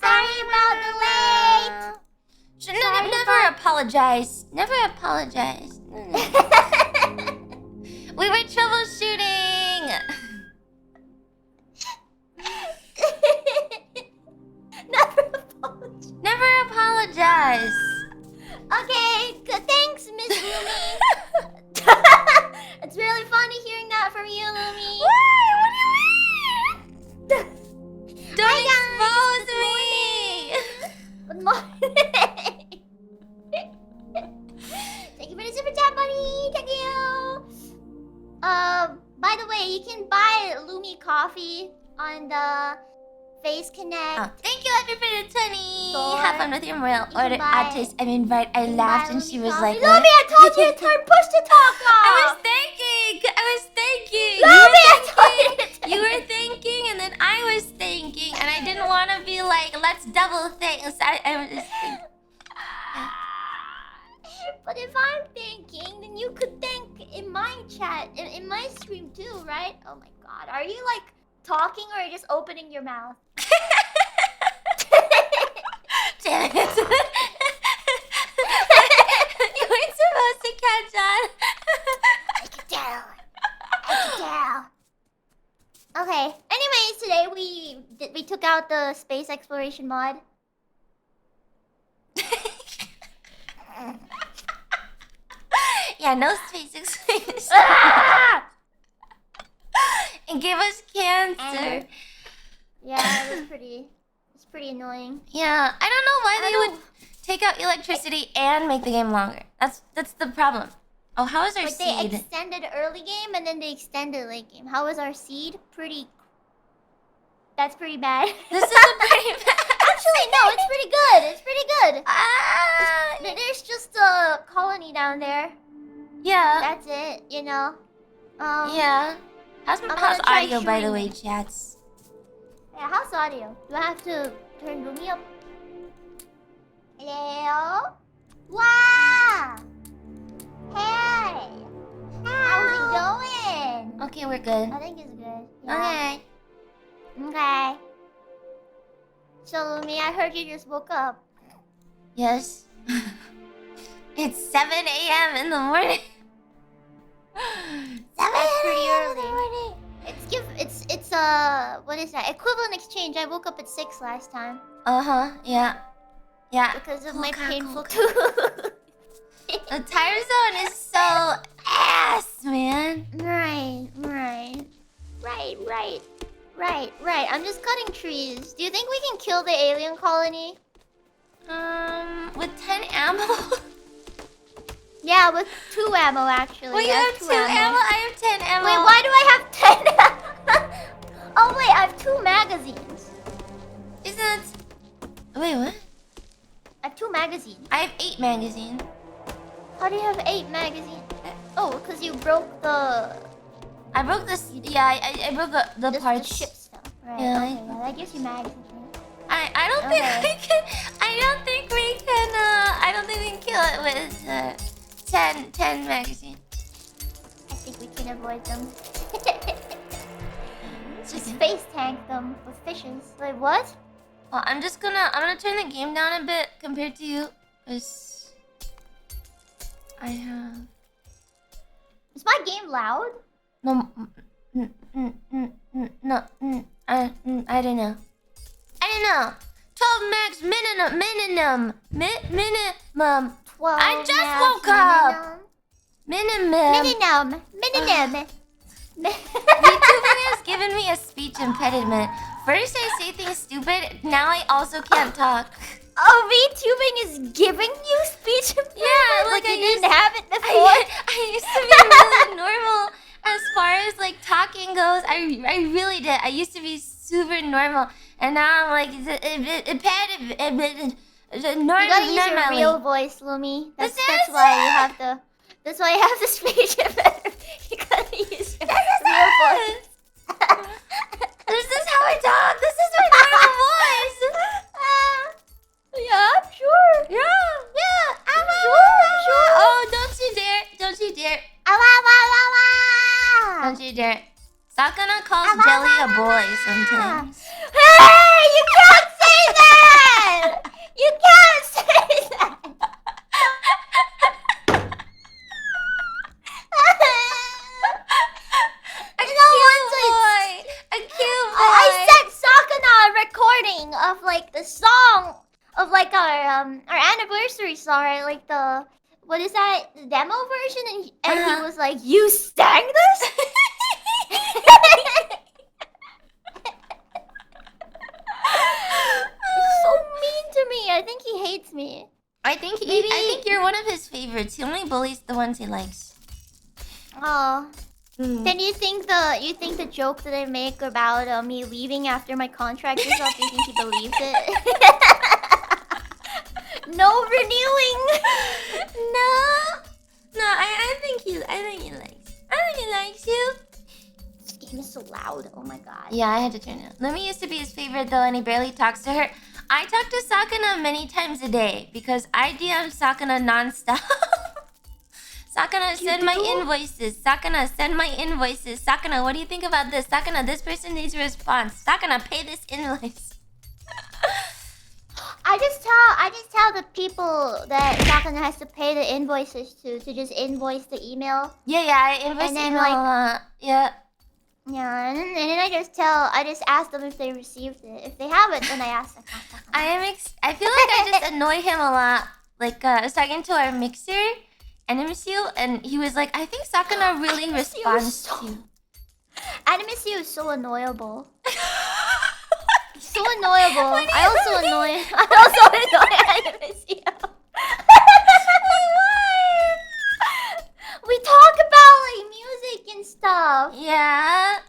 Sorry about the late. Never apologize. Never apologize. We were troubleshooting. Never apologize. Okay, good. Thanks, Miss Lumi. It's really funny hearing that from you, Lumi. Why? What do you mean? Don't expose me. Good morning. Thank you for the super chat, buddy. Thank you. By the way, you can buy Lumi coffee on the Face Connect. Oh, thank you, everybody, Tony. Store. Have fun with your royal You can order buy- artist. I mean, right? I laughed and she was like, Lumi, I told you to turn push to talk off. I was thinking. Lumi, I told you to You were thinking, and then I was thinking, and I didn't want to be like, let's double think. So I was just thinking. But if I'm thinking, then you could think in my chat, in my stream too, right? Oh my god. Are you like talking or are you just opening your mouth? Damn it. You weren't supposed to catch on. I can tell. Okay. Anyways, today we took out the space exploration mod. Yeah, no space experience. It gave us cancer. Yeah, it's pretty annoying. Yeah, I don't know why they would take out electricity and make the game longer. That's the problem. Oh, how is our Like they seed? extended early game and then they extended late game. How is our seed? That's pretty bad. This is a pretty bad. Actually, no, it's pretty good. It's pretty good. There's just a colony down there. Yeah. That's it, you know. Yeah. How's gonna how's try audio, by the way, shooting chats? Yeah, how's audio? Do I have to turn Lumi up? Hello? Wow! Hey! How's it going? Okay, we're good. I think it's good. Yeah. Okay. Okay. So, Lumi, I heard you just woke up. Yes. It's 7 a.m. in the morning. 7 That's pretty a.m. in early. the morning. It's what is that? Equivalent exchange. I woke up at 6 last time. Yeah. Yeah. Because of Cool my car, painful cool car. tooth. The tire zone is so ass, man. Right. I'm just cutting trees. Do you think we can kill the alien colony? With 10 ammo? Yeah, with 2 ammo actually. Well, you have 2 ammo. I have 10 ammo. Wait, why do I have 10? Oh wait, I have 2 magazines. Isn't that... Wait, what? I have 2 magazines. I have 8 magazines. How do you have 8 magazines? Oh, because you broke the... I broke this... Yeah, I broke the parts. The ship stuff. Right, Yeah, okay, yeah, that gives you magazines. I don't think we can... I don't think we can kill it with 10 magazines. I think we can avoid them. Just space tank them with fishes. Wait, what? Well, I'm gonna turn the game down a bit compared to you, cause I have... Is my game loud? No, I don't know. 12 max minimum. 12 I just max woke up. Minimum. YouTubing has given me a speech impediment. First I say things stupid, now I also can't talk. Oh, VTubing is giving you speech impediment? Yeah, like you I didn't used- have it before? I used to be really normal as far as like talking goes. I really did. I used to be super normal, and now I'm like You gotta use your real voice, Lumi. That's why you have the. That's why you have the speech impediment. You gotta use your real voice. This is how I talk. This is my normal voice. Yeah, I'm sure. Yeah. I'm sure. Oh, don't you dare! Don't you dare! Ah, Don't you dare! Sakana calls Jelly a sometimes. Hey, you can't say that! You can't say that! A cute boy. I sent Sakana a recording of like the song of like our anniversary song, like the what is that, the demo version, and he was like, "You sang this?" He's so mean to me. I think he hates me. I think you're one of his favorites. He only bullies the ones he likes. Oh. Then you think the joke that I make about me leaving after my contract is up, you think he believes it? No renewing. No, I think he likes you. This game is so loud. Oh my god. Yeah, I had to turn it. Lumi used to be his favorite though, and he barely talks to her. I talk to Sakana many times a day because I DM Sakana nonstop. Sakana, send my invoices. Sakana, send my invoices. Sakana, what do you think about this? Sakana, this person needs a response. Sakana, pay this invoice. I just tell the people that Sakana has to pay the invoices to just invoice the email. Yeah, I invoice and then, email a lot. Yeah. Yeah, and then I just ask them if they received it. If they haven't, then I ask them. I feel like I just annoy him a lot. Like, I was talking to our mixer, Animasiu, and he was like, I think Sakana really responds to you. Animasiu is so annoyable. So annoyable. I also annoy Animasiu. We talk about like music and stuff. Yeah.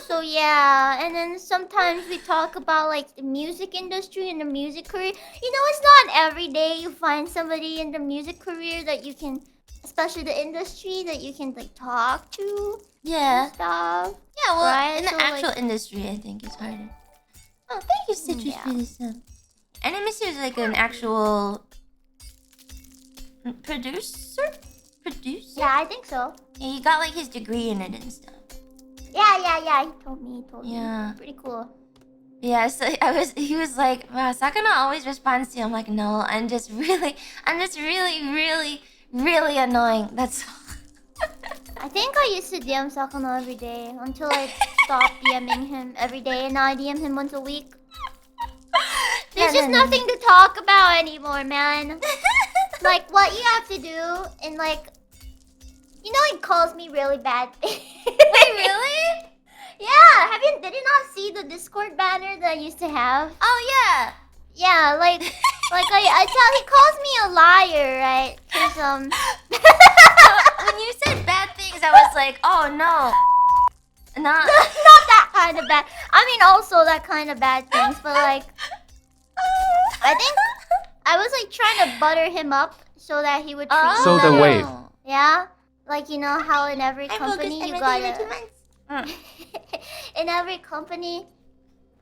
So yeah, and then sometimes we talk about like the music industry and the music career. You know, it's not every day you find somebody in the music career that you can, especially the industry, that you can like talk to. Yeah. And stuff. Yeah, well, right? in the So, actual like, industry, I think it's harder. Oh, thank you, Citrus, for this stuff. Animasiu is like an actual producer. Yeah, I think so. Yeah, he got like his degree in it and stuff. Yeah. He told me. Yeah. Pretty cool. Yeah, so he was like, wow, Sakana always responds to you. I'm like, no, I'm just really annoying. That's all. I think I used to DM Sakana every day until I stopped DMing him every day, and now I DM him once a week. There's just nothing to talk about anymore, man. Like, what you have to do, and like, you know, he calls me really bad things. Wait, really? Yeah, did you not see the Discord banner that I used to have? Oh, yeah. Yeah, like I tell, he calls me a liar, right? 'Cause, when you said bad things, I was like, oh, no. Not that kind of bad. I mean, also that kind of bad things, but like, I think I was like trying to butter him up so that he would treat me So the better. wave. Yeah, like you know how in every company you gotta. In every company,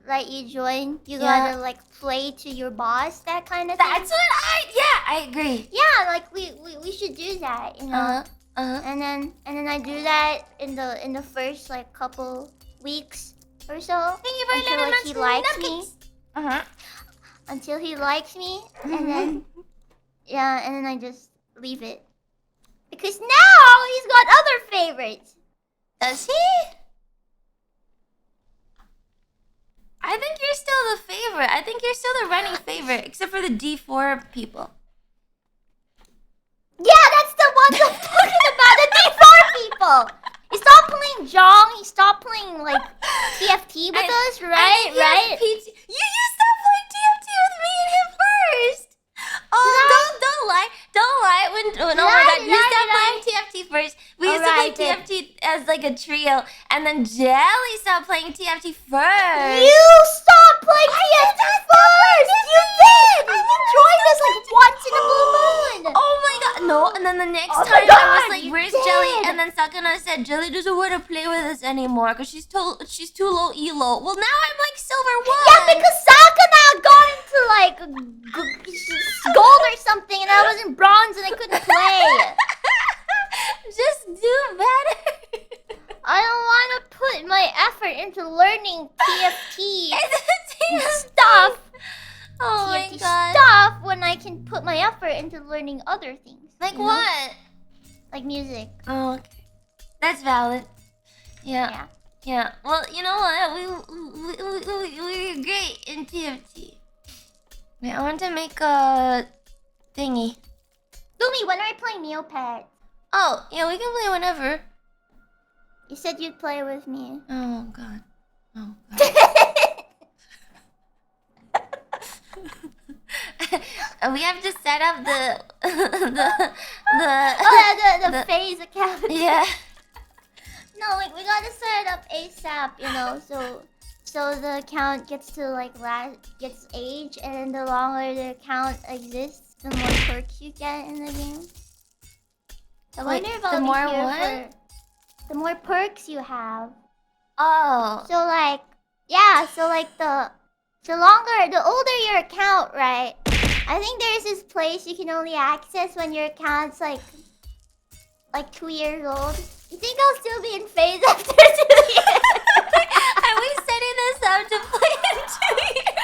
like you join, you gotta like play to your boss, that kind of thing. That's what I agree. Yeah, like we should do that, you know. And then I do that in the first like couple weeks or so. Thank you for until like he likes me. Until he likes me, and then and then I just leave it. Because now he's got other favorites. Does he? I think you're still the favorite. I think you're still the running favorite, except for the D4 people. Yeah, that's the ones I'm talking about. The D4 people. He stopped playing Jong. He stopped playing like TFT with us, right? Right? You stopped playing TFT with me and him first. Oh, don't lie. When oh my god, you stopped playing TFT first. We used to play TFT as like a trio, and then Jelly stopped playing TFT first. You stopped playing TFT first. You did. You joined us like once in a blue moon. Oh my god, no! And then the next time God, I was like, you "Where's did. Jelly?" And then Sakana said, "Jelly doesn't want to play with us anymore because she's too low elo." Well, now I'm like silver 1. Yeah, because Sakana got into like gold or something, and I was in bronze and I couldn't play. Just do better. I don't want to put put my effort into learning TFT stuff. Oh TFT my god. stuff when I can put my effort into learning other things. Like what? Like music. Oh, okay. That's valid. Yeah. Yeah. Well, you know what? We were great in TFT. Wait, I want to make a thingy. Lumi, when are we playing Neopet? Oh, yeah, we can play whenever. You said you'd play with me. Oh god. Oh god. We have to set up the the phase account. Yeah. No, like we gotta set it up ASAP, you know, so the account gets to like gets age, and then the longer the account exists, the more perks you get in the game. I wonder if the more what? The more perks you have. Oh. So like, yeah, so like the older your account, right? I think there's this place you can only access when your account's like 2 years old. You think I'll still be in phase after 2 years? Are we setting this up to play in 2 years?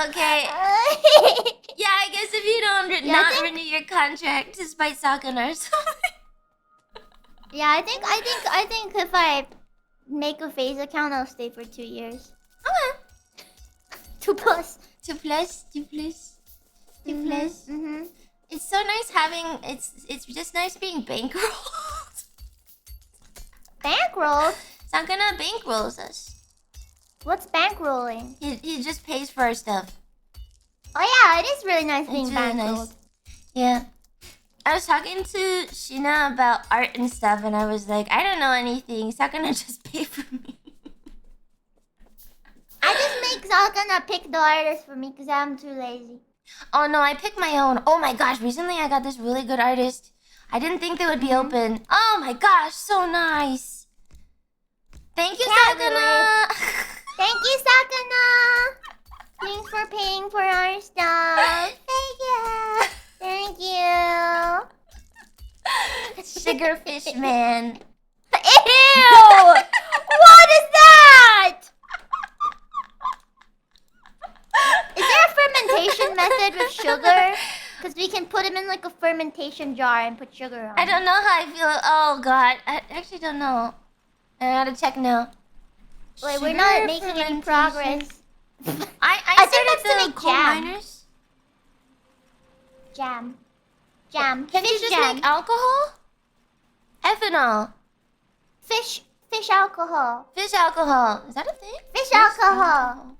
Okay. Yeah, I guess if you don't not renew your contract to spite Sakana or something. Yeah, I think if I make a phase account, I'll stay for 2 years. Okay. 2 plus. 2 plus. 2 plus. 2 plus. Mm-hmm. It's so nice having. It's just nice being bankrolled. Bankrolled? Sakana bankrolls us. What's bankrolling? He just pays for our stuff. Oh yeah, it is really nice being It's really bankrolled. nice. Yeah. I was talking to Sheena about art and stuff, and I was like, I don't know anything. Sakana just pay for me. I just make Sakana pick the artist for me because I'm too lazy. Oh no, I pick my own. Oh my gosh, recently I got this really good artist. I didn't think they would be open. Oh my gosh, so nice. Thank you, Sakana. Thank you, Sakana. Thanks for paying for our stuff. Thank you. Thank you. Sugarfish man. Ew! What is that? Is there a fermentation method with sugar? Because we can put them in like a fermentation jar and put sugar on. I don't know how I feel. Oh god, I actually don't know. I gotta check now. Wait, we're not making any progress. I think that's to started the make coal jam. miners. Jam. Can you just jam. make alcohol? Ethanol. Fish alcohol. Fish alcohol. Is that a thing? Fish alcohol.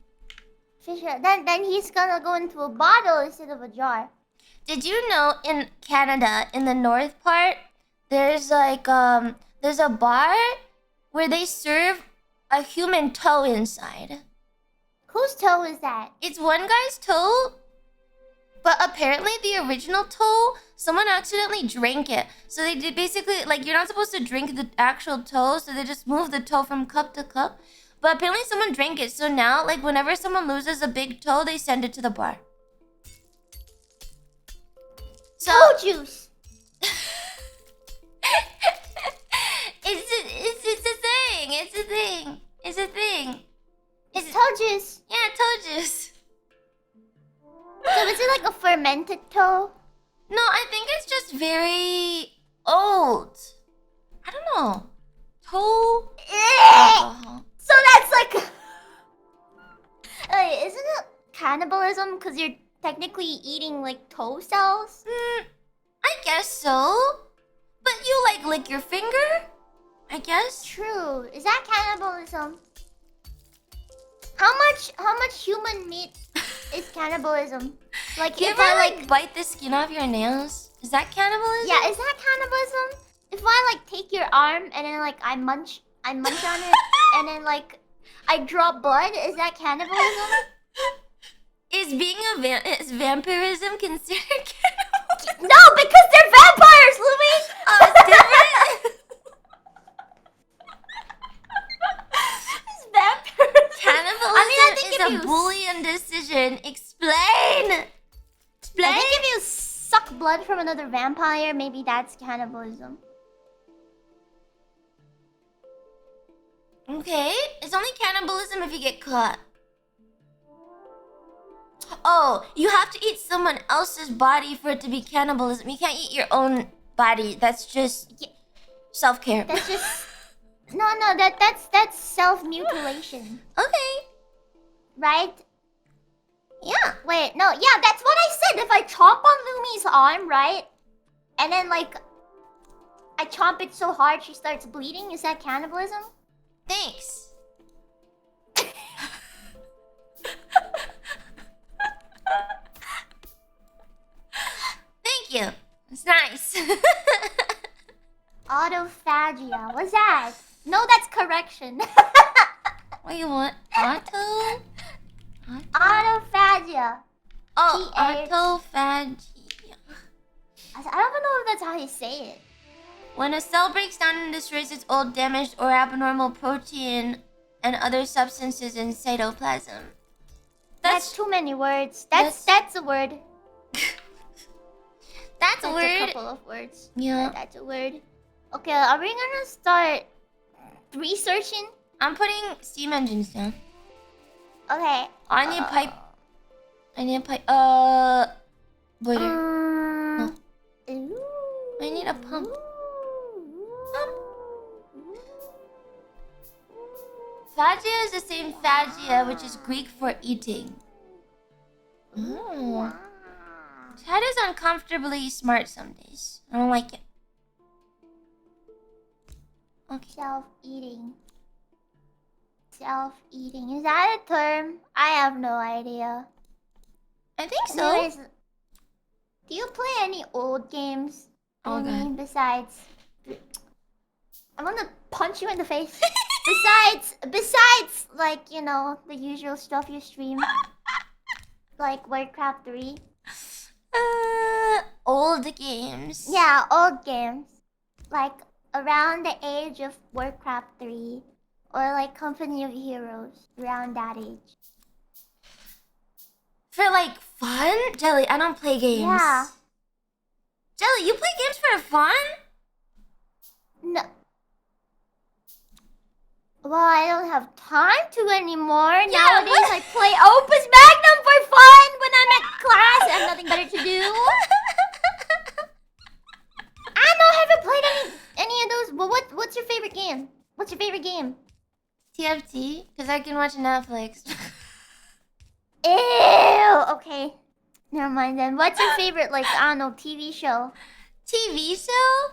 Then he's gonna go into a bottle instead of a jar. Did you know in Canada, in the north part, there's like there's a bar where they serve a human toe inside. Whose toe is that? It's one guy's toe, but apparently the original toe, someone accidentally drank it. So they did basically, like, you're not supposed to drink the actual toe, so they just move the toe from cup to cup. But apparently someone drank it, so now, like, whenever someone loses a big toe, they send it to the bar. So, toe juice. It's a thing. It's a thing. It's a thing. It's toe juice. Yeah, toe juice. So is it like a fermented toe? No, I think it's just very old. I don't know. Toe alcohol. So that's like... Wait, isn't it cannibalism? Because you're technically eating like toe cells? I guess so. But you like lick your finger? I guess. True. Is that cannibalism? How much human meat is cannibalism? Like Do you if ever I like bite the skin off your nails? Is that cannibalism? Yeah, is that cannibalism? If I like take your arm and then like I munch on it and then like I draw blood, is that cannibalism? Is being is vampirism considered cannibalism? No, because they're vampires, Louis! Oh, it's different? It's vampirism. Cannibalism I think is a Boolean decision. Explain! blood? I think if you suck blood from another vampire, maybe that's cannibalism. Okay, it's only cannibalism if you get caught. Oh, you have to eat someone else's body for it to be cannibalism. You can't eat your own body. That's just self-care. That's just no. That's self-mutilation. Okay. Right? Yeah. Wait, no. Yeah, that's what I said. If I chomp on Lumi's arm, right, and then like I chomp it so hard she starts bleeding, is that cannibalism? Thanks. Thank you. It's nice. Autophagia. What's that? No, that's correction. What you want? Auto? Autophagia. Oh, TH. autophagia. I don't even know if that's how you say it. When a cell breaks down and destroys its old, damaged, or abnormal protein and other substances in cytoplasm. That's too many words. That's a word. That's a word. A couple of words. Yeah. That's a word. Okay, are we gonna start researching? I'm putting steam engines down. Okay. I need a pipe. I need a pipe. Boiler. No. I need a pump. Phagia is the same phagia, which is Greek for eating. Oh. Chad is uncomfortably smart some days. I don't like it. Okay. Self-eating. Self-eating. Is that a term? I have no idea. I think so. Anyways, do you play any old games? Oh, God. Besides... I want to punch you in the face. Besides, like, you know, the usual stuff you stream. Like Warcraft 3. Old games. Yeah, old games. Like, around the age of Warcraft 3. Or like Company of Heroes. Around that age. For like fun? Jelly, I don't play games. Yeah. Jelly, you play games for fun? No. Well, I don't have time to anymore. Yeah, Nowadays, I play Opus Magnum for fun when I'm at class. I have nothing better to do. I haven't played any of those. Well, what's your favorite game? What's your favorite game? TFT, because I can watch Netflix. Ew. Okay. Never mind then. What's your favorite, like, I don't know, TV show? TV show?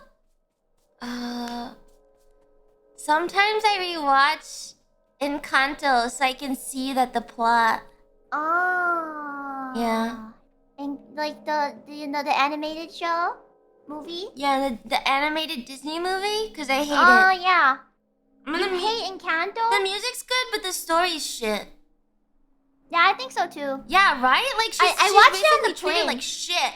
Sometimes I rewatch Encanto so I can see that the plot. Oh. Yeah. And like the animated show? Movie? Yeah, the animated Disney movie, because I hate it. Oh, yeah. I mean, You hate Encanto? The music's good, but the story's shit. Yeah, I think so too. Yeah, right? Like, she's watched it on the basically treated plane. like shit.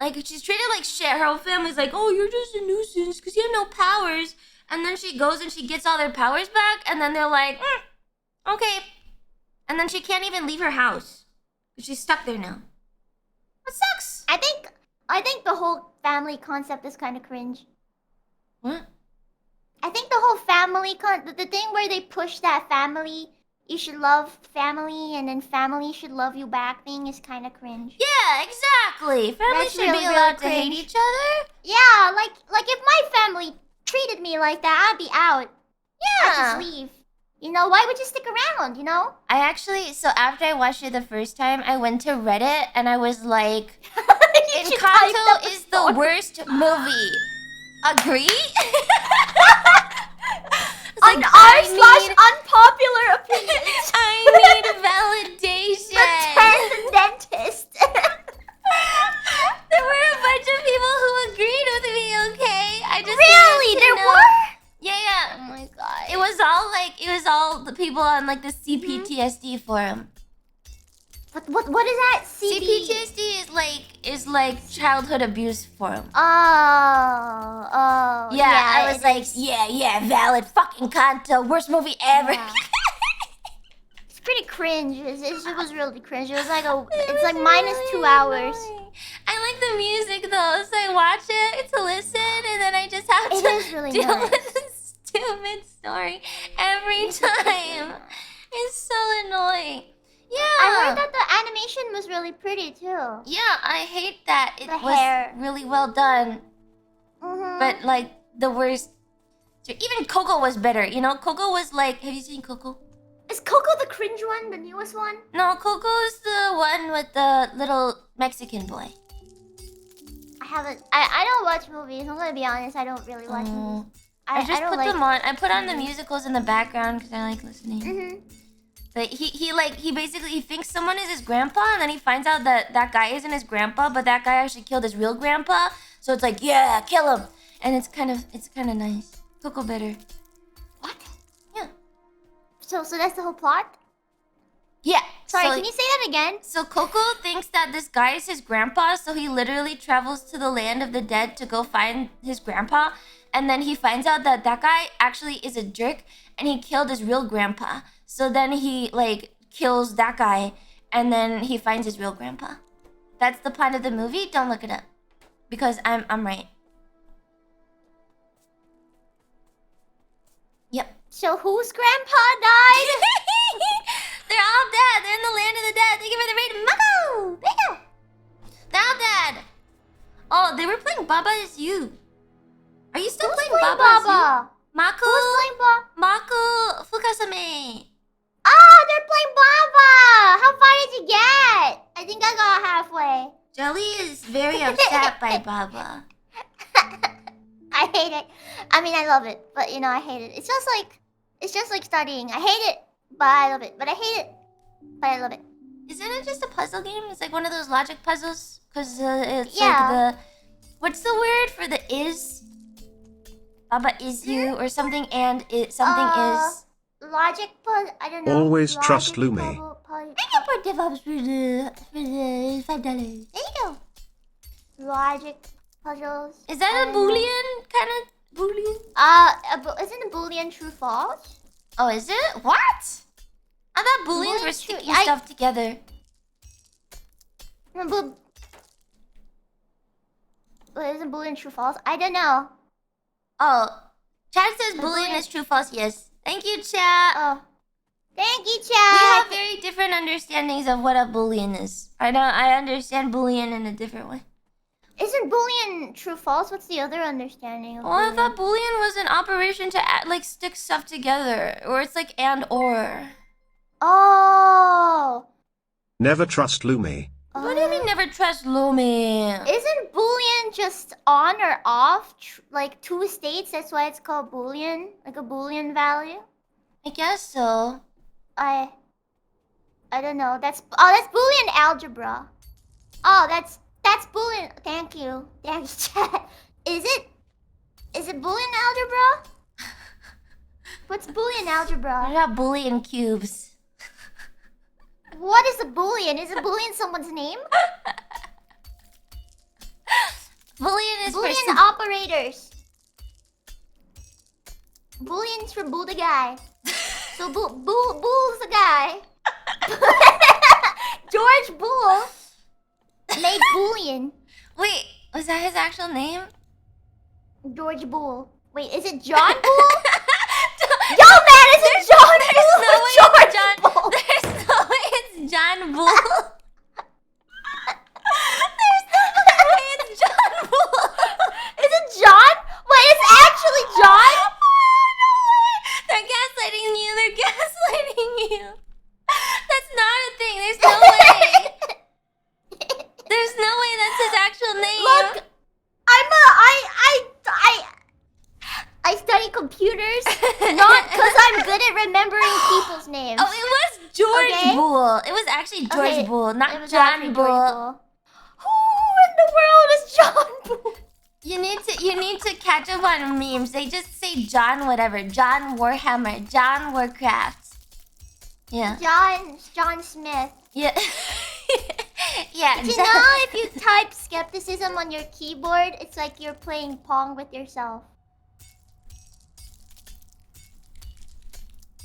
Like, she's treated like shit. Her whole family's like, oh, you're just a nuisance because you have no powers. And then she goes and she gets all their powers back, and then they're like, okay. And then she can't even leave her house. She's stuck there now. That sucks. I think the whole family concept is kind of cringe. What? I think the whole family the thing where they push that family, you should love family and then family should love you back thing is kind of cringe. Yeah, exactly. Families should be allowed to hate each other. Yeah, like if my family treated me like that, I'd be out. Yeah. I'd just leave. You know, why would you stick around, you know? I actually, so after I watched it the first time, I went to Reddit and I was like, Encanto is the worst movie. Agree? On like, r/unpopular opinions. I need validation. The dentist. There were a bunch of people who agreed with me, okay? I just Really? There were? Yeah. Oh my god. It was all the people on like the CPTSD forum. What is that? CPTSD is like childhood abuse forum. Oh. Yeah, I was like, yeah, valid fucking Kanto, worst movie ever. Yeah. It's pretty cringe. It was really cringe. It was like it's like minus 2 hours. I like the music though, so I watch it to listen, and then I just have to really deal nice. with the stupid story every time. It's so annoying. Yeah. I heard that the animation was really pretty too. Yeah, I hate that it The was hair. really well done, but like the worst. So even Coco was better. You know, Coco was like. Have you seen Coco? Is Coco the cringe one, the newest one? No, Coco's the one with the little Mexican boy. I haven't. I don't watch movies. I'm gonna be honest. I don't really watch movies. I just don't put like them on. I put on the musicals in the background because I like listening. But he basically he thinks someone is his grandpa, and then he finds out that that guy isn't his grandpa, but that guy actually killed his real grandpa. So it's like, yeah, kill him, and it's kind of nice. Coco better. What? Yeah. So that's the whole plot? Yeah. Sorry, so, can you say that again? So Coco thinks that this guy is his grandpa, so he literally travels to the land of the dead to go find his grandpa. And then he finds out that that guy actually is a jerk and he killed his real grandpa. So then he like kills that guy and then he finds his real grandpa. That's the plot of the movie. Don't look it up. Because I'm right. Yep. So whose grandpa died? They're all dead. They're in the land of the dead. Thank you for the raid. Mako! Bingo! They're all dead. Oh, they were playing Baba Is You. Are you still playing Baba Is You? Mako. Who's playing Baba? Mako Fukasame. Ah, they're playing Baba! How far did you get? I think I got halfway. Jelly is very upset by Baba. I hate it. I mean, I love it, but you know, I hate it. It's just like studying. I hate it, but I love it. But I hate it, but I love it. Isn't it just a puzzle game? It's like one of those logic puzzles? Because it's like the... What's the word for the is? Baba is you or something and it something is... Logic puzzle? I don't know. Always logic trust Lumi. Thank you for DevOps for the $5. There you go. Logic puzzles. Is that a Boolean kind of Boolean? Isn't a Boolean true false? Oh, is it? What? I thought Booleans were sticking stuff together. But isn't Boolean true false? I don't know. Oh, chat says Boolean is true false. Yes. Thank you, chat. Oh, thank you, chat. We have very different understandings of what a Boolean is. I understand Boolean in a different way. Isn't Boolean true false? What's the other understanding of Well, I thought Boolean was an operation to add, like stick stuff together, or it's like and or. Oh. Never trust Lumi. What do you mean never trust Lumi? Isn't Boolean just on or off, like two states? That's why it's called Boolean, like a Boolean value. I guess so. I don't know. That's Boolean algebra. Oh, that's Boolean. Thank you, chat. Is it Boolean algebra? What's Boolean algebra? What about Boolean cubes? What is a Boolean? Is a Boolean someone's name? Boolean is Boolean operators. Boolean's for Boo the guy. So Boo's the guy. George Boole made Boolean. Wait, was that his actual name? George Boole. Wait, is it John Boole? Yo, man, is it John Boole? No way George Boole. There's no way it's John Boole. There's no way it's John Boole. Is it John? Wait, it's actually John? No way. They're gaslighting you. They're gaslighting you. That's not a thing. There's no way. There's no way that's his actual name. Look, I study computers, not because I'm good at remembering people's names. Oh, it was George Boole. It was actually George Boole, not John Boole. Who in the world is John Boole? You need to catch up on memes. They just say John whatever. John Warhammer. John Warcraft. Yeah. John Smith. Yeah. Yeah. Did you know if you type skepticism on your keyboard, it's like you're playing Pong with yourself?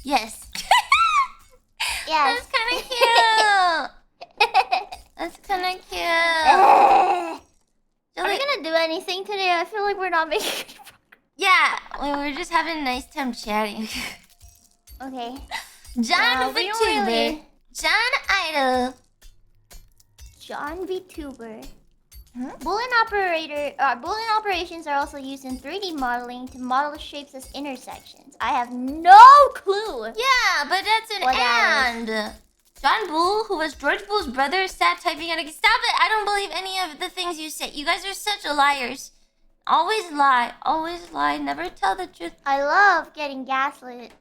Yes. Yes. That's kind of cute. That's kind of cute. Are we gonna do anything today? I feel like we're not making any progress. Yeah, we're just having a nice time chatting. Okay. John VTuber. John Idol. John VTuber. Boolean operations are also used in 3D modeling to model shapes as intersections. I have no clue. Yeah, but that's an and. John Bull, who was George Bull's brother, sat typing at a... Stop it! I don't believe any of the things you say. You guys are such liars. Always lie. Always lie. Never tell the truth. I love getting gaslit.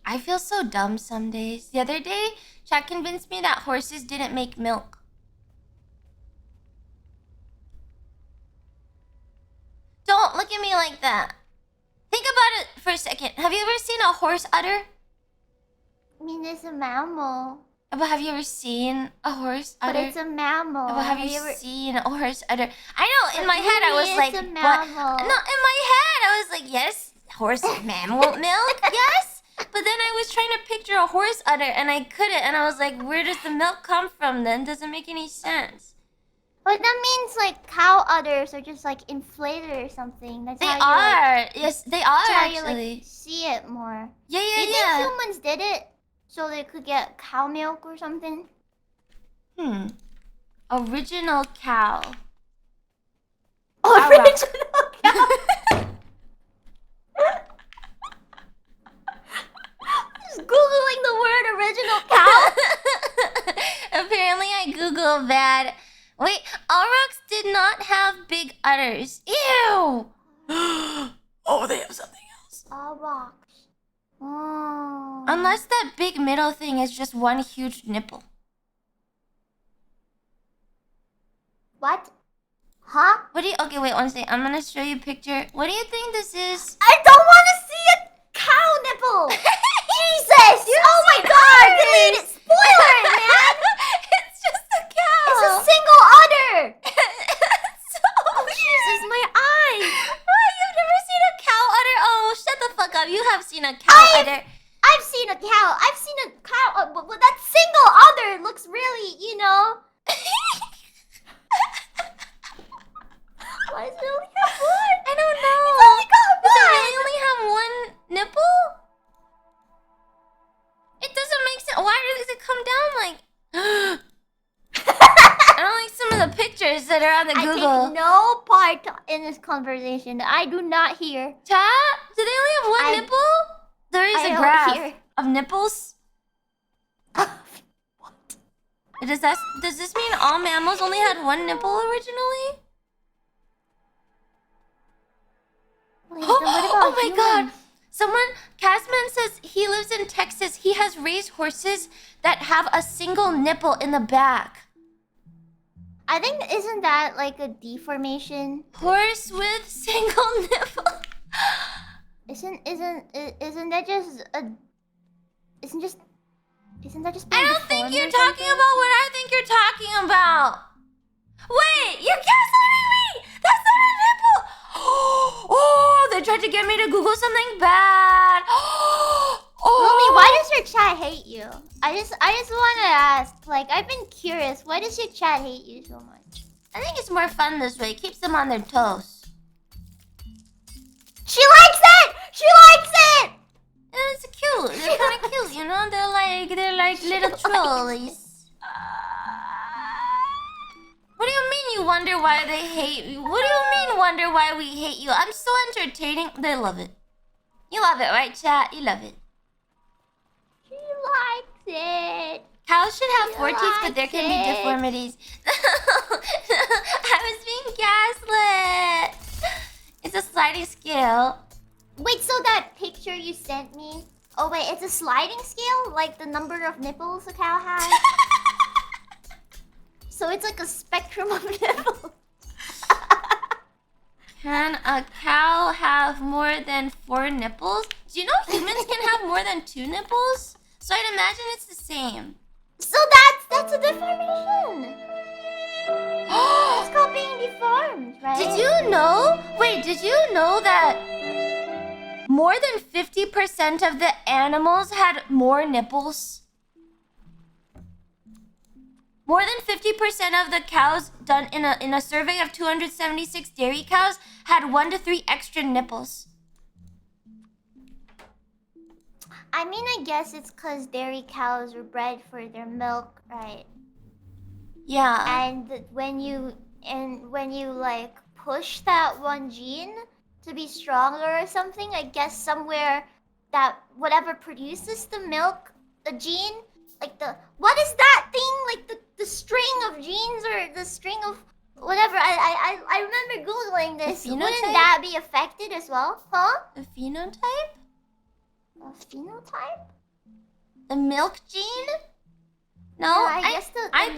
I feel so dumb some days. The other day, Chad convinced me that horses didn't make milk. Don't look at me like that. Think about it for a second. Have you ever seen a horse udder? I mean, it's a mammal. But have you ever seen a horse udder? But it's a mammal. But have you seen a horse udder? I know, in my head I was like, it's a mammal. What? No, in my head I was like, yes, horse mammal milk, yes. But then I was trying to picture a horse udder and I couldn't. And I was like, where does the milk come from then? Doesn't make any sense. But that means like cow udders are just like inflated or something. That's they how are. You, like, yes, they are that's actually. How you, like, see it more. Yeah, Do you think humans did it so they could get cow milk or something? Original cow. Original cow. Just googling the word original cow. Apparently, I googled that. Wait, aurochs did not have big udders. Ew! Oh, they have something else. Aurochs. Oh. Unless that big middle thing is just one huge nipple. What? Huh? What do you... Okay, wait one second. I'm gonna show you a picture. What do you think this is? I don't want to see a cow nipple! Jesus! Oh my god! Delete it! Spoiler it, man! It's just a cow! It's a single udder! So Jesus, my eyes! What? You've never seen a cow udder? Oh, shut the fuck up. You have seen a cow udder. I've seen a cow. I've seen a cow. But that single udder looks really, you know... Why does it only have one? I don't know. It's only got one. Does it really only have one nipple? It doesn't make sense. Why does it come down like... I don't like some of the pictures that are on the Google. I take no part in this conversation. I do not hear. Chat? Do they only have one nipple? There is a graph of nipples. What? Does this mean all mammals only had one nipple originally? Oh my god! Casman says he lives in Texas. He has raised horses that have a single nipple in the back. I think, isn't that like a deformation? Horse with single nipple. Isn't that just a... Isn't that just... I don't think you're talking about what I think you're talking about. Wait, you're gaslighting me! That's not a nipple! Oh, they tried to get me to Google something bad. Lumi, why does your chat hate you? I just want to ask. Like, I've been curious. Why does your chat hate you so much? I think it's more fun this way. It keeps them on their toes. She likes it! She likes it! And it's cute. They're kind of cute, you know? They're like little trollies. What do you mean you wonder why they hate you? What do you mean wonder why we hate you? I'm so entertaining. They love it. You love it, right, chat? You love it. She likes it. Cows should have 4 teeth, but there can be deformities. I was being gaslit. It's a sliding scale. Wait, so that picture you sent me... Oh, wait, it's a sliding scale? Like the number of nipples a cow has? So it's like a spectrum of nipples. Can a cow have more than 4 nipples? Do you know humans can have more than 2 nipples? So I'd imagine it's the same. So that's a deformation. It's called being deformed, right? Did you know? Wait, did you know that more than 50% of the animals had more nipples? More than 50% of the cows done in a survey of 276 dairy cows had 1 to 3 extra nipples. I mean, I guess it's because dairy cows were bred for their milk, right? Yeah. And when you like push that one gene to be stronger or something, I guess somewhere that whatever produces the milk, the gene, like what is that thing? Like the string of genes or the string of whatever. I remember Googling this. Wouldn't that be affected as well? Huh? A phenotype? A phenotype? The milk gene? No, yeah, I guess I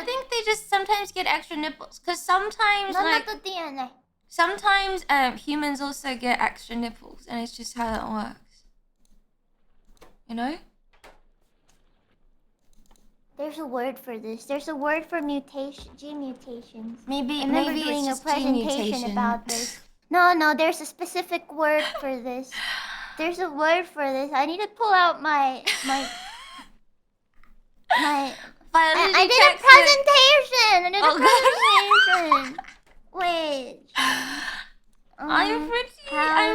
think they just sometimes get extra nipples. Cause sometimes not the DNA. Sometimes humans also get extra nipples, and it's just how it works. You know? There's a word for this. There's a word for mutation, gene mutations. Maybe I remember maybe doing it's a just gene presentation mutation. about this. No, there's a specific word for this. There's a word for this. I need to pull out my I did a presentation. Wait. I'm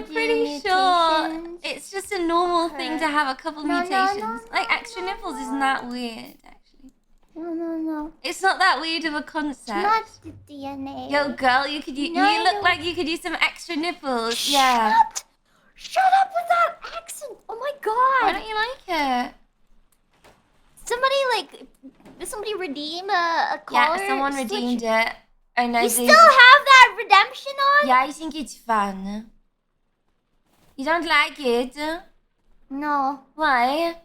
pretty sure it's just a normal thing to have a couple mutations. No, like extra nipples is not weird, actually. No. It's not that weird of a concept. It's not the DNA. Yo, girl, you look like you could use some extra nipples. Shut up with that accent. Oh my god. Why don't you like it? Somebody redeem a collar? Yeah, someone redeemed it. And you still have that redemption on? Yeah, I think it's fun. You don't like it? No. Why?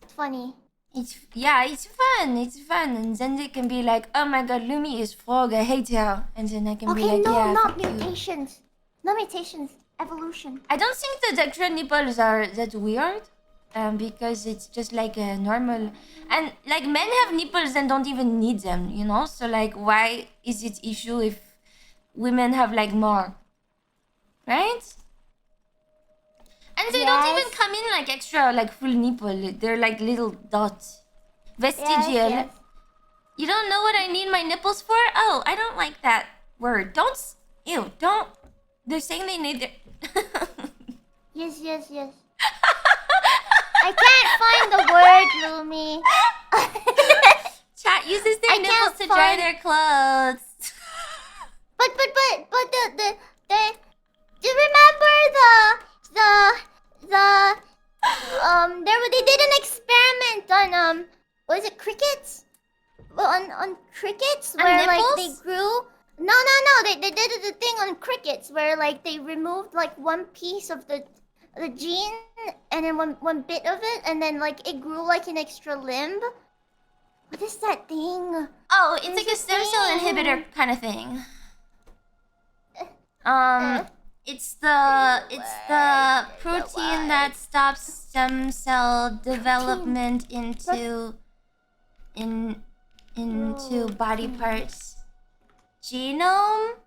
It's funny. It's fun. And then they can be like, oh my god, Lumi is frog, I hate her. And then I can be like, yeah, not mutations. No mutations. Evolution. I don't think the extra nipples are that weird. Because it's just like a normal, and like men have nipples and don't even need them, you know. So like, why is it issue if women have like more, right? And they don't even come in like extra, like full nipple. They're like little dots, vestigial. Yes. You don't know what I need my nipples for? Oh, I don't like that word. Don't. They're saying they need their. Yes. I can't find the word, Lumi. Chat uses their nipples to dry their clothes. But do you remember they did an experiment on was it crickets? On crickets where like they grew. No. They did the thing on crickets where like they removed like one piece of the gene and then one bit of it and then like it grew like an extra limb. What is that thing? Oh, it's like a stem cell inhibitor kind of thing. It's the protein that stops stem cell development into body parts. Genome?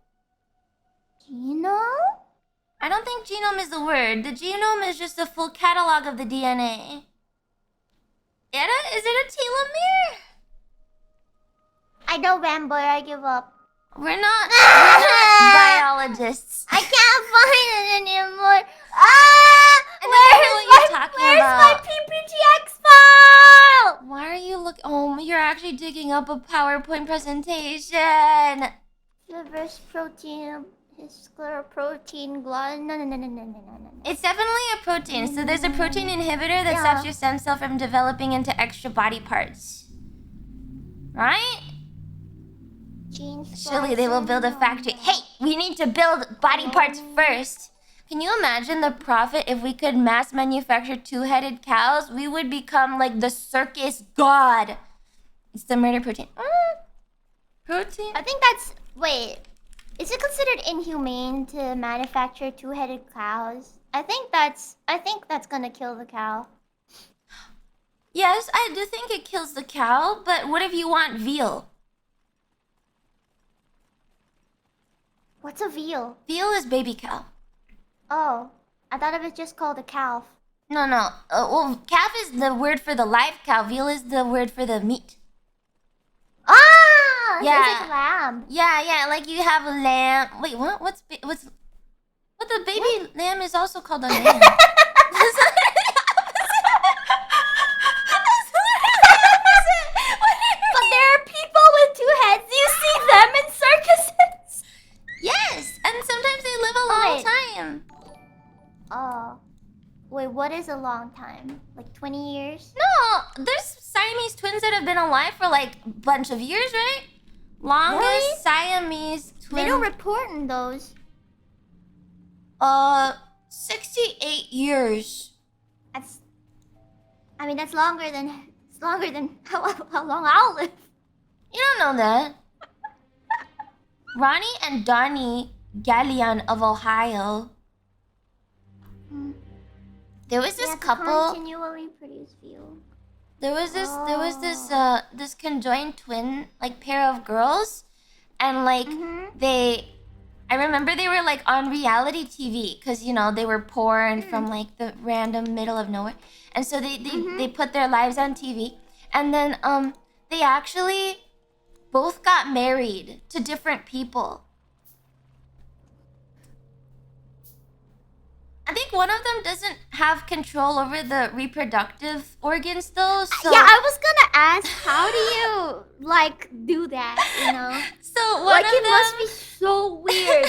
I don't think genome is the word. The genome is just the full catalog of the DNA. Is it a telomere? I don't remember. I give up. We're not biologists. I can't find it anymore. Where's my PPTX file? Why are you looking? Oh, you're actually digging up a PowerPoint presentation. Reverse protein. Scleroprotein gland. No. It's definitely a protein. So there's a protein inhibitor that stops your stem cell from developing into extra body parts. Right? Surely they will build a factory. Hey, we need to build body parts first. Can you imagine the profit if we could mass manufacture two-headed cows? We would become like the circus god. It's the murder protein. Protein? I think that's... Wait. Is it considered inhumane to manufacture two-headed cows? I think that's gonna kill the cow. Yes, I do think it kills the cow, but what if you want veal? What's a veal? Veal is baby cow. Oh, I thought it was just called a calf. No. Well, calf is the word for the live cow. Veal is the word for the meat. Ah! Yeah. So it's like lamb. Yeah, like you have a lamb. Wait, what? What the baby lamb is also called a lamb. But there are people with 2 heads. You see them in circuses. Yes, and sometimes they live a long time. Oh. Wait, what is a long time? Like 20 years? No, there's Siamese twins that have been alive for like a bunch of years, right? Longest Really? Siamese twin. They don't report in those. 68 years. That's longer than how long I'll live. You don't know that. Ronnie and Donnie Gallion of Ohio. There was this couple. Continually produce fuel. There was this conjoined twin like pair of girls, and like I remember they were like on reality TV because they were poor and from like the random middle of nowhere, and so they put their lives on TV, and then they actually both got married to different people. I think one of them doesn't have control over the reproductive organs though, so... Yeah, I was gonna ask, how do you, like, do that, So one like, of it them... must be so weird. I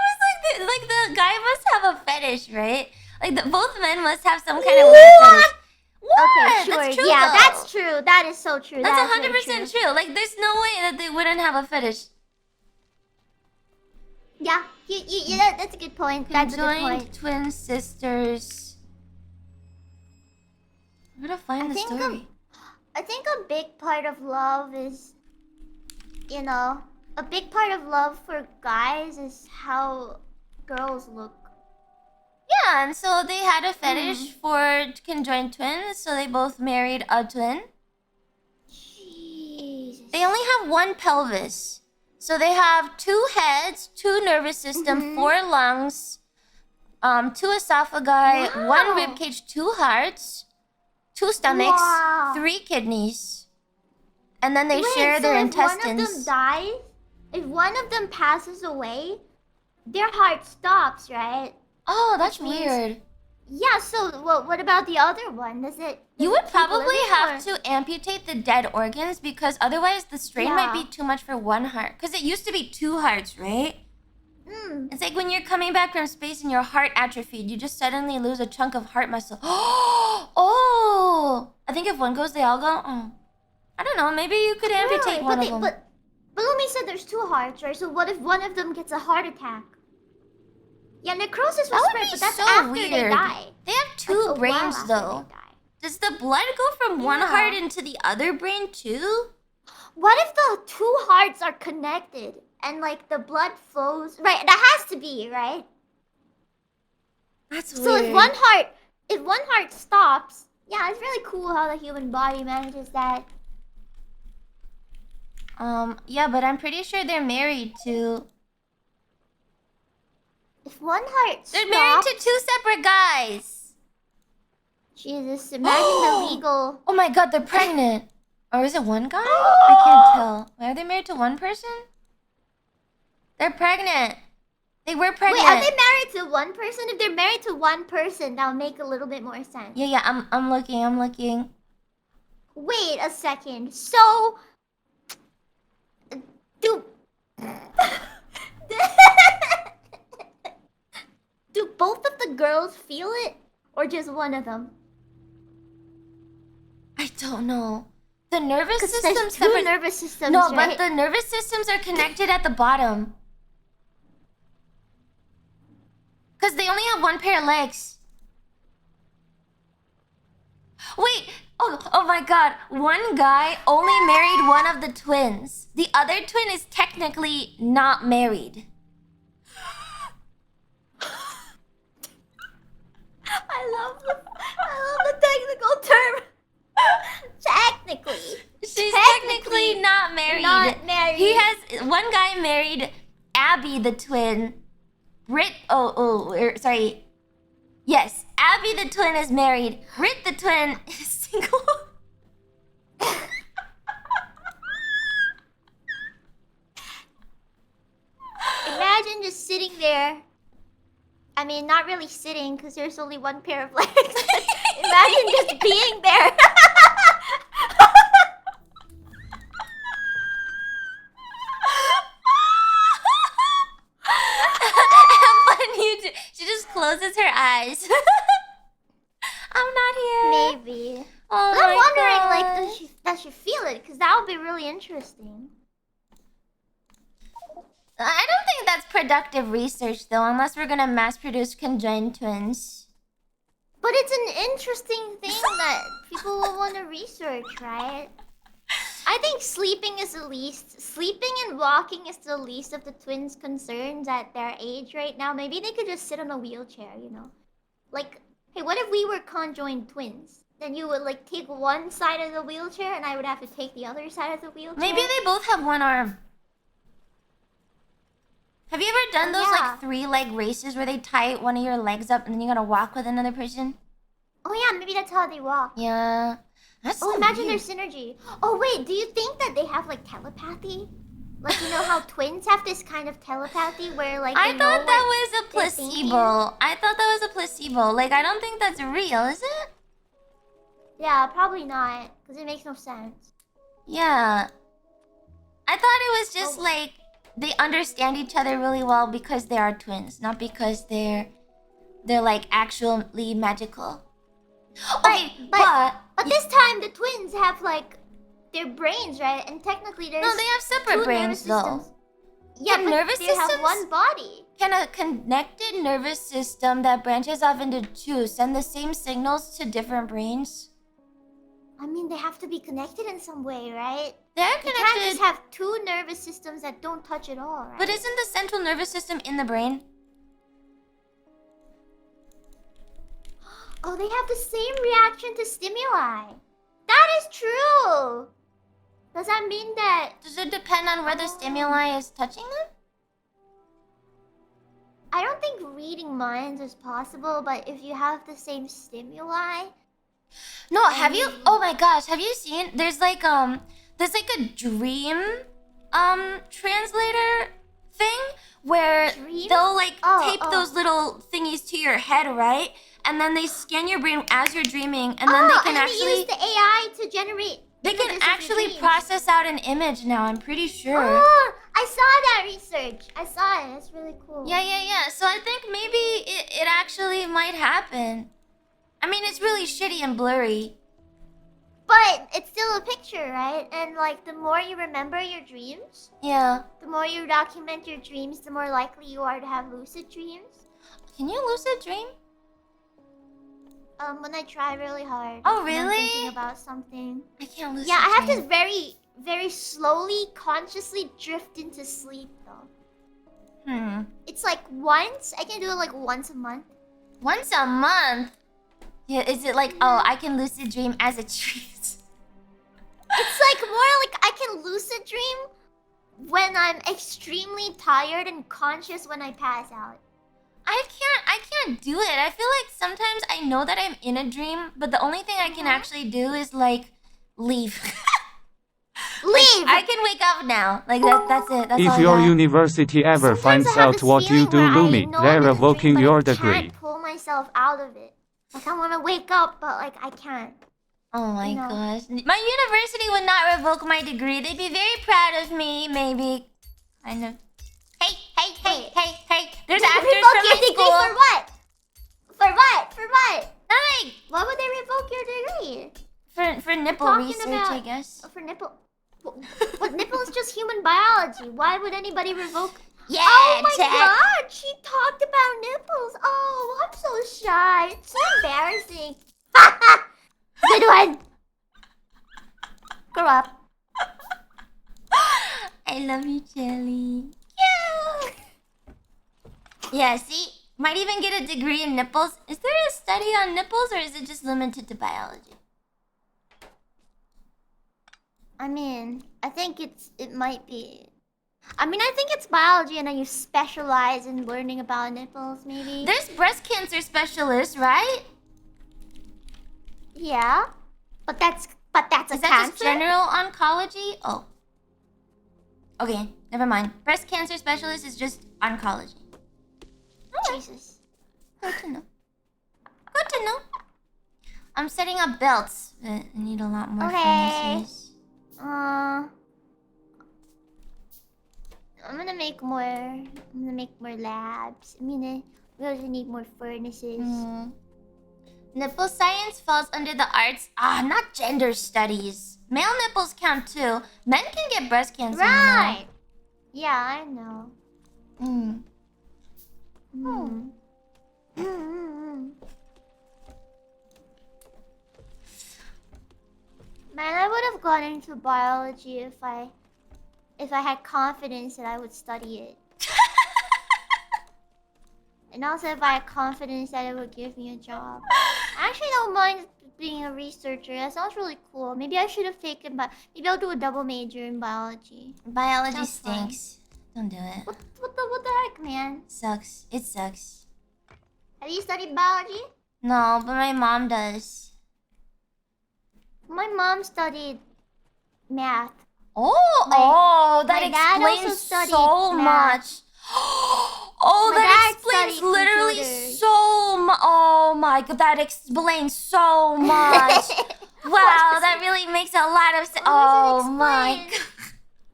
was like, the guy must have a fetish, right? Like, both men must have some kind of weird fetish. What? Okay, sure. That's true, yeah, though. that's true. That is so true. That's 100% true. Like, there's no way that they wouldn't have a fetish. Yeah, that's a good point. That's a good point. Twin sisters. I'm gonna find the story. I think a big part of love is, a big part of love for guys is how girls look. Yeah, and so they had a fetish for conjoined twins, so they both married a twin. Jesus. They only have one pelvis. So they have 2 heads, 2 nervous system, 4 lungs, 2 esophagi, 1 rib cage, 2 hearts, 2 stomachs, 3 kidneys, and then they share their intestines. If one of them passes away, their heart stops, right? Oh, that's weird. Yeah. So what about the other one? You would probably have to amputate the dead organs because otherwise the strain might be too much for 1 heart. Because it used to be 2 hearts, right? It's like when you're coming back from space and your heart atrophied, you just suddenly lose a chunk of heart muscle. Oh! I think if one goes, they all go. Oh. I don't know. Maybe you could amputate one of them. But Lumi said there's 2 hearts, right? So what if one of them gets a heart attack? Yeah, necrosis will spread, but that's so after weird. they die. They have 2 brains, though. Does the blood go from one heart into the other brain, too? What if the 2 hearts are connected and, like, the blood flows? Right, that has to be, right? That's weird. So if one heart stops, yeah, it's really cool how the human body manages that. Yeah, but I'm pretty sure they're married to... If one heart stops... They're married to 2 separate guys. Jesus, imagine the legal... Oh my god, they're pregnant. Or is it one guy? I can't tell. Are they married to one person? They're pregnant. They were pregnant. Wait, are they married to one person? If they're married to one person, that'll make a little bit more sense. Yeah, I'm looking. Wait a second. So... Do both of the girls feel it? Or just one of them? I don't know. The nervous systems... systems... There's 2 nervous systems, No, right? but the nervous systems are connected at the bottom. Because they only have 1 pair of legs. Wait! Oh my god. One guy only married one of the twins. The other twin is technically not married. I love the technical term. Technically. She's technically not married. Not married. He has... One guy married Abby the twin. Sorry. Yes, Abby the twin is married. Rit the twin is single. I mean, not really sitting because there's only one pair of legs. Imagine just being there. She just closes her eyes. I'm not here. Maybe. Oh but I'm wondering, gosh. like, does she feel it? Because that would be really interesting. I don't think that's productive research, though, unless we're gonna mass-produce conjoined twins. But it's an interesting thing that people will want to research, right? I think sleeping and walking is the least of the twins' concerns at their age right now. Maybe they could just sit on a wheelchair, you know? Like, hey, what if we were conjoined twins? Then you would, like, take one side of the wheelchair and I would have to take the other side of the wheelchair? Maybe they both have one arm. Have you ever done those, like, 3-leg races where they tie one of your legs up and then you gotta walk with another person? Oh, yeah, maybe that's how they walk. Yeah. That's so imagine weird. their synergy. Oh, wait, do you think that they have, like, telepathy? Like, you know how twins have this kind of telepathy where, like, I thought that was a placebo. I thought that was a placebo. Like, I don't think that's real, is it? Yeah, probably not. Because it makes no sense. Yeah. I thought it was just, like, they understand each other really well because they are twins. Not because they're like, actually magical. Okay, but this time the twins have, like, their brains, right? And technically there's... No, they have separate brains, though. Yeah, but nervous they systems have one body. Can a connected nervous system that branches off into two send the same signals to different brains? I mean, they have to be connected in some way, right? They're connected. You can't just have two nervous systems that don't touch at all, right? But isn't the central nervous system in the brain? Oh, they have the same reaction to stimuli. That is true. Does that mean that... Does it depend on where the stimuli is touching them? I don't think reading minds is possible, but if you have the same stimuli... No, have you... Oh my gosh, have you seen... There's like a dream translator thing where they'll like tape those little thingies to your head, right? And then they scan your brain as you're dreaming, and then they can actually use the AI to generate. They can actually process out an image now. I'm pretty sure. Oh, I saw that research. I saw it. It's really cool. Yeah. So I think maybe it actually might happen. I mean, it's really shitty and blurry. But it's still a picture, right? And like, the more you remember your dreams, yeah, the more you document your dreams, the more likely you are to have lucid dreams. Can you lucid dream? When I try really hard. Oh, really? I'm thinking about something. I can't lucid dream. Yeah, I have dream. to very, very slowly, consciously drift into sleep, though. It's like once. I can do it like once a month. Once a month? Yeah, is it like, oh, I can lucid dream as a treat? It's like more like I can lucid dream when I'm extremely tired and conscious when I pass out. I can't do it. I feel like sometimes I know that I'm in a dream, but the only thing I can actually do is like leave. Leave! Like, I can wake up now. Like that's it. That's if all your that. university ever finds out what you do, Lumi, they're revoking your degree. I can't pull myself out of it. Like, I want to wake up, but like I can't. Oh my gosh. My university would not revoke my degree. They'd be very proud of me, maybe. I know. Hey. There's actors from my school. For what? For what? Nothing. Why would they revoke your degree? For nipple research, I guess. For nipple... What, nipple is just human biology. Why would anybody revoke... Yeah, oh my god, she talked about nipples. Oh, I'm so shy. It's so embarrassing. Good one. Grow up. I love you, Jelly. Yeah. Yeah, see? Might even get a degree in nipples. Is there a study on nipples or is it just limited to biology? I mean, I think it might be... I mean, I think it's biology and then you specialize in learning about nipples, maybe. There's breast cancer specialists, right? Yeah. But that's Is a that cancer? just general oncology? Oh. Okay, never mind. Breast cancer specialist is just oncology. Jesus. Good to know. Good to know. I'm setting up belts. I need a lot more furnaces. I'm gonna make more labs. We also need more furnaces. Nipple science falls under the arts. Not gender studies. Male nipples count too. Men can get breast cancer. Right. Yeah, I know. Man, I would have gone into biology if I had confidence that I would study it. And also if I had confidence that it would give me a job. I actually don't mind being a researcher. That sounds really cool. Maybe I should have taken maybe I'll do a double major in biology. Biology stinks. Don't do it. What the heck, man? Sucks. It sucks. Have you studied biology? No, but my mom does. My mom studied math. That explains so much. That explains literally so much. Oh my god, that explains so much. Wow, that really makes a lot of sense. Oh my god.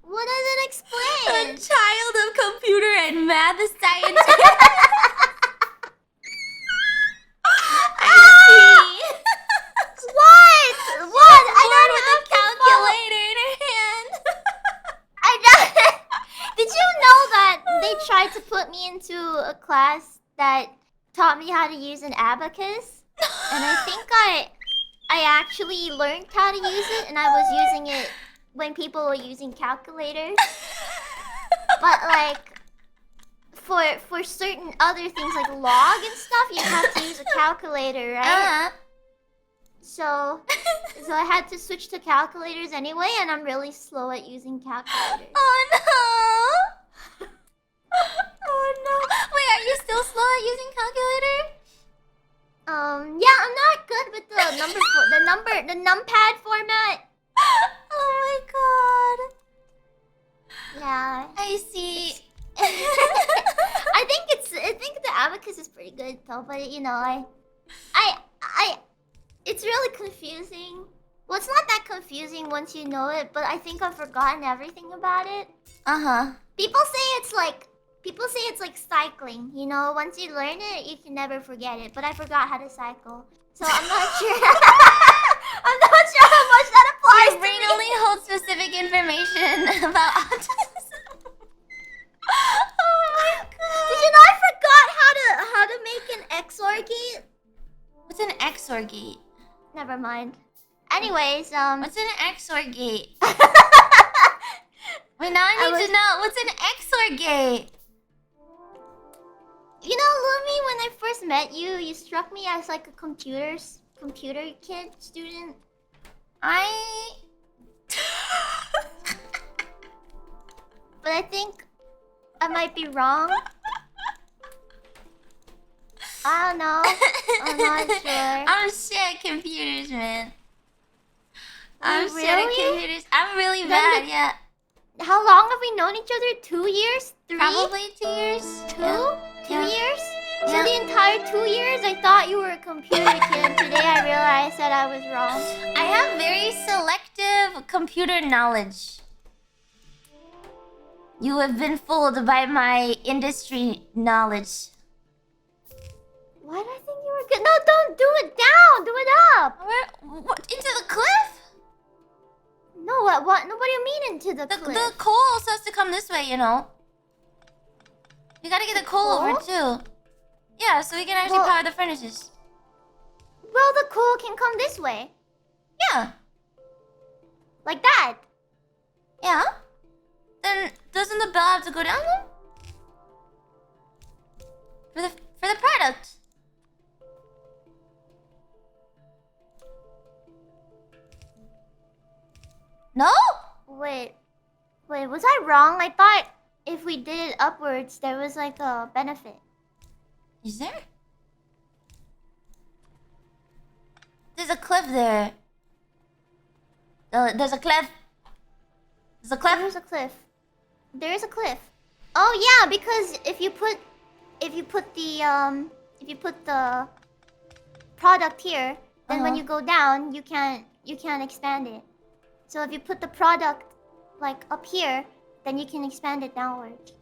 What does it explain? A child of computer and math scientist. I see. What? I don't have a calculator in her hand. Did you know that they tried to put me into a class that taught me how to use an abacus? And I think I actually learned how to use it, and I was using it when people were using calculators. But like for certain other things like log and stuff, you have to use a calculator, right? So I had to switch to calculators anyway, and I'm really slow at using calculators. Oh no! Oh no! Wait, are you still slow at using calculator? Yeah, I'm not good with the the numpad format. Oh my god. Yeah. I see. I think the abacus is pretty good though, but it's really confusing. Well, it's not that confusing once you know it, but I think I've forgotten everything about it. People say it's like cycling, once you learn it, you can never forget it, but I forgot how to cycle. So I'm not sure. I'm not sure how much that applies Your brain only holds specific information about autism. Oh my god. Did you know I forgot how to make an XOR gate? What's an XOR gate? Never mind. Anyways, what's an XOR gate? Wait, now I need to know. What's an XOR gate? You know, Lumi, when I first met you, you struck me as like a computer kid student. But I think I might be wrong. I don't know. I'm not sure. I'm shit at computers, man. I'm Really? shit at computers. I'm really bad, yeah. How long have we known each other? 2 years? 3? Probably 2 years. 2? Yeah. 2 years? So the entire 2 years, I thought you were a computer kid. Today I realized that I was wrong. I have very selective computer knowledge. You have been fooled by my industry knowledge. Why did I think you were good? No, don't do it down. Do it up. What? Into the cliff? No, what? No, what do you mean into the cliff? The coal also has to come this way, You gotta get the coal over too. Yeah, so we can actually power the furnaces. Well, the coal can come this way. Yeah. Like that. Yeah. Then doesn't the bell have to go down then? For the product. No? Wait, was I wrong? I thought if we did it upwards, there was like a benefit. Is there? There's a cliff there. There's a cliff. There's a cliff. There's a cliff. There is a cliff. Oh yeah, because if you put if you put the product here, then when you go down, you can't expand it. So if you put the product like up here, then you can expand it downwards.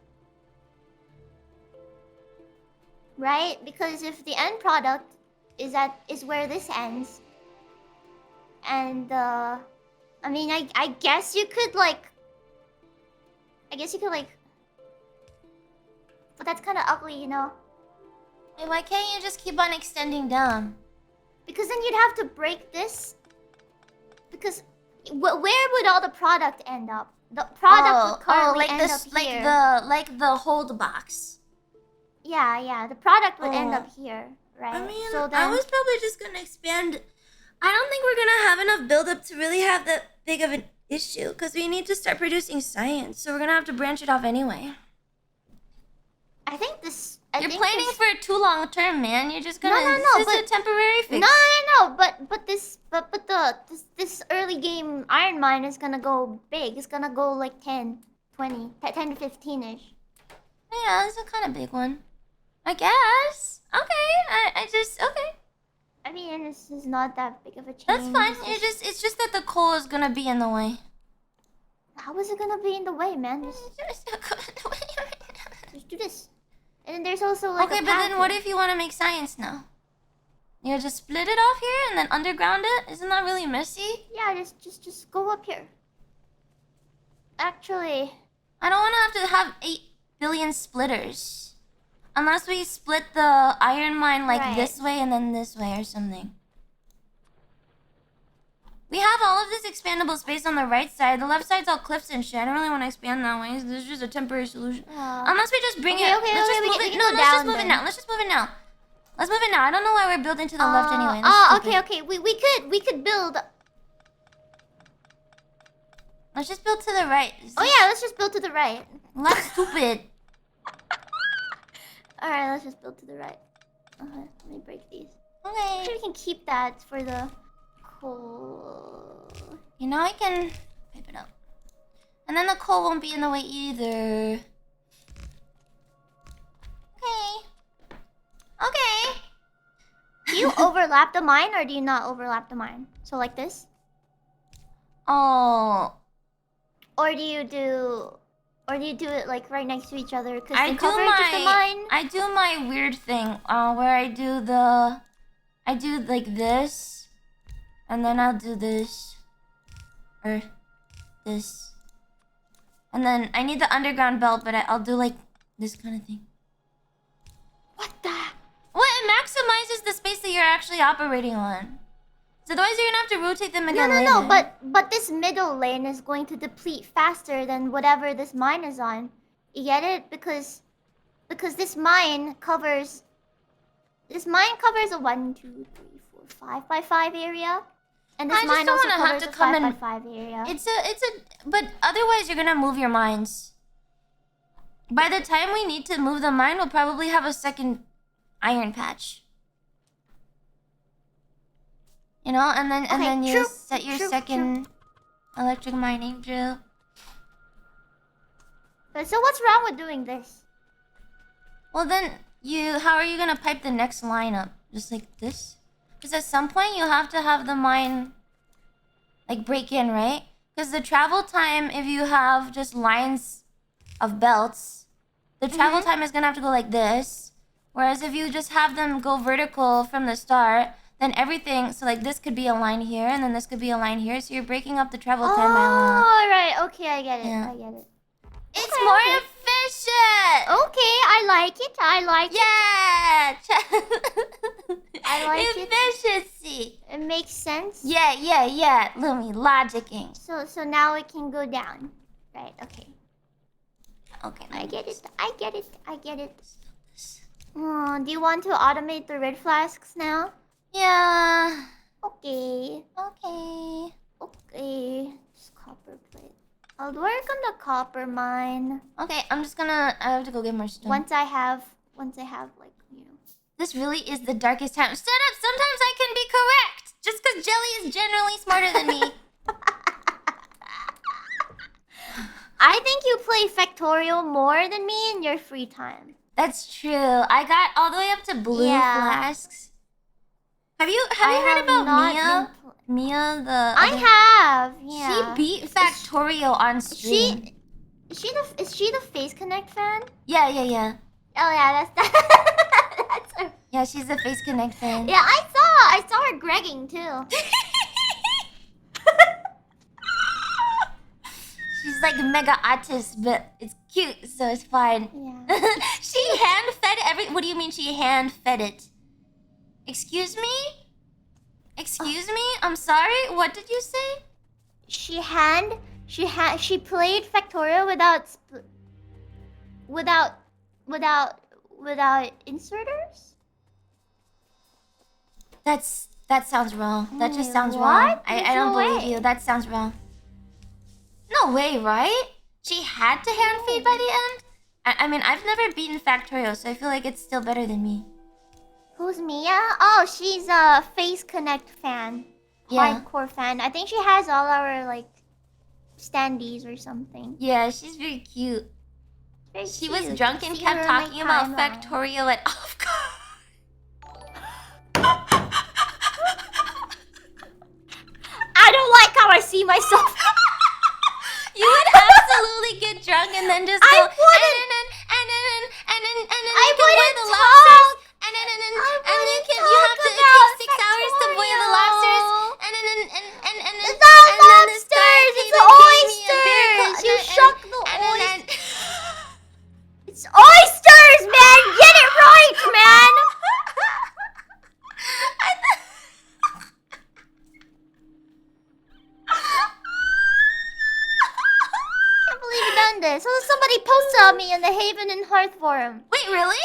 Right? Because if the end product is where this ends, and I mean, I guess you could like, but that's kind of ugly, you know. Hey, why can't you just keep on extending down? Because then you'd have to break this. Because where would all the product end up? The product would currently end up here. Like the hold box. Yeah. The product would end up here, right? I mean, so then, I was probably just gonna expand. I don't think we're gonna have enough buildup to really have that big of an issue, because we need to start producing science, so we're gonna have to branch it off anyway. I think this. You're planning for too long term, man. You're just gonna. No. This is a temporary fix. No. But this early game iron mine is gonna go big. It's gonna go like 10, 20, 10 to 15-ish. Yeah, it's a kind of big one. I guess. Okay. I just okay. I mean, this is not that big of a change. That's fine. It's just that the coal is gonna be in the way. How is it gonna be in the way, man? Just do this. And then there's also like okay, but then what if you want to make science now? You just split it off here and then underground it? Isn't that really messy? Yeah, just go up here. Actually, I don't want to have 8 billion splitters. Unless we split the iron mine like this way and then this way or something. We have all of this expandable space on the right side. The left side's all cliffs and shit. I don't really want to expand that way. This is just a temporary solution. Unless we just bring it. Let's just move it. No, let's just move it now. Let's just move it now. Let's move it now. I don't know why we're building to the left anyway. Okay. We could build. Let's just build to the right. Let's just build to the right. That's stupid. Alright, let's just build to the right. Okay, let me break these. Okay. I'm sure we can keep that for the coal. You know, I can pipe it up. And then the coal won't be in the way either. Okay. Do you overlap the mine or do you not overlap the mine? So like this? Oh. Or do you do it like right next to each other? Because the coverage of the mine. I do my weird thing, where I do like this, and then I'll do this, or this, and then I need the underground belt, but I'll do like this kind of thing. What the? Well, it maximizes the space that you're actually operating on. So otherwise you're gonna have to rotate them again later. No, but this middle lane is going to deplete faster than whatever this mine is on. You get it? Because this mine covers a 1, 2, 3, 4, 5 by 5 area. And this mine also covers a 5 by 5 area. But otherwise you're gonna move your mines. By the time we need to move the mine, we'll probably have a second iron patch. You know, and then you set your second electric mining drill. But so what's wrong with doing this? Well then, how are you gonna pipe the next line up? Just like this? Because at some point you have to have the mine like break in, right? Because the travel time, if you have just lines of belts, the travel time is gonna have to go like this. Whereas if you just have them go vertical from the start, then everything, so like this could be a line here, and then this could be a line here, so you're breaking up the travel time by a lot. Oh, right, okay, I get it, It's more efficient! Okay, I like it, Yeah! I like Efficiency! It makes sense. Yeah, Lumi, logicking. So now it can go down. Right, okay. Okay, I get it. Do you want to automate the red flasks now? Yeah. Okay. Just copper plate. I'll work on the copper mine. Okay, I have to go get more stone. Once I have like, you know. This really is the darkest time. Shut up! Sometimes I can be correct! Just because Jelly is generally smarter than me. I think you play Factorio more than me in your free time. That's true. I got all the way up to blue flasks. Have you heard about Mia? Mia the... I have, yeah. She beat Factorio on stream. Is she the Face Connect fan? Yeah. Oh yeah, that's her. Yeah, she's the Face Connect fan. Yeah, I saw her gregging too. She's like mega autist, but it's cute, so it's fine. Yeah. She hand-fed what do you mean she hand-fed it? Excuse me? Excuse me? I'm sorry? What did you say? She played Factorio without inserters? That sounds wrong. That just sounds what? wrong. I don't No believe way. you. That sounds wrong. No way, right? She had to hand feed by the end? I mean, I've never beaten Factorio, so I feel like it's still better than me. Who's Mia? Oh, she's a Face Connect fan. Yeah. Hardcore fan. I think she has all our like standees or something. Yeah, she's very cute. Very She cute. was drunk and See her kept in my talking about timeline. Factorio at off guard. I don't like how I see myself. You would absolutely get drunk and then just go I wouldn't. and then you I can boil wouldn't the talk. lobsters and then I you wouldn't have to talk it takes 6 about hours to boil the Factorio. lobsters and It's not and then this guy lobsters. came It's and gave me a beer oysters. cup You and- shook the and then oysters. It's oysters, man. Get it right, man. Can't believe you done this. Oh, somebody posted on me in the Haven and Hearth forum. Wait, really?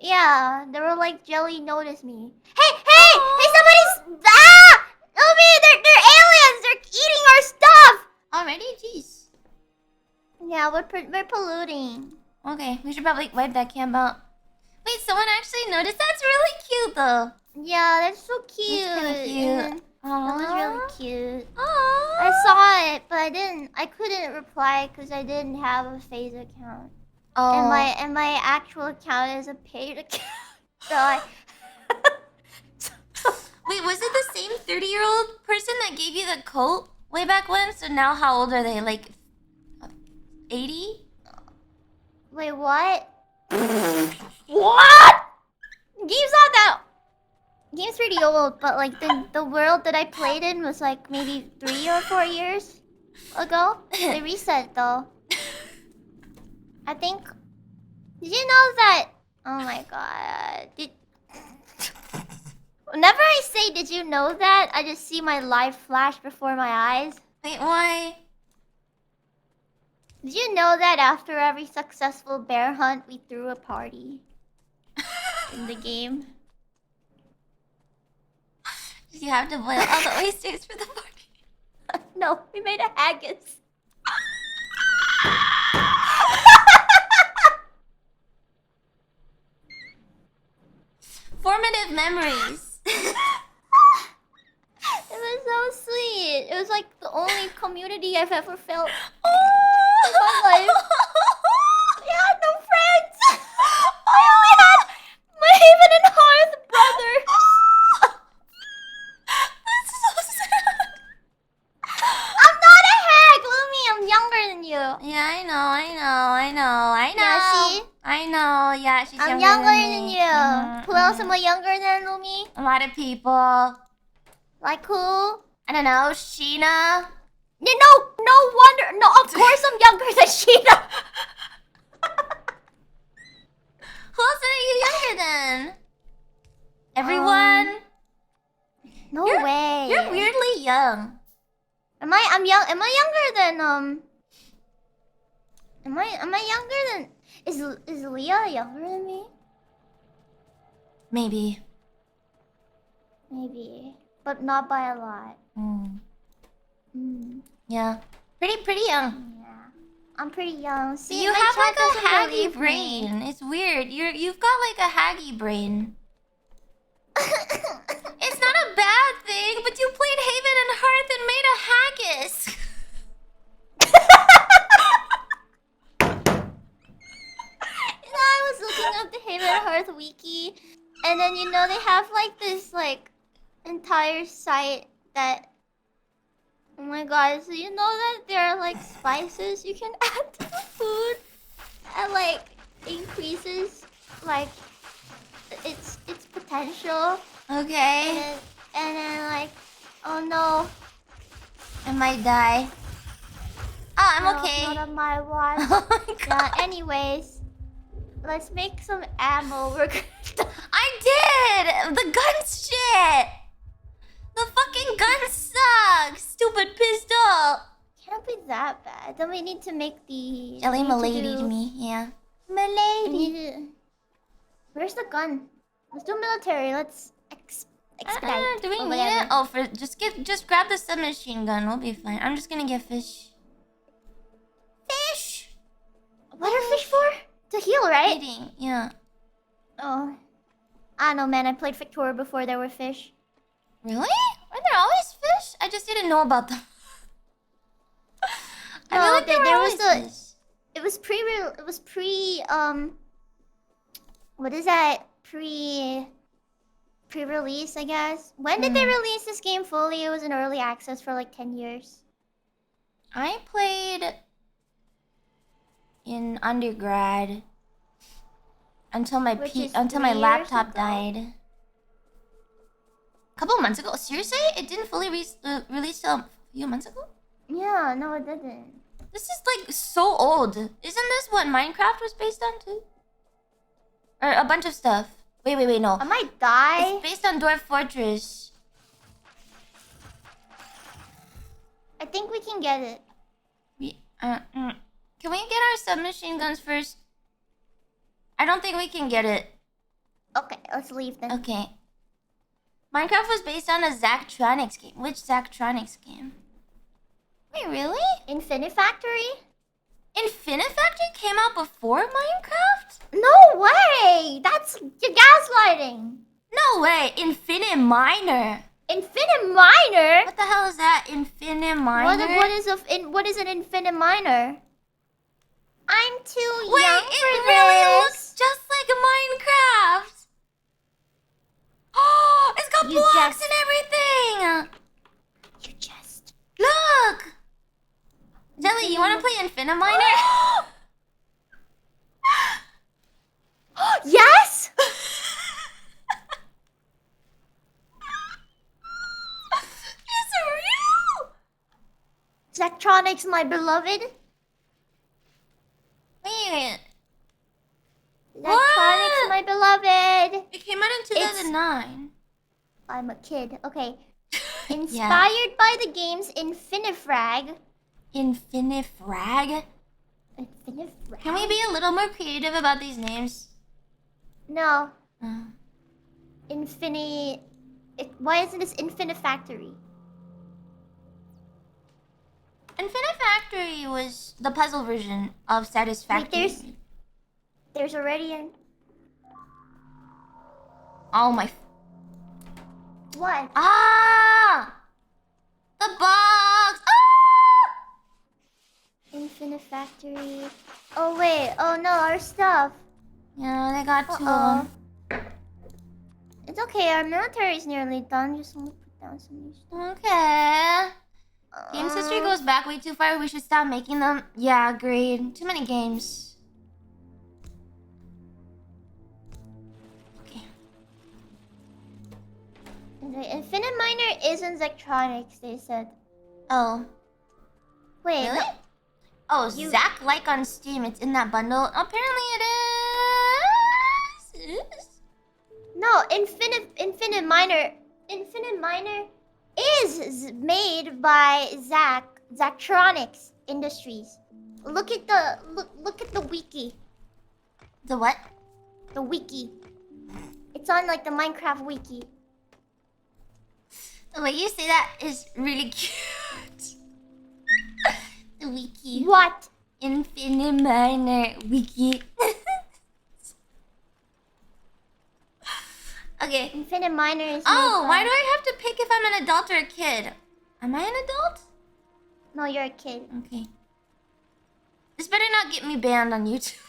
Yeah, they were like, Jelly noticed me. Hey, somebody's Lumi, they're aliens. They're eating our stuff. Already? Jeez. Yeah, we're polluting. Okay, we should probably wipe that cam out. Wait, someone actually noticed? That's really cute, though. Yeah, that's so cute. That's kinda cute. And that was really cute. Aww. I saw it, but I couldn't reply because I didn't have a FaZe account. Oh. And my actual account is a paid account. So I Wait, was it the same 30-year-old person that gave you the coat way back when? So now how old are they? Like 80? Wait, what? What? Game's pretty old, but like the world that I played in was like maybe 3 or 4 years ago. They reset though. I think. Did you know that? Oh my god. Whenever I say "Did you know that?" I just see my life flash before my eyes. Wait, why? Did you know that after every successful bear hunt, we threw a party in the game? Did you have to boil all the oysters for the party? No, we made a haggis. Formative memories. It was so sweet. It was like the only community I've ever felt in my life. I had no friends. I only had my Haven and Hearth brothers. That's so sad. I'm not a hag, Lumi. I'm younger than you. Yeah, I know. Yeah, see? I know. Yeah, she's I'm younger younger than than me. you. Who else am I younger than, Lumi? A lot of people. Like who? I don't know, Sheena. No wonder. No, of course I'm younger than Sheena. Who else are you younger than? Everyone? No You're- way. You're weirdly young. Am I younger than Am I younger than is Leah younger than me? Maybe. Maybe. But not by a lot. Yeah. Pretty young. Yeah. I'm pretty young. See, You my have chat like a doesn't haggy believe me. brain. It's weird. You've got like a haggy brain. It's not a bad thing, but you played Haven and Hearth and made a haggis. I was they have like this like entire site that. Oh my god! So you know that there are like spices you can add to the food, and like increases like its potential. Okay. And then like, oh no, I might die. Oh, I'm okay. Not on my watch. Oh my god. Yeah. Anyways, let's make some ammo. We're gonna. I did. The gun shit. The fucking gun sucks. Stupid pistol. Can't be that bad. Then we need to make the. Jelly milady me. Yeah. Milady. Where's the gun? Let's do military. Let's expedite. Do we need it? Oh, just grab the submachine gun. We'll be fine. I'm just gonna get fish. Fish. What are fish for? To heal, right? Eating. Yeah. Oh. I don't know, man. I played Factorio before there were fish. Really? Were there always fish? I just didn't know about them. I feel like there was fish. It was pre what is that? Pre-release, I guess. When did they release this game fully? It was in early access for like 10 years. I played in undergrad until my laptop died. A couple months ago. Seriously? It didn't fully release till a few months ago? Yeah, no it didn't. This is like so old. Isn't this what Minecraft was based on too? Or a bunch of stuff. Wait, no. I might die. It's based on Dwarf Fortress. I think we can get it. Can we get our submachine guns first? I don't think we can get it. Okay, let's leave then. Okay. Minecraft was based on a Zachtronics game. Which Zachtronics game? Wait, really? Infinifactory? Infinifactory came out before Minecraft? No way! That's you're gaslighting. No way! Infinite Miner. Infinite Miner? What the hell is that? Infinite Miner? What is an Infinite Miner? I'm too young Wait, for it really looks just like Minecraft. Oh, it's got blocks and everything. You just look. Jelly, you want to play Infinite Miner? Yes. It's real. Zachtronics, my beloved. Wait. Zachtronics, my beloved. It came out in 2009. I'm a kid. Okay. Inspired by the games Infinifrag. Infinifrag? Infinifrag? Can we be a little more creative about these names? No. Why isn't this Infinifactory? Infinifactory was the puzzle version of Satisfactory. Wait, there's already an... Oh my... What? Ah! The box! Ah! Infinifactory. Oh wait, oh no, our stuff. Yeah, they got two of them. It's okay, our military is nearly done. Just want to put down some new stuff. Okay. Games history goes back way too far. We should stop making them. Yeah, agreed. Too many games. Okay. Infinite Miner isn't Zachtronics, they said. Oh. Wait. Really? Oh, Zach like on Steam. It's in that bundle. Apparently it is. No, Infinite Miner is made by Zachtronics Industries. Look at the wiki. The what? The wiki. It's on like the Minecraft wiki. The way you say that is really cute. The wiki. What? Infinite Miner wiki. Okay. Infinite Miner is. Oh, why do I have to pick if I'm an adult or a kid? Am I an adult? No, you're a kid. Okay. This better not get me banned on YouTube.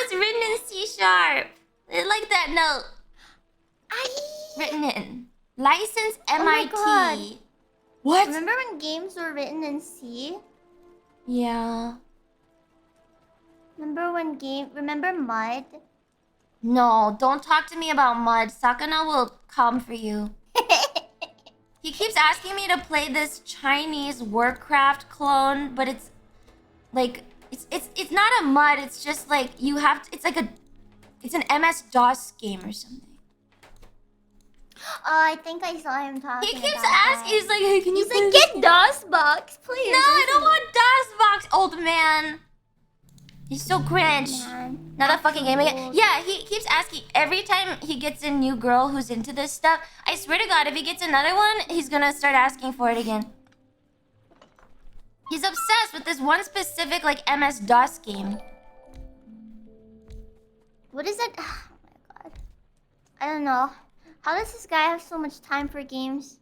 was written in C#. I like that note. Written in. License MIT. Oh my God. What? Remember when games were written in C? Yeah. Remember Mud? No, don't talk to me about mud. Sakana will come for you. He keeps asking me to play this Chinese Warcraft clone, but it's like it's not a mud. It's just like you have to, it's an MS-DOS game or something. Oh, I think I saw him talking. He keeps about that. asking. He's like, hey, can you? He's like, get DOS box, please. No, I don't want DOS box, old man. He's so cringe. Man, Another fucking game again. old. Yeah, he keeps asking every time he gets a new girl who's into this stuff. I swear to God, if he gets another one, he's gonna start asking for it again. He's obsessed with this one specific like MS-DOS game. What is it? Oh my God. I don't know. How does this guy have so much time for games?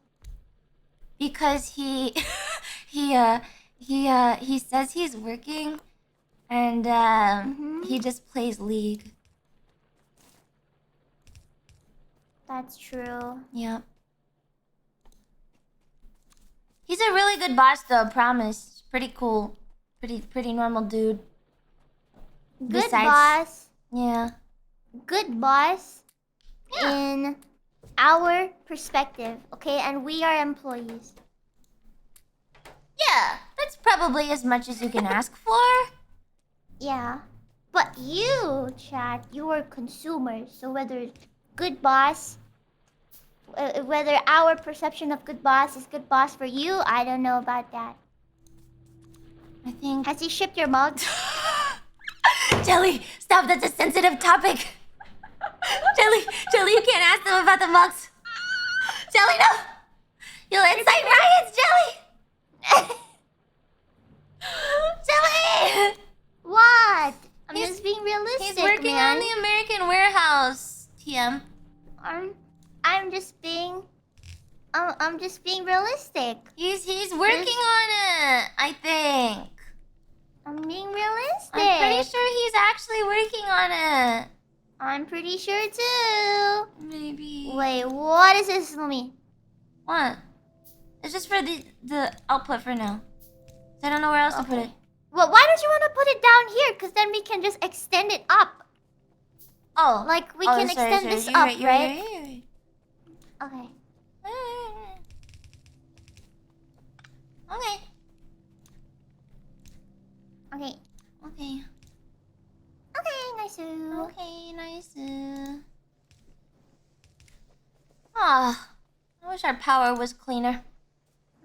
Because he says he's working and he just plays League. That's true. Yep. He's a really good boss though, promise. Pretty cool. Pretty normal dude. Good boss. Yeah. Good boss. Yeah. In our perspective, okay? And we are employees. Yeah, that's probably as much as you can ask for. Yeah. But you, chat, you are consumers. So whether good boss, whether our perception of good boss is good boss for you, I don't know about that. I think... Has he shipped your mugs? Jelly, stop, that's a sensitive topic. Jelly, you can't ask them about the mugs. Jelly, no! You'll incite riots, Jelly! Jelly! What? I'm just being realistic, He's working man. on the American warehouse, TM. I'm just being... I'm just being realistic. He's working on it, I think. I'm being realistic. I'm pretty sure he's actually working on it. I'm pretty sure too. Maybe. Wait, what is this, Lumi? What? It's just for the output for now. I don't know where else to put it. Well, why don't you want to put it down here? Because then we can just extend it up. Oh. Like, we can extend this up, right? You're right. Okay. Okay. Okay. Okay. Okay, nice. Okay, nice. Ah, I wish our power was cleaner.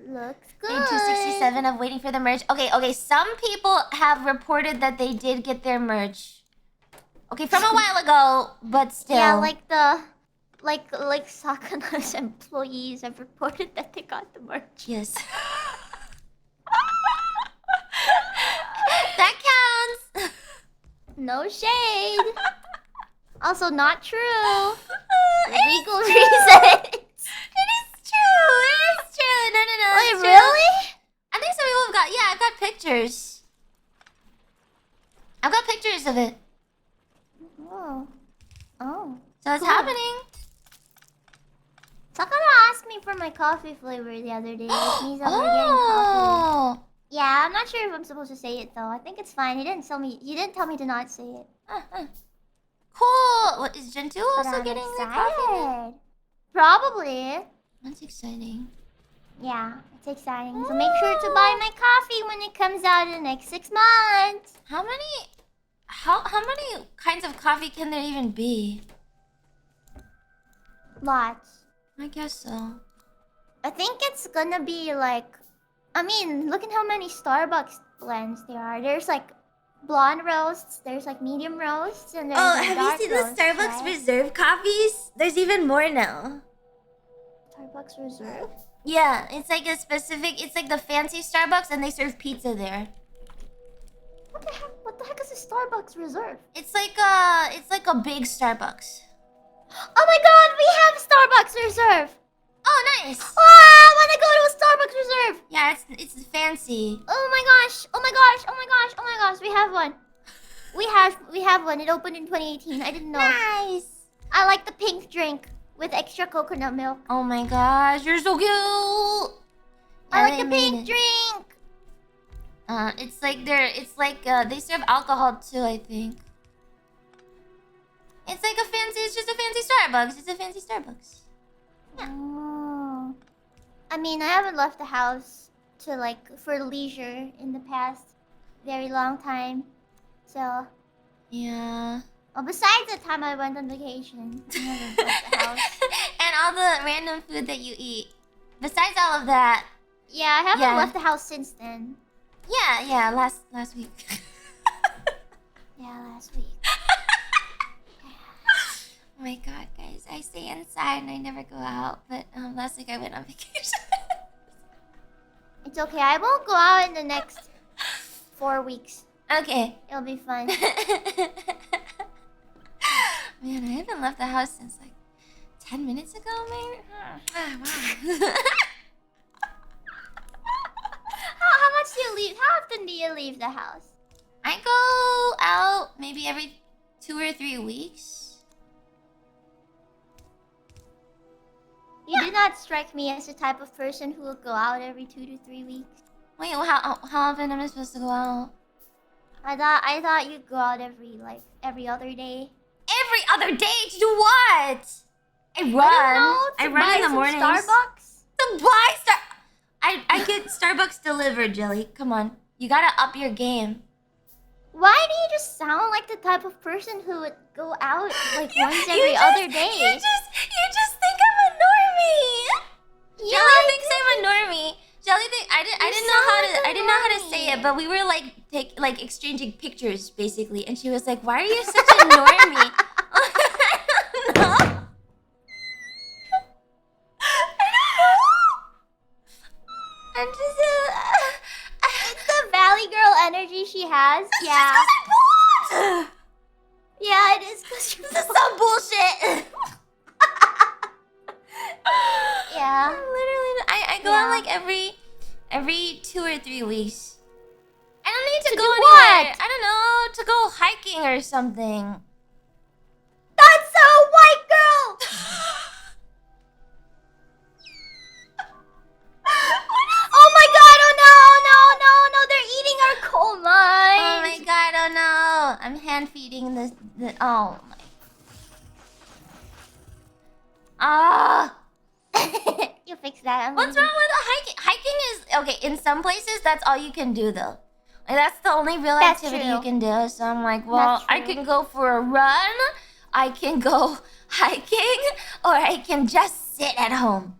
Looks good. Day 267 of waiting for the merge. Okay, some people have reported that they did get their merge. Okay, from a while ago, but still. Yeah, like the... Like Sakana's employees have reported that they got the merch. Yes. That counts. No shade. Also not true. Legal reasons. It is true. No. Wait, it's true. really? I think some people have got... Yeah, I've got pictures. I've got pictures of it. Oh. So it's Cool. happening. Sakana asked me for my coffee flavor the other day, which means that we're getting coffee. Yeah, I'm not sure if I'm supposed to say it though. I think it's fine. He didn't tell me to not say it. Cool. What, is Gentoo But also I'm getting the coffee? excited. Probably. That's exciting. Yeah, it's exciting. So make sure to buy my coffee when it comes out in the next 6 months. How many kinds of coffee can there even be? Lots. I guess so. I think it's gonna be like... I mean, look at how many Starbucks blends there are. There's like blonde roasts, there's like medium roasts, and there's like dark roasts, right? Reserve coffees? There's even more now. Starbucks Reserve? Yeah, it's like a specific... It's like the fancy Starbucks and they serve pizza there. What the heck is a Starbucks Reserve? It's like a big Starbucks. Oh my god, we have Starbucks Reserve! Oh, nice! I wanna go to a Starbucks Reserve! Yeah, it's fancy. Oh my gosh, we have one. We have one. It opened in 2018. I didn't know. Nice. I like the pink drink with extra coconut milk. Oh my gosh, you're so cute. I like the pink drink. It's like they serve alcohol too, I think. It's like it's just a fancy Starbucks. It's a fancy Starbucks. Yeah. Oh. I mean, I haven't left the house to for leisure in the past very long time. So. Yeah. Well, besides the time I went on vacation, I never left the house. And all the random food that you eat. Besides all of that. Yeah, I haven't left the house since then. Yeah, last week. Yeah, last week. Oh my god, guys. I stay inside and I never go out. But last week I went on vacation. It's okay. I won't go out in the next 4 weeks. Okay. It'll be fun. Man, I haven't left the house since 10 minutes ago, maybe? Wow. How much do you leave? How often do you leave the house? I go out maybe every 2 or 3 weeks. You do not strike me as the type of person who will go out every 2 to 3 weeks. Wait, how often am I supposed to go out? I thought you'd go out every other day. Every other day to do what? I run. I run in the mornings. Starbucks? To buy I get Starbucks delivered, Jelly. Come on. You gotta up your game. Why do you just sound like the type of person who would go out once every other day? You just think I'm a normie. Yeah, Jelly thinks I'm a normie. Jelly think I didn't know how to say it, but we were exchanging pictures basically, and she was like, "Why are you such a normie?" No. I'm just it's the Valley Girl energy she has. Yeah. Yeah, it is because you're this is some bullshit. Yeah. I go out every 2 or 3 weeks. I don't need to go do anywhere. what? I don't know, to go hiking or something. That's a white girl. Oh my god! Oh no! They're eating our coal mine. Oh my god! Oh no! I'm hand feeding the oh my. Ah. You fix that. What's wrong with hiking? Hiking is okay. In some places, that's all you can do, though. That's the only real activity you can do. So I'm like, well, I can go for a run, I can go hiking, or I can just sit at home.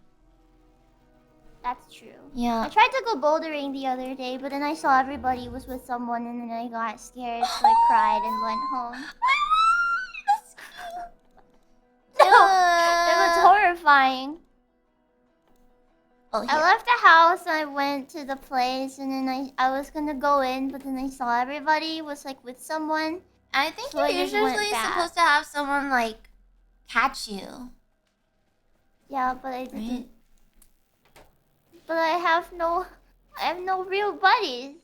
That's true. Yeah. I tried to go bouldering the other day, but then I saw everybody was with someone, and then I got scared, so I cried and went home. It was horrifying. Oh, I left the house and I went to the place, and then I was gonna go in, but then I saw everybody was with someone. I think So you're I just usually went back. supposed to have someone catch you. Yeah, but I didn't. Right? But I have no real buddies.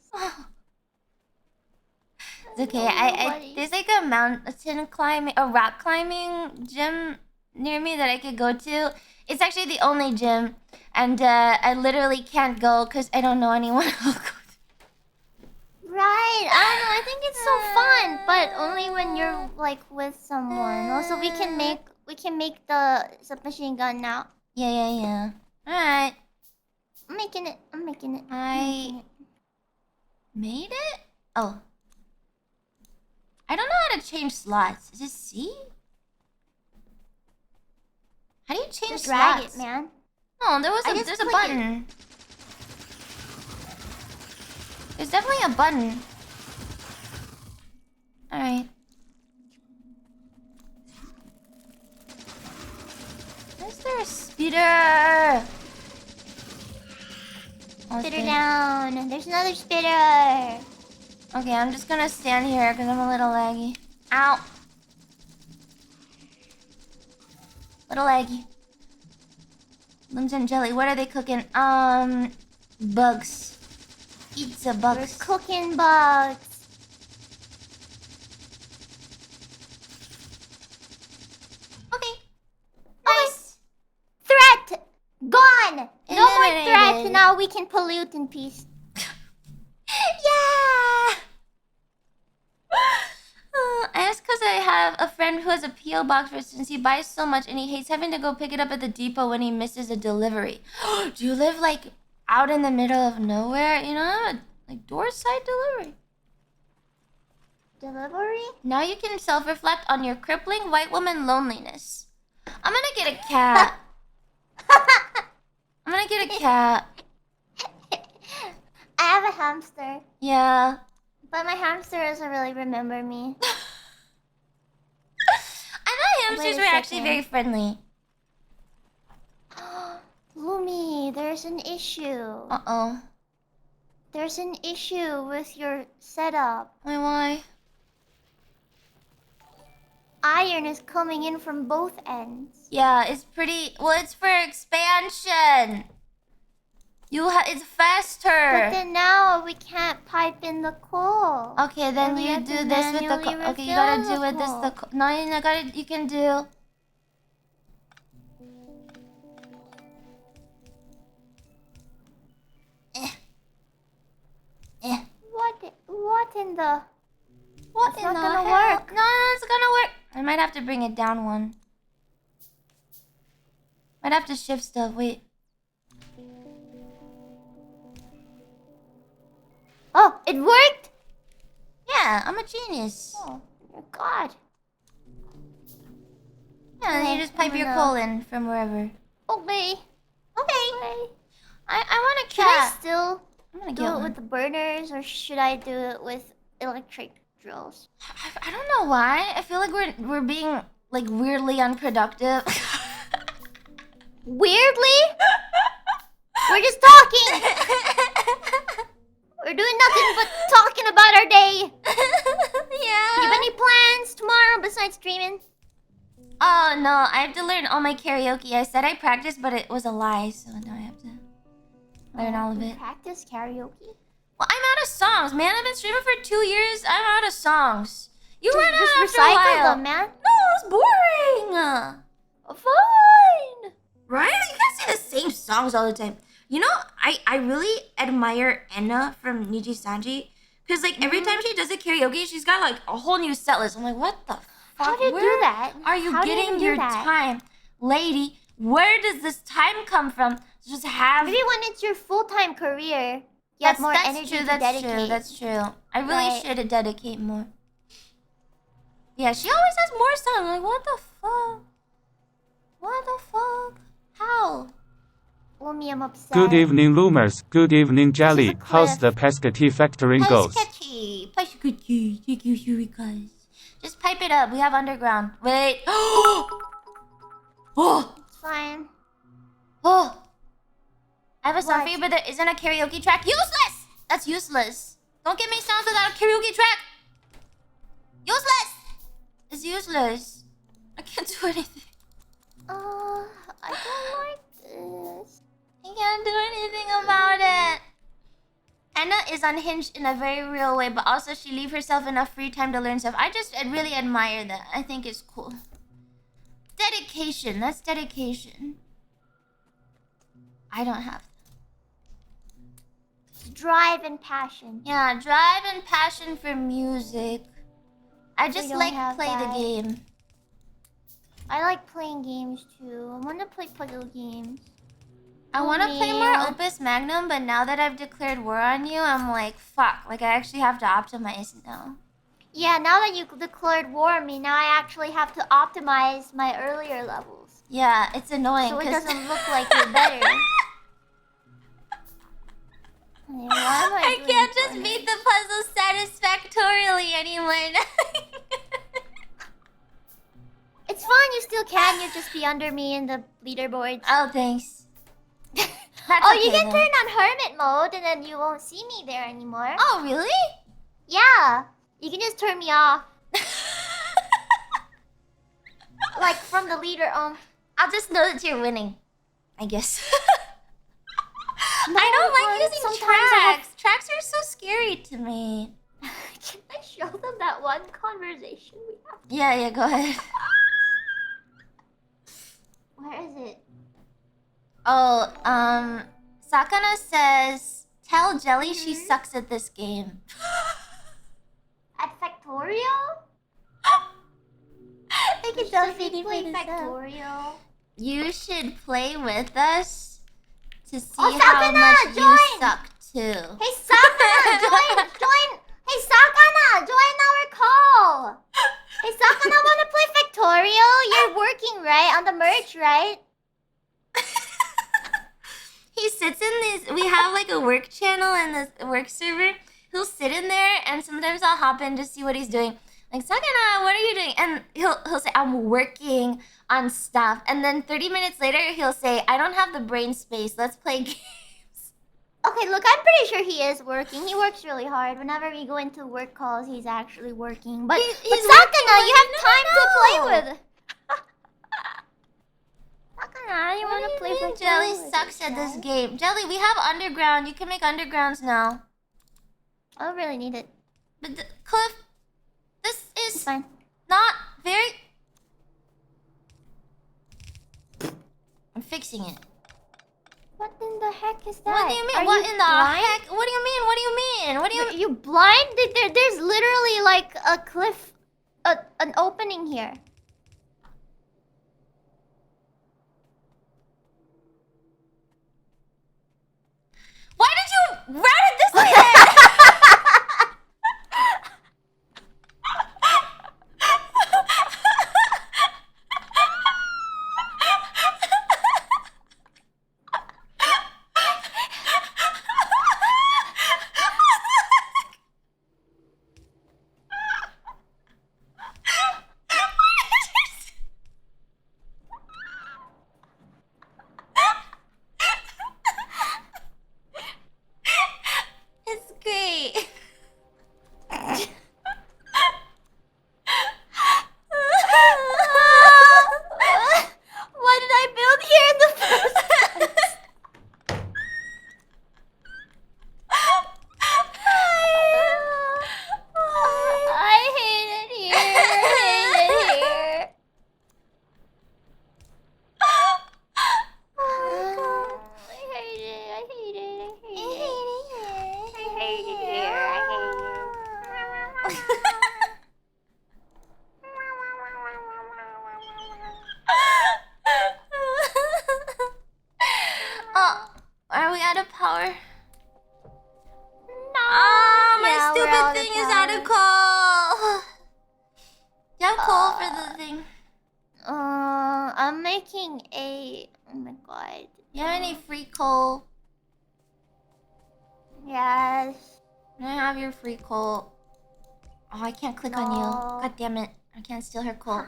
It's okay. There's a mountain climbing, a rock climbing gym near me that I could go to. It's actually the only gym, and I literally can't go because I don't know anyone who'll go. Right. I don't know. I think it's so fun, but only when you're with someone. Also, we can make the submachine gun now. Yeah. All right. I'm making it. I made it? Oh. I don't know how to change slots. Is it C? How do you change Just slots? drag it, man. No, there's a button. There's definitely a button. Alright. Is there a spitter? Spitter down. There's another spitter. Okay, I'm just gonna stand here because I'm a little laggy. Ow. Little laggy. Limbs and jelly, what are they cooking? Bugs. Pizza bugs. We're cooking bugs. now we can pollute in peace. Yeah! I asked because I have a friend who has a P.O. box for since he buys so much and he hates having to go pick it up at the depot when he misses a delivery. Do you live like out in the middle of nowhere? You know, like door-side delivery. Delivery? Now you can self-reflect on your crippling white woman loneliness. I'm gonna get a cat. I'm gonna get a cat. I have a hamster. Yeah. But my hamster doesn't really remember me. I thought hamsters were actually very friendly. Lumi, there's an issue. Uh-oh. There's an issue with your setup. Wait, why? Iron is coming in from both ends. Yeah, it's pretty... Well, it's for expansion. It's faster. But then now we can't pipe in the coal. Okay, then you do this with the coal. Okay, you gotta do with this the coal. No, you can do... What in the... It's not gonna work. No, it's gonna work. I might have to bring it down one. Might have to shift stuff. Wait. Oh, it worked? Yeah, I'm a genius. Oh, my God. Yeah, then you just pipe your coal in from wherever. Okay. I want a cat. Should I still do it one. with the burners, or should I do it with electric drills? I don't know why. I feel like we're being like weirdly unproductive. Weirdly? We're just talking. We're doing nothing but talking about our day. Yeah. Do you have any plans tomorrow besides streaming? Oh no, I have to learn all my karaoke. I said I practiced, but it was a lie, so now I have to learn all of it. Practice karaoke? Well, I'm out of songs, man. I've been streaming for 2 years. I'm out of songs. You Just run out after a recycle while. them, man. No, it's boring. Fine. Right? You guys say the same songs all the time. You know, I really admire Enna from Niji Sanji. Because, like, every time she does a karaoke, she's got, like, a whole new set list. I'm like, what the fuck? How do you do that? Are you getting your time? Lady, where does this time come from? Just have... Maybe when it's your full-time career, you have more energy to dedicate. That's true. I really should dedicate more. Yeah, she always has more songs. I'm like, what the fuck? What the fuck? How? Lumi, I'm upset. Good evening, Loomers. Good evening, Jelly. How's the pescatee factoring goes? Pescatee. Thank you, guys. Just pipe it up. We have underground. Wait. It's fine. Oh. I have a song for you, but there isn't a karaoke track. Useless! That's useless. Don't give me sounds without a karaoke track. Useless! It's useless. I can't do anything. I don't like this. I can't do anything about it. Anna is unhinged in a very real way, but also she leaves herself enough free time to learn stuff. I really admire that. I think it's cool. Dedication. That's dedication. I don't have that. Drive and passion. Yeah, drive and passion for music. I just like play the game. I like playing games too. I want to play puzzle games. I want to play more Opus Magnum, but now that I've declared war on you, I'm like, fuck. Like, I actually have to optimize now. Yeah, now that you declared war on me, now I actually have to optimize my earlier levels. Yeah, it's annoying. So it doesn't look like you're better. I can't just beat the puzzle satisfactorily anymore. It's fine, you still can. You just be under me in the leaderboards. Oh, thanks. You can turn on hermit mode and then you won't see me there anymore. Oh, really? Yeah. You can just turn me off. Like from the leader on. I'll just know that you're winning, I guess. No, I don't like using tracks. Tracks are so scary to me. Can I show them that one conversation we have? Yeah, go ahead. Where is it? Oh, Sakana says, tell Jelly she sucks at this game. At Factorio? I can tell Should play Factorio. You should play with us to see Oh, how Sakana, much you join! suck too. Hey, Sakana, join! Hey, Sakana, join our call! Hey, Sakana, wanna play Factorio? You're working, right? On the merch, right? He sits in this. We have like a work channel in the work server. He'll sit in there, and sometimes I'll hop in to see what he's doing. Like, Sakana, what are you doing? And he'll say, I'm working on stuff. And then 30 minutes later, he'll say, I don't have the brain space. Let's play games. Okay, look, I'm pretty sure he is working. He works really hard. Whenever we go into work calls, he's actually working. But Sakana, you have time to play with. Sakana, you wanna play with Jelly sucks at this game. Jelly, we have underground. You can make undergrounds now. I don't really need it. But Cliff, this is It's fine. not very... I'm fixing it. What in the heck is that? What do you mean? Are What you in the blind? heck? What do you mean? What do you mean? What do you... Are you blind? There's literally like a cliff, an opening here. Why did you route it this way? It's great. Why did I build here in the first place? I hate it here. I hate it here. I hate it. I hate it. I hate it. I hate it here. I hate it. Oh, are we out of power? No. Ah, my Yeah, we're stupid out of thing is out of power. coal. Do you have coal for the thing? I'm making a. Oh my god. Do you have any free coal? Yes. Can I have your free coal? Oh, I can't click on you. No. God damn it. I can't steal her coal.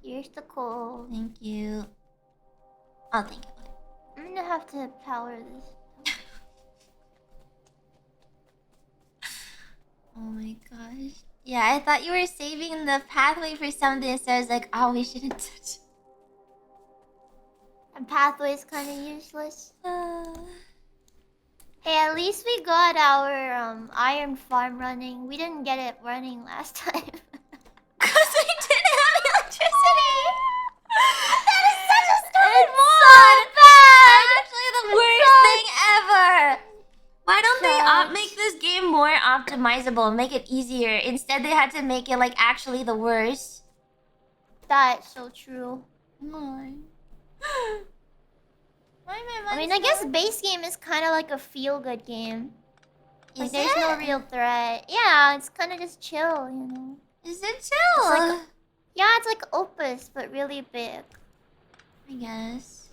Here's the coal. Thank you. Oh, thank you. I'm gonna have to power this. Oh my gosh. Yeah, I thought you were saving the pathway for something, so I was like, oh, we shouldn't touch. And pathway's kind of useless. Hey, at least we got our iron farm running. We didn't get it running last time. Because we didn't have electricity! That is such a It's stupid so bad! That's actually the worst thing ever! Why don't they make this game more optimizable, make it easier? Instead, they had to make it like actually the worst. That's so true. Why? Why am I mean, I guess base game is kind of like a feel-good game. Like, there's no real threat. Yeah, it's kind of just chill, you know. Is it chill? It's like, yeah, it's like Opus, but really big. I guess.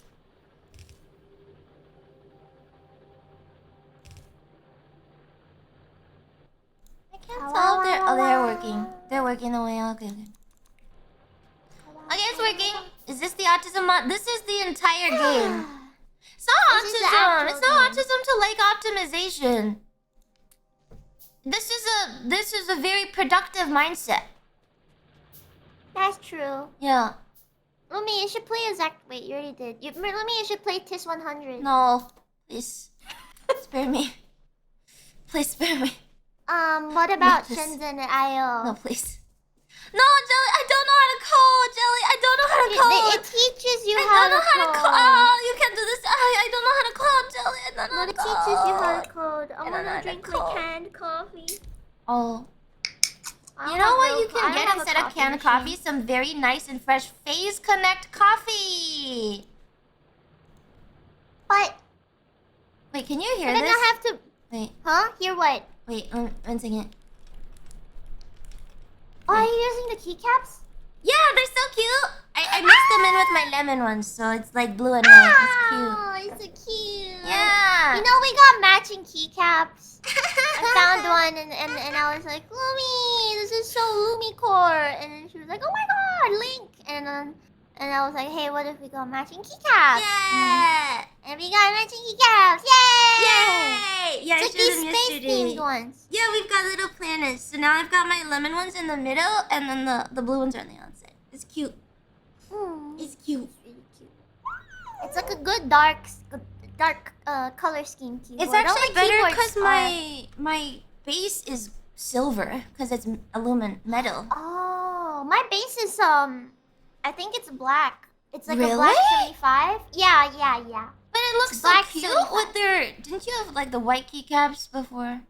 I can't tell if they're... Oh, they're working. They're working the way... Okay, okay. Okay, it's working. Is this the autism mod? This is the entire game. It's not This is the autism. actual It's not game. autism to like optimization. This is a very productive mindset. That's true. Yeah. Lumi, you should play Wait, you already did. Lumi, you should play TIS 100. No. Please. Spare me. Please spare me. What about please. Shenzhen and IO? No, please. No, Jelly, I don't know how to code. Jelly, I don't know how to code. It teaches you I how don't know how to code. Oh, you can't do this. I don't know how to some very nice and fresh Phase Connect coffee. But wait, can you hear but this? Then I have to. Wait. Huh? Hear what? Wait, 1 second. Oh, are you using the keycaps? Yeah, they're so cute. I mixed them in with my lemon ones, so it's like blue and white. It's cute. Oh, it's so cute. Yeah. You know, we got matching keycaps. I found one and I was like, Lumi, this is so Lumi core. And then she was like, oh my god, Link. And I was like, hey, what if we got matching keycaps? Yeah. And we got matching keycaps. Yay! Yay! Yeah, it's like these space-themed ones. Yeah, we've got little planets. So now I've got my lemon ones in the middle, and then the blue ones are on the outside. It's cute. It's cute. It's really cute. It's like a good dark color scheme keyboard. It's actually better because my base is silver because it's metal. Oh, my base is I think it's black. It's like really? a black 75. Yeah. But it looks so cute 75. With their. Didn't you have like the white keycaps before?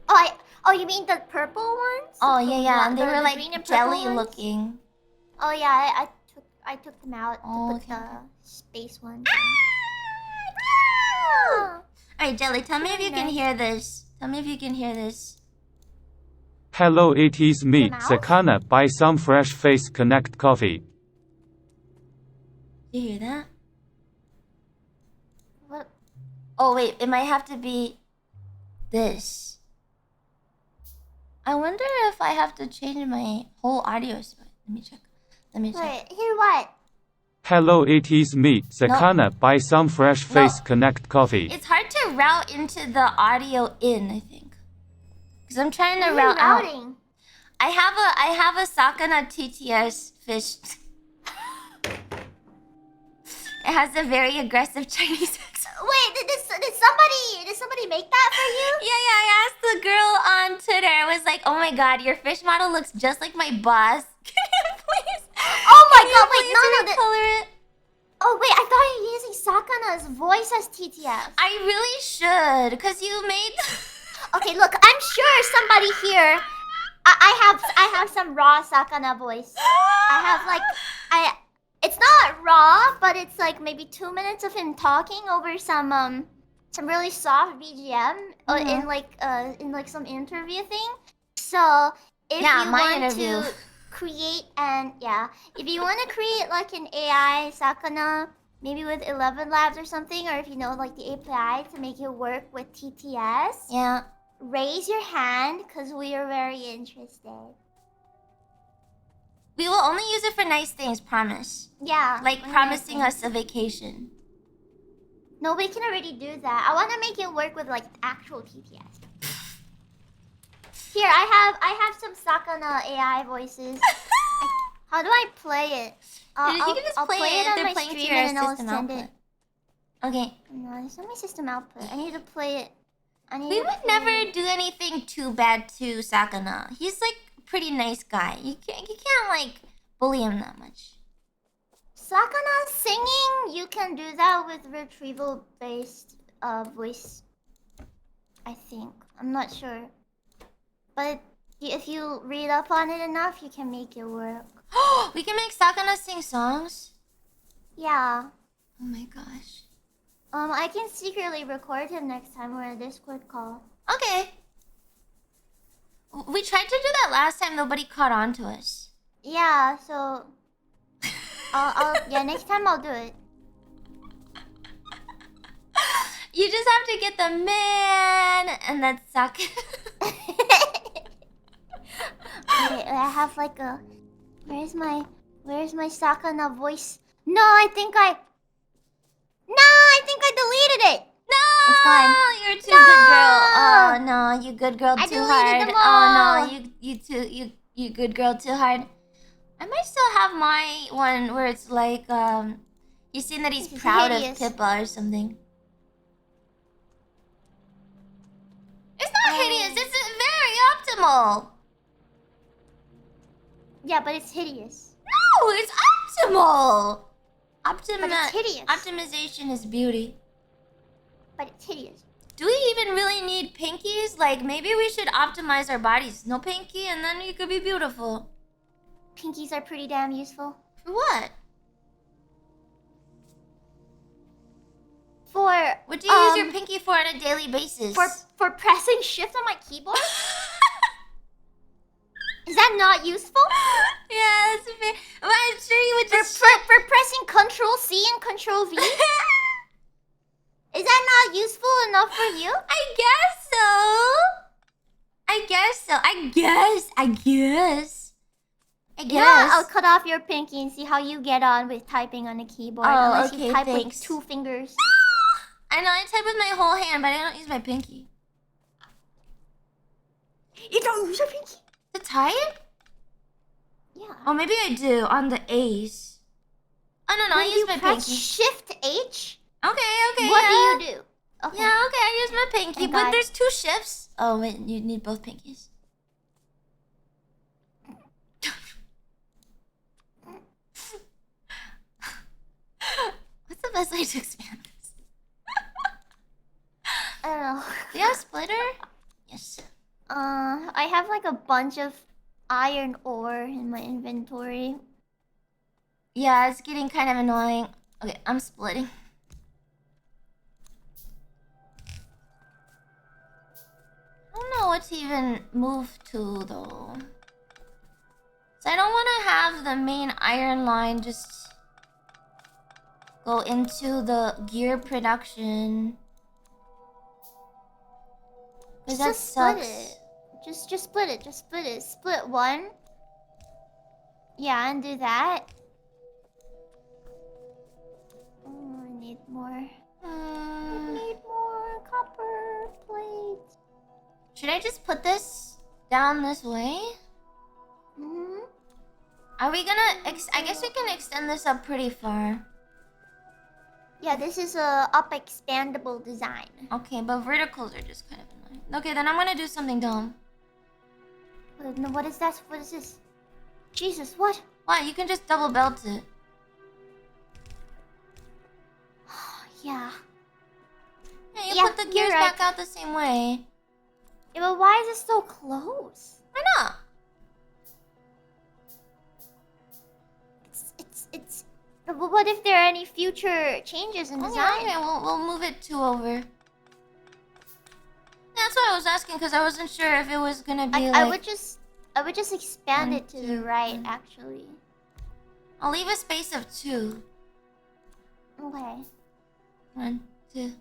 Oh, you mean the purple ones? Oh yeah, and they were like jelly ones? looking. Oh yeah, I took them out to put okay. the space ones. Alright, Jelly, tell me if you can hear this. Tell me if you can hear this. Hello, it is me, Sakana. Buy some fresh Face Connect coffee. Do you hear that? What? Oh wait, it might have to be this. I wonder if I have to change my whole audio. Let me check. Wait, hear what? Hello, it is me, Sakana. Buy some fresh Face Connect coffee. It's hard to route into the audio in, I think. Because I'm trying to route out. I have a Sakana TTS fish. It has a very aggressive Chinese accent. Wait, did somebody make that for you? Yeah, I asked the girl on Twitter. I was like, oh my god, your fish model looks just like my boss. Can you please? Oh my god, wait, no. Color it. Oh wait, I thought you were using Sakana's voice as TTS. I really should, because you made... Okay, look, I'm sure somebody here... I have some raw Sakana voice. I have like... It's not raw, but it's like maybe 2 minutes of him talking over some really soft BGM in like some interview thing. So if you want to create if you want to create like an AI Sakana, maybe with 11 Labs or something, or if you know like the API to make it work with TTS, raise your hand because we are very interested. We will only use it for nice things, promise. Yeah. Like promising us a vacation. No, we can already do that. I want to make it work with like actual TTS. Here, I have some Sakana AI voices. How do I play it? You can just I'll play it on they're my playing stream to your and I'll system send output. it. Okay. No, it's not my system output. I need to play it. We would never do anything too bad to Sakana. He's like a pretty nice guy. You can't like bully him that much. Sakana singing, you can do that with retrieval-based voice. I think. I'm not sure. But if you read up on it enough, you can make it work. We can make Sakana sing songs? Yeah. Oh my gosh. I can secretly record him next time we're on a Discord call. Okay. We tried to do that last time, nobody caught on to us. Yeah, so... next time I'll do it. You just have to get the man, and that's Sakana. Okay, I have like a... Where's my Sakana voice? No, I think I deleted it. No, it's gone. You're too good girl. Oh no, you good girl too hard. Them all. Oh no, you good girl too hard. I might still have my one where it's like you seen that he's proud of Pippa or something. It's not hideous. It's very optimal. Yeah, but it's hideous. No, it's optimal. But it's hideous. Optimization is beauty. But it's hideous. Do we even really need pinkies? Like, maybe we should optimize our bodies. No pinky, and then you could be beautiful. pinkies are pretty damn useful. For what? What do you use your pinky for on a daily basis? For pressing shift on my keyboard? Is that not useful? Yeah, that's fair. Well, I'm sure you would just... For pressing Control C and Control V? Is that not useful enough for you? I guess so. Yeah, I'll cut off your pinky and see how you get on with typing on the keyboard. Oh, unless okay, you type thanks. with 2 fingers. I know, I type with my whole hand, but I don't use my pinky. You don't use your pinky? To type? Yeah. Oh, maybe I do, on the A's. Oh, no, I use my press pinky. Shift H? Okay, What yeah. do you do? Okay. Yeah, okay, I use my pinky, Thank but God. there's 2 shifts. Oh, wait, you need both pinkies. What's the best way to expand this? I don't know. Do you have splitter? Yes. I have like a bunch of iron ore in my inventory. Yeah, it's getting kind of annoying. Okay, I'm splitting. I don't know what to even move to though. So I don't want to have the main iron line just go into the gear production. Cause that Just split sucks. it. Just split it. Just split it. Split one. Yeah, and do that. Oh, I need more. I need more copper plates. Should I just put this down this way? Mm-hmm. Are we gonna... I guess we can extend this up pretty far. Yeah, this is a up expandable design. Okay, but verticals are just kind of annoying. Okay, then I'm gonna do something dumb. No, what is that? What is this? Jesus, what? What? You can just double belt it. Yeah. Yeah, you Yeah, put the gears you're right. back out the same way. Yeah, but why is it so close? Why not? It's. But what if there are any future changes in design? Okay, we'll move it 2 over. That's what I was asking, because I wasn't sure if it was gonna be I would just expand 1, it to 2, the right, 1. actually. I'll leave a space of 2. Okay. 1, 2.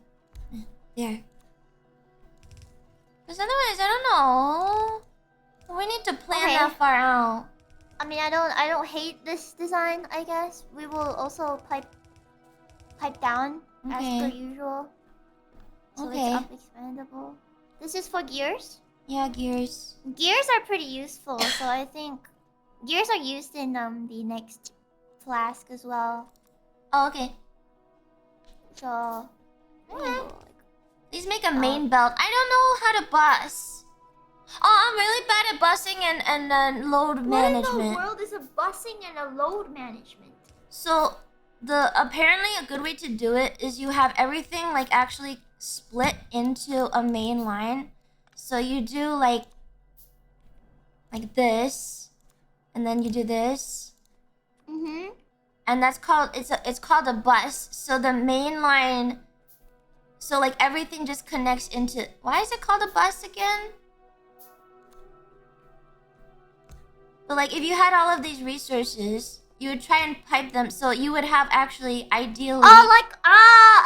There. Because otherwise, I don't know. We need to plan that far out. I mean, I don't hate this design. I guess we will also pipe down as per usual. So it's up expandable. This is for gears. Yeah, gears. Gears are pretty useful, so I think gears are used in the next flask as well. Oh, okay. So. Please make a main belt. I don't know how to bus. Oh, I'm really bad at busing and load management. What in the world is a busing and a load management? So, apparently a good way to do it is you have everything like actually split into a main line. So you do like this, and then you do this. Mhm. And that's called it's called a bus. So the main line. So like everything just connects into. Why is it called a bus again? But like if you had all of these resources, you would try and pipe them. So you would have actually ideally. Oh,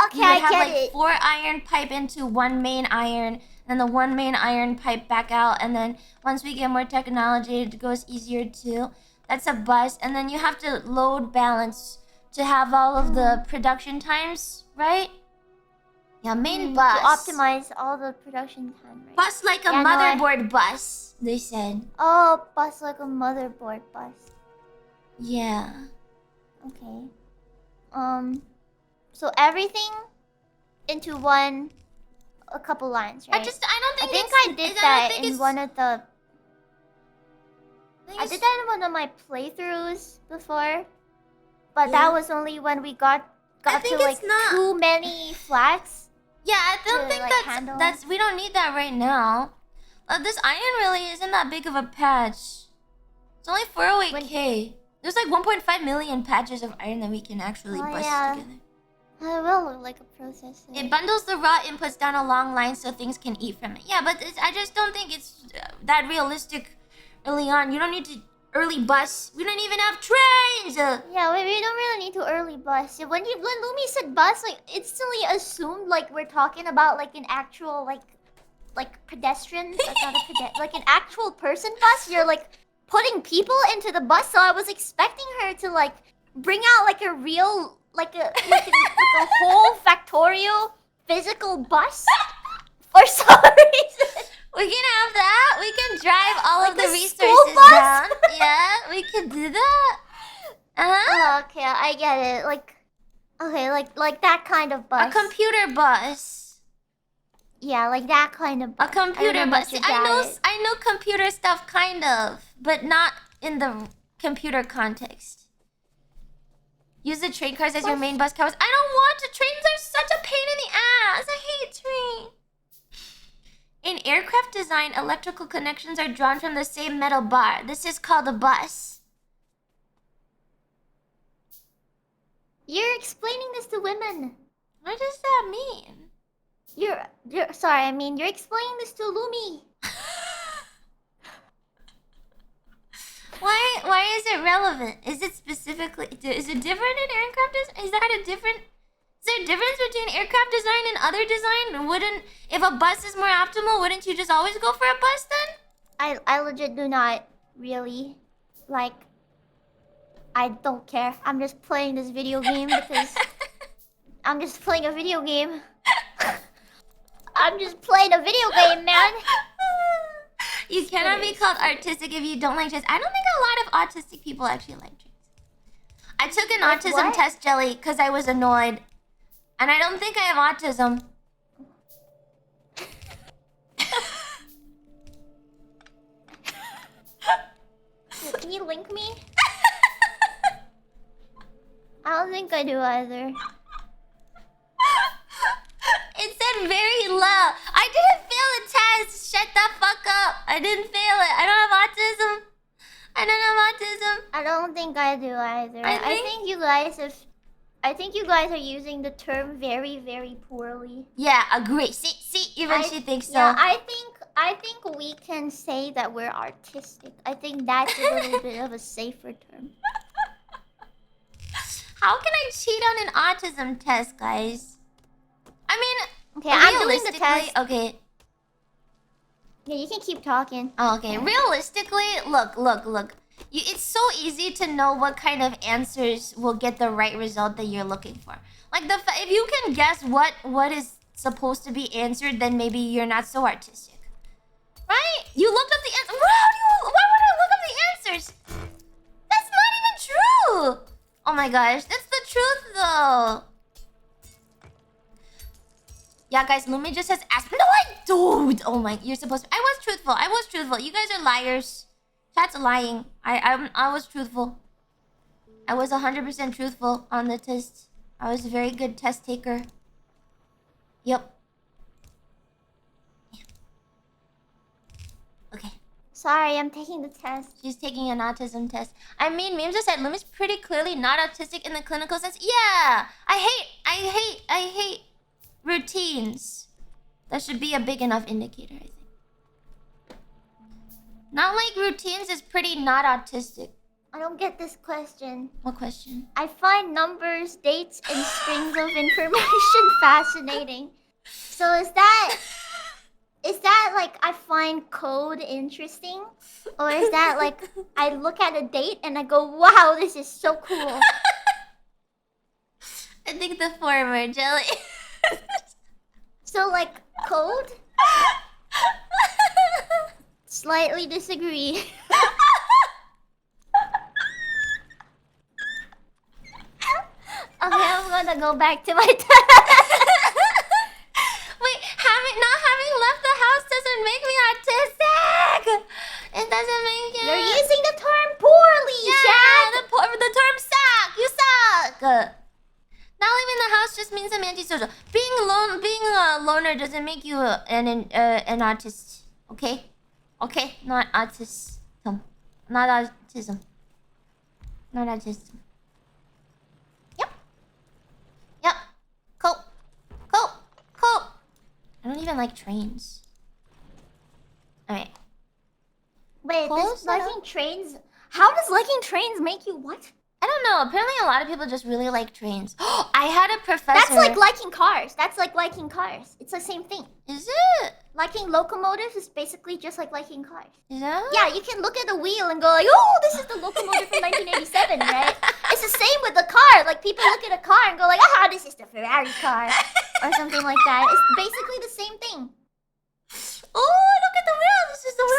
okay, you would have I get like it. 4 iron pipe into 1 main iron, and the 1 main iron pipe back out. And then once we get more technology, it goes easier too. That's a bus, and then you have to load balance to have all of the production times, right? Yeah, main bus. To optimize all the production time, right? Bus like a motherboard bus, they said. Oh, bus like a motherboard bus. Yeah. Okay. So everything into a couple lines, right? I don't think I did that in one of the. I did that in one of my playthroughs before, but that was only when we got to like too many flats. Yeah, I don't think that's we don't need that right now. This iron really isn't that big of a patch. It's only 408k. There's like 1.5 million patches of iron that we can actually bust together. It will look like a processor. It bundles the raw inputs down a long line so things can eat from it. Yeah, but I just don't think it's that realistic early on. You don't need to early bus. We don't even have trains. Yeah, we don't really need to early bus. When Lumi said bus, like instantly assumed like we're talking about like an actual like pedestrian, like not a like an actual person bus. You're like putting people into the bus, so I was expecting her to like bring out like a real like a whole Factorio physical bus for some reason. We can have that. We can drive all like of the resources down. Yeah, we can do that. Oh, okay, I get it. Like, okay, like that kind of bus. A computer bus. Yeah, like that kind of bus. A computer bus. I know computer stuff kind of, but not in the computer context. Use the train cars as your main bus cars. I don't want to. Trains are such a pain in the ass. I hate trains. In aircraft design, electrical connections are drawn from the same metal bar. This is called a bus. You're explaining this to women. What does that mean? You're sorry, I mean you're explaining this to Lumi. Why is it relevant? Is it specifically... Is it different in aircraft design? Is there a difference between aircraft design and other design? If a bus is more optimal, wouldn't you just always go for a bus then? I legit do not really like... I don't care. I'm just playing this video game because... I'm just playing a video game. I'm just playing a video game, man. You cannot be called artistic if you don't like trains. I don't think a lot of autistic people actually like trains. I took an autism test, Jelly, because I was annoyed. And I don't think I have autism. Can you link me? I don't think I do either. It said very low. I didn't fail the test. Shut the fuck up. I didn't fail it. I don't have autism. I don't think I do either. I think you guys are using the term very, very poorly. Yeah, agree. See, even she thinks so. Yeah, I think we can say that we're artistic. I think that's a little bit of a safer term. How can I cheat on an autism test, guys? I mean, okay, I'm doing the test. Okay. Yeah, you can keep talking. Oh, okay. Realistically, look. It's so easy to know what kind of answers will get the right result that you're looking for. Like if you can guess what is supposed to be answered, then maybe you're not so artistic, right? You looked up the answer. Why would I look up the answers? That's not even true. Oh my gosh, that's the truth though. Yeah, guys, Lumi just says ask. No, I don't. Oh my, you're supposed to. I was truthful. You guys are liars. Chat's lying. I was truthful. I was 100% truthful on the test. I was a very good test taker. Yep. Yeah. Okay. Sorry, I'm taking the test. She's taking an autism test. I mean, Meme just said Lumi's pretty clearly not autistic in the clinical sense. Yeah! I hate routines. That should be a big enough indicator, I think. Not like routines is pretty not autistic. I don't get this question. What question? I find numbers, dates, and strings of information fascinating. So is that like I find code interesting? Or is that like I look at a date and I go, wow, this is so cool? I think the former, Jelly. So like code? Slightly disagree. Okay, I'm gonna go back to my test. Wait, not having left the house doesn't make me autistic. It doesn't make it. You're using the term poorly, Chad. The term suck. You suck. Not leaving the house just means I'm antisocial. Being a loner doesn't make you an autist. Okay, not autism. Not Autism. Not autism. Yep. Yep. Cool. Cool. Cool. I don't even like trains. Alright. Wait, Cool, this liking trains... How does liking trains make you what? I don't know. Apparently a lot of people just really like trains. I had a professor... That's like liking cars. That's like liking cars. It's the same thing. Is it? Liking locomotives is basically just like liking cars. Is that? Yeah, you can look at the wheel and go like, oh, this is the locomotive from 1987, right? It's the same with the car. Like, people look at a car and go like, ah, this is the Ferrari car. Or something like that. It's basically the same thing. Oh, look at the wheel. This is the wheel.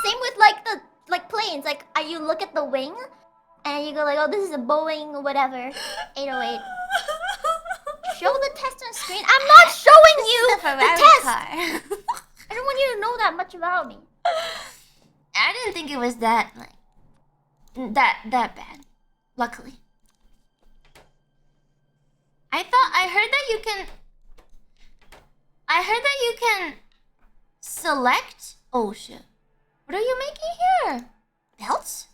Same with like the planes. Like, you look at the wing and you go like, oh, this is a Boeing whatever 808. Show the test on screen. I'm not showing you the test. Car. I don't want you to know that much about me. I didn't think it was that that bad. Luckily, I heard that you can select. Oh shit! What are you making here? Belts?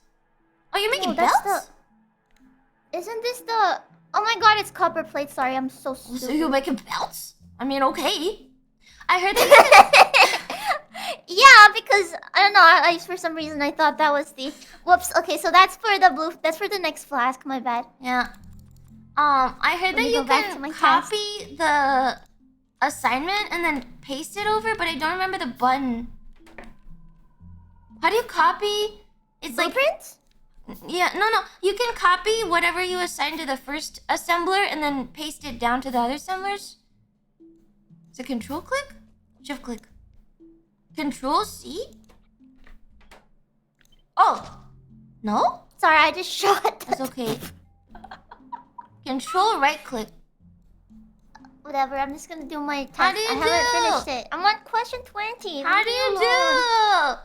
Oh, you're making belts? Isn't this the? Oh my god, it's copper plate. Sorry, I'm so stupid. So you're making belts? I mean, okay. I heard that. Yeah, because I don't know. I for some reason I thought that was the. Whoops. Okay, so that's for the blue. That's for the next flask. My bad. Yeah. I heard that you can copy the assignment and then paste it over, but I don't remember the button. How do you copy? It's Blueprints? Yeah, no. You can copy whatever you assign to the first assembler and then paste it down to the other assemblers. Is it control click? Shift click. Control C? Oh. No? Sorry, I just shot. That's okay. Control right click. Whatever, I'm just gonna do my test. How do you I haven't finished it. I'm on question 20. How do you do?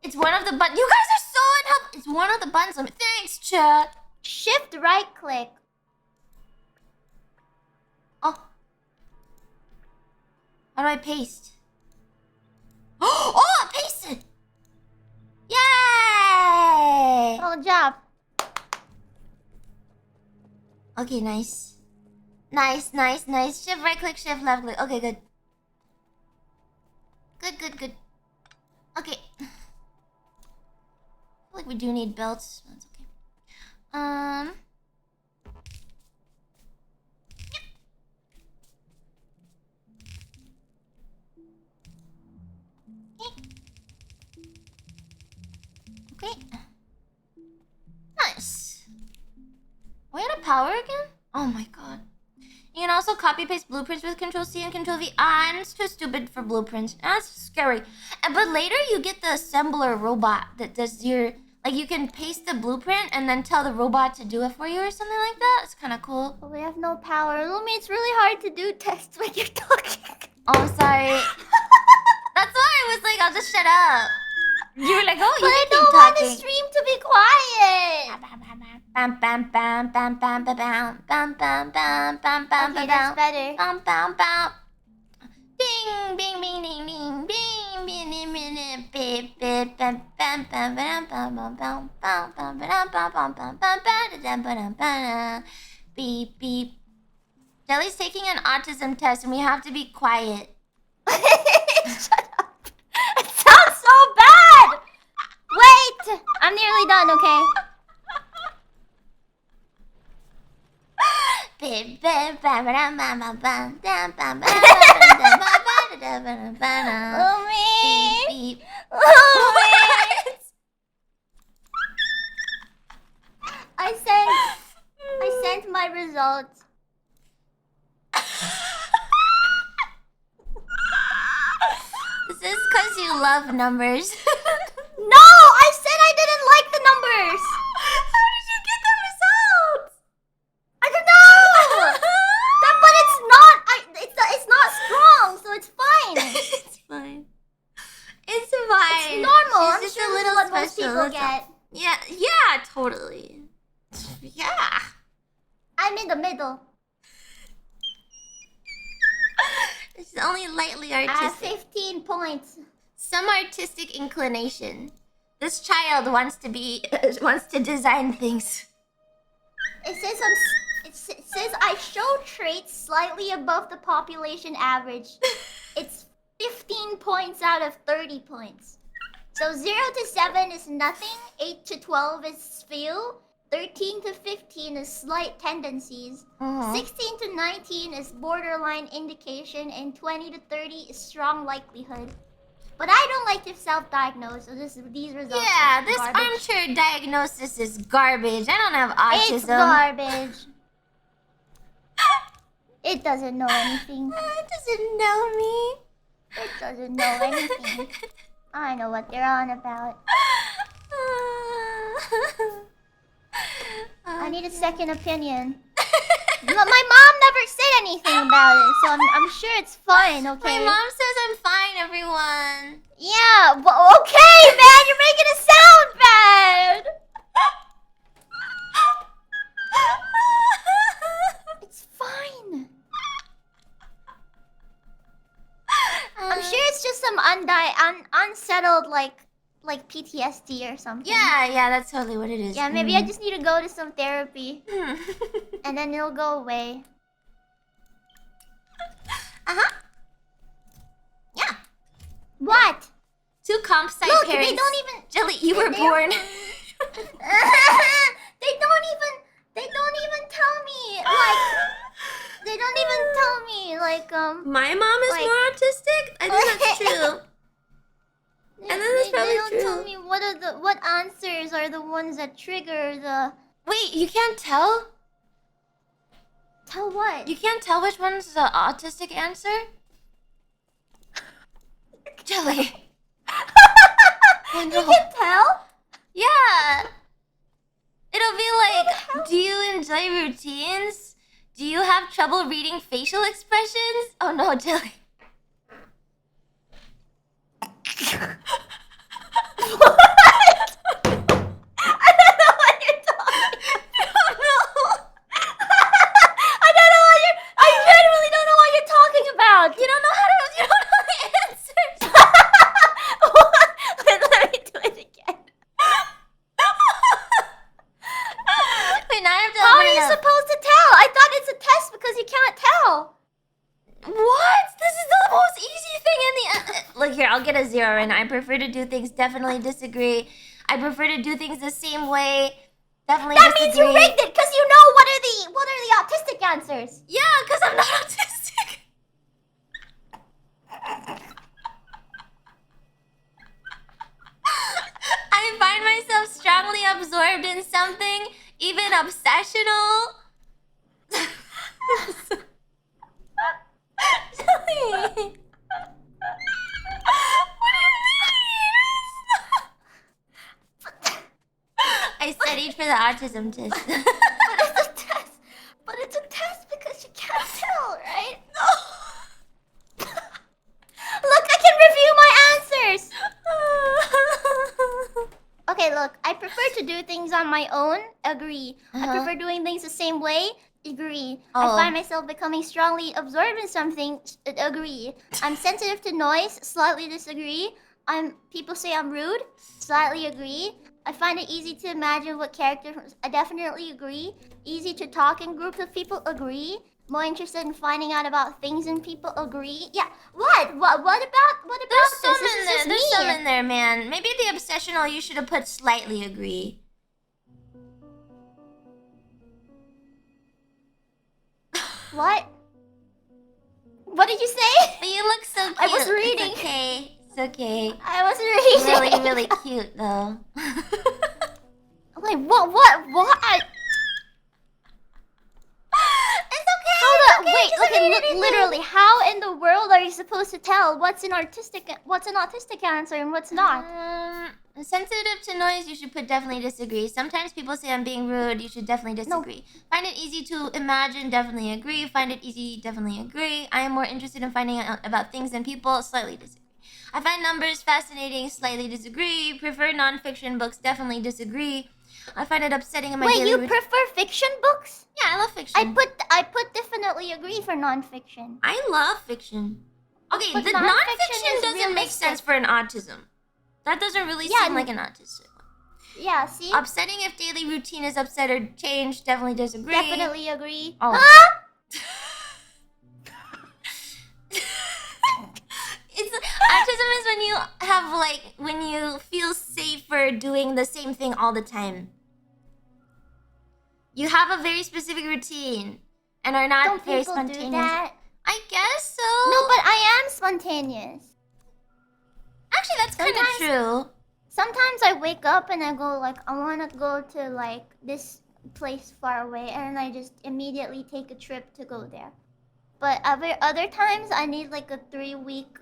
It's one of the buttons. You guys are so unhelpful. It's one of the buttons. Thanks, chat. Shift right click. Oh. How do I paste? Oh, I pasted. Yay! Good job. Okay, nice. Nice. Shift right click, shift left click. Okay, good. Good. Okay. I feel like we do need belts. That's okay. Okay. Nice. Are we out of power again? Oh my god. You can also copy paste blueprints with Control C and Control V. I'm too stupid for blueprints. That's scary. But later you get the assembler robot that does your... Like, you can paste the blueprint and then tell the robot to do it for you or something like that. It's kind of cool. But we have no power. Lumi, it's really hard to do tests when you're talking. Oh, I'm sorry. That's why I was like, I'll just shut up. You were like, oh, you I can don't keep want talking. the stream to be quiet. Bam, bam, bam, bam, bam, bam, bam, bam, bam, bam, bam, bam, Okay, that's better. bam, bam, bam. Ding, bing, bing, ding, ding, ding, bing, ding, bing, ding, beep, beep, bam, bam, bam, bam, bam, bam, bam, bam, bam, bam, bam, bam, bam, bam, bam, bam, bam, beep, beep. Jelly's taking an autism test and we have to be quiet. Shut up. It sounds so bad. Wait, I'm nearly done, okay? Lumi! I sent my results. This is because you love numbers. No, I said I didn't like the numbers. How did you get the results? I don't know. But it's not. It's not strong, so it's fine. It's fine. It's fine. It's normal. She's I'm just sure a this is little what special. most people get. Yeah, totally. Yeah. I'm in the middle. This is only lightly I have artistic. 15 points. Some artistic inclination. This child wants to design things. It says I show traits slightly above the population average. It's 15 points out of 30 points. So 0 to 7 is nothing, 8 to 12 is feel, 13 to 15 is slight tendencies, 16 to 19 is borderline indication, and 20 to 30 is strong likelihood. But I don't like to self-diagnose, so these results are this garbage. armchair diagnosis is garbage. I don't have autism. It's garbage. It doesn't know anything. It doesn't know me. It doesn't know anything. I know what they're on about. I need a second opinion. My mom never said anything about it, so I'm sure it's fine, okay? My mom says I'm fine, everyone. Yeah, well, okay, man, you're making it sound bad. It's fine. I'm sure it's just some unsettled like PTSD or something. Yeah, that's totally what it is. Yeah, maybe I just need to go to some therapy. And then it'll go away. Yeah. What? 2 comp sci Look, parents. they don't even... Jelly, you were born. They don't even tell me, like... They don't even tell me, like, My mom is like- more autistic? I think that's true. And then that's probably they don't true. tell me what answers are the ones that trigger the... Wait, you can't tell? Tell what? You can't tell which one's the autistic answer? Jelly. Oh, no. You can tell? Yeah. It'll be like, do you enjoy routines? Do you have trouble reading facial expressions? Oh no, Jelly. What? I don't know what you're talking about. I genuinely don't know what you're talking about. You don't know the answers. Let me do it again. Wait, now I have to How open are it you up. supposed to tell? I thought it's a test because you can't tell. What? This is the most easy thing in the... Look here, I'll get a 0 and I prefer to do things, definitely disagree. I prefer to do things the same way, definitely That disagree. means you rigged it because you know what are the autistic answers. Yeah, because I'm not autistic. I find myself strongly absorbed in something, even obsessional. Jelly. I studied for the autism test. But it's a test because you can't tell, right? No. Look, I can review my answers. Okay, look, I prefer to do things on my own. Agree. I prefer doing things the same way. Agree. I find myself becoming strongly absorbed in something. Agree. I'm sensitive to noise. Slightly disagree. People say I'm rude. Slightly agree. I find it easy to imagine what characters. I definitely agree. Easy to talk in groups of people. Agree. More interested in finding out about things and people. Agree. Yeah. What? What about There's this? some This in is there. just There's me. some in there, man. Maybe the obsessional you should have put slightly agree. What? What did you say? But you look so cute. I was reading. It's okay. It's okay. I was reading. Really, really cute though. I'm like, what? It's okay. How it's okay. wait, Just okay, look at it. literally, how in the world are you supposed to tell what's an autistic answer and what's not? Sensitive to noise, you should put definitely disagree. Sometimes people say I'm being rude, you should definitely disagree. Find it easy to imagine, definitely agree. Find it easy, definitely agree. I am more interested in finding out about things and people, slightly disagree. I find numbers fascinating, slightly disagree. Prefer non-fiction books, definitely disagree. I find it upsetting in my daily routine. Prefer fiction books? Yeah, I love fiction. I put definitely agree for non-fiction. I love fiction. Okay, But the non-fiction non-fiction is doesn't make realistic. sense for an autism. That doesn't really seem like an autistic one. Yeah, see? Upsetting if daily routine is upset or changed. Definitely disagree. Definitely agree. Oh. Huh? Autism is when you have when you feel safer doing the same thing all the time. You have a very specific routine and are not very spontaneous. Do that? I guess so. No, but I am spontaneous. Actually, that's kind of true. Sometimes I wake up and I go I want to go to this place far away, and I just immediately take a trip to go there. But other times I need a 3-week.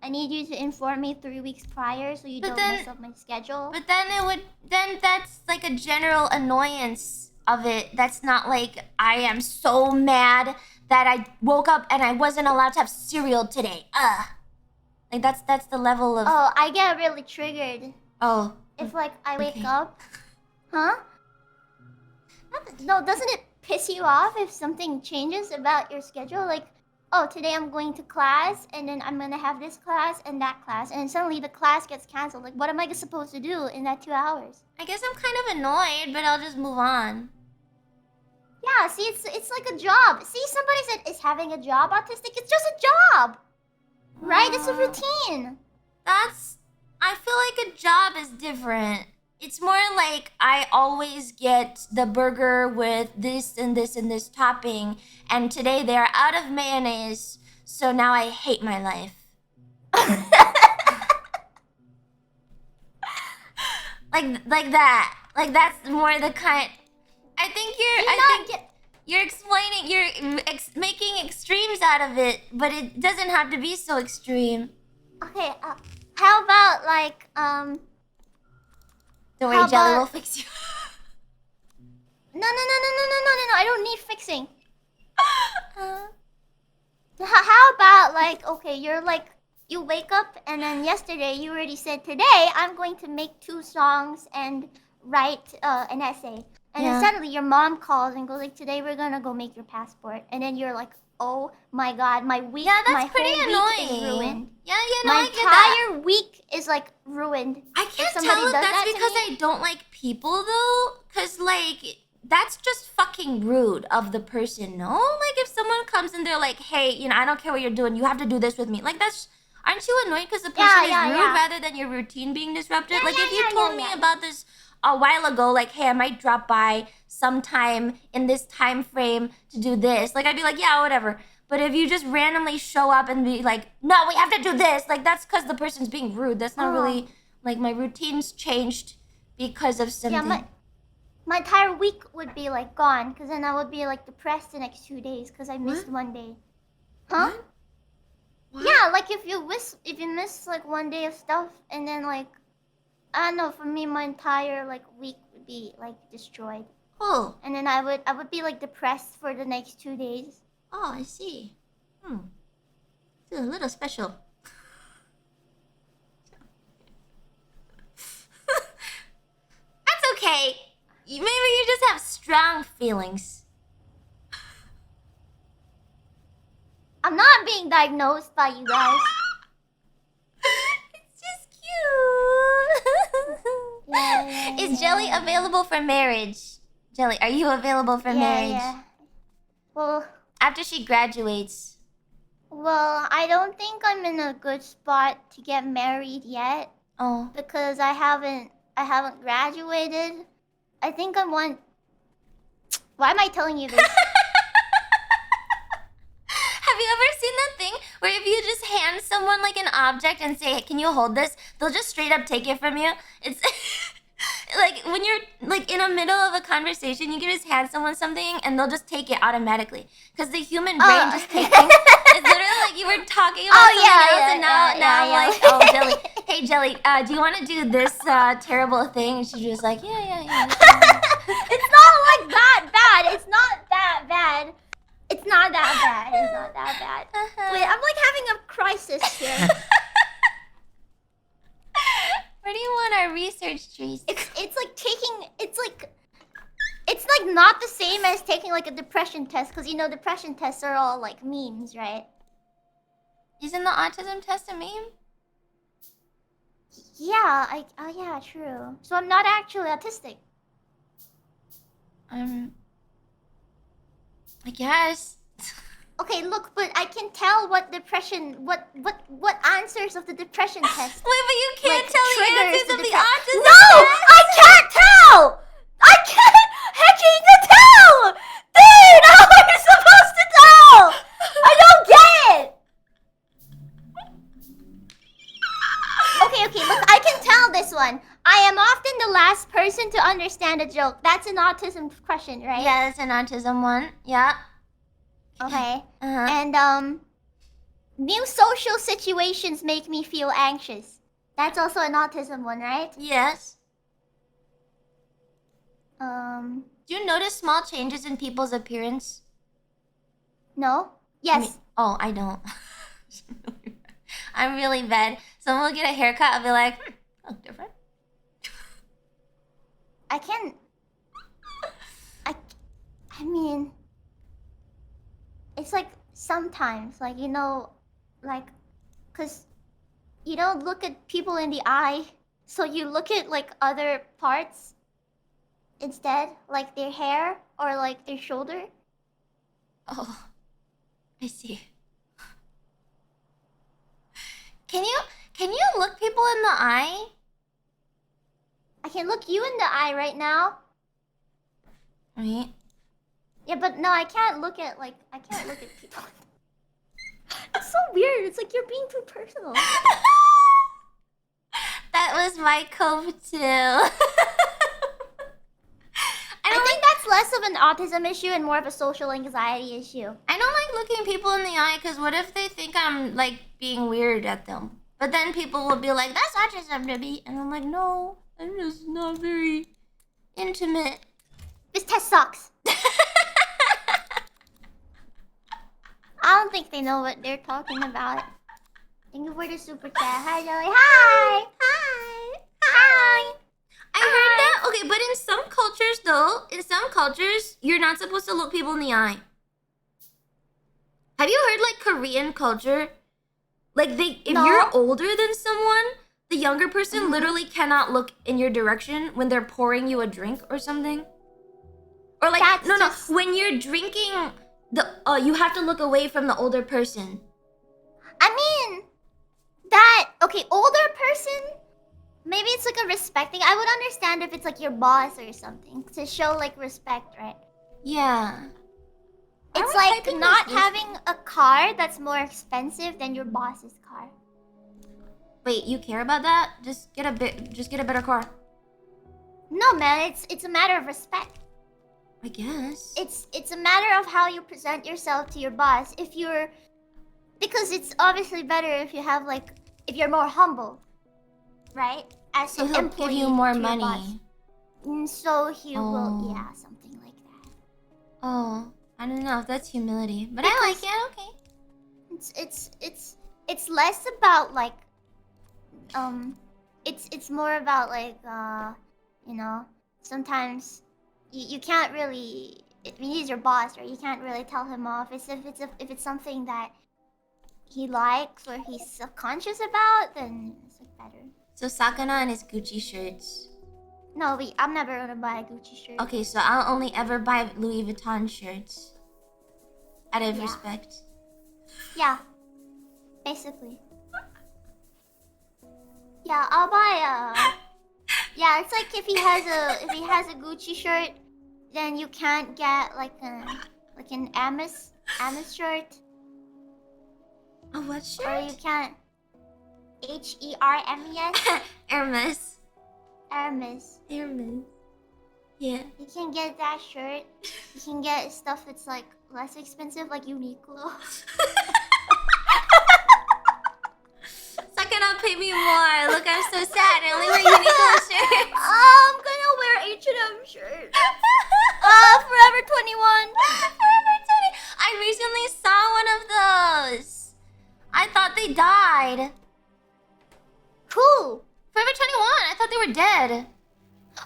I need you to inform me 3 weeks prior so you don't mess up my schedule. But then that's a general annoyance of it. That's not I am so mad that I woke up and I wasn't allowed to have cereal today. That's the level of. Oh, I get really triggered. Oh. If I wake up. Huh? No, doesn't it piss you off if something changes about your schedule? Oh, today I'm going to class, and then I'm gonna have this class and that class, and then suddenly the class gets canceled. What am I supposed to do in that 2 hours? I guess I'm kind of annoyed, but I'll just move on. Yeah, see, it's like a job. See, somebody said, is having a job autistic? It's just a job! Right? It's a routine. I feel like a job is different. It's more I always get the burger with this and this and this topping, and today they're out of mayonnaise, so now I hate my life. like that. That's more the kind. I think you're explaining. You're making extremes out of it, but it doesn't have to be so extreme. Okay. How about Don't worry, Jelly will fix you. No. I don't need fixing. How about okay, you're you wake up and then yesterday you already said today I'm going to make 2 songs and write an essay. And then suddenly your mom calls and goes today we're gonna go make your passport. And then you're oh my god, my week, my pretty whole annoying. week is ruined. Yeah, my I get that. entire week is ruined. I can't tell if that's because I don't like people though, cause that's just fucking rude of the person. No, if someone comes and they're hey, I don't care what you're doing, you have to do this with me. Aren't you annoyed because the person is rude rather than your routine being disrupted? If you told me about this a while ago, hey, I might drop by sometime in this time frame to do this, I'd be yeah, whatever. But if you just randomly show up and be no, we have to do this, that's because the person's being rude. That's not really my routine's changed because of something. Yeah, my entire week would be gone, because then I would be depressed the next 2 days because I missed one day. Huh? What? Yeah, if you miss 1 day of stuff, and then I don't know, for me my entire week would be destroyed. Oh. And then I would be depressed for the next 2 days. Oh, I see. It's a little special. That's okay. Maybe you just have strong feelings. I'm not being diagnosed by you guys. It's just cute. Is Jelly available for marriage? Jelly, are you available for marriage? Yeah. Well, after she graduates. Well, I don't think I'm in a good spot to get married yet. Oh. Because I haven't graduated. I think I want. Why am I telling you this? Have you ever seen that thing where if you just hand someone an object and say, hey, can you hold this? They'll just straight up take it from you. It's when you're in the middle of a conversation, you can just hand someone something and they'll just take it automatically. Because the human brain just takes things. It's literally you were talking about something else and now oh, Jelly. Hey, Jelly, do you want to do this terrible thing? And she's just yeah. It's not that bad. It's not that bad. It's not that bad. Wait, I'm having a crisis here. Where do you want our research trees? It's not the same as taking a depression test, because depression tests are all memes, right? Isn't the autism test a meme? Yeah, yeah, true. So I'm not actually autistic. I guess. Okay, look, but I can tell what answers of the depression test. Wait, but you can't like, tell the triggers answers of the No, autism I can't tell. I can't hecking tell. Dude, how am I supposed to tell? I don't get it. Okay, look, I can tell this one. I am often the last person to understand a joke. That's an autism question, right? Yeah, that's an autism one. Yeah. Okay. Uh-huh. And new social situations make me feel anxious. That's also an autism one, right? Yes. Do you notice small changes in people's appearance? No. Yes. I don't. I'm really bad. Someone will get a haircut, I'll be like, look different. I mean, it's like sometimes, like, cause you don't look at people in the eye, so you look at like other parts instead, like their hair or like their shoulder. Oh, I see. Can you look people in the eye? I can look you in the eye right now. Right. Yeah, but no, I can't look at people. It's so weird. It's like you're being too personal. That was my cove too. I think that's less of an autism issue and more of a social anxiety issue. I don't like looking people in the eye because what if they think I'm like being weird at them? But then people will be like, that's autism to me. And I'm like, no, I'm just not very intimate. This test sucks. I don't think they know what they're talking about. Thank you for the super chat. Hi, Joey. Hi. Hi. I heard that. Okay, but in some cultures, though, you're not supposed to look people in the eye. Have you heard like Korean culture? Like if you're older than someone, the younger person literally cannot look in your direction when they're pouring you a drink or something. Or like when you're drinking, you have to look away from the older person. I mean, older person. Maybe it's like a respect thing. I would understand if it's like your boss or something to show like respect, right? Yeah. It's like not having a car that's more expensive than your boss's car. Wait, you care about that? Just get a better car. No, man, it's a matter of respect. I guess. It's a matter of how you present yourself to your boss. Because it's obviously better if you have like if you're more humble, right? As so an he'll employee give you more money. So he will, something like that. Oh, I don't know if that's humility, but I like it. Okay. It's less about like it's more about like sometimes you can't really he's your boss, right? You can't really tell him off. If it's something that he likes or he's subconscious about, then it's like better. So Sakana and his Gucci shirts. No, I'm never gonna buy a Gucci shirt. Okay, so I'll only ever buy Louis Vuitton shirts. Out of respect. Yeah. Basically. Yeah, I'll buy yeah, it's like if he has a Gucci shirt, then you can't get like an Hermes shirt. A what shirt? Or you can't HERMES. Hermes. Hermes. Yeah. You can get that shirt. You can get stuff that's like less expensive, like Uniqlo. Sakana, pay me more. Look, I'm so sad. I only wear Uniqlo shirts. I'm gonna wear H&M shirt. Forever 21. Forever 20. I recently saw one of those. I thought they died. Who? Forever 21. I thought they were dead.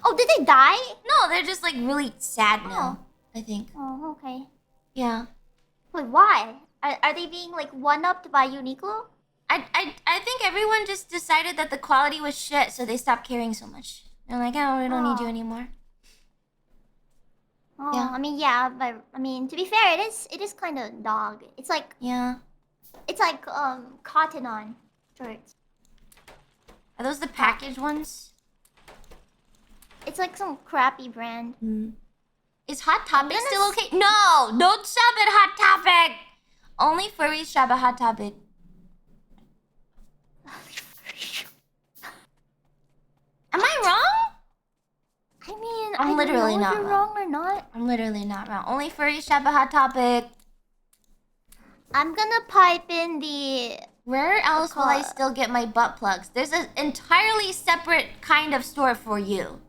Oh, did they die? No, they're just like really sad now. I think. Oh, okay. Yeah. Wait, why? Are they being like one-upped by Uniqlo? I think everyone just decided that the quality was shit, so they stopped caring so much. They're like, oh, we don't need you anymore. Oh, Yeah. I mean, yeah, but I mean, to be fair, it is kind of dog. It's like it's like cotton on shorts. Are those the packaged ones? It's like some crappy brand. Is Hot Topic still okay? No, don't shop at Hot Topic. Only furries shop at Hot Topic. Am I wrong? I mean, I'm literally not if you're wrong or not. I'm literally not wrong. Only furries shop at Hot Topic. I'm gonna pipe in the... Where else will I still get my butt plugs? There's an entirely separate kind of store for you.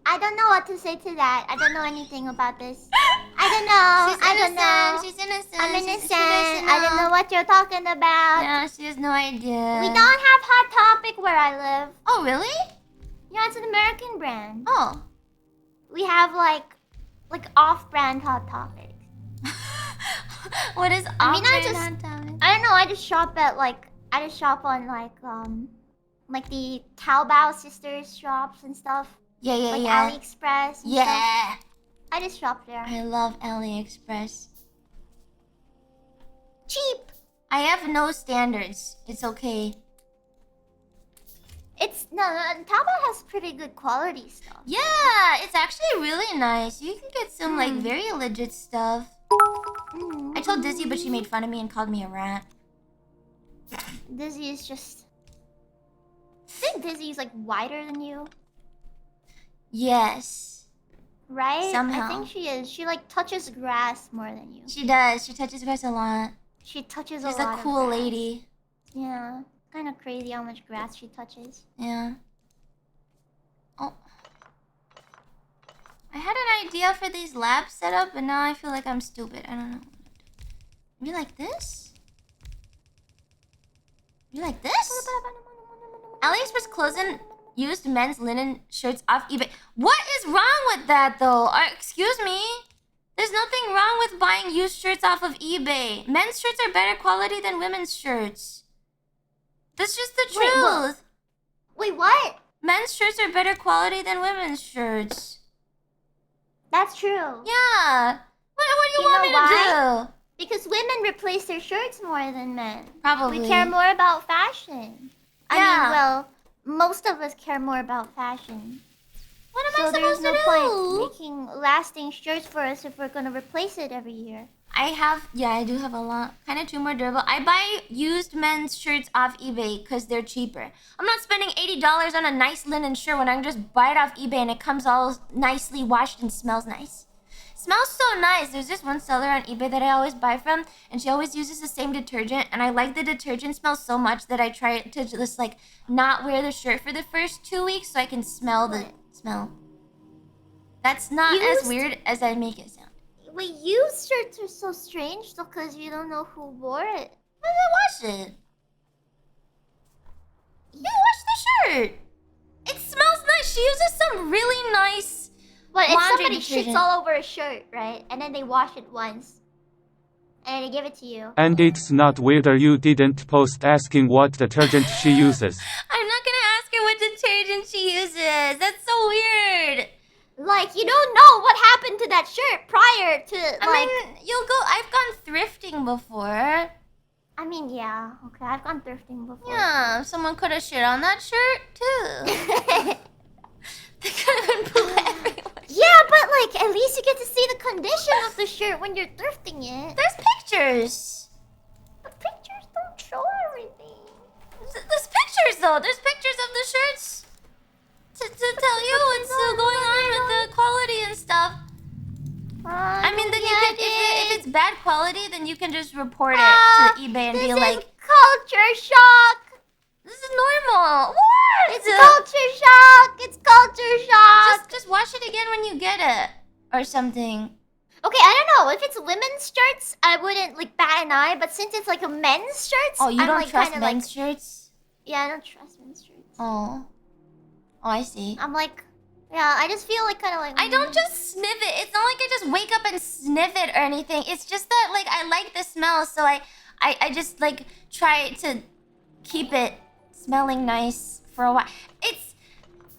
I don't know what to say to that. I don't know anything about this. I don't know. I don't know. She's innocent. I'm innocent. I don't know what you're talking about. Yeah, she has no idea. We don't have Hot Topic where I live. Oh, really? Yeah, it's an American brand. Oh. We have like off-brand Hot Topic. What is off-brand Hot Topic? I don't know. I just shop at on like the Taobao sisters shops and stuff. Yeah, like AliExpress. And stuff. I just shop there. I love AliExpress. Cheap. I have no standards. It's okay. Taobao has pretty good quality stuff. Yeah, it's actually really nice. You can get some like very legit stuff. I told Dizzy, but she made fun of me and called me a rat. Dizzy is just... I think Dizzy is like wider than you. Yes. Right? Somehow. I think she is. She like touches grass more than you. She does. She touches grass a lot. She touches a She's lot. She's a cool lady. Yeah. Kind of crazy how much grass she touches. Yeah. Oh. I had an idea for these lab setup, but now I feel like I'm stupid. I don't know. Maybe like this? Maybe like this? AliExpress closing used men's linen shirts off eBay. What is wrong with that, though? Excuse me? There's nothing wrong with buying used shirts off of eBay. Men's shirts are better quality than women's shirts. That's just the truth. Wait, what? Men's shirts are better quality than women's shirts. That's true. Yeah. What do you want me to do? Because women replace their shirts more than men. Probably. We care more about fashion. I mean, well, most of us care more about fashion. What am I supposed to do? So there's no point making lasting shirts for us if we're gonna replace it every year. I do have a lot. Kind of 2 more durable. I buy used men's shirts off eBay because they're cheaper. I'm not spending $80 on a nice linen shirt when I can just buy it off eBay and it comes all nicely washed and smells nice. Smells so nice. There's this one seller on eBay that I always buy from, and she always uses the same detergent, and I like the detergent smell so much that I try to just like not wear the shirt for the first 2 weeks so I can smell the smell. That's not as weird as I make it sound. Wait, used shirts are so strange though, because you don't know who wore it. How did I wash it? You wash the shirt. It smells nice. She uses some really nice But if laundry somebody detergent. shits all over a shirt, right? And then they wash it once. And they give it to you. And it's not whether you didn't post asking what detergent she uses. I'm not gonna ask her what detergent she uses. That's so weird. Like, you don't know what happened to that shirt prior to, I mean, I've gone thrifting before. I mean, yeah. Okay, I've gone thrifting before. Yeah, someone could have shit on that shirt, too. They could have been poop everywhere. Yeah, but, like, at least you get to see the condition of the shirt when you're thrifting it. There's pictures. The pictures don't show everything. There's pictures, though. There's pictures of the shirts. To tell you what's going on with the quality and stuff. I mean, then you can, if it's bad quality, then you can just report it to eBay and be like, culture shock. This is normal. What? It's culture shock. It's culture shock. Just wash it again when you get it, or something. Okay, I don't know. If it's women's shirts, I wouldn't like bat an eye. But since it's like a men's shirts, oh, you don't like, trust men's shirts? Yeah, I don't trust men's shirts. Oh, I see. I'm like, Yeah, I just feel like kind of like... I don't just sniff it. It's not like I just wake up and sniff it or anything. It's just that, like, I like the smell, so I just, like, try to keep it smelling nice for a while.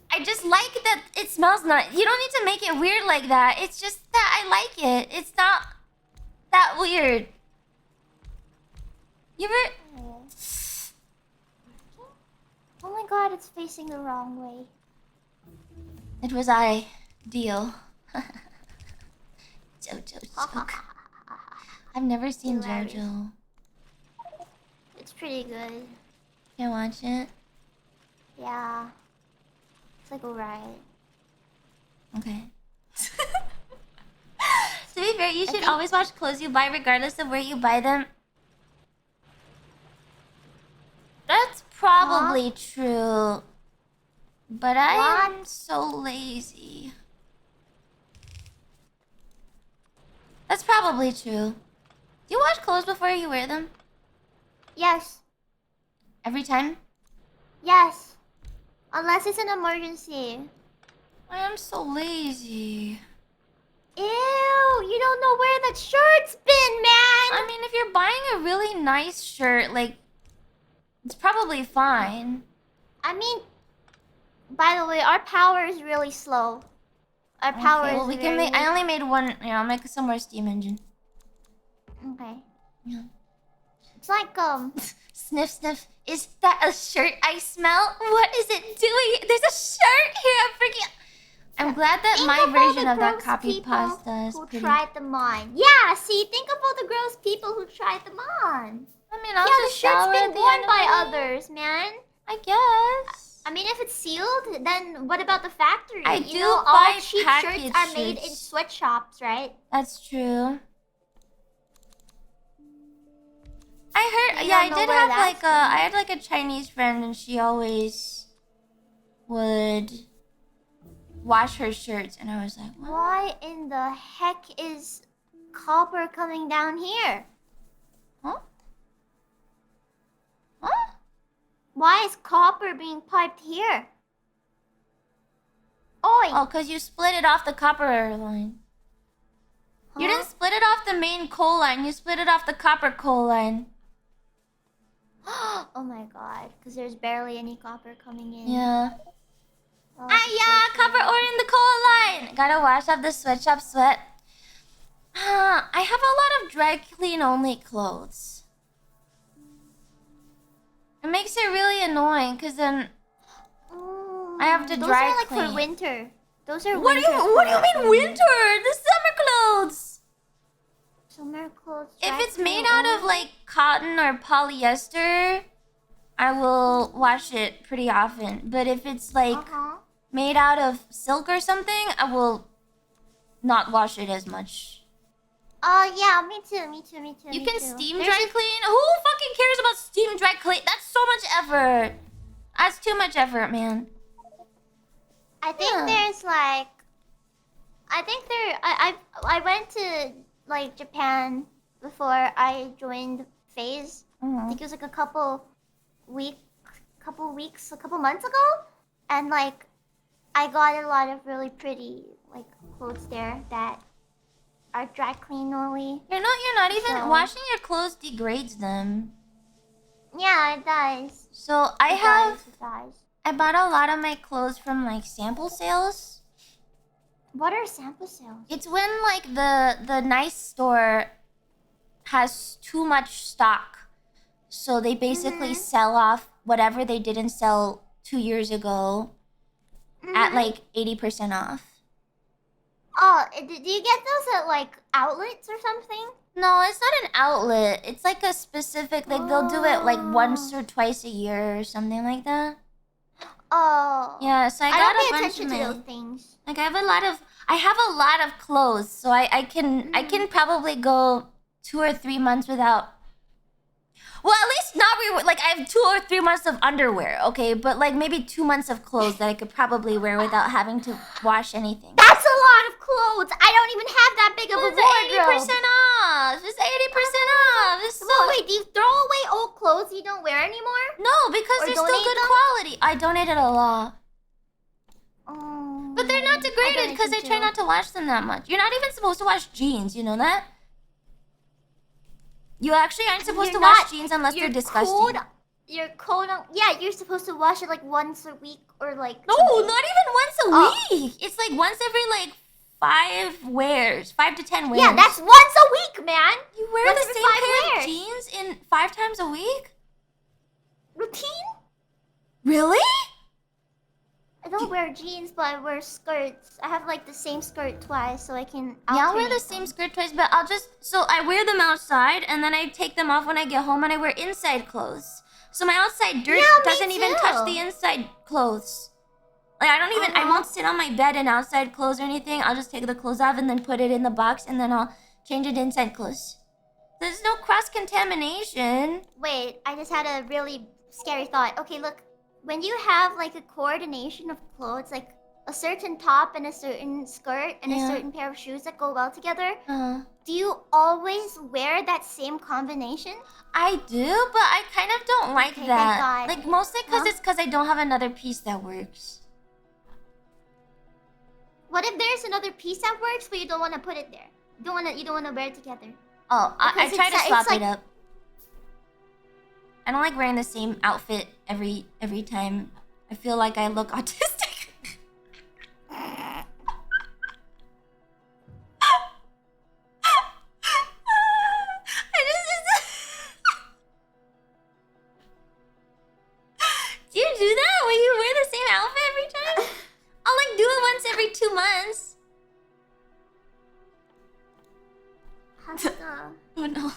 I just like that it smells nice. You don't need to make it weird like that. It's just that I like it. It's not that weird. You ever... Oh my god, it's facing the wrong way. It was ideal. JoJo's joke. I've never seen Hilarious. JoJo. It's pretty good. Can't watch it? Yeah. It's like alright. Okay. To be fair, you should always watch clothes you buy regardless of where you buy them. That's probably true. But I am so lazy. That's probably true. Do you wash clothes before you wear them? Yes. Every time? Yes. Unless it's an emergency. I am so lazy. Ew, you don't know where that shirt's been, man! I mean, if you're buying a really nice shirt, like, it's probably fine. I mean, by the way, our power is really slow. Our power is well, we can very... make. I only made one. Yeah, I'll make some more steam engine. Okay. Yeah. It's like, Sniff, sniff. Is that a shirt I smell? What is it doing? There's a shirt here. I'm freaking... I'm glad that think my of all version the of that gross copy people pasta is who pretty... tried them on. Yeah, see, think of all the gross people who tried them on. I mean, I'll Yeah, the just shirt's shower been at the worn end of by the day. others, man. I guess. I mean, if it's sealed, then what about the factory? I you do know, all buy cheap packaged shirts are made in shirts. sweatshops, right? That's true. I heard, You yeah, I don't know did where have that's like a, I had like a Chinese friend and she always would wash her shirts and I was like, what? Why in the heck is copper coming down here? Huh? Huh? Why is copper being piped here? Oi! Oh, because you split it off the copper line. You didn't split it off the main coal line, you split it off the copper coal line. Oh my god, because there's barely any copper coming in. Yeah. Oh, Yeah, copper ore in the coal line. Gotta wash off the sweatshop sweat. I have a lot of dry clean only clothes. It makes it really annoying because then I have to those dry are like clean. for winter. Those are What do you mean winter? The summer clothes. Summer clothes. If dry it's made clean out of only? like cotton or polyester, I will wash it pretty often. But if it's like made out of silk or something, I will not wash it as much. Yeah, me too. You can steam dry clean? Who fucking cares about steam dry clean? That's so much effort. That's too much effort, man. I think there's like, I went to like Japan before I joined Phase. I think it was like a couple months ago, and like I got a lot of really pretty like clothes there that are dry clean only. You're not even So- washing your clothes degrades them. Yeah, it does. So It does. I bought a lot of my clothes from like sample sales. What are sample sales? It's when like the nice store has too much stock. So they basically sell off whatever they didn't sell 2 years ago at like 80% off. Oh, do you get those at like outlets or something? No, it's not an outlet. It's like a specific, like they'll do it like once or twice a year or something like that. Oh. Yeah, so I don't got a pay bunch attention of to my, those things. like I have a lot of clothes, so I can probably go 2 or 3 months without. Well, at least not like I have 2 or 3 months of underwear, okay, but like maybe 2 months of clothes that I could probably wear without having to wash anything. That's a lot of clothes. I don't even have that big of a It's wardrobe. 80% off. It's 80% off. It's so... Well, wait, do you throw away old clothes you don't wear anymore? No, because Or they're still donate good them? quality. I donated a lot. Oh. But they're not degraded because I try not to wash them that much. You're not even supposed to wash jeans, you know that? You actually aren't supposed to wash jeans unless they're disgusting. You're cold on... Yeah, you're supposed to wash it like once a week or like... No, not even once a week. It's like once every like 5 wears. 5 to 10 wears. Yeah, that's once a week, man. You wear the same pair of jeans in 5 times a week? Routine? Really? I don't wear jeans, but I wear skirts. I have like the same skirt twice, so I can. Yeah, I'll wear the same skirt twice, but I'll just. So I wear them outside, and then I take them off when I get home, and I wear inside clothes. So my outside dirt doesn't even touch the inside clothes. Like I don't even. I won't sit on my bed in outside clothes or anything. I'll just take the clothes off and then put it in the box, and then I'll change it inside clothes. There's no cross contamination. Wait, I just had a really scary thought. Okay, look. When you have like a coordination of clothes, like a certain top and a certain skirt and a certain pair of shoes that go well together, do you always wear that same combination? I do, but I kind of don't like that. Like mostly it's because I don't have another piece that works. What if there's another piece that works, but you don't want to put it there? You don't want to wear it together. Oh, I try to swap it up. I don't like wearing the same outfit every time. I feel like I look autistic. Do you do that? Will you wear the same outfit every time? I'll like do it once every 2 months. Oh no.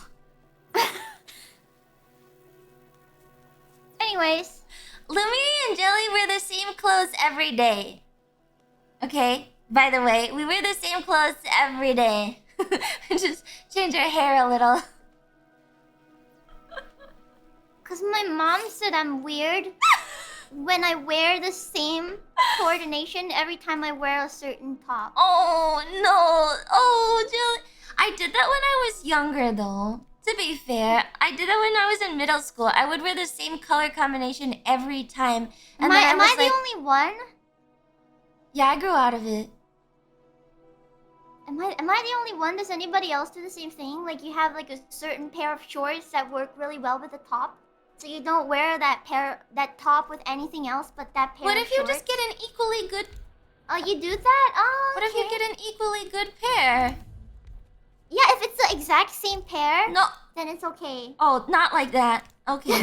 Anyways, Lumi and Jelly wear the same clothes every day. Okay? By the way, we wear the same clothes every day. Just change our hair a little. Cause my mom said I'm weird when I wear the same coordination every time I wear a certain top. Oh no! Oh, Jelly. I did that when I was younger, though. To be fair, I did that when I was in middle school. I would wear the same color combination every time. And am I the only one? Yeah, I grew out of it. Am I the only one? Does anybody else do the same thing? Like you have like a certain pair of shorts that work really well with the top, so you don't wear that top with anything else but that pair. What of if you shorts? just get an equally good? Oh, you do that? Oh. What if you get an equally good pair? Yeah, if it's the exact same pair, no, then it's okay. Oh, not like that. Okay.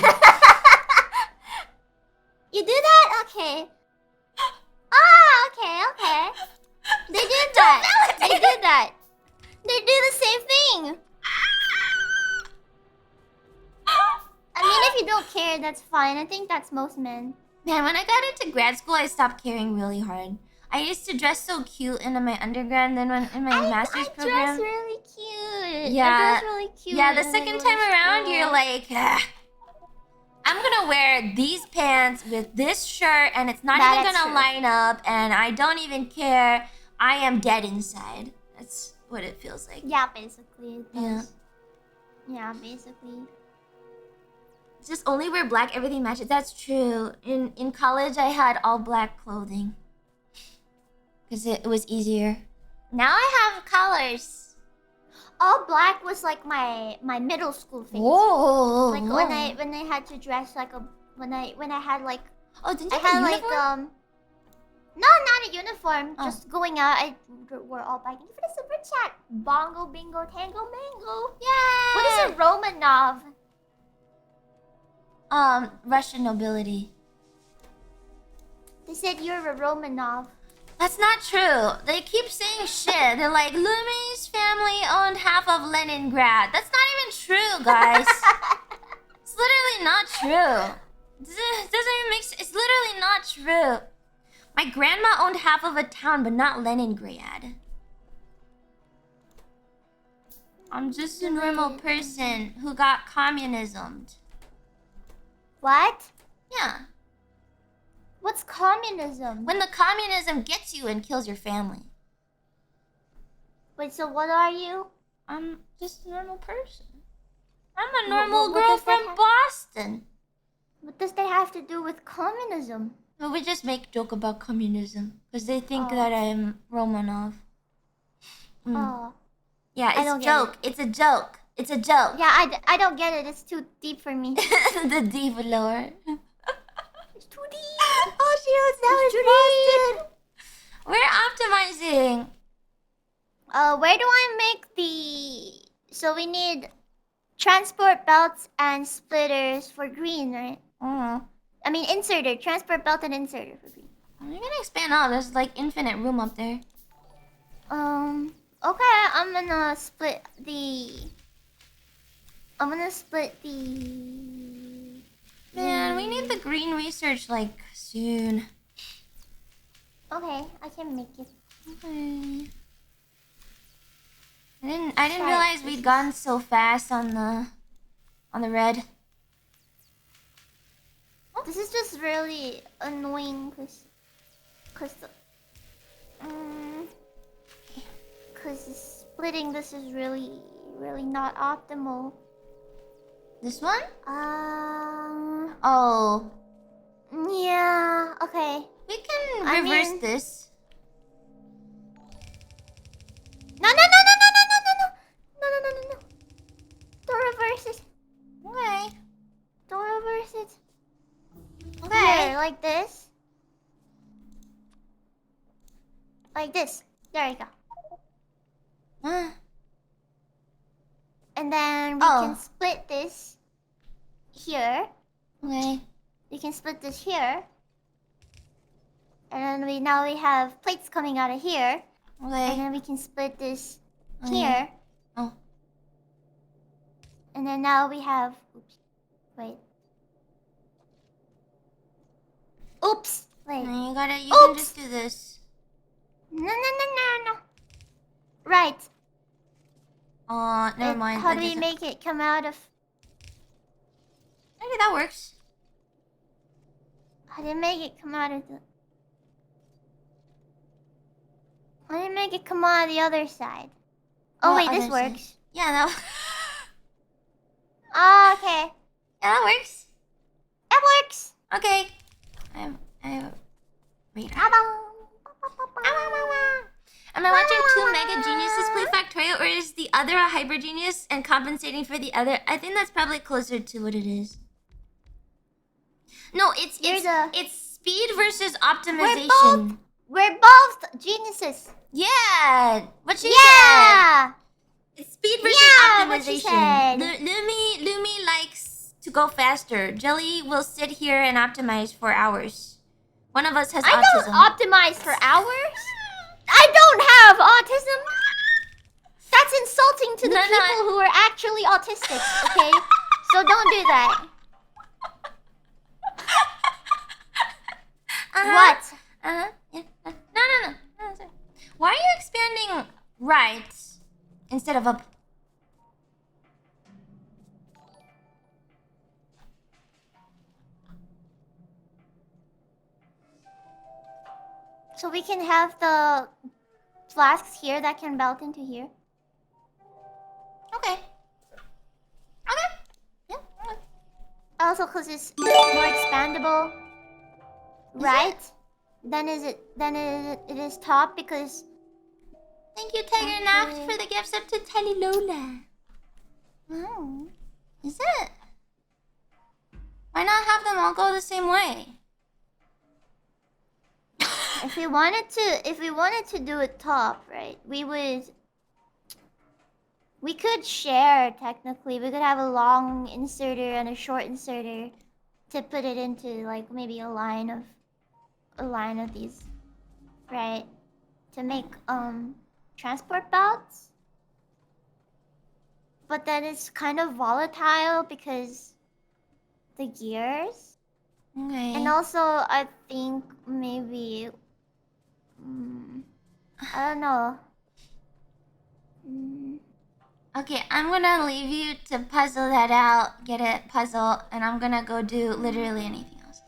You do that? Okay. Ah, okay. They did that. They did that. They do the same thing. I mean, if you don't care, that's fine. I think that's most men. Man, when I got into grad school, I stopped caring really hard. I used to dress so cute in my undergrad, and then in my master's program. I dress really cute. Yeah. I dress really cute. Yeah, the second time around, you're like, I'm gonna wear these pants with this shirt, and it's not even gonna line up, and I don't even care. I am dead inside. That's what it feels like. Yeah, basically. Yeah, basically. Just only wear black, everything matches. That's true. In college, I had all black clothing. Because it was easier. Now I have colors. All black was like my middle school phase. Whoa! Like when I had to dress like a when I had like didn't you have a uniform? No, not a uniform. Just going out, I wore all black. Thank you for the super chat. Bongo, bingo, tango, mango. Yay! What is a Romanov? Russian nobility. They said you're a Romanov. That's not true. They keep saying shit. They're like, Lumi's family owned half of Leningrad. That's not even true, guys. It's literally not true. It doesn't even make sense. It's literally not true. My grandma owned half of a town, but not Leningrad. I'm just a normal person who got communismed. What? Yeah. What's communism? When the communism gets you and kills your family. Wait, so what are you? I'm just a normal person. I'm a normal girl from Boston. What does that have to do with communism? But we just make joke about communism because they think that I'm Romanov. Oh. Yeah, it's a joke. It's a joke. It's a joke. Yeah, I don't get it. It's too deep for me. The deep lore. It's too deep. Oh, Shields, that was Boston. We're optimizing. Where do I make the... So we need transport belts and splitters for green, right? I mean inserter. Transport belt and inserter for green. You're gonna expand out. There's like infinite room up there. Okay, I'm gonna split the... Man, we need the green research like soon. Okay, I can make it. Okay. I didn't realize we'd gone so fast on the red. This is just really annoying cause splitting this is really not optimal. This one? Oh. Yeah. Okay. We can reverse this. No. Don't reverse it. Okay. Don't reverse it. Okay. Here, like this. Like this. There you go. And then we can split this here. Okay. We can split this here. And then now we have plates coming out of here. Okay. And then we can split this here. Oh. And then now we have... Oops. Wait. Oops. Wait. No, you can just do this. No. Right. Never mind. How do we make it come out of... Maybe that works. How do you make it come out of the... How do you make it come out of the other side? Oh wait, this works. Side. Yeah, that... Okay. Yeah, that works. That works. Okay. Wait. Am I watching two mega geniuses play Factorio, or is the other a hyper genius and compensating for the other? I think that's probably closer to what it is. No, it's speed versus optimization. We're both geniuses. Yeah. What she said. It's speed versus optimization. What she said. Lumi likes to go faster. Jelly will sit here and optimize for hours. One of us has autism. I don't optimize for hours. I don't have autism. That's insulting to the people who are actually autistic, okay? So don't do that. What? Yeah. No. Sorry. Why are you expanding right instead of up? So we can have the flasks here that can melt into here. Okay. Yeah. Also, because it's more expandable, right? Then it is top because. Thank you, Tiger Naft, for the gifts up to Telly Lola. Oh, is it? Why not have them all go the same way? If we wanted to do it top, right? We could share technically. We could have a long inserter and a short inserter to put it into like maybe a line of these, right? To make transport belts. But then it's kind of volatile because the gears. Okay. And also I think maybe I don't know. Okay, I'm gonna leave you to puzzle that out, get it puzzled, and I'm gonna go do literally anything else.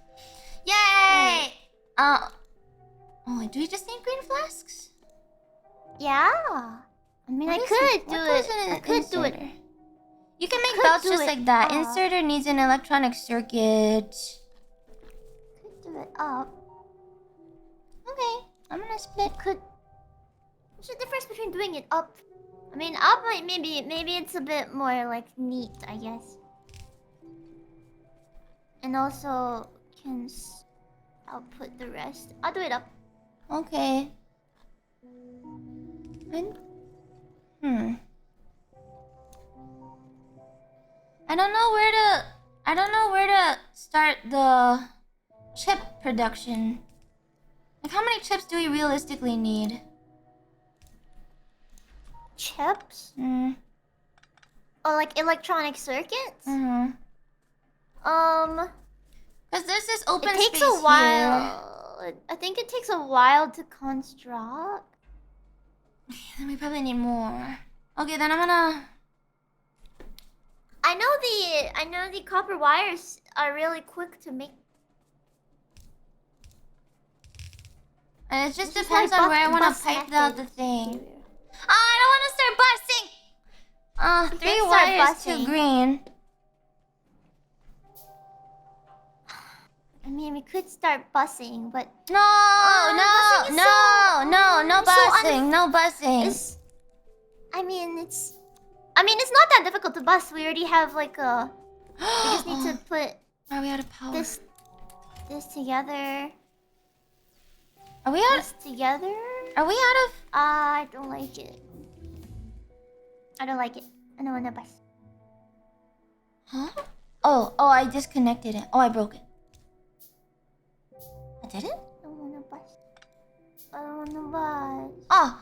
Yay! Oh, do we just need green flasks? Yeah. I mean, I could do it. You can make belts just like that. Inserter needs an electronic circuit. Could do it up. split. What's the difference between doing it up? I mean, up might maybe it's a bit more like neat, I guess. And also I'll put the rest. I'll do it up. Okay. I don't know where to start the chip production. Like, how many chips do we realistically need? Chips? Hmm. Oh, like electronic circuits? Mm-hmm. Because there's this open space. It takes a while. Here. I think it takes a while to construct. Then we probably need more. Okay, then I'm gonna... I know the copper wires are really quick to make. And it just depends on where I want to pipe out the thing. I don't want to start busting! 3 wires to green. I mean, we could start bussing, but... No bussing, no bussing. I mean, it's not that difficult to bus. We already have like a... We just need to put... Are we out of power? This together. Are we out? This together? Are we out of... I don't like it. I don't like it. I don't want to bus. Huh? Oh, I disconnected it. Oh, I broke it. I did it? I don't want to bus. I don't want to bus. Oh,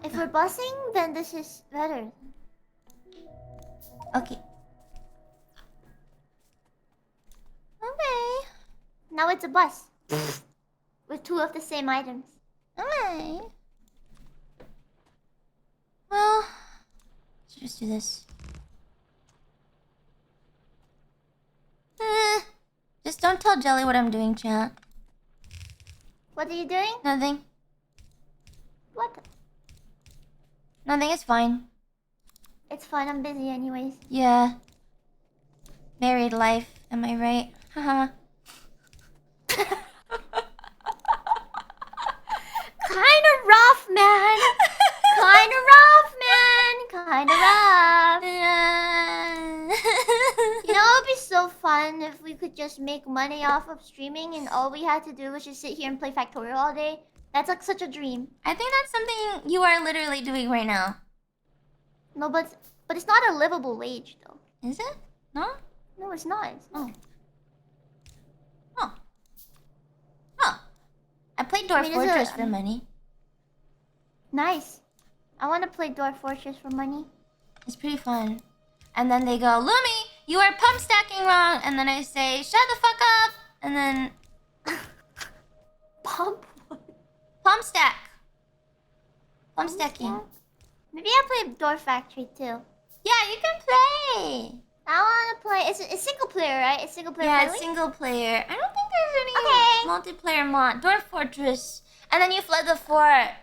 If we're busing, then this is better. Okay. Okay. Now it's a bus. With 2 of the same items. Okay. Well, let's just do this. Just don't tell Jelly what I'm doing, chat. What are you doing? Nothing. What? Nothing, it's fine. It's fine, I'm busy anyways. Yeah. Married life, am I right? Haha. Kinda rough, man. Kinda rough, man. Kinda rough. You know, it would be so fun if we could just make money off of streaming and all we had to do was just sit here and play Factorio all day. That's like such a dream. I think that's something you are literally doing right now. No, but it's not a livable wage, though. Is it? No? No, it's not. Oh. I played Dwarf Fortress for money. Nice. I want to play Dwarf Fortress for money. It's pretty fun. And then they go, Lumi, you are pump stacking wrong. And then I say, shut the fuck up. And then... Pump stack. Pump stacking. Maybe I'll play Door Factory too. Yeah, you can play. I want to play. It's single player, right? It's single player. Yeah, friendly? it's single player. I don't think there's any multiplayer mod. Dwarf Fortress. And then you flood the fort.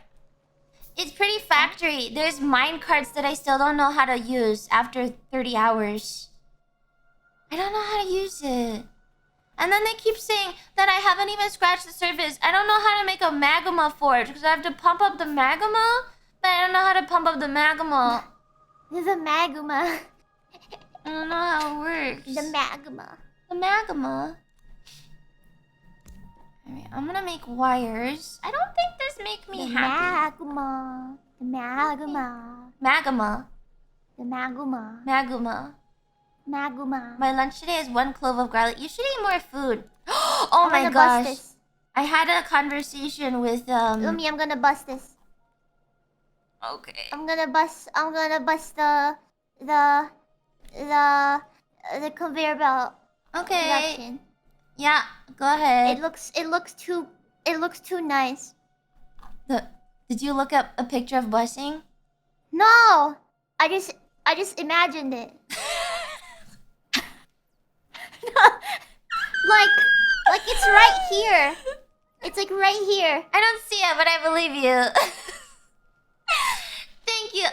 It's pretty factory. There's mine carts that I still don't know how to use after 30 hours. I don't know how to use it. And then they keep saying that I haven't even scratched the surface. I don't know how to make a magma forge because I have to pump up the magma, but I don't know how to pump up the magma. The magma. I don't know how it works. The magma. The magma. Alright, I'm gonna make wires. I don't think this makes me happy. Magma. The magma. Magma. The magma. Magma. Magma. My lunch today is 1 clove of garlic. You should eat more food. Oh my gosh. Bust this. I had a conversation with Lumi, I'm gonna bust this. Okay. I'm gonna bust the conveyor belt. Okay. Production. Yeah, go ahead. It looks too nice. Did you look up a picture of busing? No. I just imagined it. like it's right here. It's like right here. I don't see it, but I believe you. Thank you,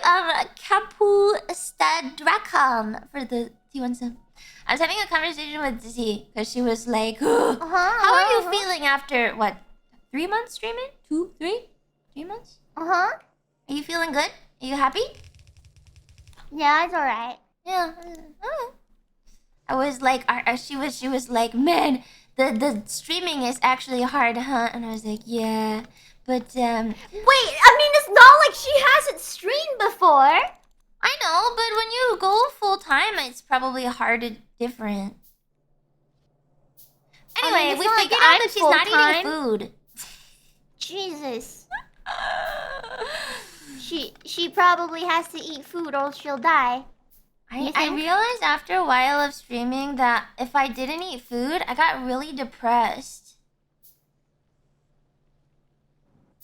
Kapu Stadrakan for the T1 I was having a conversation with Dizzy because she was like, how are you feeling after, what, 3 months streaming? 2, 3? 3 months? Uh-huh. Are you feeling good? Are you happy? Yeah, it's alright. Yeah. I was like, she was like, man, the streaming is actually hard, huh? And I was like, yeah, but Wait, I mean, it's not like she hasn't streamed before. I know, but when you go full time, it's probably harder, different. Anyway, we figured out that she's not eating food. Jesus. She probably has to eat food or she'll die. I realized after a while of streaming that if I didn't eat food, I got really depressed.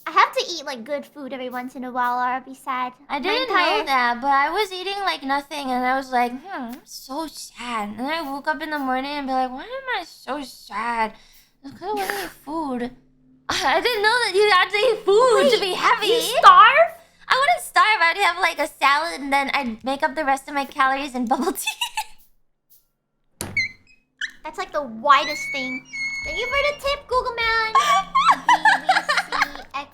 I have to eat like good food every once in a while or I'll be sad. I didn't know that, but I was eating like nothing and I was like, I'm so sad. And then I woke up in the morning and be like, why am I so sad? It's because I wasn't eating food. I didn't know that you had to eat food to be happy. You starve? I wouldn't starve. I'd have like a salad and then I'd make up the rest of my calories in bubble tea. That's like the widest thing. Thank you for the tip, Google Man. BVCX.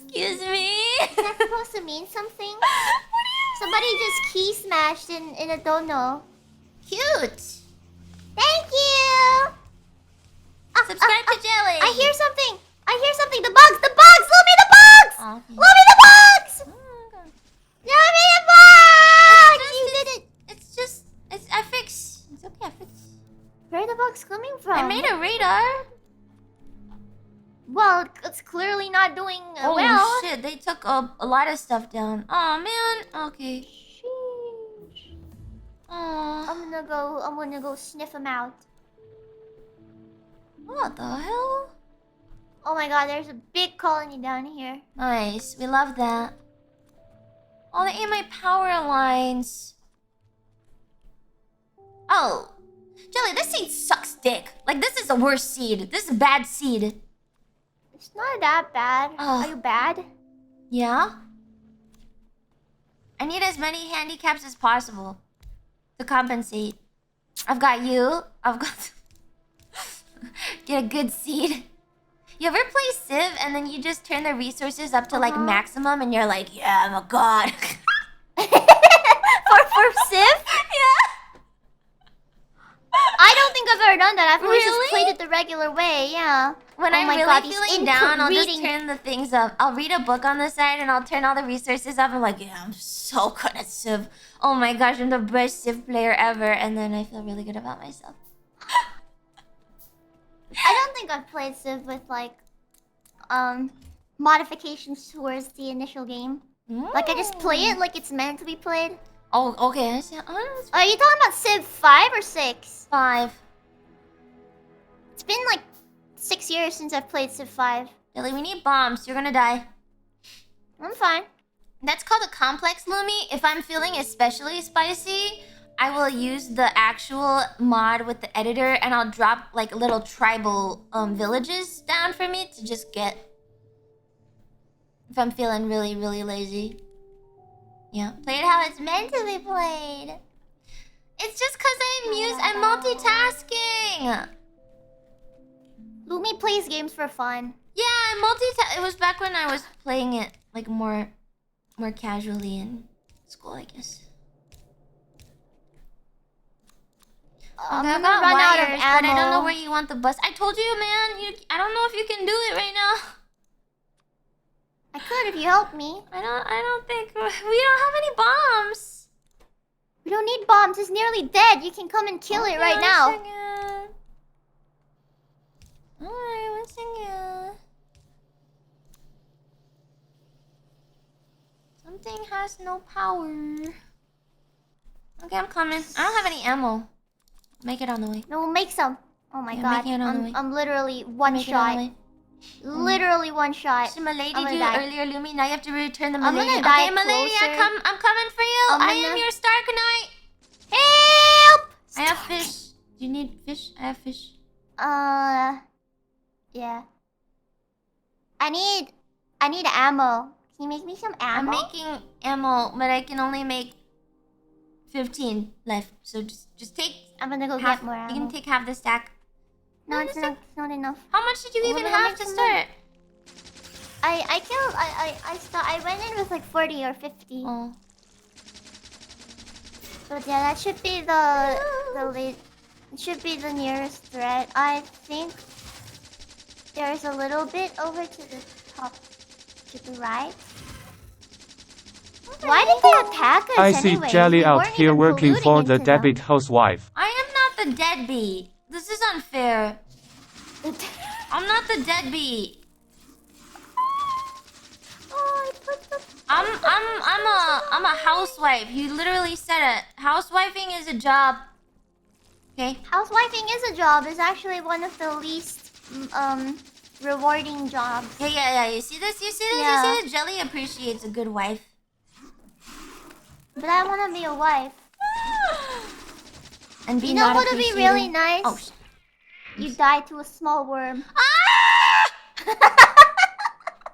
Excuse me. Is that supposed to mean something? Somebody just key smashed in a dono. Cute. Thank you. Subscribe to Jelly. I hear something. The bugs. Lumi, the bugs. Oh, okay. Lumi, the bugs. Oh, Lumi, the bugs. You did it. I fixed. It's okay, I fixed. Where are the bugs coming from? I made a radar. Well, it's clearly not doing Oh well. shit, they took a lot of stuff down. Oh man, okay. Sheesh. Oh, I'm gonna go sniff them out. what the hell? Oh my god, there's a big colony down here. Nice, we love that. Oh, they ate my power lines. Oh, Jelly, this seed sucks dick. Like, this is the worst seed. This is a bad seed. It's not that bad. Oh. Are you bad? Yeah? I need as many handicaps as possible to compensate. I've got you. I've got... Get a good seed. You ever play Civ and then you just turn the resources up to like maximum and you're like, yeah, I'm a god. for Civ? Yeah. I don't think I've ever done that. I've always Really? just played it the regular way, yeah. When Oh I'm my really God, these feeling down, I'll just reading- turn the things up. I'll read a book on the side and I'll turn all the resources up. I'm like, yeah, I'm so good at Civ. Oh my gosh, I'm the best Civ player ever. And then I feel really good about myself. I don't think I've played Civ with like modifications towards the initial game. Like I just play it like it's meant to be played. Oh, okay. Are you talking about Civ 5 or 6? 5. It's been like 6 years since I've played Civ 5. Jelly, we need bombs. You're gonna die. I'm fine. That's called a complex, Lumi. If I'm feeling especially spicy, I will use the actual mod with the editor and I'll drop like little tribal villages down for me to just get. If I'm feeling really, really lazy. Yeah. Play it how it's meant to be played. It's just because I'm multitasking. Lumi plays games for fun. Yeah, it was back when I was playing it like more casually in school, I guess. I'm I've gonna got run out of wires, ammo. but I don't know where you want the bus. I told you, man. I don't know if you can do it right now. I could if you help me. I don't think we don't have any bombs. We don't need bombs. It's nearly dead. You can come and kill it right now. Alright, one second. Something has no power. Okay, I'm coming. I don't have any ammo. Make it on the way. No, we'll make some. Oh my Yeah, god. make it on the way. I'm literally one Make it on the shot. way. Literally one shot. So Milady I'm do gonna die. earlier, Lumi. Now you have to return the I'm Milady. gonna die Okay, Milady, closer. I'm coming for you. I am your Stark Knight. Help! I have fish. Do you need fish? I have fish. Yeah. I need ammo. Can you make me some ammo? I'm making ammo, but I can only make 15 left. So just take. I'm gonna go half, get more ammo. You can take half the stack. No, it's not. It's not enough. How much did you even Let me have make to some start? I went in with like 40 or 50. Oh. But yeah, that should be it should be the nearest thread. I think there's a little bit over to the top, to the right. Why did they attack us I see anyway? Jelly We out weren't here even working for colluding the into them. debit housewife. I am not the deadbeat. This is unfair. I'm not the deadbeat. I'm a housewife. You literally said it. Housewifing is a job. Okay. Housewifing is a job. It's actually one of the least rewarding jobs. Yeah. You see this? Yeah. You see this? Jelly appreciates a good wife. But I want to be a wife. And be You know not what would be really nice? Oh, shit. You die to a small worm. Ah!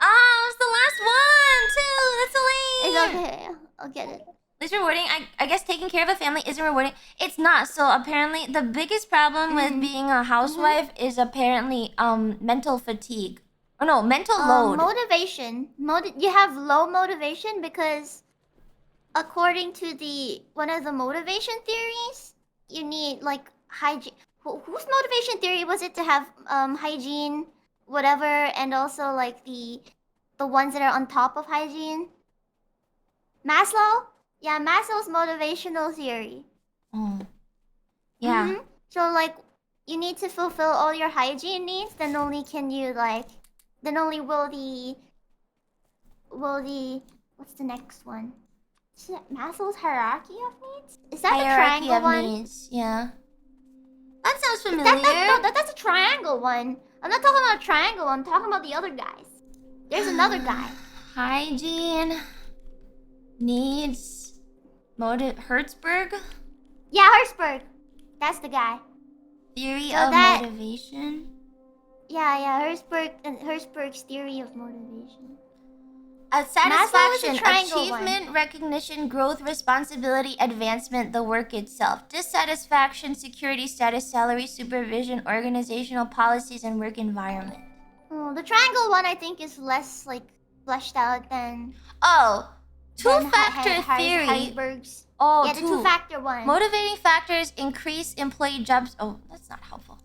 Oh, it's the last one too. That's so lame. It's okay. I'll get it. It's rewarding. I guess taking care of a family isn't rewarding. It's not. So apparently, the biggest problem with being a housewife is apparently mental fatigue. Oh no, mental load. Motivation. You have low motivation because, according to one of the motivation theories, you need like hygiene. Whose motivation theory was it to have hygiene, whatever, and also like the ones that are on top of hygiene? Maslow? Yeah, Maslow's motivational theory. Oh. Yeah. So like, you need to fulfill all your hygiene needs. Then only can you like, then only will the what's the next one? Is it Maslow's hierarchy of needs? Is that Hierarchy the triangle of one? needs. Yeah. That sounds familiar. That's a triangle one. I'm not talking about a triangle. I'm talking about the other guys. There's another guy. Hygiene needs Hertzberg Yeah, Hertzberg. That's the guy. theory So of that- motivation. Yeah, Hertzberg's theory of motivation. Satisfaction, triangle achievement, recognition, growth, responsibility, advancement, the work itself. Dissatisfaction, security, status, salary, supervision, organizational policies, and work environment. Oh, the triangle one I think is less like fleshed out than Oh, two-factor theory. Herzberg's. Oh, Yeah, the two-factor one. Motivating factors increase employee jobs. Oh, that's not helpful.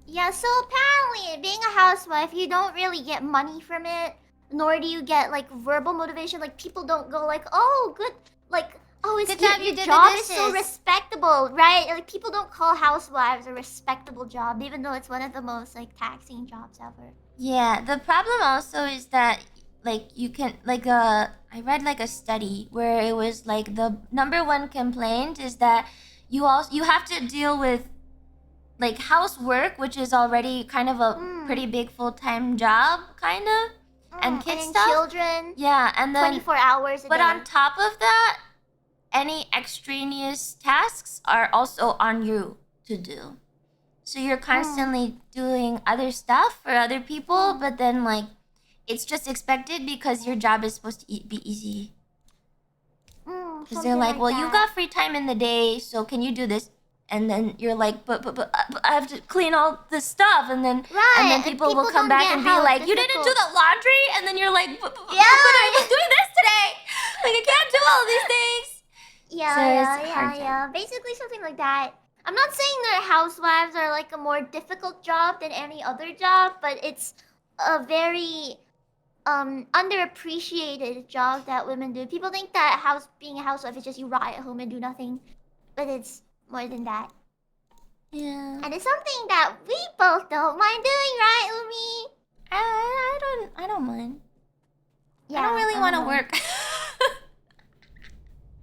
Yeah, so apparently being a housewife, you don't really get money from it, nor do you get like verbal motivation. Like people don't go like, "Oh, good," like, "Oh, it's Good job, you your did job the is so dishes." respectable," right? Like people don't call housewives a respectable job, even though it's one of the most like taxing jobs ever. Yeah, the problem also is that like you can like I read like a study where it was like the number one complaint is that you have to deal with like housework, which is already kind of a pretty big full-time job, kind of, and kid and stuff. Children. Yeah, and then 24 hours a but day. on top of that, any extraneous tasks are also on you to do. So you're constantly doing other stuff for other people, but then like it's just expected because your job is supposed to be easy. Because they're like, well, you got free time in the day, so can you do this? And then you're like, but I have to clean all this stuff, and then people will come back and be like, you didn't do the laundry, and then you're like, but I was doing this today. Like I can't do all of these things. Yeah. Basically something like that. I'm not saying that housewives are like a more difficult job than any other job, but it's a very underappreciated job that women do. People think that being a housewife is just you rot at home and do nothing, but it's more than that. Yeah. And it's something that we both don't mind doing, right, Umi? I don't mind. Yeah, I don't really want to work.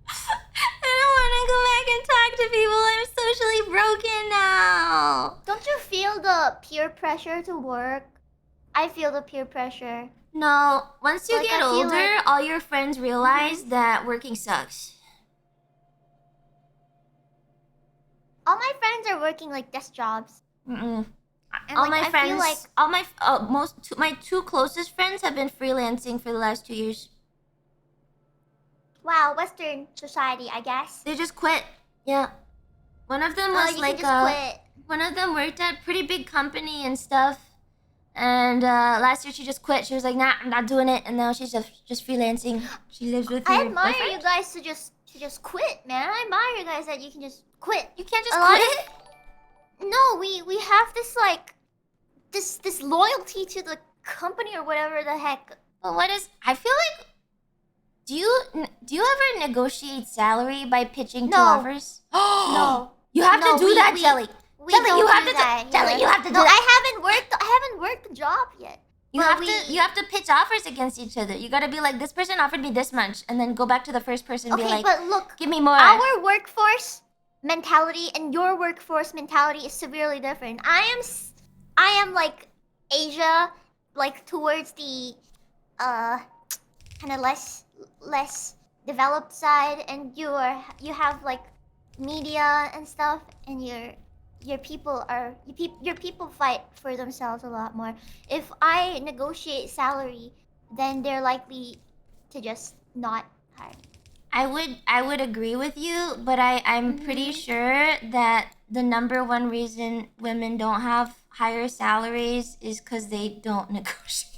I don't want to go back and talk to people. I'm socially broken now. Don't you feel the peer pressure to work? I feel the peer pressure. No, once you Like, get I feel older, like- all your friends realize that working sucks. All my friends are working like desk jobs. Mm-mm. And All like, my I friends, feel like all my my two closest friends have been freelancing for the last 2 years. wow, Western society, I guess. They just quit. Yeah, one of them was you like can just quit. one of them worked at a pretty big company and stuff. And last year she just quit. She was like, nah, I'm not doing it. And now she's just freelancing. She lives with her I admire boyfriend. you guys to just quit, man. I admire you guys that you can just quit. You can't just quit? No, we have this like this loyalty to the company or whatever the heck. Well, I feel like do you ever negotiate salary by pitching two offers? No. You have to do that, Jelly. Jelly, you have to do that. Jelly, you have to do that. I haven't worked a job yet. You have to pitch offers against each other. You gotta be like, this person offered me this much, and then go back to the first person and be like, but look, give me more. Our workforce mentality and your workforce mentality is severely different. I am like Asia, like towards the kind of less developed side, and you have like media and stuff, and your people fight for themselves a lot more. If I negotiate salary, then they're likely to just not hire me. I would agree with you, but I'm pretty sure that the number one reason women don't have higher salaries is because they don't negotiate.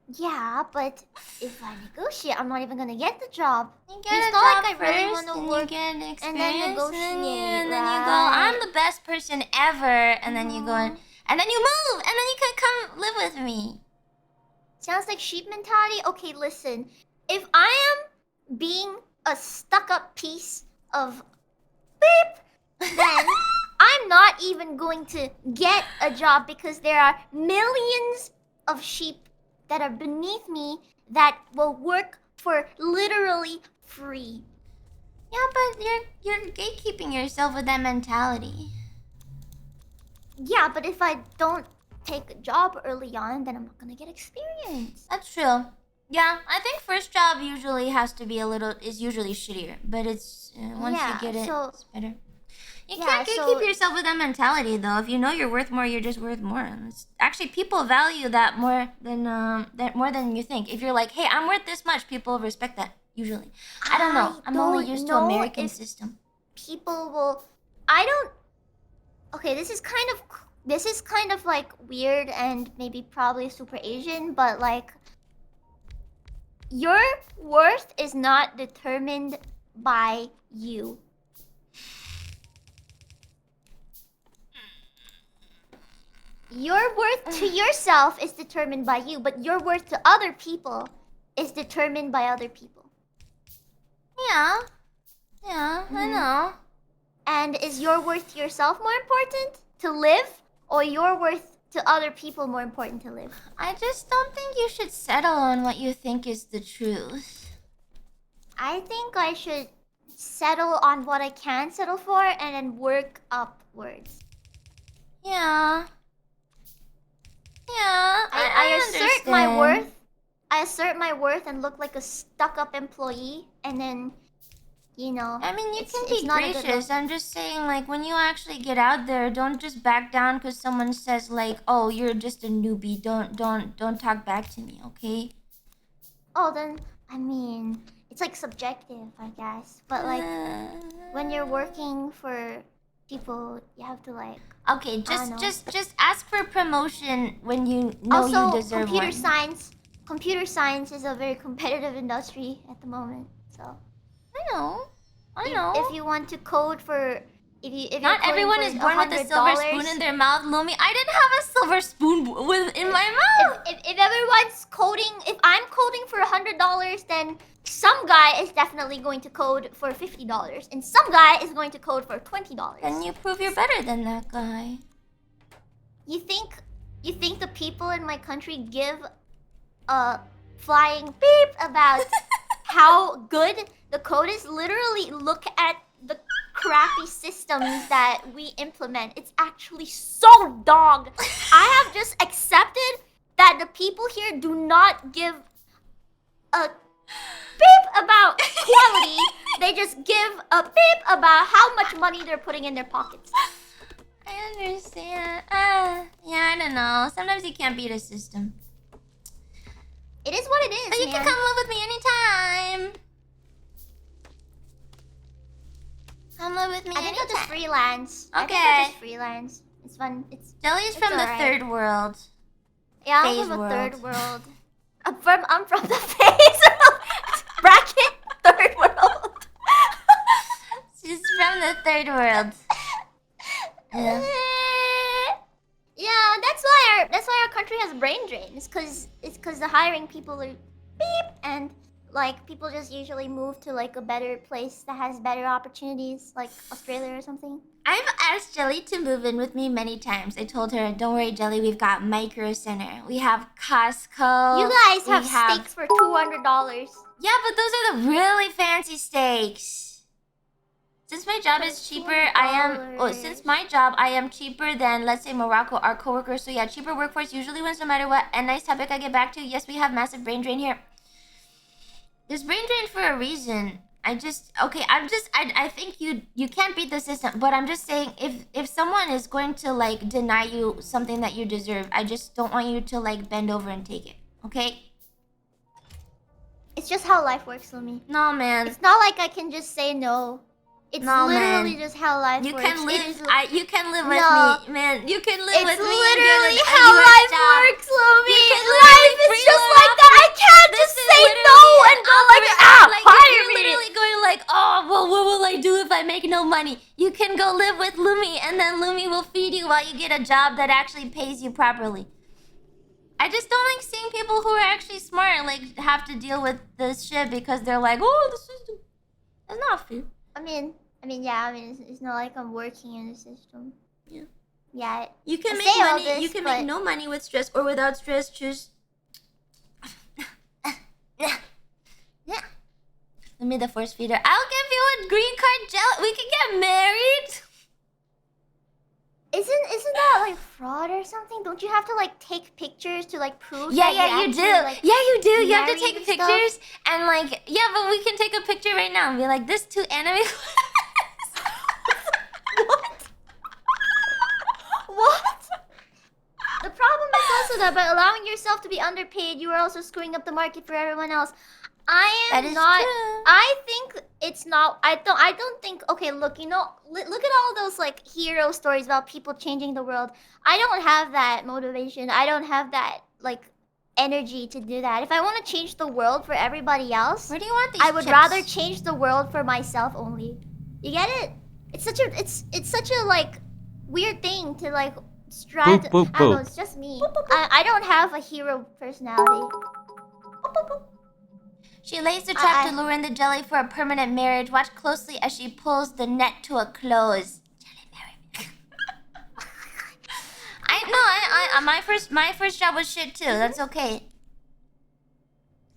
Yeah, but if I negotiate, I'm not even gonna get the job. You get it's a not job like I first, really want to and work you get experience, and then negotiate, and then you go, I'm the best person ever, and then you go and then you move, and then you can come live with me. Sounds like sheep mentality. Okay, listen. If I am being a stuck-up piece of beep, then I'm not even going to get a job because there are millions of sheep that are beneath me that will work for literally free. Yeah, but you're gatekeeping yourself with that mentality. Yeah, but if I don't take a job early on, then I'm not gonna get experience. That's true. Yeah, I think first job usually is usually shittier, but it's once you get it, it's better. You can't gatekeep yourself with that mentality, though. If you know you're worth more, you're just worth more. Actually, people value that more than you think. If you're like, hey, I'm worth this much, people respect that, usually. I don't know. I'm only used to American system. People will... Okay, this is kind of like weird and maybe probably super Asian, but like... Your worth is not determined by you. Your worth to yourself is determined by you, but your worth to other people is determined by other people. Yeah, I know. And is your worth to yourself more important to live, or your worth to other people more important to live? I just don't think you should settle on what you think is the truth. I think I should settle on what I can settle for and then work upwards. Yeah. I assert my worth. I assert my worth and look like a stuck-up employee, and then, you know. I mean, you can be gracious. I'm just saying, like, when you actually get out there, don't just back down because someone says, like, "Oh, you're just a newbie. Don't talk back to me, okay?" Oh, then I mean, it's like subjective, I guess. But like, when you're working for people, you have to like. Okay, just ask for promotion when you know you deserve one. Computer science is a very competitive industry at the moment. So. I know. If you want to code for, if not everyone is born with a silver spoon in their mouth, Lumi. I didn't have a silver spoon in my mouth. If everyone's coding, if I'm coding for $100, then some guy is definitely going to code for $50, and some guy is going to code for $20. Then you prove you're better than that guy. You think the people in my country give a flying beep about how good the code is? Literally, look at the crappy systems that we implement. It's actually so dog. I have just accepted that the people here do not give a beep about quality. They just give a beep about how much money they're putting in their pockets. I understand. Yeah, I don't know. Sometimes you can't beat a system. It is what it is, but you can come live with me anytime. Come live with me I think I'll just anytime. freelance. I think Okay. I'll just freelance. It's fun. Jelly's it's from the alright. third world. Yeah, I'm Phase from the world. third world. I'm from the phase bracket third world. She's from the third world. Yeah. Yeah, that's why our country has brain drain. It's cause the hiring people are beep, and like people just usually move to like a better place that has better opportunities, like Australia or something. I've asked Jelly to move in with me many times. I told her, don't worry, Jelly, we've got Micro Center. We have Costco. You guys have steaks for $200. Yeah, but those are the really fancy steaks. Since my job is cheaper, since my job, I am cheaper than, let's say, Morocco, our coworkers. So yeah, cheaper workforce usually wins no matter what. And nice topic I get back to. Yes, we have massive brain drain here. There's brain drain for a reason. I think you can't beat the system. But I'm just saying, if someone is going to like deny you something that you deserve, I just don't want you to like bend over and take it. Okay? It's just how life works, Lumi. No, man. It's not like I can just say no. It's literally just how life works. You can live with me, man. You can live with me. It's literally how life works, Lumi. Life is just like that. I can't just say no and go like, hire You're me. literally going like, oh, well, what will I do if I make no money? You can go live with Lumi, and then Lumi will feed you while you get a job that actually pays you properly. I just don't like seeing people who are actually smart like have to deal with this shit because they're like, oh, the system. That's not fair. It's not like I'm working in the system. Yeah. Yeah. You can make money. You can make no money with stress or without stress. Choose. Yeah. Let me the force feeder. I'll give you a green card gel. We can get married. Isn't that like fraud or something? Don't you have to like take pictures to like prove? Yeah, that you do. Like, you do. You have to married take and pictures stuff? and like, yeah, but we can take a picture right now and be like, this two anime. What? The problem is also that by allowing yourself to be underpaid, you are also screwing up the market for everyone else. That is true. I think it's not. I don't think. Okay, look. Look at all those like hero stories about people changing the world. I don't have that motivation. I don't have that like energy to do that. If I want to change the world for everybody else, Where do you want these I would chips? rather change the world for myself only. You get it? It's such a like weird thing to like strive to. Boop, boop, I don't know. boop. It's just me. I don't have a hero personality. She lays the trap to lure in the jelly for a permanent marriage. Watch closely as she pulls the net to a close. Jelly, marry me. My first job was shit too. That's okay.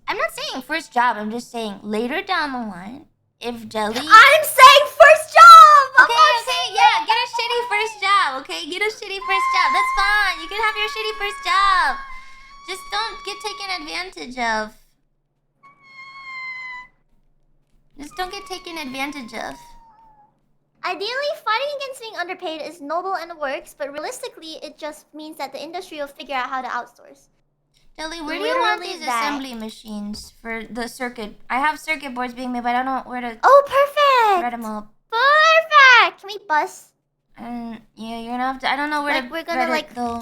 I'm not saying first job. I'm just saying later down the line, if jelly. I'm saying first job. Okay, yeah. Get a shitty first job. Okay, get a shitty first job. That's fine. You can have your shitty first job. Just don't get taken advantage of. Just don't get taken advantage of. Ideally, fighting against being underpaid is noble and works, but realistically, it just means that the industry will figure out how to outsource. Jelly, where do you want Literally these that. assembly machines for the circuit? I have circuit boards being made, but I don't know where to Oh, perfect! thread them up. Perfect! Can we bus? Yeah, you're gonna have to. I don't know where Like to. we're gonna thread it, though.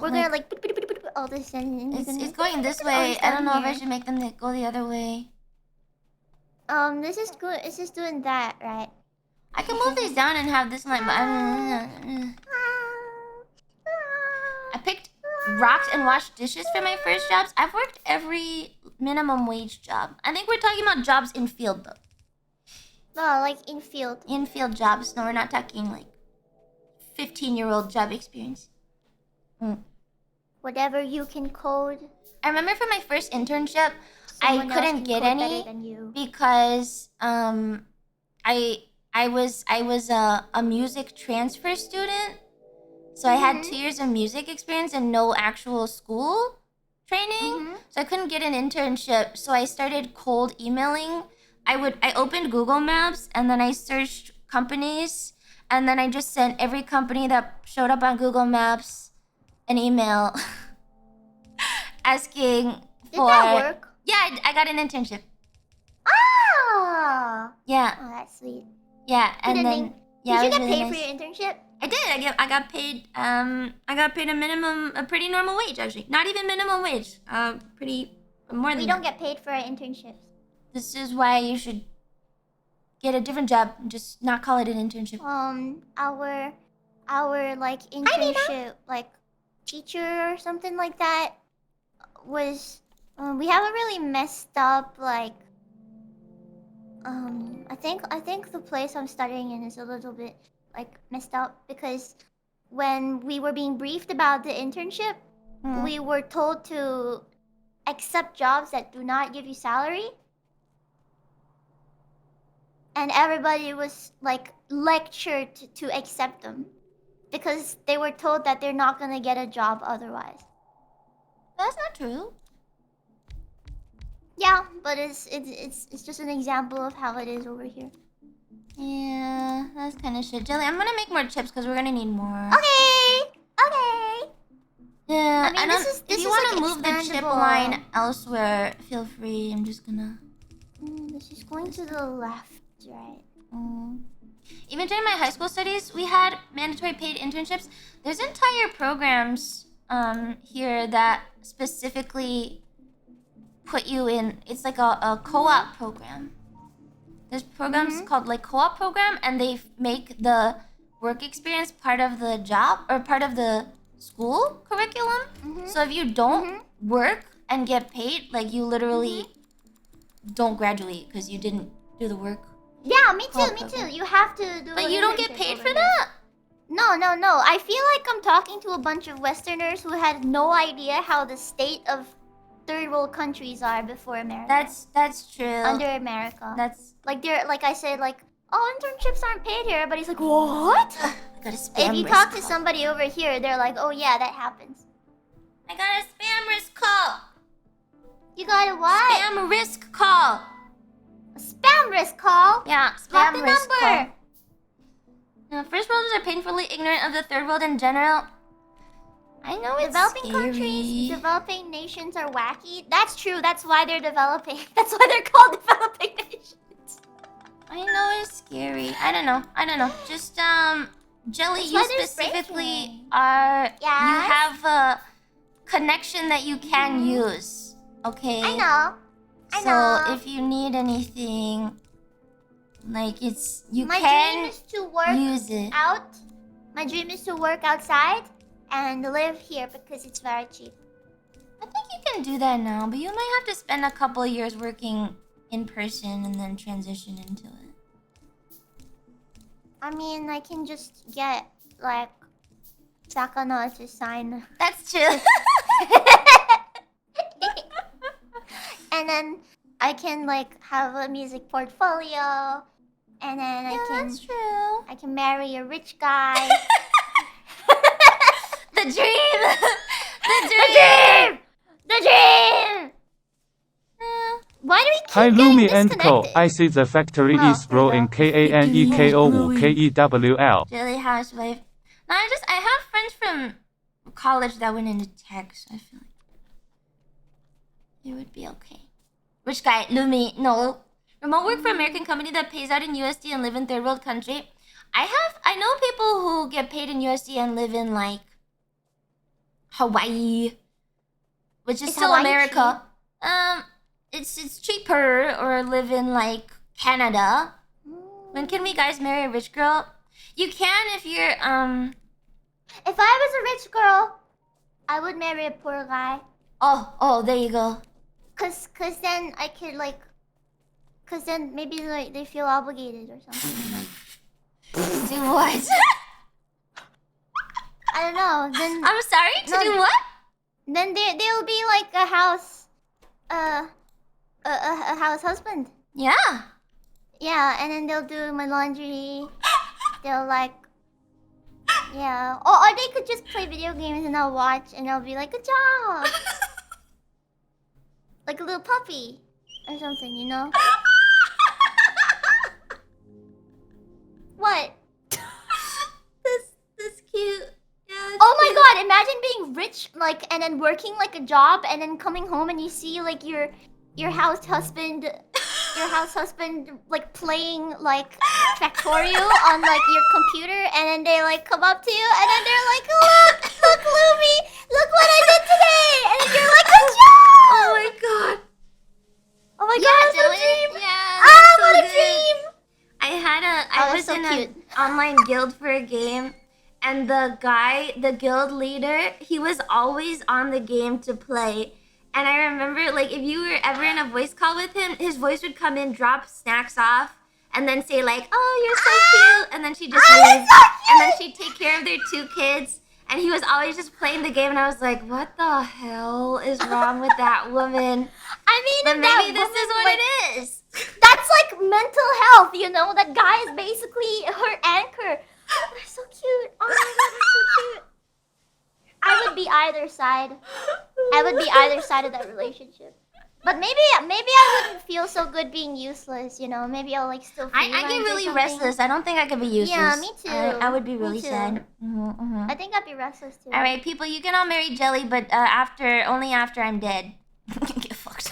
all this and It's going this way. I don't know if I should make them go the other way. This is good. It's just doing that, right? I can move these down and have this like. I picked rocks and washed dishes for my first jobs. I've worked every minimum wage job. I think we're talking about jobs in field though. No, like in field. In field jobs. No, we're not talking like 15-year-old job experience. Whatever you can code. I remember for my first internship, Someone I else couldn't can get code better any than you. because I was a music transfer student, so I had 2 years of music experience and no actual school training, so I couldn't get an internship. So I started cold emailing. I opened Google Maps and then I searched companies, and then I just sent every company that showed up on Google Maps an email asking for. Did that work? Yeah, I got an internship. Ah! Yeah. Oh, that's sweet. Yeah, and Good then ending. Yeah, Did you get really paid nice. for your internship? I did. I got paid. I got paid a pretty normal wage actually. Not even minimum wage. Pretty more than. We don't get paid for our internships. This is why you should get a different job and just not call it an internship. Our like internship, like teacher or something like that, was we have a really messed up like. I think the place I'm studying in is a little bit like messed up because when we were being briefed about the internship, we were told to accept jobs that do not give you salary. And everybody was like lectured to accept them because they were told that they're not gonna get a job otherwise. That's not true. Yeah, but it's just an example of how it is over here. Yeah, that's kind of shit. Jelly, I'm gonna make more chips because we're gonna need more. Okay. Yeah, I mean, this if is you want to like move the chip line elsewhere, feel free. I'm just gonna. This is going to the left, right? Even during my high school studies, we had mandatory paid internships. There's entire programs here that specifically put you in. It's like a co-op program. There's programs called like co-op program, and they make the work experience part of the job or part of the school curriculum. So if you don't work and get paid, like you literally don't graduate because you didn't do the work. Yeah, me too. You have to do. But you don't get paid for that? No. I feel like I'm talking to a bunch of Westerners who had no idea how the state of third world countries are before America. That's true. Under America. That's like they're like I said like, oh, internships aren't paid here. Everybody's like, what? I got a spam If you risk talk to call. somebody over here, they're like, oh yeah, that happens. I got a spam risk call. You got a what? Spam risk call. A spam risk call? Yeah, Block spam the risk number. call. Now, first worlders are painfully ignorant of the third world in general. I know it's Developing scary. countries, developing nations are wacky. That's true. That's why they're developing. That's why they're called developing nations. I know it's scary. I don't know. Just Jelly, That's you why they're specifically breaking. are. Yes? You have a connection that you can use. Okay. I know. So if you need anything, like you My can dream is to work use it. out. My dream is to work outside and live here because it's very cheap. I think you can do that now, but you might have to spend a couple of years working in person and then transition into it. I mean, I can just get like Sakana to sign. That's true. And then I can like have a music portfolio, and then That's true. I can marry a rich guy. The dream. The dream. Why do we keep Hi getting Lumi and Co. disconnected? I see the factory Oh, is growing there KANEKOWKEWL. Jelly Housewife. No, I have friends from college that went into tech, so I feel like it would be okay. Which guy? Lumi? No. Remote work for American company that pays out in USD and live in third world country. I know people who get paid in USD and live in like Hawaii, which is still Hawaii America. It's cheaper, or live in like Canada. When can we guys marry a rich girl? You can if you're If I was a rich girl, I would marry a poor guy. Oh, there you go. Cause then I could like, cause then maybe like they feel obligated or something. Do what? I don't know. Then I'm sorry. To do what? Then they'll be like a house, a house husband. Yeah. Yeah, and then they'll do my laundry. They'll like, yeah. Or they could just play video games and I'll watch and I'll be like, good job. Like a little puppy or something, you know? What? That's cute. Yeah. Oh my god, imagine being rich, like, and then working like a job and then coming home and you see like your house husband your house husband like playing like Factorio on like your computer, and then they like come up to you, and then they're like, look, Lumi, look what I did today, and then you're like, good job. Oh my god. Oh my god, it's a Jelly. dream. Yeah. Ah, that's what so a good. dream. I was so in cute. an online guild for a game, and the guild leader, he was always on the game to play. And I remember, like, if you were ever in a voice call with him, his voice would come in, drop snacks off, and then say like, "Oh, you're so cute," and then she'd just leave, and then she'd take care of their 2 kids. And he was always just playing the game, and I was like, "What the hell is wrong with that woman?" I mean, But if maybe that this woman, is what like, it is. That's like mental health, you know? That guy is basically her anchor. They're so cute. Oh my god, they're so cute. I would be either side. I would be either side of that relationship. But maybe I wouldn't feel so good being useless, you know? Maybe I'll like still feel I get really restless. I don't think I could be useless. Yeah, me too. I would be Me really too. sad. I think I'd be restless too. All right, people, you can all marry Jelly, but only after I'm dead. Get fucked.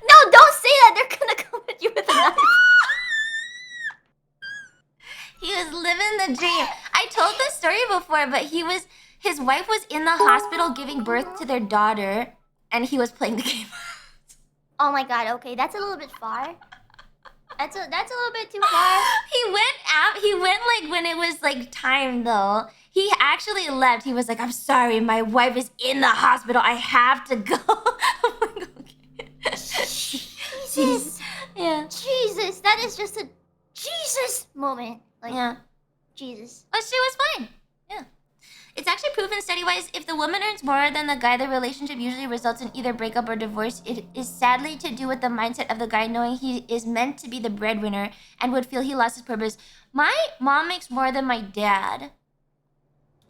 No, don't say that. They're gonna come at you with a knife. He was living the dream. I told this story before, but his wife was in the hospital giving birth to their daughter, and he was playing the game. Oh my god, okay, that's a little bit far. That's a little bit too far. He went like when it was like time though. He actually left. He was like, "I'm sorry, my wife is in the hospital. I have to go." I'm like, okay. Jesus. Yeah. Jesus, that is just a Jesus moment. Like, Yeah. Jesus. But she was fine. Yeah. It's actually proven study-wise, if the woman earns more than the guy, the relationship usually results in either breakup or divorce. It is sadly to do with the mindset of the guy knowing he is meant to be the breadwinner and would feel he lost his purpose. My mom makes more than my dad.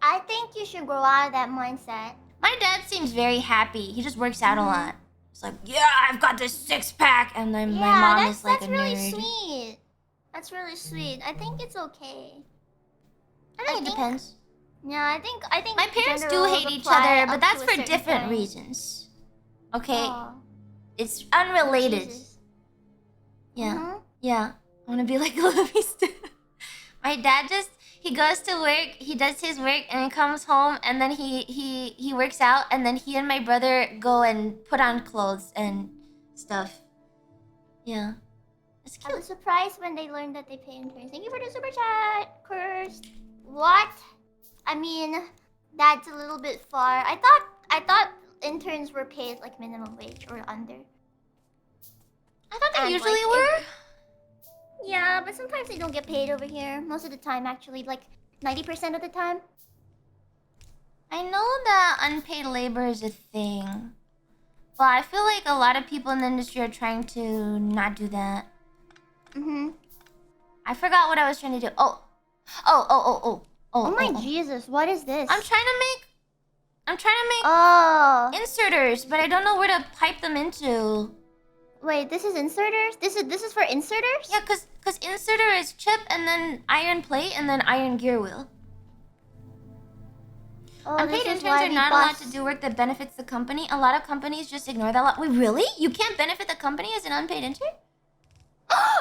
I think you should grow out of that mindset. My dad seems very happy. He just works out a lot. It's like, yeah, I've got this 6-pack, and then my mom is like that's a really nerd. sweet. That's really sweet. I think it's okay. I think it depends. Yeah, I think My parents gender do roles hate each apply other, but up that's to a for certain different point. reasons. Okay? Aw. It's unrelated. Jesus. Yeah. Mhm. Yeah. I want to be like Lumi too. My dad he goes to work, he does his work, and he comes home, and then he works out, and then he and my brother go and put on clothes and stuff. Yeah. It's I cute. was surprised when they learned that they pay interns. Thank you for the super chat, Cursed. What? I mean, that's a little bit far. I thought interns were paid like minimum wage or under. I thought they And, usually like, were. Yeah, but sometimes they don't get paid over here. Most of the time, actually, like 90% of the time. I know that unpaid labor is a thing. But I feel like a lot of people in the industry are trying to not do that. I forgot what I was trying to do. Oh my Jesus, what is this? I'm trying to make Oh. inserters, but I don't know where to pipe them into. Wait, this is inserters? This is for inserters? Yeah, cause inserter is chip and then iron plate and then iron gear wheel. Oh, Unpaid this is interns why are we not allowed bust. to do work that benefits the company. A lot of companies just ignore that. Wait, really? You can't benefit the company as an unpaid intern?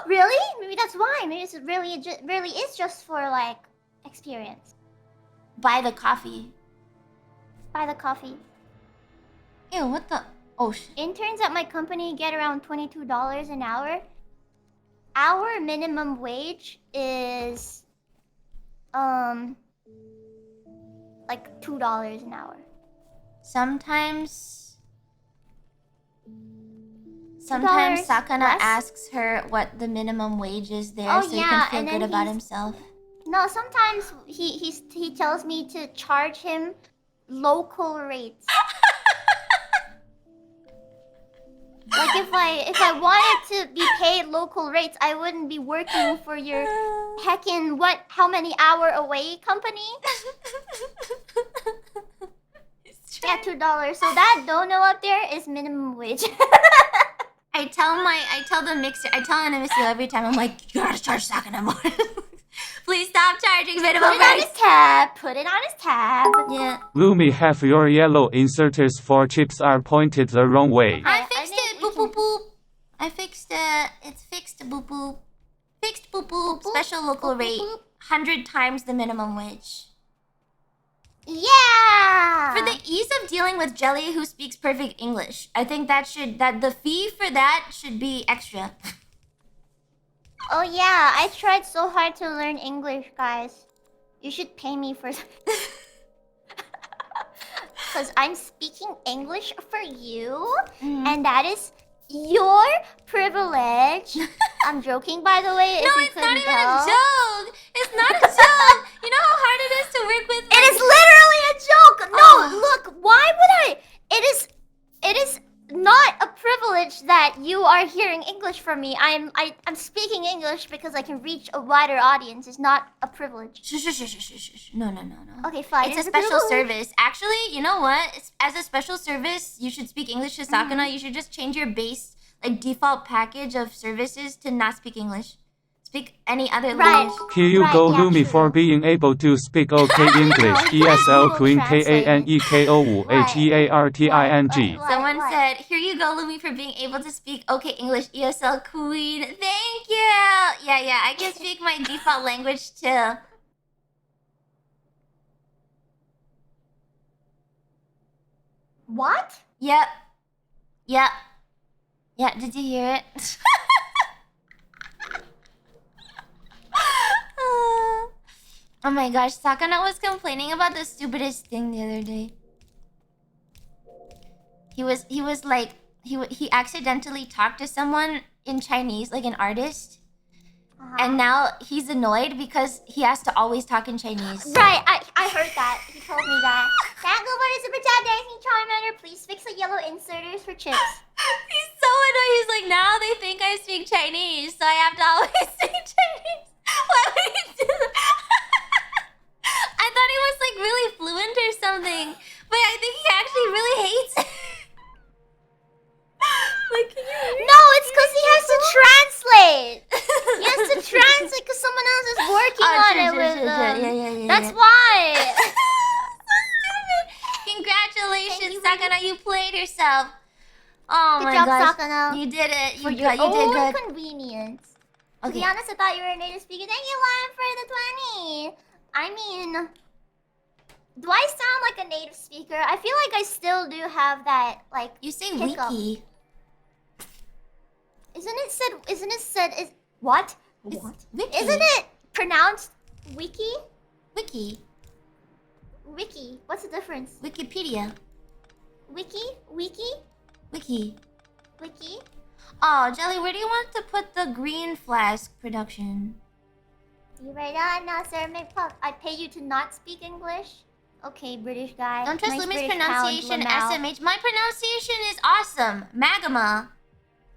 Really? Maybe that's why. Maybe it's really is just for like experience. Buy the coffee. Buy the coffee. Ew, what the? Oh shit. Interns at my company get around $22 an hour. Our minimum wage is like $2 an hour. Sometimes $2 Sakana less? asks her what the minimum wage is there Oh, so he yeah, can feel and good then about he's- himself. No, sometimes he tells me to charge him local rates. Like if I wanted to be paid local rates, I wouldn't be working for your heckin' how many hour away company? Yeah, $2. So that dono up there is minimum wage. I tell the mixer, I tell Animacy every time, I'm like, you gotta charge Sakana more. Please stop charging minimum Put it on price. his tab. Put it on his tab. Yeah. Lumi, have your yellow inserters for chips are pointed the wrong way. I I fixed think it. we Boop, boop, boop. I fixed it. It's fixed, boop boop. Fixed, boop boop. Special local rate. 100 times the minimum wage. Yeah! For the ease of dealing with Jelly who speaks perfect English, I think that the fee for that should be extra. Oh yeah, I tried so hard to learn English, guys. You should pay me for because I'm speaking English for you, and that is your privilege. I'm joking, by the way. No, it's not even a joke. It's not a joke. You know how hard it is to work with. It is literally a joke. No, look. Why would I? It is not a privilege that you are hearing English from me. I'm speaking English because I can reach a wider audience. It's not a privilege. Shh. No. Okay, fine. It's a special service. Actually, you know what? As a special service, you should speak English to Sakana. You should just change your base, like, default package of services to not speak English. Speak any other language. Here you go, Lumi, for being able to speak OK English. ESL Queen KANEKO HEARTING. Someone said, here you go, Lumi, for being able to speak OK English. ESL Queen. Thank you. Yeah. I can speak my default language too. What? Yep. Yeah, did you hear it? Oh my gosh, Sakana was complaining about the stupidest thing the other day. He was like, he accidentally talked to someone in Chinese, like an artist. And now he's annoyed because he has to always talk in Chinese. Right, I heard that. He told me that. Thank you for the super chat, dancing Charmander. Please fix the yellow inserters for chips. He's so annoyed. He's like, now they think I speak Chinese, so I have to always speak Chinese. Why would he do that? I thought he was like really fluent or something, but I think he actually really hates it. Like, can you hear No, it's because he has to translate. He has to translate because someone else is working on it with him. Yeah. That's why. So stupid. Congratulations, Sakana, you played yourself. Oh Good my job, gosh. Sakana. You did it. You your did own good. convenience. Okay. To be honest, I thought you were a native speaker. Thank you, Lion, for the 20. I mean, do I sound like a native speaker? I feel like I still do have that, like, You say hiccup. wiki. Isn't it said, what? What? Wiki. Isn't it pronounced wiki? Wiki. Wiki. What's the difference? Wikipedia. Wiki? Wiki. Wiki? Oh, Jelly, where do you want to put the green flask production? You right on now, sir. I pay you to not speak English? Okay, British guy. Don't trust Nice Lumi's British pronunciation, pound, SMH. My pronunciation is awesome. Magma.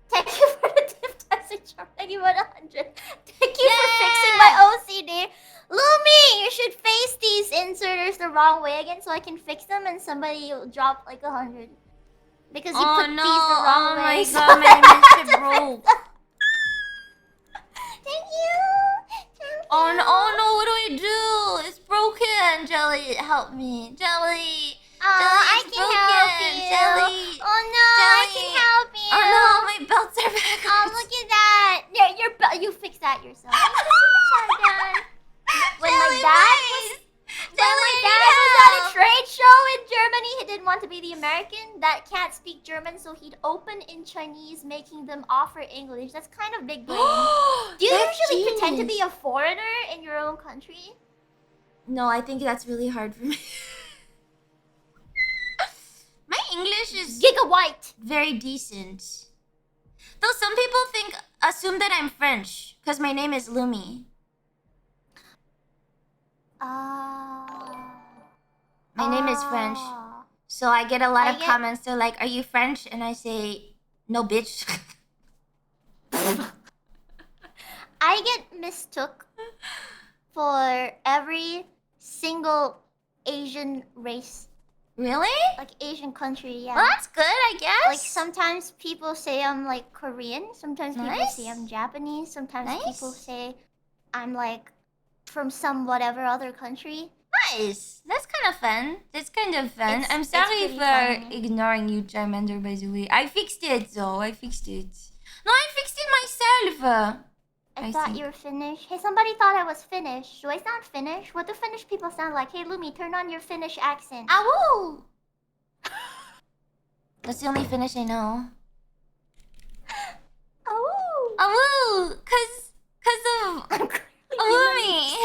Thank you for the gift message. Thank you for the 100. Thank you for fixing my OCD. Lumi, you should face these inserters the wrong way again so I can fix them and somebody will drop like 100. Because you put these the wrong way. Oh my god, my shit broke. Thank you. Oh no, what do I do? It's broken. Jelly, help me. Jelly. I can help you. Jelly. Oh no, Jelly. I can help you. Oh no, my belts are back. Oh, look at that. Yeah, you fixed that yourself. Super chat done. When my dad was at a trade show in Germany, he didn't want to be the American that can't speak German, so he'd open in Chinese, making them offer English. That's kind of big brain. Do you usually pretend to be a foreigner in your own country? No, I think that's really hard for me. My English is gigabyte. Very decent. Though some people assume that I'm French because my name is Lumi. My name is French. So I get a lot of comments. They're like, are you French? And I say, no, bitch. I get mistook for every single Asian race. Really? Like Asian country, yeah. Well, that's good, I guess. Like sometimes people say I'm like Korean. Sometimes people say I'm Japanese. Sometimes people say I'm like from some whatever other country. Nice. That's kind of fun. That's kind of fun. I'm sorry for ignoring you, Charmander, by the way. I fixed it, though. I fixed it. No, I fixed it myself. I thought you were Finnish. Hey, somebody thought I was Finnish. Do I sound Finnish? What do Finnish people sound like? Hey, Lumi, turn on your Finnish accent. Awoo! That's the only Finnish I know. Awoo! Awoo! Cause of Lumi.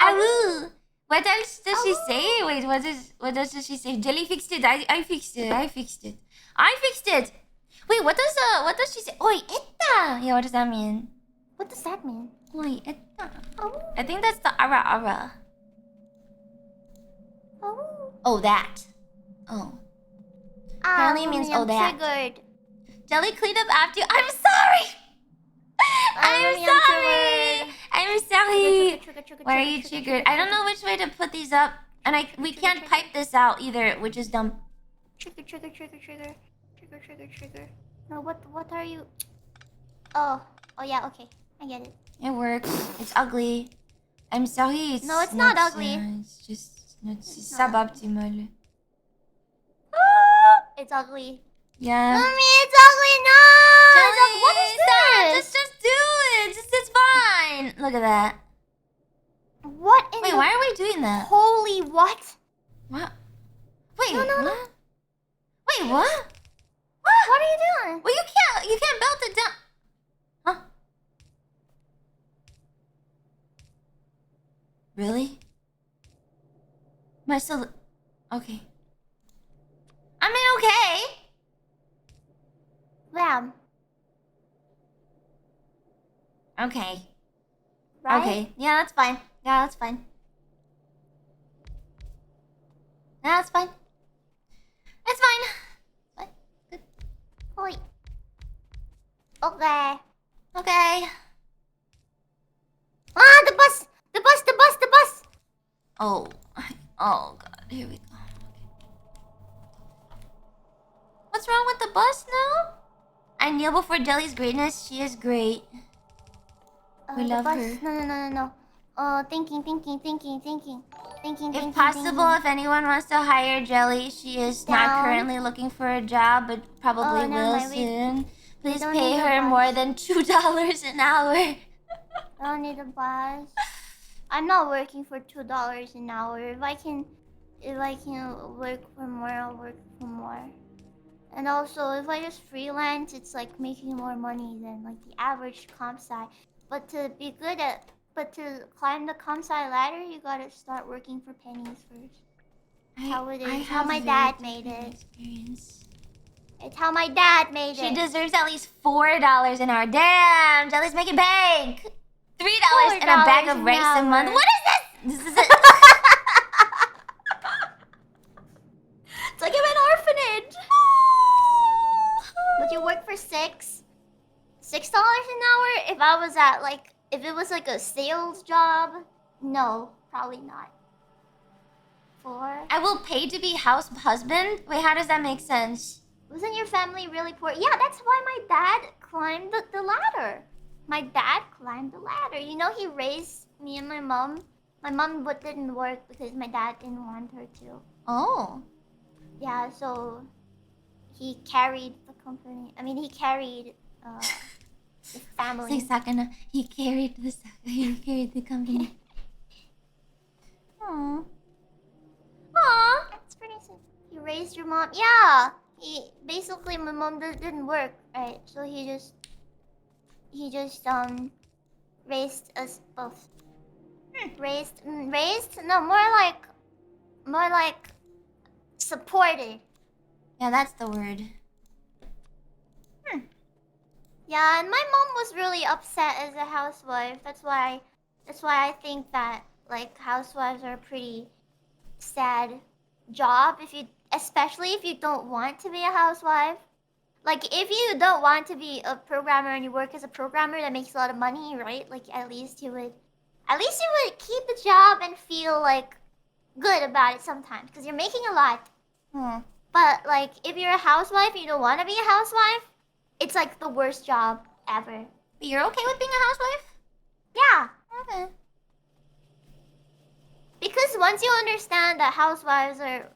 Awoo! What else does she say? Wait, what else does she say? Jelly fixed it. I fixed it. I fixed it. I fixed it. Wait, what does she say? Oi, etta. Yeah, what does that mean? What does that mean? Oi, etta. Awoo. I think that's the ara. Awoo. Oh, that. Oh. Apparently means Lumi, I'm that. triggered. Jelly cleaned up after you. I'm sorry. I'm Lumi, sorry. I'm sorry. Trigger, Why are you triggered? I don't know which way to put these up, and we can't pipe this out either, which is dumb. Trigger. No, what are you? Oh yeah, okay. I get it. It works. It's ugly. I'm sorry. No, it's not ugly. It's just suboptimal. It's ugly. Yeah. Lumi, it's ugly. No. Jelly, What is stop. this? Just do it. It's fine. Look at that. What in Wait, the why are we doing that? holy what? What? Wait, No. what? Wait, what? What are you doing? Well, you can't belt it down. Huh? Really? Okay. I mean, okay. Lamb. Okay. Right? Okay. Yeah, that's fine. Yeah, that's fine. Yeah, that's fine. It's fine. Fine. Good. Wait. Okay. Okay. Ah, the bus! Oh. Oh, God. Here we go. What's wrong with the bus now? I kneel before Jelly's greatness. She is great. We love bus. her. No. Thinking. If possible, if anyone wants to hire Jelly, she is not currently looking for a job, but probably will soon. Please pay her more than $2 an hour. I don't need a bus. I'm not working for $2 an hour. If I can work for more, I'll work for more. And also, if I just freelance, it's like making more money than like the average comp sci. But to climb the comp sci ladder, you gotta start working for pennies first. How my dad made it. It's how my dad made it. She deserves at least $4 an hour. Damn, Jelly's making bank. $3 and a bag of rice a month. What is this? This is it. It's like I'm an orphanage. Would you work for $6 an hour? If it was like a sales job, no, probably not. 4. I will pay to be house husband? Wait, how does that make sense? Wasn't your family really poor? Yeah, that's why my dad climbed the ladder. My dad climbed the ladder. You know, he raised me and my mom. My mom didn't work because my dad didn't want her to. Oh. Yeah, so he carried the company. I mean, he carried the family. Say Sakana. He carried the company. Aww. Aww. That's pretty sad. He raised your mom. Yeah. Basically my mom didn't work, right? So he just raised us both. Raised? No, more like supported. Yeah, that's the word. Yeah, and my mom was really upset as a housewife. That's why I think that like housewives are a pretty sad job especially if you don't want to be a housewife. Like if you don't want to be a programmer and you work as a programmer that makes a lot of money, right? Like at least you would keep the job and feel like good about it sometimes because you're making a lot. But like if you're a housewife and you don't want to be a housewife, it's like the worst job ever. But you're okay with being a housewife? Yeah. Okay. Because once you understand that housewives are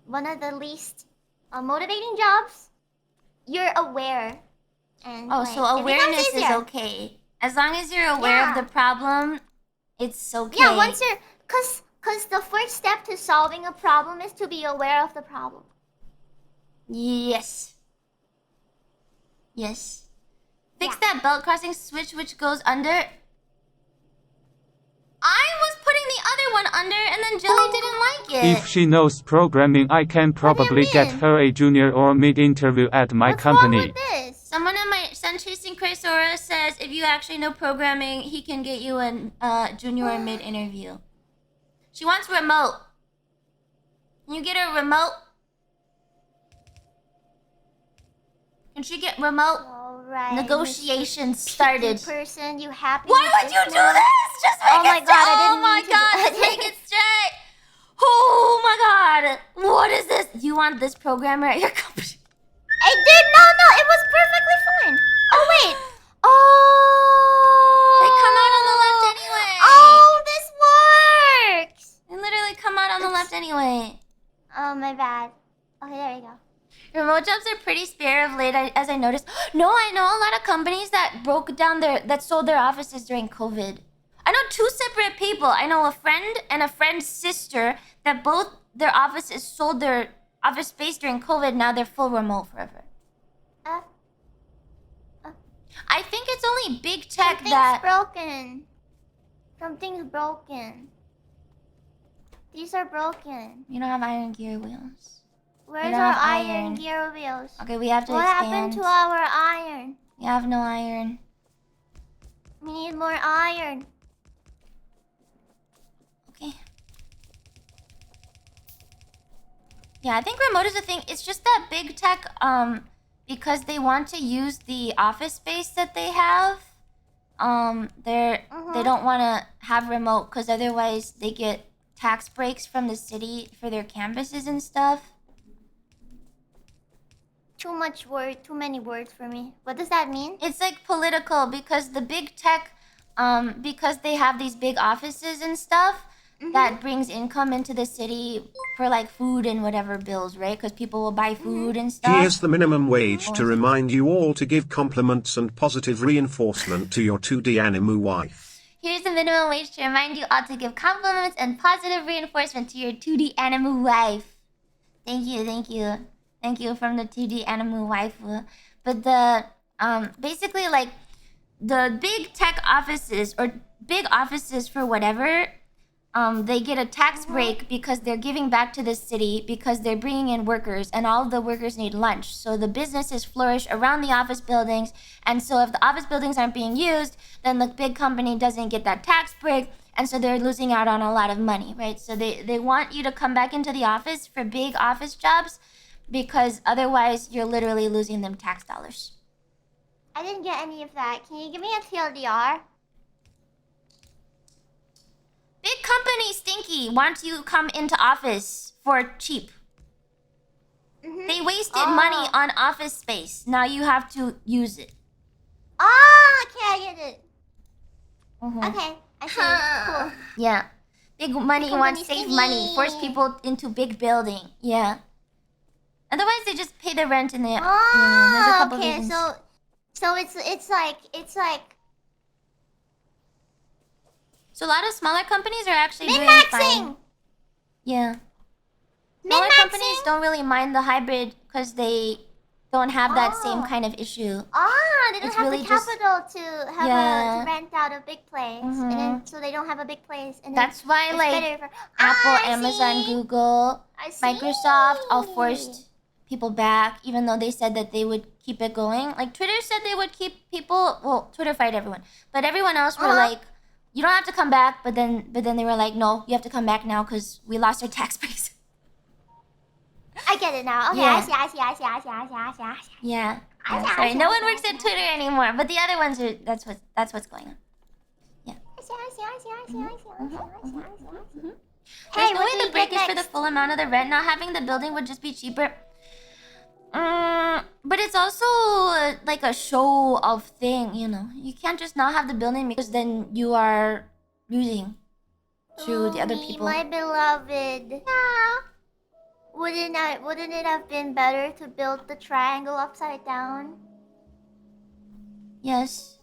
one of the least motivating jobs, you're aware And Oh, like, so awareness is okay. As long as you're aware of the problem, it's okay. Yeah, once you're... Because the first step to solving a problem is to be aware of the problem. Yes. Yes. Fix that belt crossing switch which goes under. I was putting the other one under and then Jelly didn't like it. If she knows programming, I can probably get her a junior or mid interview at my company. What's wrong with this? Someone in my Sun Chasing Chrysora says if you actually know programming, he can get you a junior or mid interview. She wants remote. Can you get her remote? Can she get remote? Alright. Negotiations started. Person, you happy? Why would you do this? Just make it straight. Oh my god, just make it straight. Oh my god. What is this? Do you want this programmer at your company? I did. No, it was perfectly fine. Oh wait. Oh. They come out on the left anyway. Oh, this works. They literally come out on the left anyway. Oh, my bad. Okay, there you go. Remote jobs are pretty spare of late, as I noticed. No, I know a lot of companies that that sold their offices during COVID. I know 2 separate people. I know a friend and a friend's sister that both their offices sold their office space during COVID. Now they're full remote forever. I think it's only big tech Something's broken. These are broken. You don't have iron gear wheels. Where's our iron gear wheels? Okay, we have to expand. expand. What happened to our iron? We have no iron. We need more iron. Okay. Yeah, I think remote is a thing. It's just that big tech, because they want to use the office space that they have. They don't want to have remote because otherwise they get tax breaks from the city for their campuses and stuff. Too many words for me. What does that mean? It's like political because the big tech, because they have these big offices and stuff, that brings income into the city for like food and whatever bills, right? Because people will buy food and stuff. Here's the minimum wage to remind you all to give compliments and positive reinforcement to your 2D animu wife. Here's the minimum wage to remind you all to give compliments and positive reinforcement to your 2D animu wife. Thank you, thank you. Thank you from the 2D animu wife. But the, basically like, the big tech offices, or big offices for whatever, they get a tax break because they're giving back to the city because they're bringing in workers and all of the workers need lunch. So the businesses flourish around the office buildings. And so if the office buildings aren't being used, then the big company doesn't get that tax break. And so they're losing out on a lot of money, right? So they want you to come back into the office for big office jobs because otherwise you're literally losing them tax dollars. I didn't get any of that. Can you give me a TLDR? Big company Stinky wants you to come into office for cheap. They wasted money on office space. Now you have to use it. Oh, okay, I get it. Okay, I see it. Cool. Yeah. Big money wants to save money. Force people into big building. Yeah. Otherwise, they just pay the rent and they... there's a couple okay, reasons. so it's like... So a lot of smaller companies are actually doing fine. Yeah. Smaller companies don't really mind the hybrid because they don't have that same kind of issue. They don't have the capital to have to rent out a big place, and then so they don't have a big place. And that's why like Apple, Amazon, Google, Microsoft all forced people back, even though they said that they would keep it going. Like Twitter said they would keep people. Well, Twitter fired everyone, but everyone else were like, you don't have to come back. But then they were like, no, you have to come back now because we lost our tax base. I get it now. Okay, Yeah. I see. Yeah. Sorry, no one works at Twitter anymore, but the other ones are. That's what's going on. Yeah. There's no way the break is for the full amount of the rent. Not having the building would just be cheaper. But it's also like a show of thing, you know. You can't just not have the building because then you are losing to the other people. My beloved. Yeah. Wouldn't it have been better to build the triangle upside down? Yes.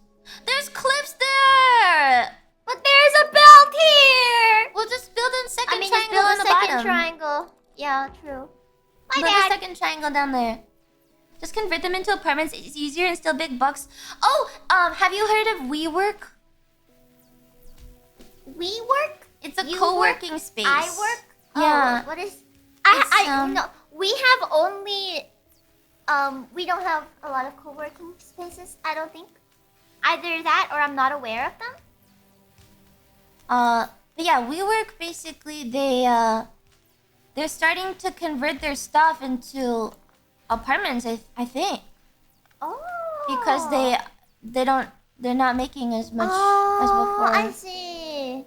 There's clips there! But there's a belt here! We'll just build a second just triangle build on a the second bottom. triangle. Yeah, true. My Build a bad. second triangle down there. Just convert them into apartments. It's easier and still big bucks. Oh, have you heard of WeWork? WeWork? It's a You co-working work? space. I work? Yeah. Oh, what is... It's, no, we have only... we don't have a lot of co-working spaces, I don't think. Either that or I'm not aware of them. But yeah, WeWork basically they're starting to convert their stuff into apartments, I think. Oh. Because they're not making as much as before. I see.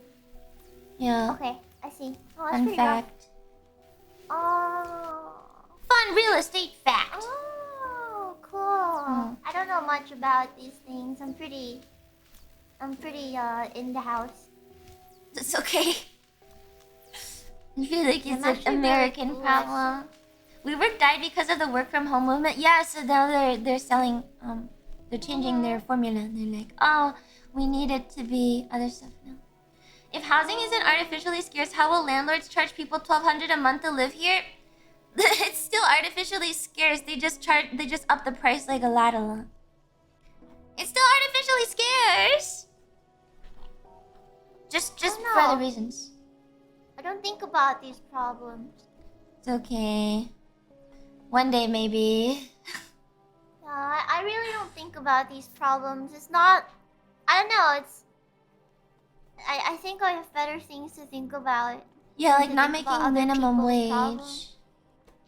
Yeah. Okay, I see. Oh, that's Fun pretty fact. rough. Oh. Fun real estate fact. Oh, cool. I don't know much about these things. I'm pretty in the house. It's okay. I feel like it's an actually American very problem. WeWork died because of the work from home movement. Yeah, so now they're selling they're changing their formula. They're like, oh, we need it to be other stuff now. If housing isn't artificially scarce, how will landlords charge people $1,200 a month to live here? It's still artificially scarce. They just up the price like a lot. It's still artificially scarce. Just for other reasons. I don't think about these problems. It's okay. One day maybe. I really don't think about these problems. It's not... I don't know, it's... I think I have better things to think about. Yeah, like not making minimum wage. Problems.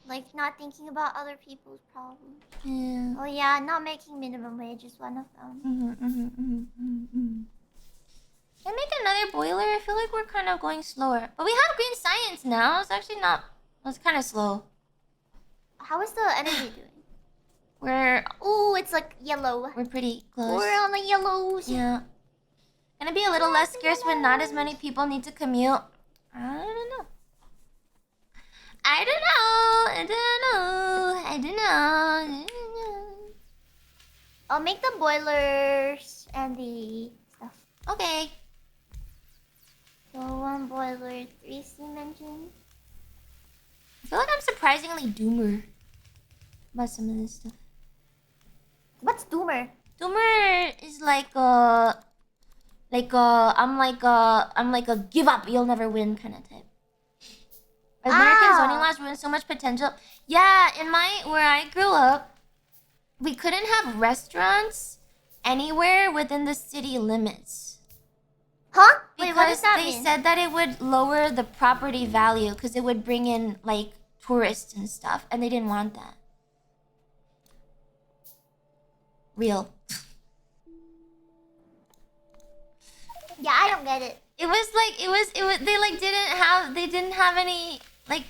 Like not thinking about other people's problems. Yeah. Oh yeah, not making minimum wage is one of them. Can I make another boiler? I feel like we're kind of going slower. But we have green science now. It's actually not... It's kind of slow. How is the energy doing? We're... Ooh, it's like yellow. We're pretty close. We're on the yellows. Yeah. Gonna be a little less scarce when not as many people need to commute. I don't know. I'll make the boilers and the stuff. Okay. So 1 boiler, 3 steam engines. I feel like I'm surprisingly doomer about some of this stuff. What's doomer? Doomer is I'm like a give up, you'll never win kind of type. American zoning laws ruin so much potential. Yeah, where I grew up, we couldn't have restaurants anywhere within the city limits. Huh? Wait, Because what does that they mean? said that it would lower the property value because it would bring in like tourists and stuff, and they didn't want that. Real. Yeah, I don't get it. It was they didn't have any like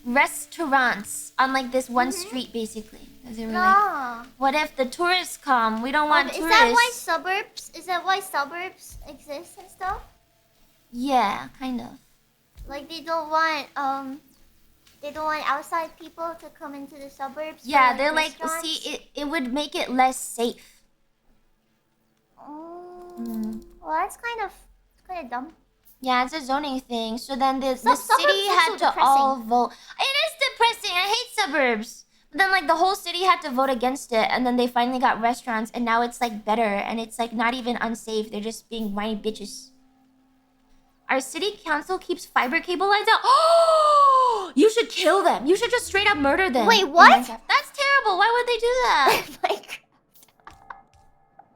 restaurants on like this one street basically. Because they were like, what if the tourists come? We don't want tourists. Is that why suburbs exist and stuff? Yeah, kind of. Like they don't want outside people to come into the suburbs. Yeah, for, they're like, restaurants? see, it would make it less safe. Well, that's kind of dumb. Yeah, it's a zoning thing. So then the Suburbs city are had so to all vote. It is depressing. I hate suburbs. But then like the whole city had to vote against it, and then they finally got restaurants, and now it's like better, and it's like not even unsafe. They're just being whiny bitches. Our city council keeps fiber cable lines out. Oh, you should kill them. You should just straight up murder them. Wait, what? That's terrible. Why would they do that? Like,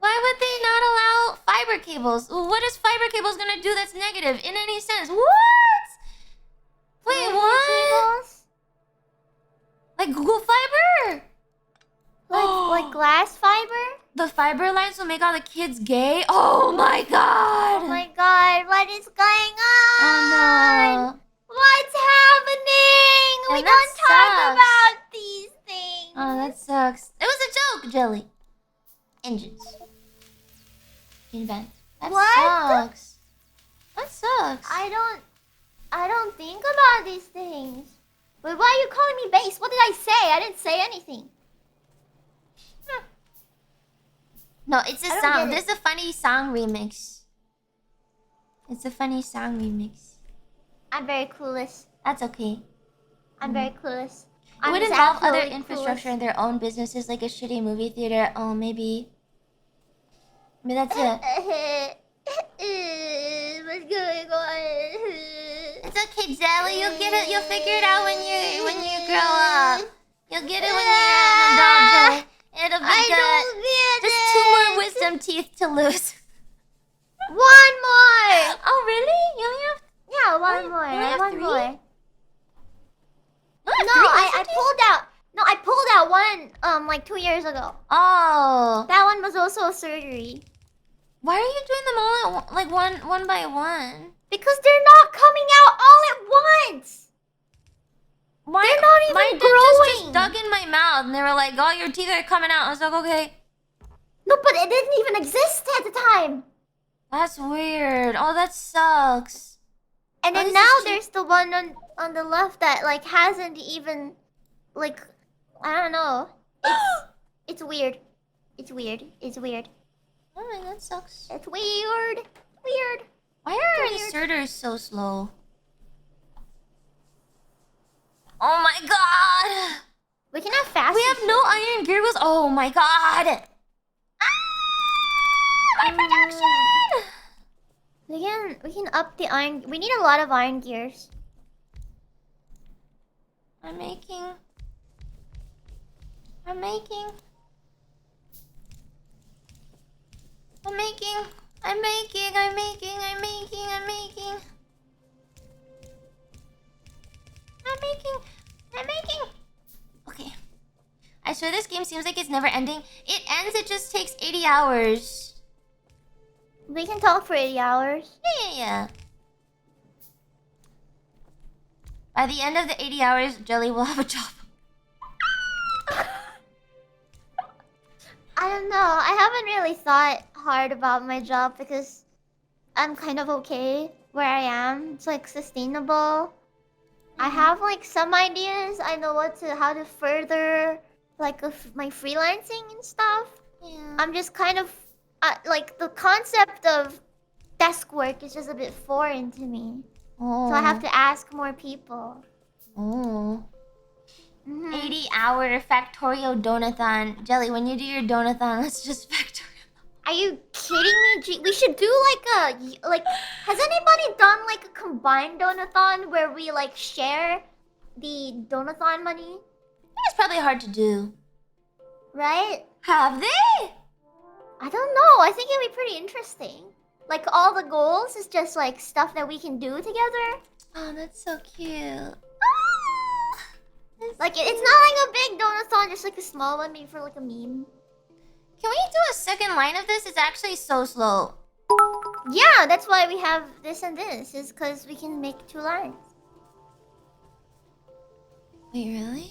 why would they not allow fiber cables? What is fiber cables gonna do that's negative in any sense? What? Wait, what? cables? Like Google Fiber? Like glass fiber? The fiber lines will make all the kids gay? Oh my god! Oh my god, what is going on? Oh no. What's happening? And We that don't talk sucks. about these things. Oh, that sucks. It was a joke, Jelly. Engines. Invent. That What? sucks. That sucks. I don't think about these things. Wait, why are you calling me base? What did I say? I didn't say anything. No, it's a I don't song. get This is a funny song remix. It's a funny song remix. I'm very clueless. That's okay. I'm very clueless. It would just involve other absolutely infrastructure clueless. in their own businesses, like a shitty movie theater. Oh, maybe. I mean, that's it. What's going on? It's okay, Jelly. You'll get it. You'll figure it out when you grow up. You'll get it when you're an adult, Jelly. It'll be good. Just 2 more wisdom teeth to lose. 1 more. Oh, really? You only have? Yeah, 1 more. You only have 1 3? more. No, I pulled out. No, I pulled out one like 2 years ago. Oh. That one was also a surgery. Why are you doing them all at like one by one? Because they're not coming out all at once. Why? They're not even my growing. dentist just dug in my mouth and they were like, "Oh, your teeth are coming out." I was like, "Okay." No, but it didn't even exist at the time. That's weird. Oh, that sucks. And then now there's the one on the left that like hasn't even like I don't know. It's weird. It's weird. It's weird. Oh man, that sucks. It's weird. Weird. Why are our inserters so slow? Oh my god! We can have fast. We have no iron gears. Oh my god! My production! We can up the iron. We need a lot of iron gears. I'm making. I'm making. Okay. I swear this game seems like it's never ending. It ends, it just takes 80 hours. We can talk for 80 hours. Yeah. By the end of the 80 hours, Jelly will have a job. I don't know. I haven't really thought hard about my job because I'm kind of okay where I am. It's like sustainable. I have like some ideas. I know how to further like my freelancing and stuff. Yeah. I'm just kind of like the concept of desk work is just a bit foreign to me. Oh. So I have to ask more people. Oh. 80-hour Factorio donathon. Jelly, when you do your donathon, let's just Factorio. Are you kidding me? We should do like has anybody done like a combined donathon where we like share the donathon money? I think it's probably hard to do. Right? Have they? I don't know. I think it'd be pretty interesting. Like all the goals is just like stuff that we can do together. Oh, that's so cute. Like it's not like a big donathon, just like a small one, maybe for like a meme. Can we do a second line of this? It's actually so slow. Yeah, that's why we have this and this, is because we can make 2 lines. Wait, really?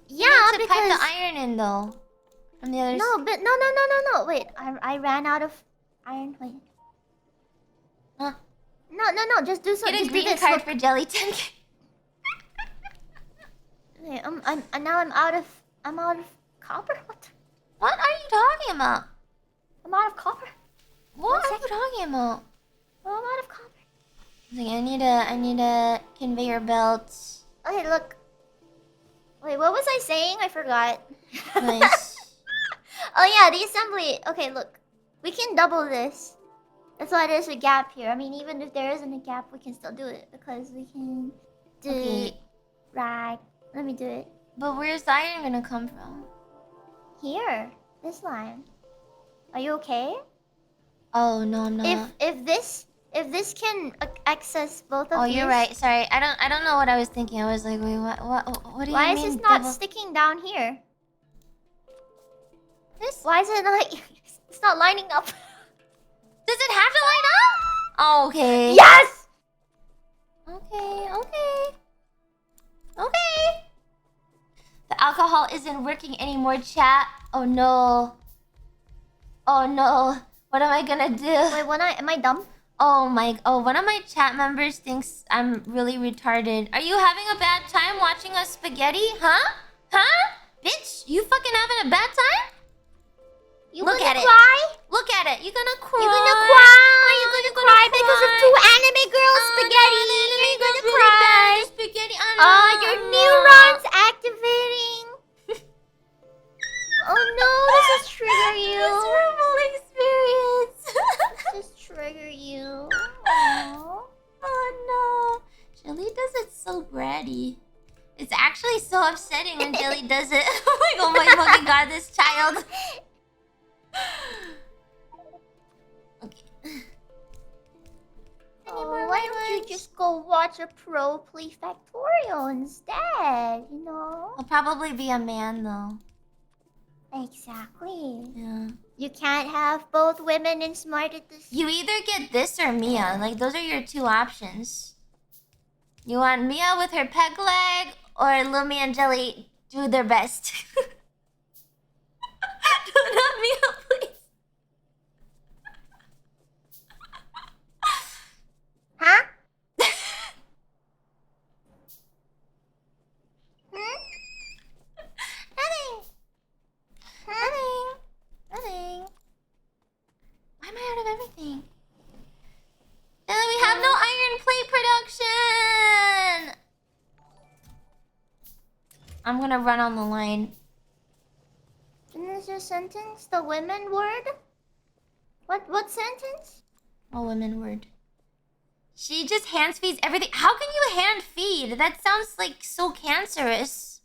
Yeah, you have to because pipe the iron in though. From the other no, but no. Wait, I ran out of iron. Wait. Huh? No. Just do something. Get a Just do green this. card Look. for Jelly 10K. Wait, now I'm out of copper. What are you talking about? I'm out of copper. What are you talking about? Oh, I'm out of copper. I need a conveyor belt. Okay, look. Wait, what was I saying? I forgot. Nice. Oh yeah, the assembly. Okay, look. We can double this. That's why there's a gap here. I mean, even if there isn't a gap, we can still do it because we can do it. Right. Let me do it. But where's the iron gonna come from? Here. This line. Are you okay? Oh no, I'm not. If this can access both of these. Oh, you're right. Sorry, I don't know what I was thinking. I was like, wait, what do you mean? Why is this not sticking down here? Why is it not? It's not lining up. Does it have to line up? Oh, okay. Yes. Okay. The alcohol isn't working anymore, chat. Oh no. What am I gonna do? Wait, am I dumb? One of my chat members thinks I'm really retarded. Are you having a bad time watching us spaghetti? Huh? Bitch, you fucking having a bad time? You Look gonna at it. cry? Look at it. You gonna cry? You gonna cry? Are you You're gonna cry because of cry. 2 anime girls spaghetti? You're gonna cry. Spaghetti. Your neurons activating. Oh no, this is trigger you. Miserable experience. This trigger you. Aww. Oh no. Jelly does it so bratty. It's actually so upsetting when Jelly does it. Oh my fucking god, this child. Okay. Oh, why don't you just go watch a pro play Factorio instead, you know? I'll probably be a man though. Exactly. Yeah. You can't have both women and smart at this. You either get this or Mia. Like, those are your 2 options. You want Mia with her peg leg, or Lumi and Jelly do their best? Not Mia, please. Huh? Nothing. Why am I out of everything? And then we have no iron plate production! I'm gonna run on the line. Finish your sentence? The women word? What sentence? A women word. She just hand feeds everything. How can you hand feed? That sounds like so cancerous.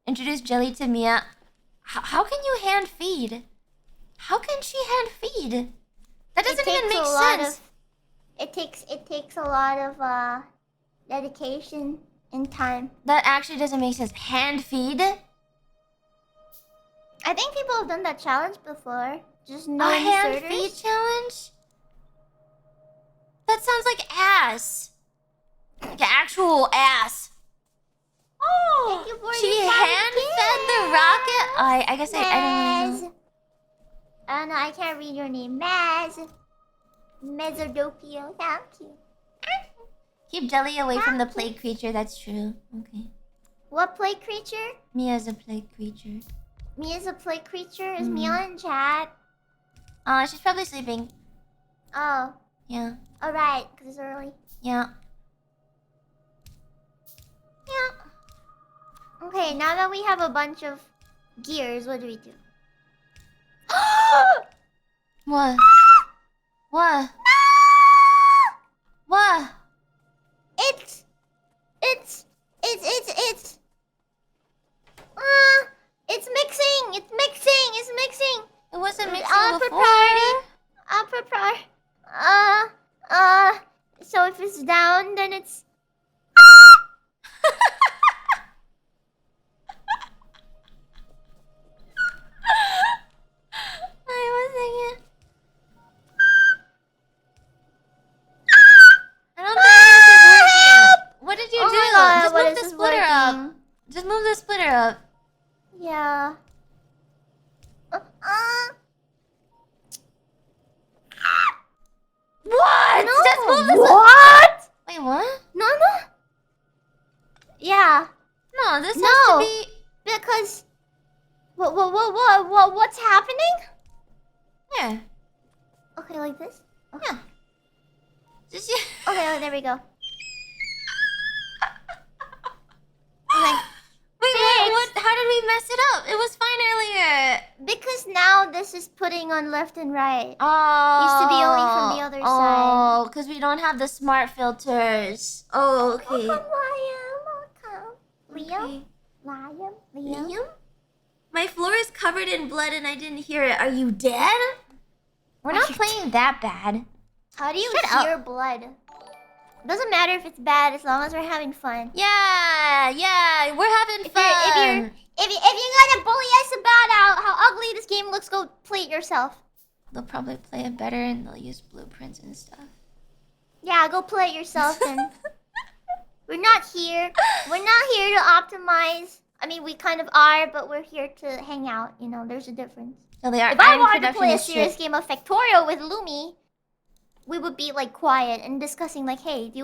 Introduce Jelly to Mia. How can you hand feed? How can she hand feed? That doesn't even make sense. It takes a lot of dedication and time. That actually doesn't make sense. Hand feed? I think people have done that challenge before. Just no A hand inserters. feed challenge? That sounds like ass. Like actual ass. Oh, Thank you for she your hand fed the rocket. I guess I don't really know. Oh no, I can't read your name. Maz. Mesodopio. Thank you. Keep Jelly away from the plague creature. That's true. Okay. What plague creature? Mia's a plague creature. Mia's a plague creature? Is Mia in chat? She's probably sleeping. Oh. Yeah. Alright, because it's early. Yeah. Yeah. Okay, now that we have a bunch of gears, what do we do? What? What? What? It's mixing! It's mixing! It's mixing! It wasn't mixing before. So if it's down, then it's... I wasn't. I don't think this is working. What did you do? My God, Just what move is the this splitter working? up. Just move the splitter up. Yeah. What? No. Just move the What? Wait, what? No. Yeah. No, this No. has to be... Because... What's happening? There. Okay, like this? Okay. Yeah. Just... Okay, there we go. Okay. Wait, what? How did we mess it up? It was fine earlier. Because now this is putting on left and right. Oh. Used to be only from the other side. Oh, because we don't have the smart filters. Oh, okay. Welcome, Liam. Liam? My floor is covered in blood and I didn't hear it. Are you dead? We're not playing that bad. How do you Shut hear blood? Doesn't matter if it's bad as long as we're having fun. Yeah, we're having fun. If you're gonna bully us about how ugly this game looks, go play it yourself. They'll probably play it better and they'll use blueprints and stuff. Yeah, go play it yourself then. We're not here. We're not here to optimize. I mean, we kind of are, but we're here to hang out. You know, there's a difference. So they are. If I wanted to play a serious game of Factorio with Lumi, we would be like quiet and discussing like, hey, do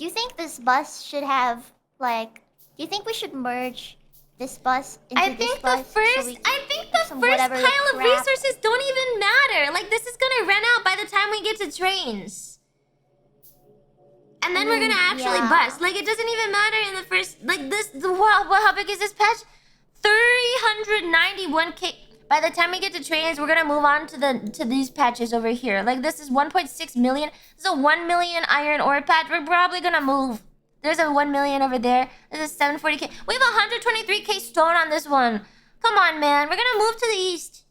you think this bus should have like, do you think we should merge this bus into I this think bus. the first pile of resources don't even matter. Like, this is gonna run out by the time we get to trains. And then we're gonna actually bus. Like, it doesn't even matter in the first... Like, this... how big is this patch? 391k. By the time we get to trains, we're gonna move on to these patches over here. Like, this is 1.6 million. This is a 1 million iron ore patch. We're probably gonna move. There's a 1 million over there. There's a 740k. We have 123k stone on this one. Come on, man. We're gonna move to the east.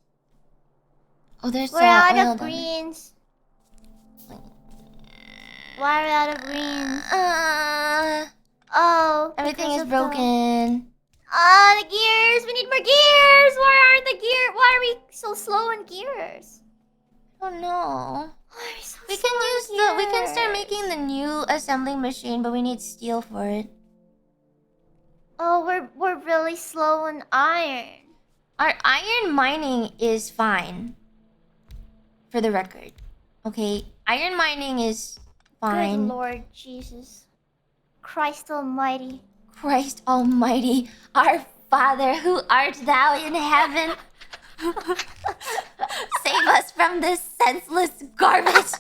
Oh, there's We're out of greens. Why are we out of greens? Oh, everything is broken. The gears. We need more gears. Why aren't the gears? Why are we so slow in gears? I don't know. Why are we so We slow can use in the. We can gears? start making the new assembling machine, but we need steel for it. Oh, we're really slow in iron. Our iron mining is fine. For the record, okay. Iron mining is fine. Good Lord Jesus, Christ Almighty. Christ Almighty, our Father who art thou in heaven, save us from this senseless garbage. It's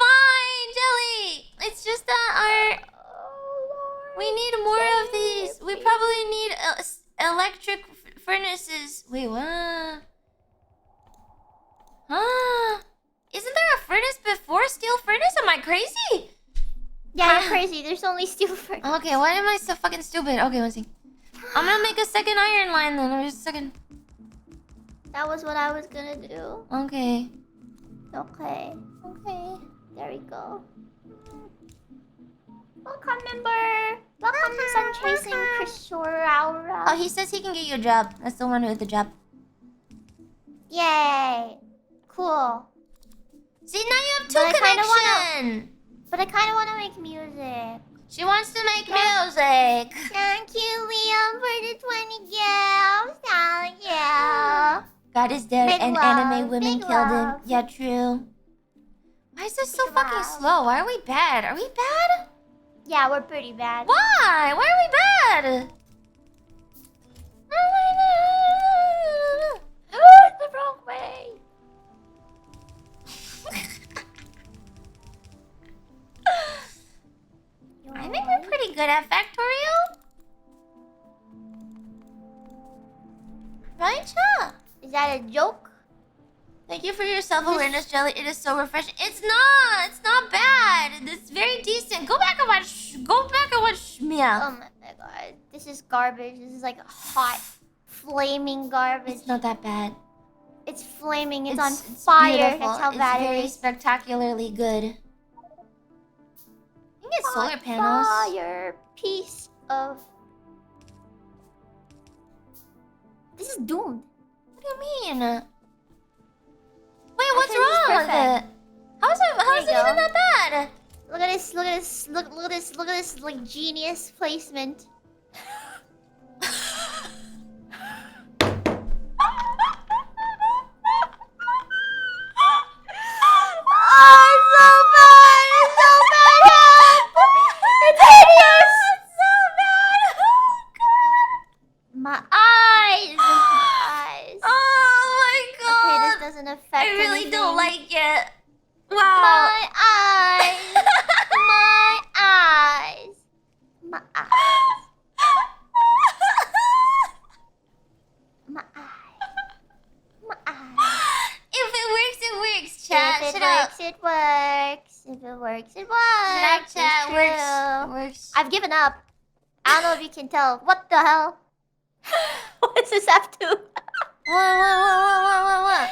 fine, Jelly. It's just that we need more of these. We probably need electric furnaces. Wait, what? Isn't there a furnace before steel furnace? Am I crazy? Yeah, you're crazy. There's only steel furnace. Okay, why am I so fucking stupid? Okay, one second. I'm gonna make a second iron line then. Or just a second. That was what I was gonna do. Okay. Okay. Okay. There we go. Welcome, member. Welcome, Sun Chasing Krishora. Oh, he says he can get you a job. That's the one with the job. Yay. Cool. See, now you have two connection. But I kind of want to make music. She wants to make music. Thank you, Liam, for the 20 gifts. Thank you. God is dead Big and love, anime women big killed love. him. Yeah, true. Why is this so Big fucking love. slow? Why are we bad? Are we bad? Yeah, we're pretty bad. Why? Why are we bad? Oh, it's the wrong way. I think we're pretty good at Factorio. Right, Cha? Is that a joke? Thank you for your self-awareness, Jelly. It is so refreshing. It's not. It's not bad. It's very decent. Go back and watch. Go back and watch Mia. Oh my god. This is garbage. This is like hot, flaming garbage. It's not that bad. It's flaming. It's on fire. Beautiful. That's how bad it's very it is. spectacularly good. You can get solar panels. Fire. Piece of... This is doomed. What do you mean? Wait, what's wrong with it? How is it even that bad? Look at this, look at this, look at this, look at this, like, genius placement. Oh, it's so bad! It's so bad! It's hideous! It's so bad! Oh, God! My eyes! My eyes. Oh, my God! Okay, this doesn't affect I really don't anything. like it. Wow. My eyes! My eyes! My eyes! My eyes! My eyes! If it works, it works, chat. If it Shut works, up. it works. If it works, it works. Snapchat It's works. true. Works. I've given up. I don't know if you can tell. What the hell? What's this up to? What?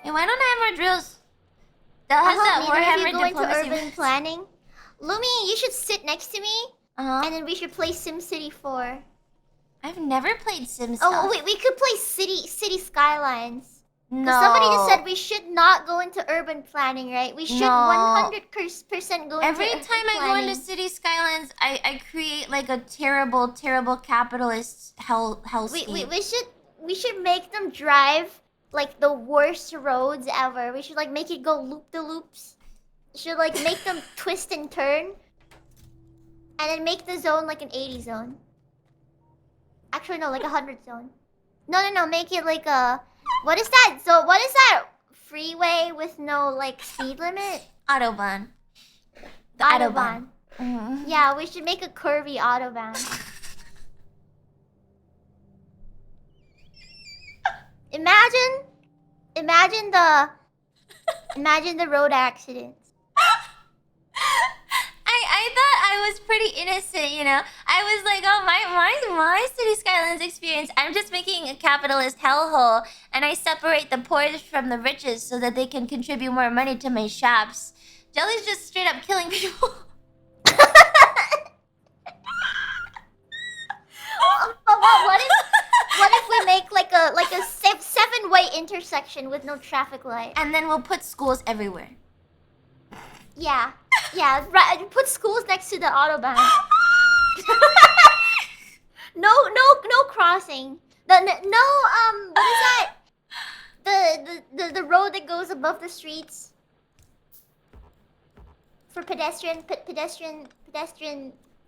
Hey, why don't I have more drills? That has that Neither of you Warhammer go into diplomacy. urban planning. Lumi, you should sit next to me, and then we should play SimCity 4. I've never played Sims. Oh wait, we could play City Skylines. No. Somebody just said we should not go into urban planning, right? We should 100% go into Every urban time I go into City Skylines, I create like a terrible capitalist hellscape. We should make them drive like the worst roads ever. We should like make it go loop the loops. should like make them twist and turn, and then make the zone like an 80 zone. Actually, no, like a 100 zone. No. Make it like a. What is that? So what is that freeway with no like speed limit? Autobahn. The Autobahn. Mm-hmm. Yeah, we should make a curvy autobahn. Imagine the road accidents. I thought I was pretty innocent, you know. I was like, oh, my City Skylines experience. I'm just making a capitalist hellhole, and I separate the poor from the richest so that they can contribute more money to my shops. Jelly's just straight up killing people. But what if we make like a 7-way intersection with no traffic light? And then we'll put schools everywhere. Yeah, right. Put schools next to the autobahn. No crossing. What is that? The road that goes above the streets for pedestrian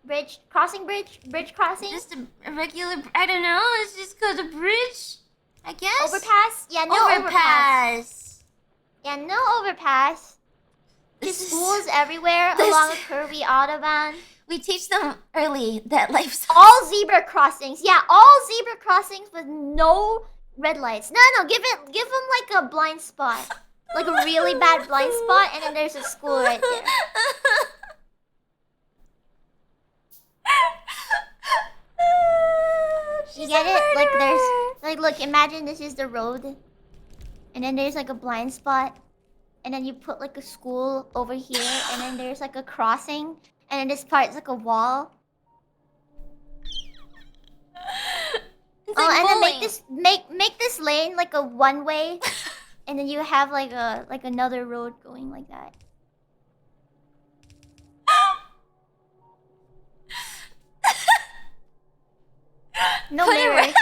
bridge crossing. Just a regular. I don't know. It's just called a bridge, I guess. Overpass? Yeah, no overpass. Yeah, no overpass. Just schools everywhere along a curvy autobahn. We teach them early that life's all zebra crossings. Yeah, all zebra crossings with no red lights. No. Give them like a blind spot, like a really bad blind spot, and then there's a school right there. You get it? Like there's look. Imagine this is the road, and then there's like a blind spot. And then you put like a school over here, and then there's like a crossing, and then this part's like a wall. It's like and bowling. then make this lane like a one-way, and then you have like another road going like that. No mirror.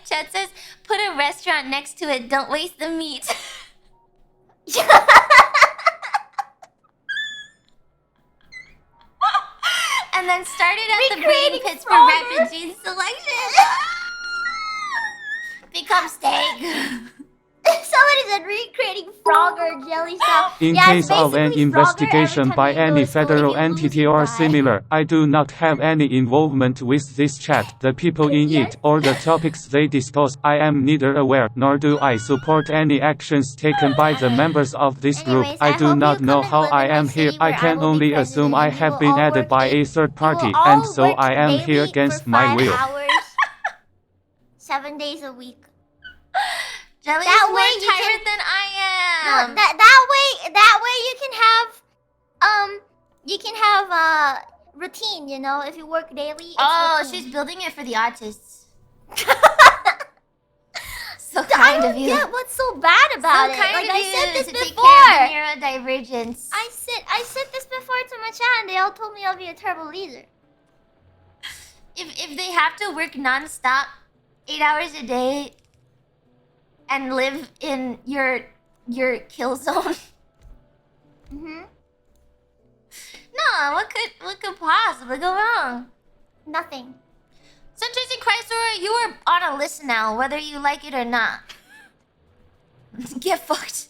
Chet says, put a restaurant next to it. Don't waste the meat. And then started at the breeding pits for rapid gene selection. Become steak. Somebody said recreating frog or jelly stuff. In case of an investigation by any federal entity or similar, I do not have any involvement with this chat, the people in it, or the topics they discuss. I am neither aware, nor do I support any actions taken by the members of this group. I do not know how I am here. I can only assume I have been added by a third party, and so I am here against my will. 7 days a week. Jelly's more tired than I am. No, that way you can have routine, you know, if you work daily. Oh, routine. she's building it for the autists. So kind of you. Yeah, what's so bad about it? Kind like of I said this to before. Take care of the neurodivergence. I said this before to my chat, and they all told me I'll be a terrible leader. If they have to work nonstop, 8 hours a day, and live in your kill zone. Mhm. No, what could possibly go wrong? Nothing. Sunchase and Chrysler, you are on a list now, whether you like it or not. Get fucked.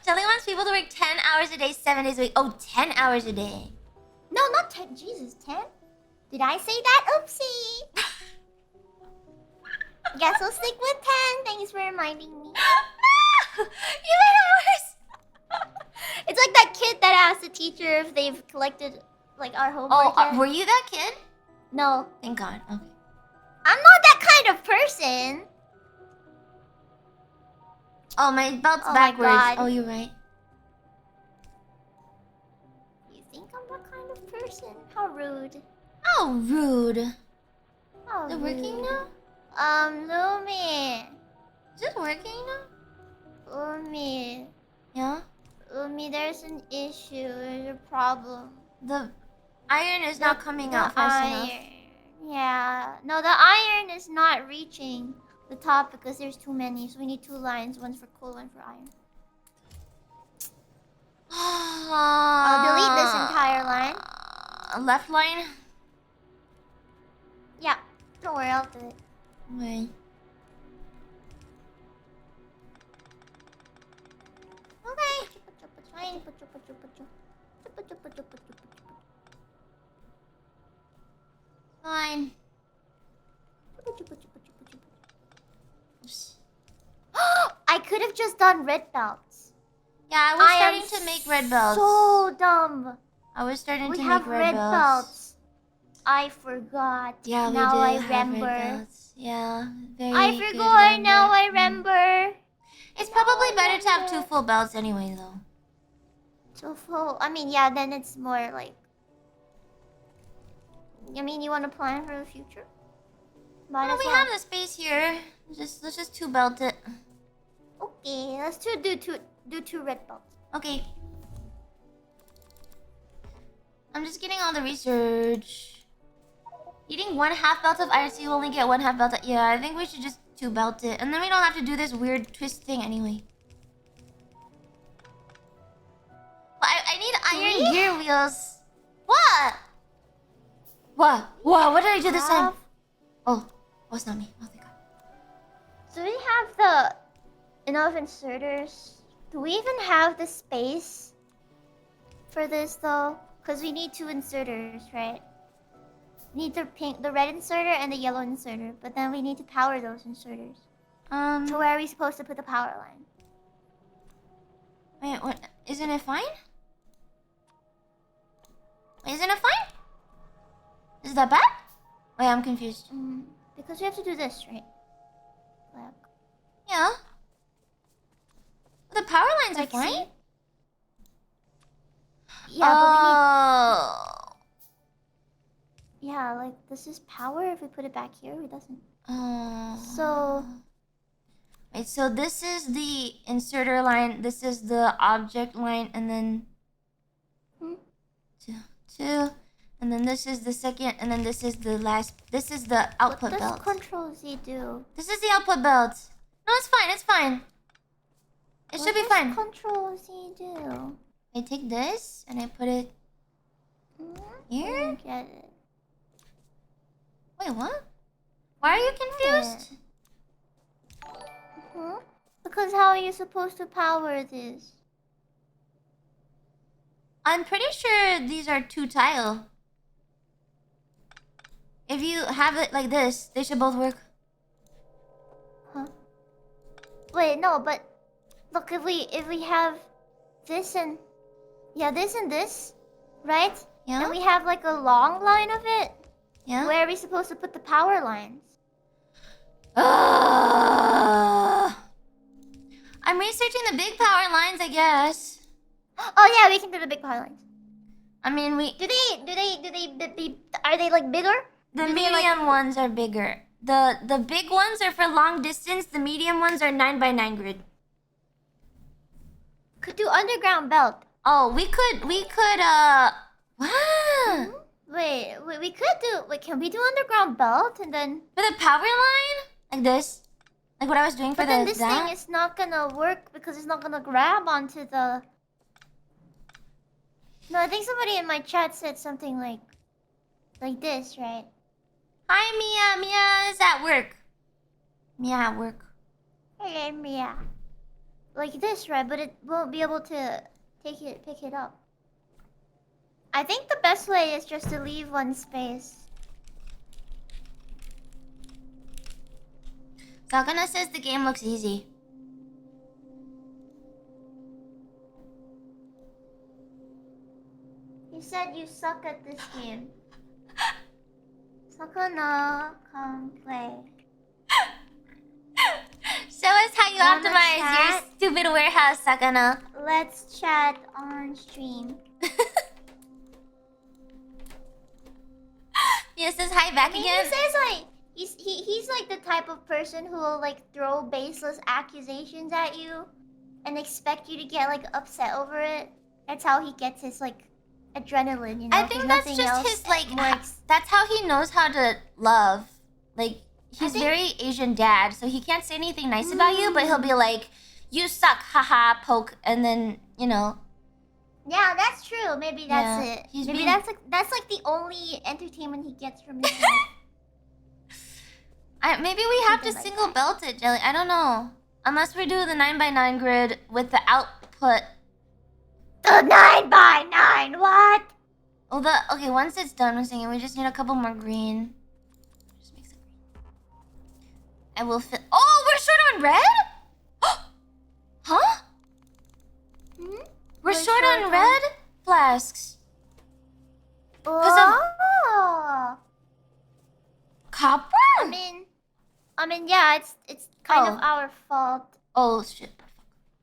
Jelly wants people to work 10 hours a day, 7 days a week. Oh, 10 hours a day. No, not 10. Jesus, 10? Did I say that? Oopsie. Guess we'll stick with 10. Thanks for reminding me. You made it worse. It's like that kid that asked the teacher if they've collected like our homework. Oh, were you that kid? No. Thank God. Okay. I'm not that kind of person. Oh, my belt's Oh backwards. my God. Oh, you're right. You think I'm that kind of person? How rude. How rude. How Is it rude. working now? Lumi. Is it working now? Lumi. Yeah? Lumi, there's an issue. There's a problem. The iron is not coming out fast enough. Yeah. No, the iron is not reaching the top because there's too many. So we need 2 lines. One's for coal, one for iron. I'll delete this entire line. Left line? Yeah. Don't worry, I'll do it. Okay. Okay. Fine. I could have just done red belts. Yeah, I was starting to make red belts. So dumb. I was starting to We have make red belts. belts. I forgot. Yeah, we now did I have remember. red belts. Yeah, very I good forgot. Now I remember. remember. It's probably better to have 2 full belts anyway, though. 2 full. I mean, yeah. Then it's more like. I mean, you want to plan for the future? Well, we have the space here. Let's just 2 belt it. Okay, let's do two red belts. Okay. I'm just getting all the research. Eating 1/2 belt of iron, so you only get 1/2 belt. Yeah, I think we should just 2 belt it, and then we don't have to do this weird twist thing anyway. Well, I need iron gear wheels. What? What? What did I do this time? Oh, it's not me. Oh, thank God. Do we have enough inserters? Do we even have the space for this though? Because we need 2 inserters, right? We need the red inserter and the yellow inserter, but then we need to power those inserters. So where are we supposed to put the power line? Wait, what? Isn't it fine? Isn't it fine? Is that bad? Wait, I'm confused. Because we have to do this, right? Like, yeah. The power lines are fine. See? Yeah, but we need... Yeah, like, this is power. If we put it back here, it doesn't... So... Wait, so this is the inserter line, this is the object line, and then... Two. And then this is the second, and then this is the last... This is the output belt. What does Control Z do? This is the output belt. No, it's fine, it's fine. It should be fine. What does Control Z do? I take this, and I put it... here? I don't get it. Wait, what? Why are you confused? Because how are you supposed to power this? I'm pretty sure these are 2 tile. If you have it like this, they should both work. Wait, no, but look, if we have this and this and this, right? Yeah. And we have like a long line of it. Yeah. Where are we supposed to put the power lines? I'm researching the big power lines, I guess. Oh yeah, we can do the big power lines. I mean, are they like bigger? The medium ones are bigger. The big ones are for long distance. The medium ones are 9x9 grid. Could do underground belt. Oh, we could what? Wait, we could do. Wait, can we do underground belt and then for the power line like this, like what I was doing for but then this thing is not gonna work because it's not gonna grab onto the. No, I think somebody in my chat said something like this, right? Hi, Mia. Mia is at work. Mia at work. Hey, Mia. Like this, right? But it won't be able to pick it up. I think the best way is just to leave one space. Sakana says the game looks easy. You said you suck at this game. Sakana, come play. Show us how you optimize your stupid warehouse, Sakana. Let's chat on stream. Mia says hi back again. He says like he's like the type of person who will like throw baseless accusations at you and expect you to get like upset over it. That's how he gets his like adrenaline, you know. I think that's just his like that's how he knows how to love. Like he's very Asian dad, so he can't say anything nice about you, but he'll be like, "You suck, haha," poke, and then you know, Yeah, that's true. Maybe that's it. Maybe that's like the only entertainment he gets from his life. Maybe we have to single belt it, Jelly. I don't know. Unless we do the 9x9 grid with the output. The 9x9, what? Oh, okay, once it's done with singing, we just need a couple more green. Just make some green. I will fit. Oh, we're short on red? Huh? We're short on red flasks. Oh. Copper? I mean, yeah, it's kind of our fault. Oh shit.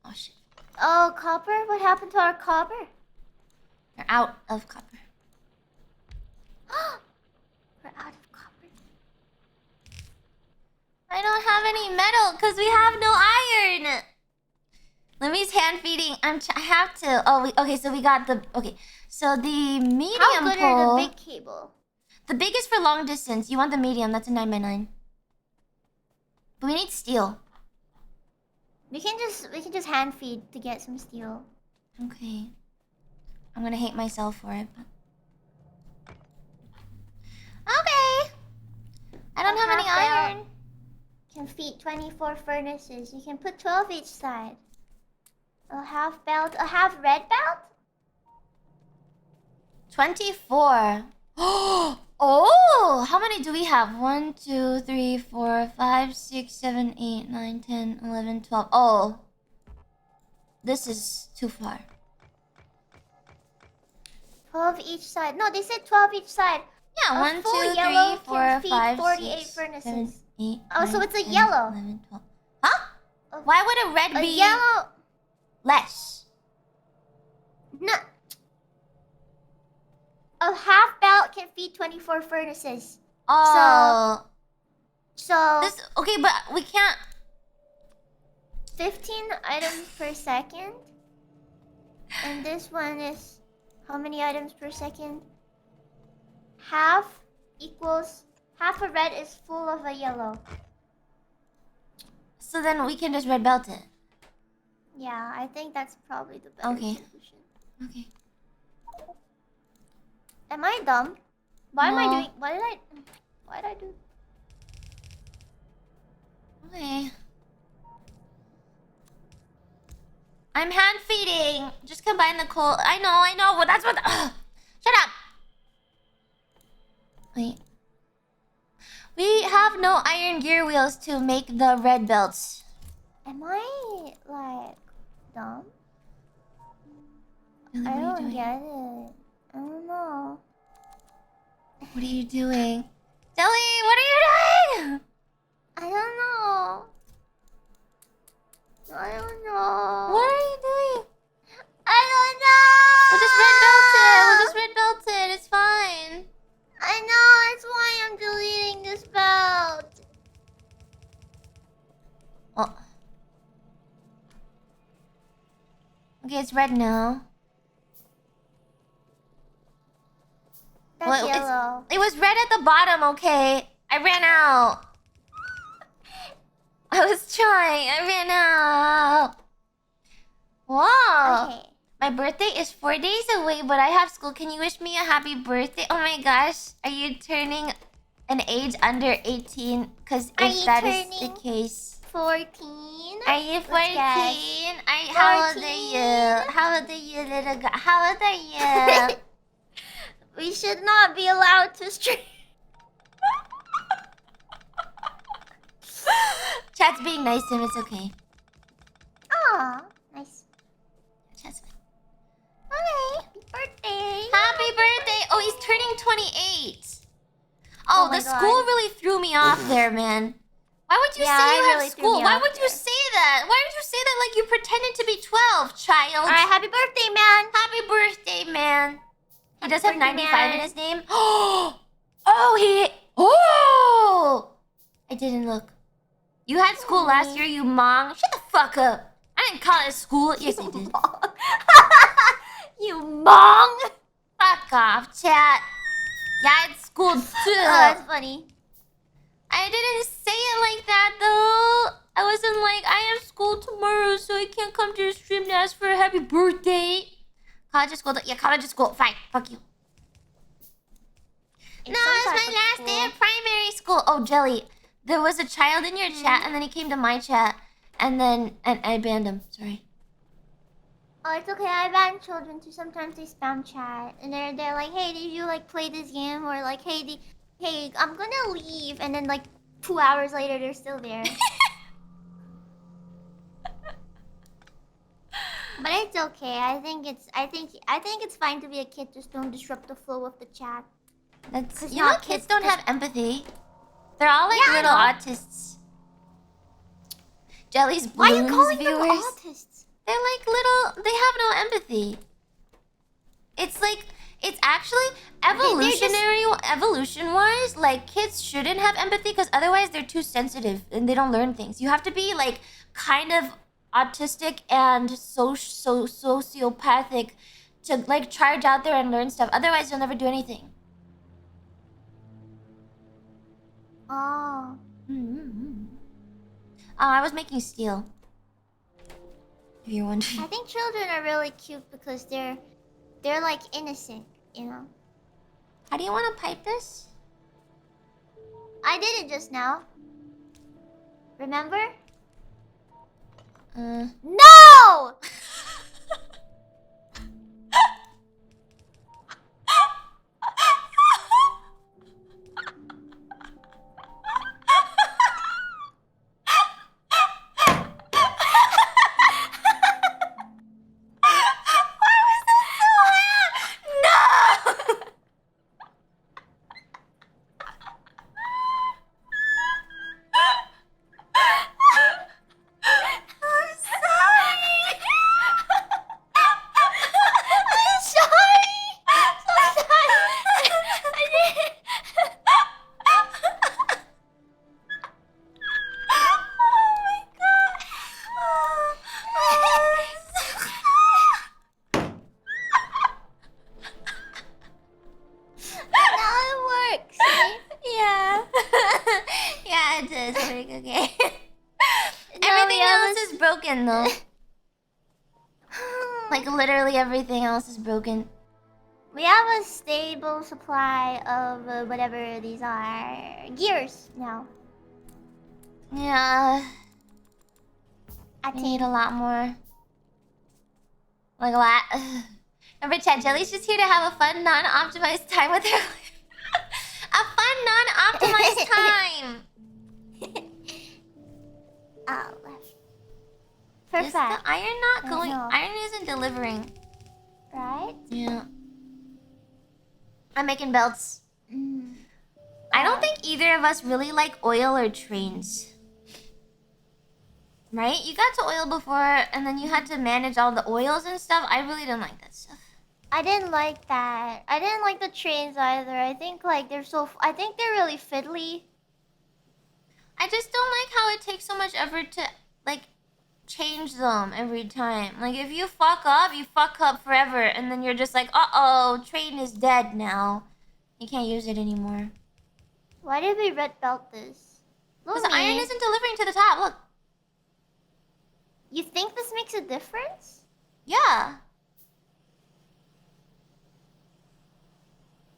Oh shit. Oh, copper? What happened to our copper? We're out of copper. We're out of copper. I don't have any metal because we have no iron. Lumi's hand feeding. I have to. Oh, okay. So we got the. Okay. So the medium How good pole. are the big cable? The big is for long distance. You want the medium? That's a 9x9. But we need steel. We can just hand feed to get some steel. Okay. I'm gonna hate myself for it. But... Okay. I don't have any iron. Can feed 24 furnaces. You can put 12 each side. A half belt. A half red belt? 24. Oh! How many do we have? 1, 2, 3, 4, 5, 6, 7, 8, 9, 10, 11, 12. Oh. This is too far. 12 each side. No, they said 12 each side. Yeah, a 1, 2, full 3, yellow 4, can feed 5, 48 6, furnaces. 7, 8, Oh, 9, so it's a 10, yellow. 11, 12. Huh? Why would a red be yellow less? No. A half belt can feed 24 furnaces. Oh. So this okay, but we can't 15 items per second. And this one is how many items per second? Half equals half a red is full of a yellow. So then we can just red belt it. Yeah, I think that's probably the better solution. Okay. Am I dumb? Why am I No. doing? Why did I do? Okay. I'm hand feeding. Just combine the coal. I know. But that's what. Shut up. Wait. We have no iron gear wheels to make the red belts. Am I like dumb? Really, I what are you don't doing? get it. I don't know. What are you doing? Jelly, what are you doing? I don't know. I don't know. What are you doing? I don't know. We'll just red belt it. It's fine. I know. That's why I'm deleting this belt. Oh. Okay, it's red now. That's yellow. It was red at the bottom, okay? I ran out. I was trying. I ran out. Wow. Okay. My birthday is 4 days away, but I have school. Can you wish me a happy birthday? Oh my gosh. Are you turning an age under 18? Because if that is the case... 14? Are you 14? How old are you? How old are you, little girl? How old are you? We should not be allowed to stream. Chat's being nice to him. It's okay. Aw, nice. Chat's fine. Okay. Happy birthday. Happy birthday. Oh, he's turning 28. Oh, my the God. school really threw me off there, man. Why would you say you really have threw school? me Why off would you there. say that? Why would you say that like you pretended to be 12, child? Alright, happy birthday, man. Happy birthday, man. He does have birthday, 95 man. in his name. Oh! I didn't look. You had school last year, you mong. Shut the fuck up. I didn't call it school. Yes, I did. You mong. Fuck off, chat. Yeah, it's school too. Oh, that's funny. I didn't say it like that though. I wasn't like, I have school tomorrow, so I can't come to your stream to ask for a happy birthday. College school. Yeah, college school. Fine. Fuck you. No, it's my last day of primary school. Oh, Jelly. There was a child in your chat, and then he came to my chat, and I banned him. Sorry. Oh, it's okay. I ban children too. Sometimes they spam chat, and they're like, "Hey, did you like play this game?" Or like, "Hey, I'm gonna leave," and then like 2 hours later, they're still there. But it's okay. I think it's fine to be a kid. Just don't disrupt the flow of the chat. That's you know, kids don't have empathy. They're all like little autists. Jelly's balloons. Why are you calling viewers, them autists? They're like little. They have no empathy. It's actually evolution-wise, like kids shouldn't have empathy because otherwise they're too sensitive and they don't learn things. You have to be like kind of autistic and sociopathic to like charge out there and learn stuff. Otherwise, you'll never do anything. Oh. I was making steel. If you're wondering. I think children are really cute because they're like innocent, you know. How do you want to pipe this? I did it just now. Remember? No! Though. Like literally everything else is broken. We have a stable supply of whatever these are. Gears now. Yeah. I need a lot more. Like a lot. Remember chat, Jelly's just here to have a fun, non-optimized time with her. A fun, non-optimized time. Oh, left. Perfect. Is the iron not going? No. Iron isn't delivering. Right? Yeah. I'm making belts. I don't think either of us really like oil or trains. Right? You got to oil before, and then you had to manage all the oils and stuff. I really didn't like that stuff. I didn't like that. I didn't like the trains either. I think like they're really fiddly. I just don't like how it takes so much effort to like change them every time. Like if you fuck up forever, and then you're just like, uh-oh, train is dead now. You can't use it anymore. Why did we red belt this? Because the iron isn't delivering to the top. Look. You think this makes a difference? Yeah.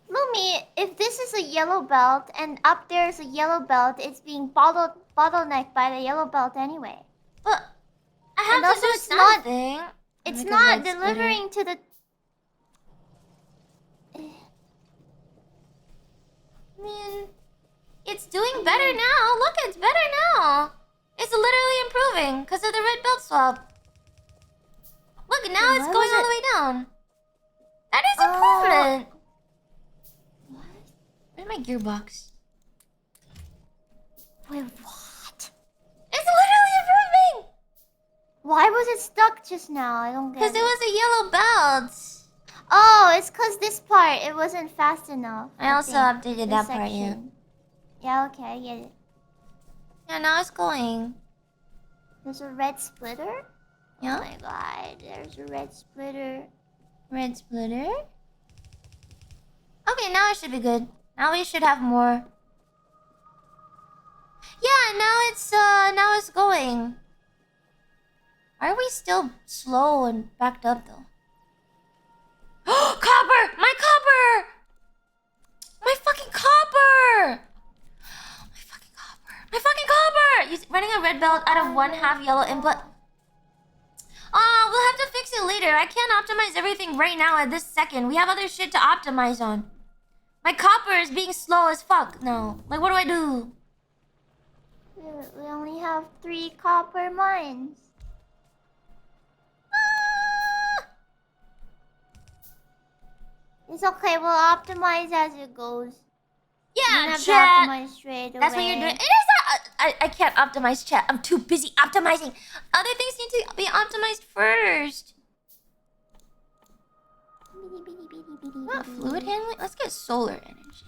Lumi, if this is a yellow belt and up there is a yellow belt, it's being bottlenecked by the yellow belt anyway. But I have to do something. It's not delivering to the... I mean, it's doing better now. Look, it's better now. It's literally improving because of the red belt swap. Look, now it's going all the way down. That is improvement. What? Where's my gearbox? Wait, what? It's literally improving. Why was it stuck just now? I don't get it. Because it was a yellow belt. Oh, it's because this part, it wasn't fast enough. I also updated that part, yeah. Yeah, okay, I get it. Yeah, now it's going. There's a red splitter? Yeah. Oh my god, there's a red splitter. Red splitter? Okay, now it should be good. Now we should have more. Yeah, now it's going. Why are we still slow and backed up though? Copper! My copper! My fucking copper! My fucking copper! My fucking copper! You're running a red belt out of 1/2 yellow input. Oh, we'll have to fix it later. I can't optimize everything right now at this second. We have other shit to optimize on. My copper is being slow as fuck now. Like, what do I do? We only have 3 copper mines. It's okay, we'll optimize as it goes. Yeah, chat. chat. Straight away. That's what you're doing. It is not. I can't optimize chat. I'm too busy optimizing. Other things need to be optimized first. What fluid handling? Let's get solar energy.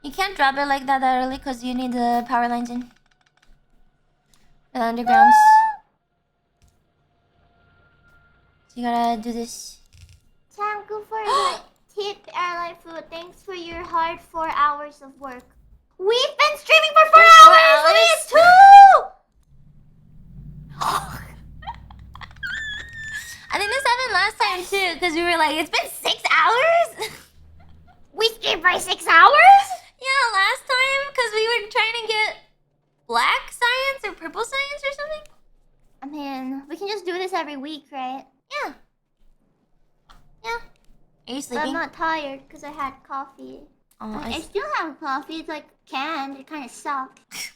You can't drop it like that early because you need the power lines in. The undergrounds. So you gotta do this. Thank you for the tip, airline food. Thanks for your hard 4 hours of work. We've been streaming for 4 hours! Look at 2! I think this happened last time too, because we were like, it's been 6 hours? We streamed for 6 hours? Yeah, last time, because we were trying to get black science or purple science or something. I mean, we can just do this every week, right? Yeah. Yeah. Are you sleeping? I'm not tired because I had coffee. Oh, I still have coffee. It's like canned. It kind of sucks.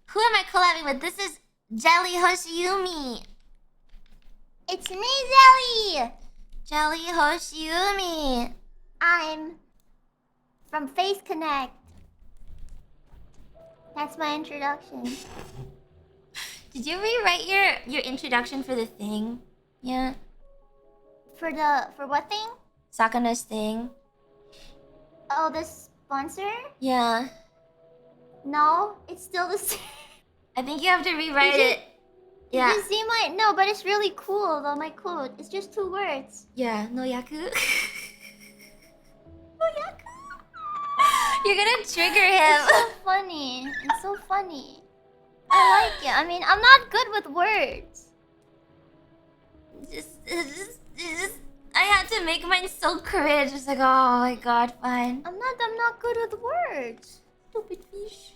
Who am I collabing with? This is Jelly Hoshiyumi. It's me, Zelly. Jelly Hoshiyumi. I'm from Face Connect. That's my introduction. Did you rewrite your introduction for the thing? Yeah. For what thing? Sakana's thing. Oh, the sponsor? Yeah. No, it's still the same. I think you have to rewrite it. Yeah. Did you see my... No, but it's really cool though, my code. It's just 2 words. Yeah, no yaku. No yaku. You're gonna trigger him. It's so funny. It's so funny. I like it. I mean, I'm not good with words. Just, I had to make mine so cringe. It's like, oh my god, fine. I'm not good with words. Stupid fish.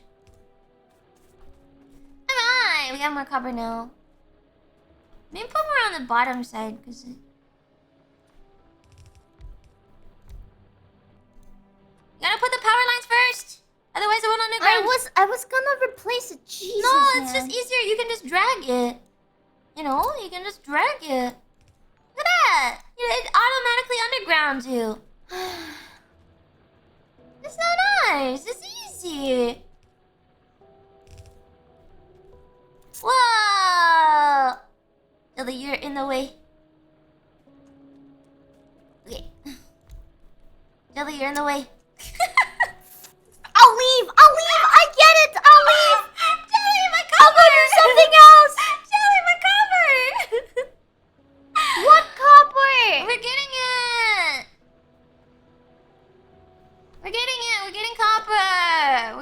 Alright, we got more copper now. Maybe put more on the bottom side, because... You gotta put the power lines first! Otherwise it won't underground. I was gonna replace it. Jesus, no, it's man. just easier. You can just drag it. You know, you can just drag it. Look at that! It automatically undergrounds you. It's so nice. It's easy. Whoa! Jelly, you're in the way. Okay. Jelly, you're in the way. I'll leave! I get it! I'll leave! Jelly, my cover! I'll go do something else! Jelly, my cover! What copper? We're getting it! We're getting it! We're getting copper!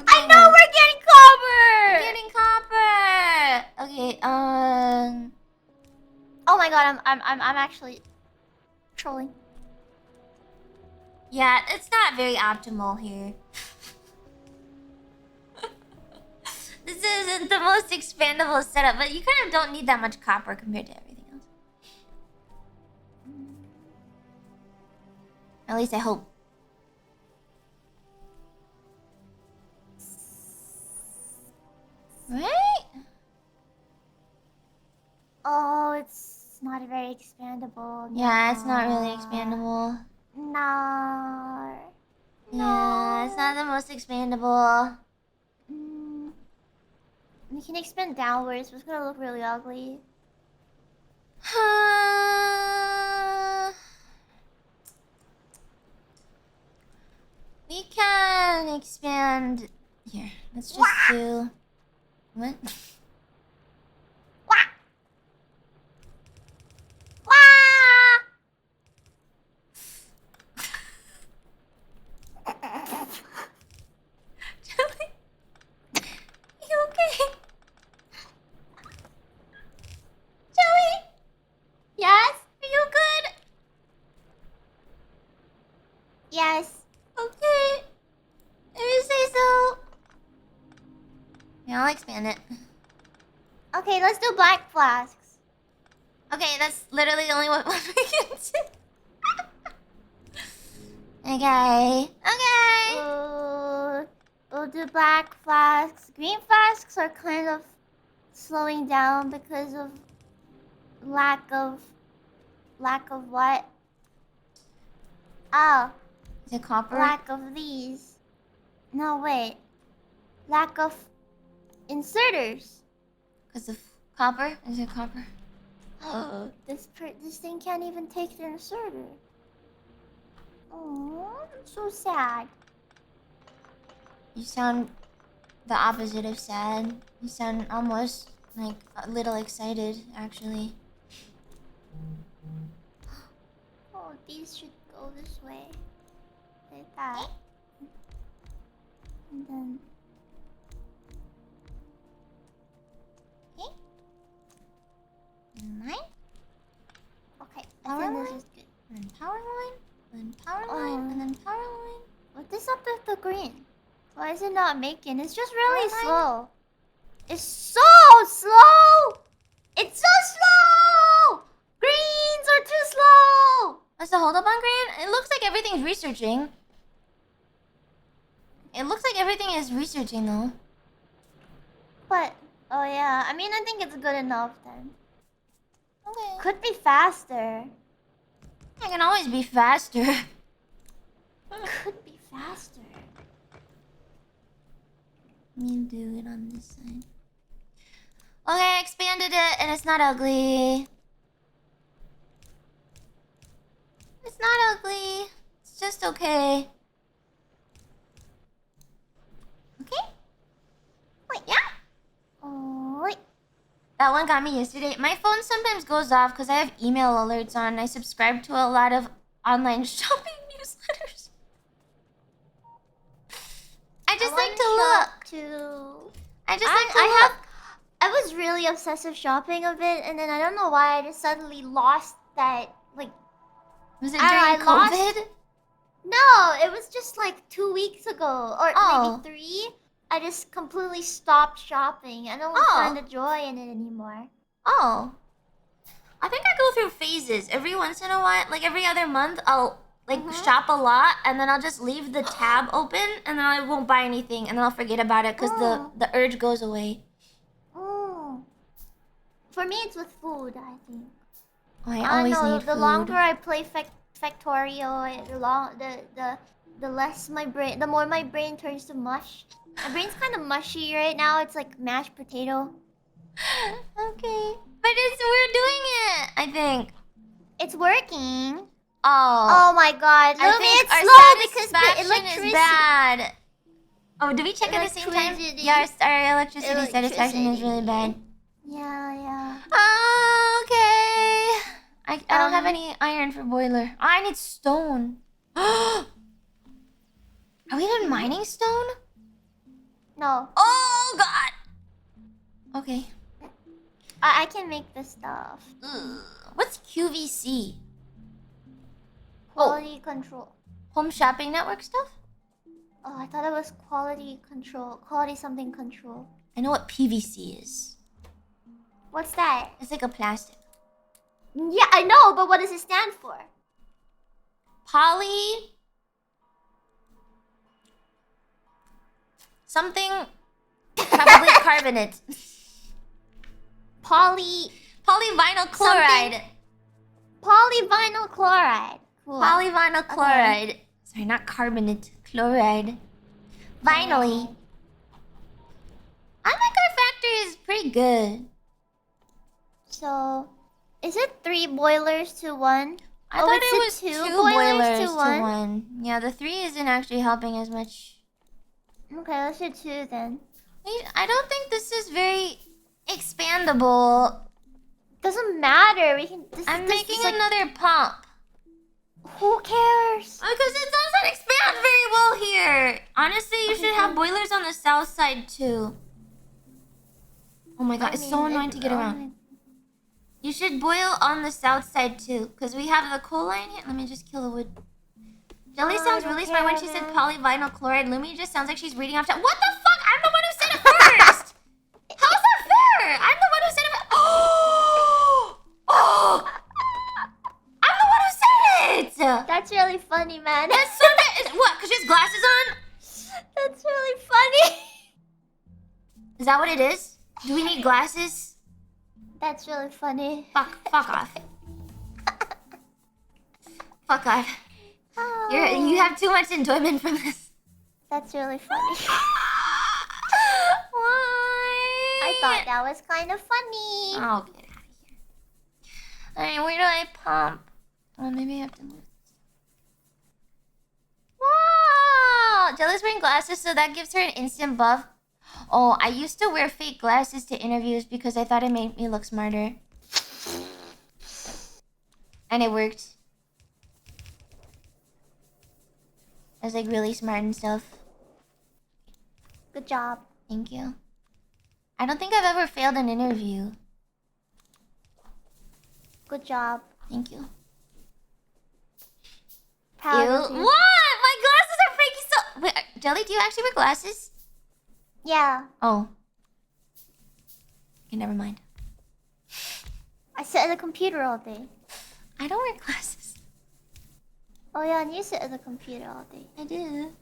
I know we're getting copper! We're getting copper! Okay, Oh my god, I'm actually trolling. Yeah, it's not very optimal here. This isn't the most expandable setup, but you kind of don't need that much copper compared to everything else. At least I hope. Right? Oh, it's not very expandable. Yeah, it's not really expandable. No. Yeah, it's not the most expandable. We can expand downwards, but it's gonna look really ugly. We can expand... Here, let's just do... What? Jelly? You okay? Yes? can it. Okay, let's do black flasks. Okay, that's literally the only one we can do. Okay. We'll do black flasks. Green flasks are kind of slowing down because of lack of what? Oh. Is it copper? Lack of these. No, wait. Lack of inserters. Because of copper? Is it copper? Oh, this thing can't even take the inserter. Oh, I'm so sad. You sound the opposite of sad. You sound almost like a little excited, actually. Oh, these should go this way. Like that. And then... Okay. And mine? Okay, Power I think line? this is good. And then power line? And then power line? And then power line? What is up with the green? Why is it not making? It's just really slow. It's so slow! It's so slow! Greens are too slow! What's the hold up on green? It looks like everything's researching. It looks like everything is researching though. But, oh yeah, I mean, I think it's good enough then. Okay. Could be faster. I can always be faster. Could be faster. Let me do it on this side. Okay, I expanded it and it's not ugly. It's not ugly. It's just okay. Okay? Wait, yeah? Oh, wait. That one got me yesterday. My phone sometimes goes off because I have email alerts on. I subscribe to a lot of online shopping newsletters. I just like to look. Too. I just like to look. I was really obsessive shopping a bit, and then I don't know why I just suddenly lost that. Like, Was it during COVID? No, it was just like 2 weeks ago, or Oh. maybe 3. I just completely stopped shopping. I don't find the joy in it anymore. Oh. I think I go through phases. Every once in a while, like every other month, I'll like shop a lot, and then I'll just leave the tab open, and then I won't buy anything, and then I'll forget about it because the urge goes away. Oh. For me, it's with food, I think. Oh, I always need the food. longer I play Factorio, the less my brain, the more my brain turns to mush. My brain's kind of mushy right now. It's like mashed potato. Okay, but we're doing it. I think it's working. Oh. Oh my God, I Lumi, think it's our slow because the satisfaction electricity is bad. Oh, did we check at the same time? Yeah, our electricity satisfaction is really bad. Yeah. Oh, okay. I don't have any iron for boiler. Oh, I need stone. Are we even mining stone? No. Oh God. Okay. I can make this stuff. What's QVC? Quality control. Home shopping network stuff? Oh, I thought it was quality control. Quality something control. I know what PVC is. What's that? It's like a plastic. Yeah, I know, but what does it stand for? Poly... something... probably carbonate. Polyvinyl chloride. Polyvinyl chloride. Cool. Polyvinyl chloride. Okay. Sorry, not carbonate. Chloride. Finally. I think our factory is pretty good. So, is it 3 boilers to 1? I thought it was 2 boilers to 1. Yeah, the 3 isn't actually helping as much. Okay, let's do 2 then. I don't think this is very expandable. Doesn't matter. We can. I'm making another pump. Who cares? Because it doesn't expand very well here. Honestly, you should have boilers on the south side too. Oh my God, it's so annoying to get around. You should boil on the south side too, because we have the coal line here. Let me just kill the wood. Jelly sounds really smart when she said polyvinyl chloride. Lumi just sounds like she's reading off. What the fuck? I'm the one who said it first. really funny, man. That's so bad. What? Because she has glasses on? That's really funny. Is that what it is? Do we need glasses? That's really funny. Fuck off. Fuck off. Oh. You have too much enjoyment from this. That's really funny. Why? I thought that was kind of funny. Oh, get out of here. Alright, where do I pump? Oh, maybe I have to move. Wow! Jella's wearing glasses, so that gives her an instant buff. Oh, I used to wear fake glasses to interviews because I thought it made me look smarter. And it worked. I was like really smart and stuff. Good job. Thank you. I don't think I've ever failed an interview. Good job. Thank you. Proud Ew. of you. What? My glasses are freaking so... Wait, Jelly, do you actually wear glasses? Yeah. Oh. Okay, never mind. I sit at the computer all day. I don't wear glasses. Oh yeah, and you sit at the computer all day. I do.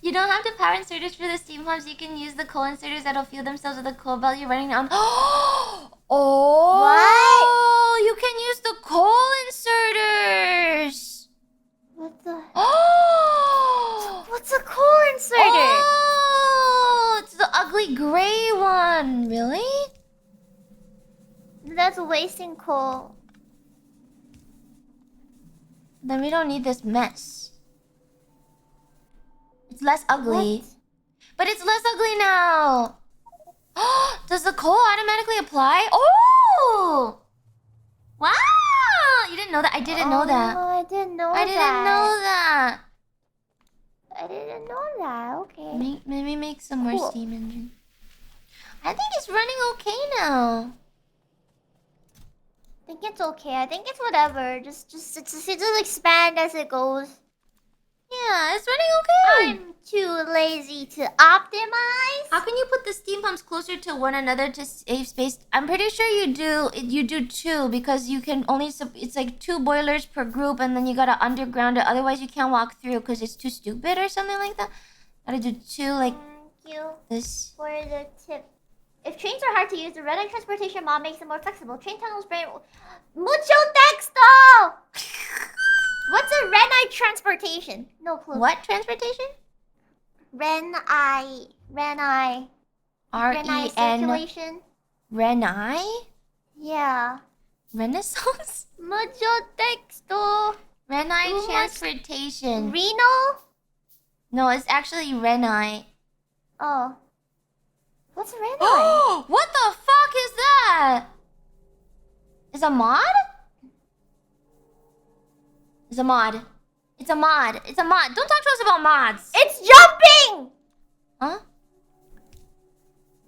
You don't have to power inserters for the steam pumps. You can use the coal inserters that'll fuel themselves with the coal while you're running on. Oh! What? You can use the coal inserters! What the? Oh! What's a coal inserter? Oh! It's the ugly gray one. Really? That's wasting coal. Then we don't need this mess. It's less ugly. What? But it's less ugly now. Does the coal automatically apply? Oh! Wow! You didn't know that? I didn't know that. Oh, I didn't know I didn't know that. I didn't know that. Okay. Maybe make some more Cool. steam engine. I think it's running okay now. I think it's okay. I think it's whatever. It'll expand as it goes. Yeah, it's running okay. I'm too lazy to optimize. How can you put the steam pumps closer to one another to save space? I'm pretty sure you do. You do two because you can only. It's like 2 boilers per group, and then you gotta underground it. Otherwise, you can't walk through because it's too stupid or something like that. Gotta do 2 like Thank you this. for the tip. If trains are hard to use, the red eye transportation mod makes them more flexible. Train tunnels bring mucho texto. What's a red eye transportation? No clue. What transportation? Ren eye R-E-N. circulation. Renai? Yeah. Renaissance? Mucho texto. Renai Too much- transportation. Reno? No, it's actually Renai. Oh. What's a red eye? Oh, what the fuck is that? Is a mod? It's a mod. It's a mod. It's a mod. Don't talk to us about mods. It's jumping! Huh?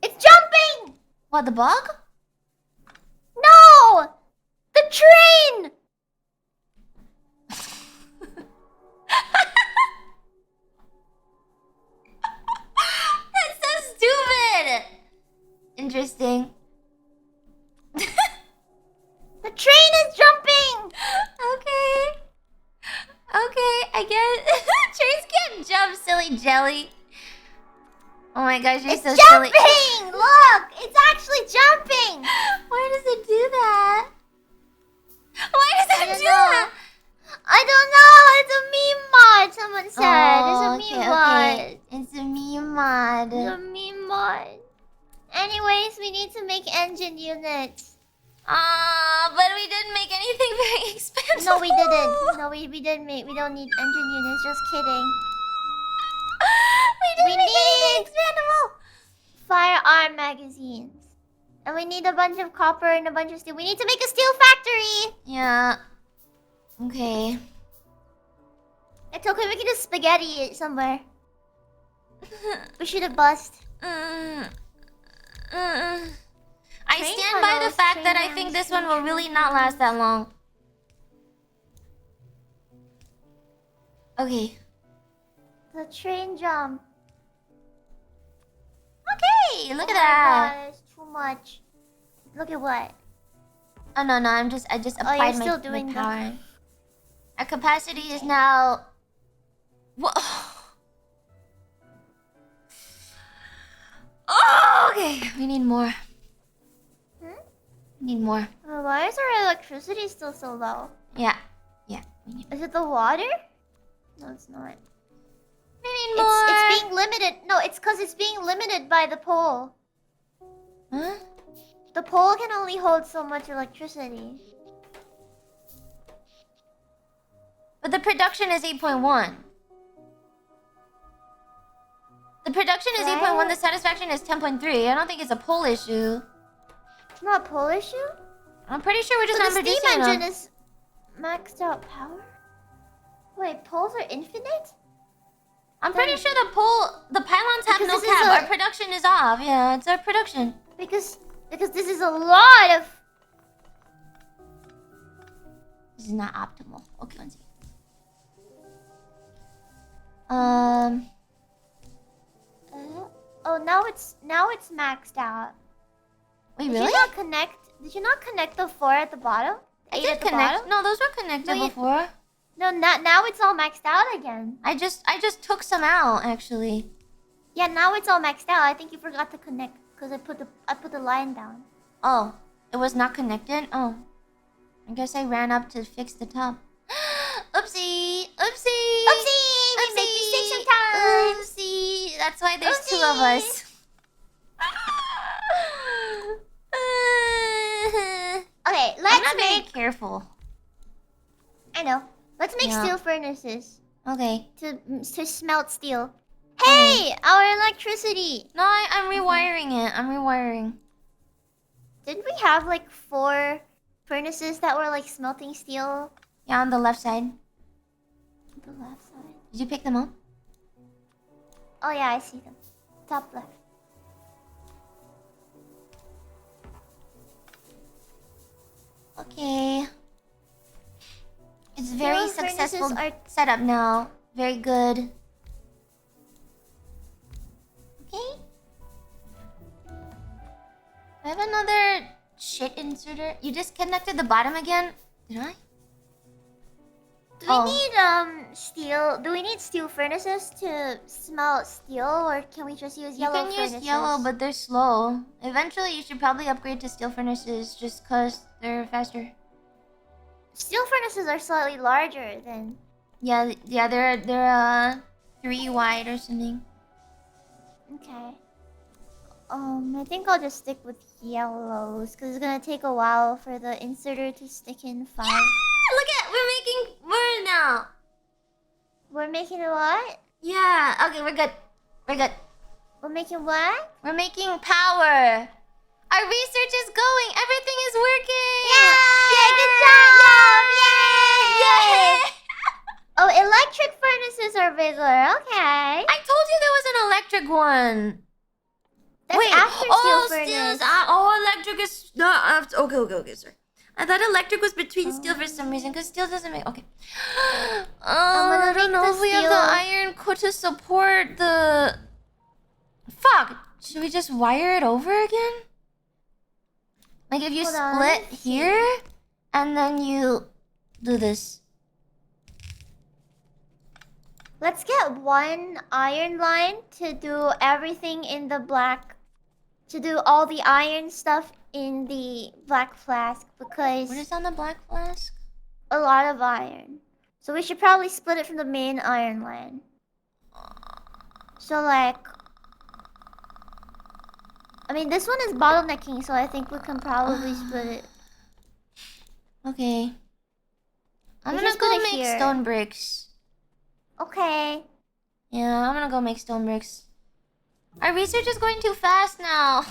It's jumping! What, the bug? No! The train! That's so stupid. Interesting. The train is jumping! Okay. Okay, I guess. Trains can't jump, silly jelly. Oh my gosh, you're It's so jumping! silly. Look! It's actually jumping! Why does it do that? Why does it do that? I don't know. It's a meme mod, someone said. It's a meme mod. Okay. It's a meme mod. It's a meme mod. Anyways, we need to make engine units. But we didn't make anything very expensive. No, we didn't. No, we didn't make. We don't need engine units. Just kidding. We didn't make anything expendable. Firearm magazines. And we need a bunch of copper and a bunch of steel. We need to make a steel factory. Yeah. Okay. It's okay. We can just spaghetti it somewhere. We should have bust. I Train stand by the tunnels, fact train that I lines, think this train one will really not last that long. Okay. The train jump. Okay, look at Oh my that. God, it's too much. Look at what? Oh no, I just you're applied still my doing power. Our capacity is now... Whoa. Oh, okay. We need more. We need more. Why is our electricity still so low? Yeah. Yeah. We need Is it the water? No, it's not. We need more. It's being limited. No, it's because it's being limited by the pole. Huh? The pole can only hold so much electricity. But the production is 8.1. The production is 8.1. The satisfaction is 10.3. I don't think it's a pole issue. It's not a pole issue? I'm pretty sure we're just not producing the steam engine enough. is maxed out power? Wait, poles are infinite? I'm pretty sure the pylons have no cap. Our production is off. Yeah, it's our production. Because this is a lot of... This is not optimal. Okay, one second. Oh, now it's maxed out. Wait, really? Did you not connect the 4 at the bottom? I did connect. No, those were connected before. No, now it's all maxed out again. I just took some out actually. Yeah, now it's all maxed out. I think you forgot to connect because I put the line down. Oh, it was not connected. Oh, I guess I ran up to fix the top. Oopsie! Oopsie! Oopsie! We make mistakes sometimes. Oopsie! That's why there's 2 of us. Okay, I'm not very careful. I know. Let's make steel furnaces. Okay. To smelt steel. Hey, our electricity. No, I'm rewiring it. I'm rewiring. Didn't we have like 4 furnaces that were like smelting steel? Yeah, on the left side. The left side. Did you pick them up? Oh yeah, I see them. Top left. Okay. It's very Steel successful furnaces setup now. Very good. Okay. I have another shit inserter. You disconnected the bottom again? Did I? Do we need steel? Do we need steel furnaces to smelt steel, or can we just use yellow furnaces? You can use yellow, but they're slow. Eventually, you should probably upgrade to steel furnaces just cause they're faster. Steel furnaces are slightly larger than... Yeah, they're 3 wide or something. Okay. I think I'll just stick with yellows because it's gonna take a while for the inserter to stick in 5. Yeah! Look at, we're making wood now. We're making what? Yeah. Okay, we're good. We're good. We're making what? We're making power. Our research is going. Everything is working. Yeah! Good job! Yay! Yay! Oh, electric furnaces are bigger. Okay. I told you there was an electric one. That's Wait. after steel furnace. Electric is not after. Okay, sir. I thought electric was between steel for some reason, because steel doesn't make... Okay. I don't know if we have the iron core to support the... Fuck! Should we just wire it over again? Like if you split here, and then you do this. Let's get 1 iron line to do everything in the black... To do all the iron stuff in the black flask, because... What is on the black flask? A lot of iron. So we should probably split it from the main iron line. So like... I mean, this one is bottlenecking, so I think we can probably split it. Okay. I'm gonna go make stone bricks. Okay. Yeah, I'm gonna go make stone bricks. Our research is going too fast now.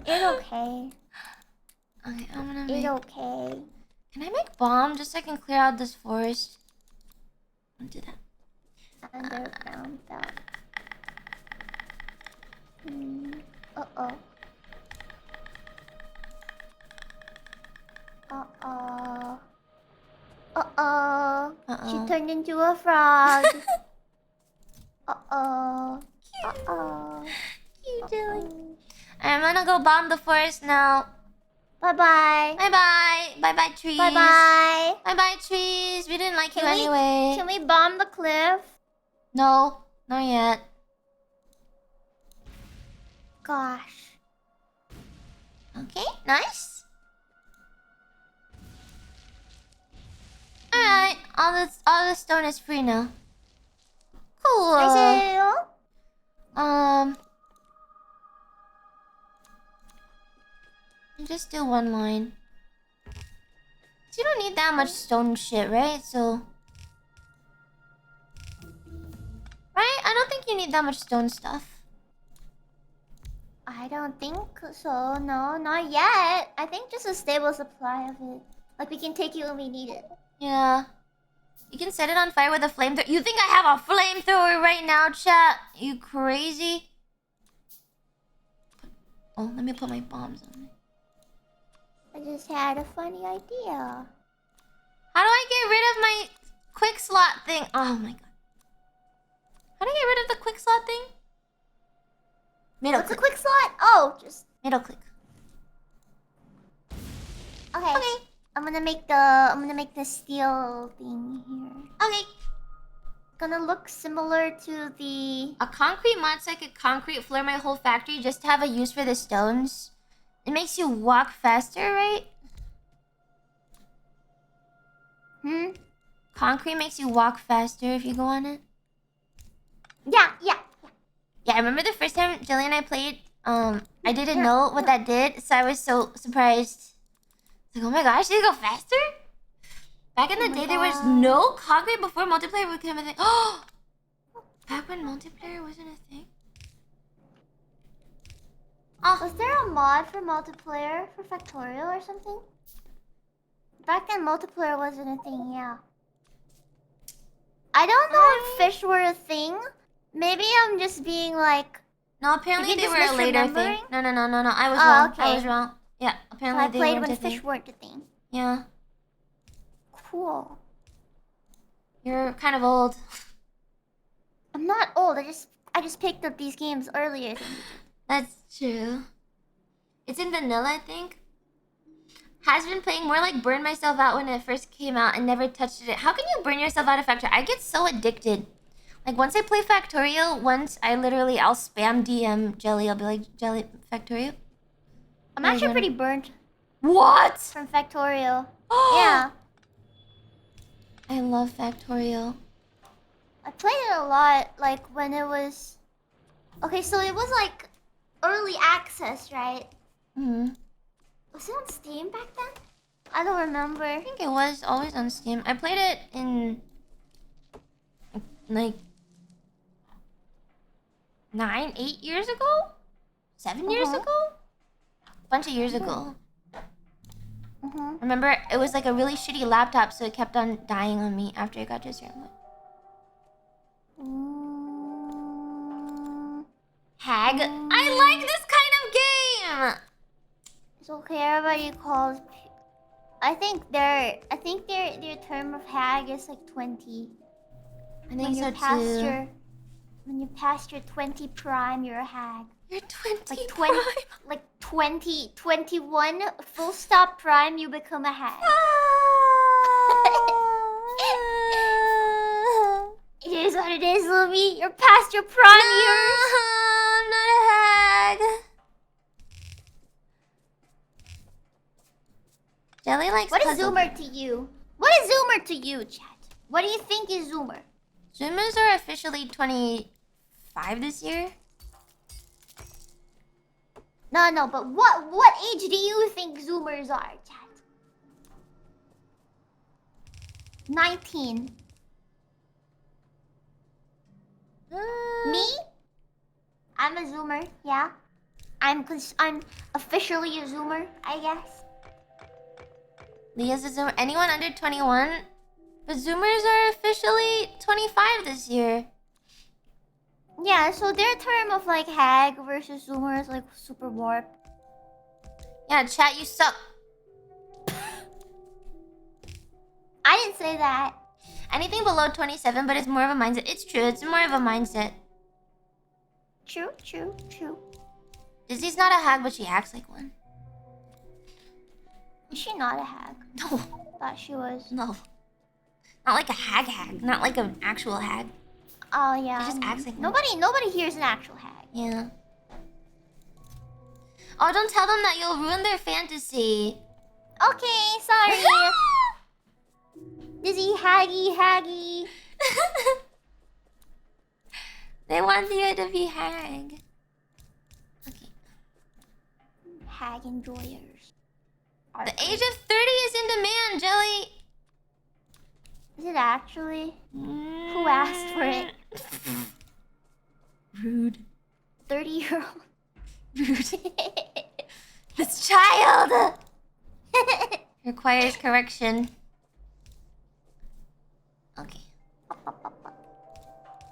It's okay. Okay, I'm gonna make... It's okay. Can I make bomb just so I can clear out this forest? I'll do that. Underground belt. Uh-oh. Uh-oh. Uh-oh. She turned into a frog. Uh-oh. Uh-oh. What are you doing? I'm gonna go bomb the forest now. Bye-bye. Bye-bye. Bye-bye, trees. Bye-bye. Bye-bye, trees. We didn't like you anyway. Can we bomb the cliff? No. Not yet. Gosh. Okay, nice. Alright, all the stone is free now. Cool. Just do one line. You don't need that much stone shit, right? So... Right? I don't think you need that much stone stuff. I don't think so. No, not yet. I think just a stable supply of it. Like, we can take it when we need it. Yeah. You can set it on fire with a flamethrower. You think I have a flamethrower right now, chat? You crazy? Oh, let me put my bombs on it. I just had a funny idea. How do I get rid of my quick slot thing? Oh my god. How do I get rid of the quick slot thing? Middle What's click. a quick slot? Oh, just... Middle click. Okay. I'm gonna make the steel thing here. Okay. Gonna look similar to the... A concrete mod so I could concrete floor my whole factory just to have a use for the stones. It makes you walk faster, right? Concrete makes you walk faster if you go on it. Yeah. Yeah, I remember the first time Jilly and I played, I didn't know what that did, so I was so surprised. Like, oh my gosh, did it go faster? Back in the day, there was no concrete before multiplayer became a thing. Oh! Back when multiplayer wasn't a thing? Oh. Was there a mod for multiplayer for Factorio or something? Back then, multiplayer wasn't a thing, yeah. I don't know if fish were a thing. Maybe I'm just being like... No, apparently they were a later thing. No. I was wrong. Okay. I was wrong. Yeah, apparently they played when fish weren't a thing. Yeah. Cool. You're kind of old. I'm not old. I just picked up these games earlier than you did. That's true. It's in vanilla, I think. Has been playing more like Burn Myself Out when it first came out and never touched it. How can you burn yourself out of Factorio? I get so addicted. Like, once I play Factorio, I'll spam DM Jelly. I'll be like, Jelly, Factorio? I'm actually pretty burnt. What? From Factorio. Yeah. I love Factorio. I played it a lot, like, when it was... Okay, so it was, like, early access, right? Was it on Steam back then? I don't remember. I think it was always on Steam. I played it in... like... 8 years ago? 7 years ago? A bunch of years ago. Remember, it was like a really shitty laptop, so it kept on dying on me after it got to a certain point. Hag? I like this kind of game! It's okay, everybody calls... I think their term of hag is like 20. I think so too. When you pass your 20 prime, you're a hag. You're 20 like 20 prime? Like 21 full stop prime, you become a hag. It is what it is, Lumi. You're past your prime years. I'm not a hag. Jelly likes What is Zoomer to you? What is Zoomer to you, chat? What do you think is Zoomer? Zoomers are officially 25 this year. No, but what age do you think Zoomers are, chat? 19. Me? I'm a Zoomer, yeah. I'm officially a Zoomer, I guess. Leah's a Zoomer. Anyone under 21? But Zoomers are officially 25 this year. Yeah, so their term of like hag versus Zoomer is like super warped. Yeah, chat, you suck. I didn't say that. Anything below 27, but it's more of a mindset. It's true, it's more of a mindset. True. Dizzy's not a hag, but she acts like one. Is she not a hag? No. Thought she was. No. Not like a hag. Not like an actual hag. Oh yeah. She just acts like nobody here is an actual hag. Yeah. Oh, don't tell them that you'll ruin their fantasy. Okay, sorry. Dizzy, haggy. They want you to be hag. Okay. Hag enjoyers. The age of 30 is in demand, Jelly. Is it actually? Who asked for it? Rude. 30-year-old. Rude. This child requires correction. Okay.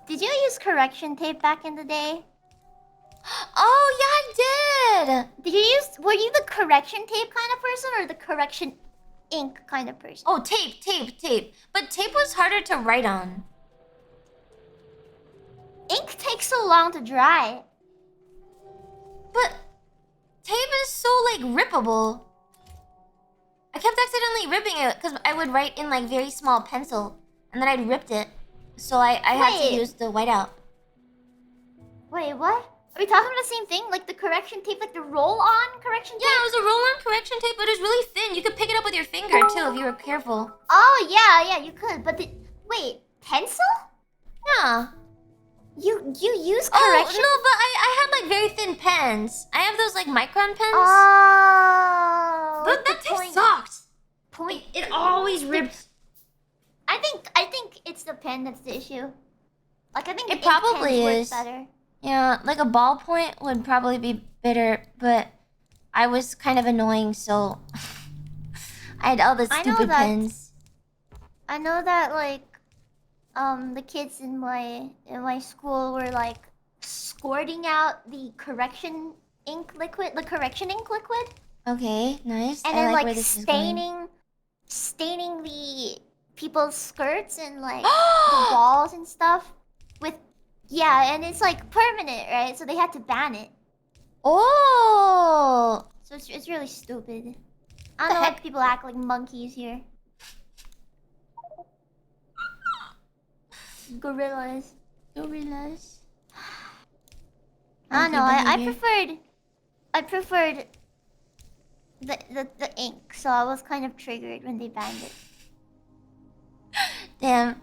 Did you use correction tape back in the day? Oh yeah, I did. Were you the correction tape kind of person or the correction ink kind of person? Oh, tape. But tape was harder to write on. Ink takes so long to dry. But tape is so like rippable. I kept accidentally ripping it because I would write in like very small pencil and then I'd ripped it. So I had to use the whiteout. Wait, what? Are we talking about the same thing? Like the correction tape, like the roll-on correction tape? Yeah, it was a roll-on correction tape, but it was really thin. You could pick it up with your finger too if you were careful. Oh yeah, you could. But wait, pencil? Yeah. You use correction? Oh no, but I had like very thin pens. I have those like micron pens. Oh. But that tape sucked. It always ripped. I think it's the pen that's the issue. Like I think it probably is better. Yeah, like a ballpoint would probably be better, but I was kind of annoying, so I had all the stupid pens. I know that like the kids in my school were like squirting out the correction ink liquid. Okay, nice. And then like staining the people's skirts and like the walls and stuff with and it's like permanent, right? So they had to ban it. Oh, so it's really stupid. I don't know why people act like monkeys here. Gorillas. I don't know. I preferred the ink, so I was kind of triggered when they banned it. Damn.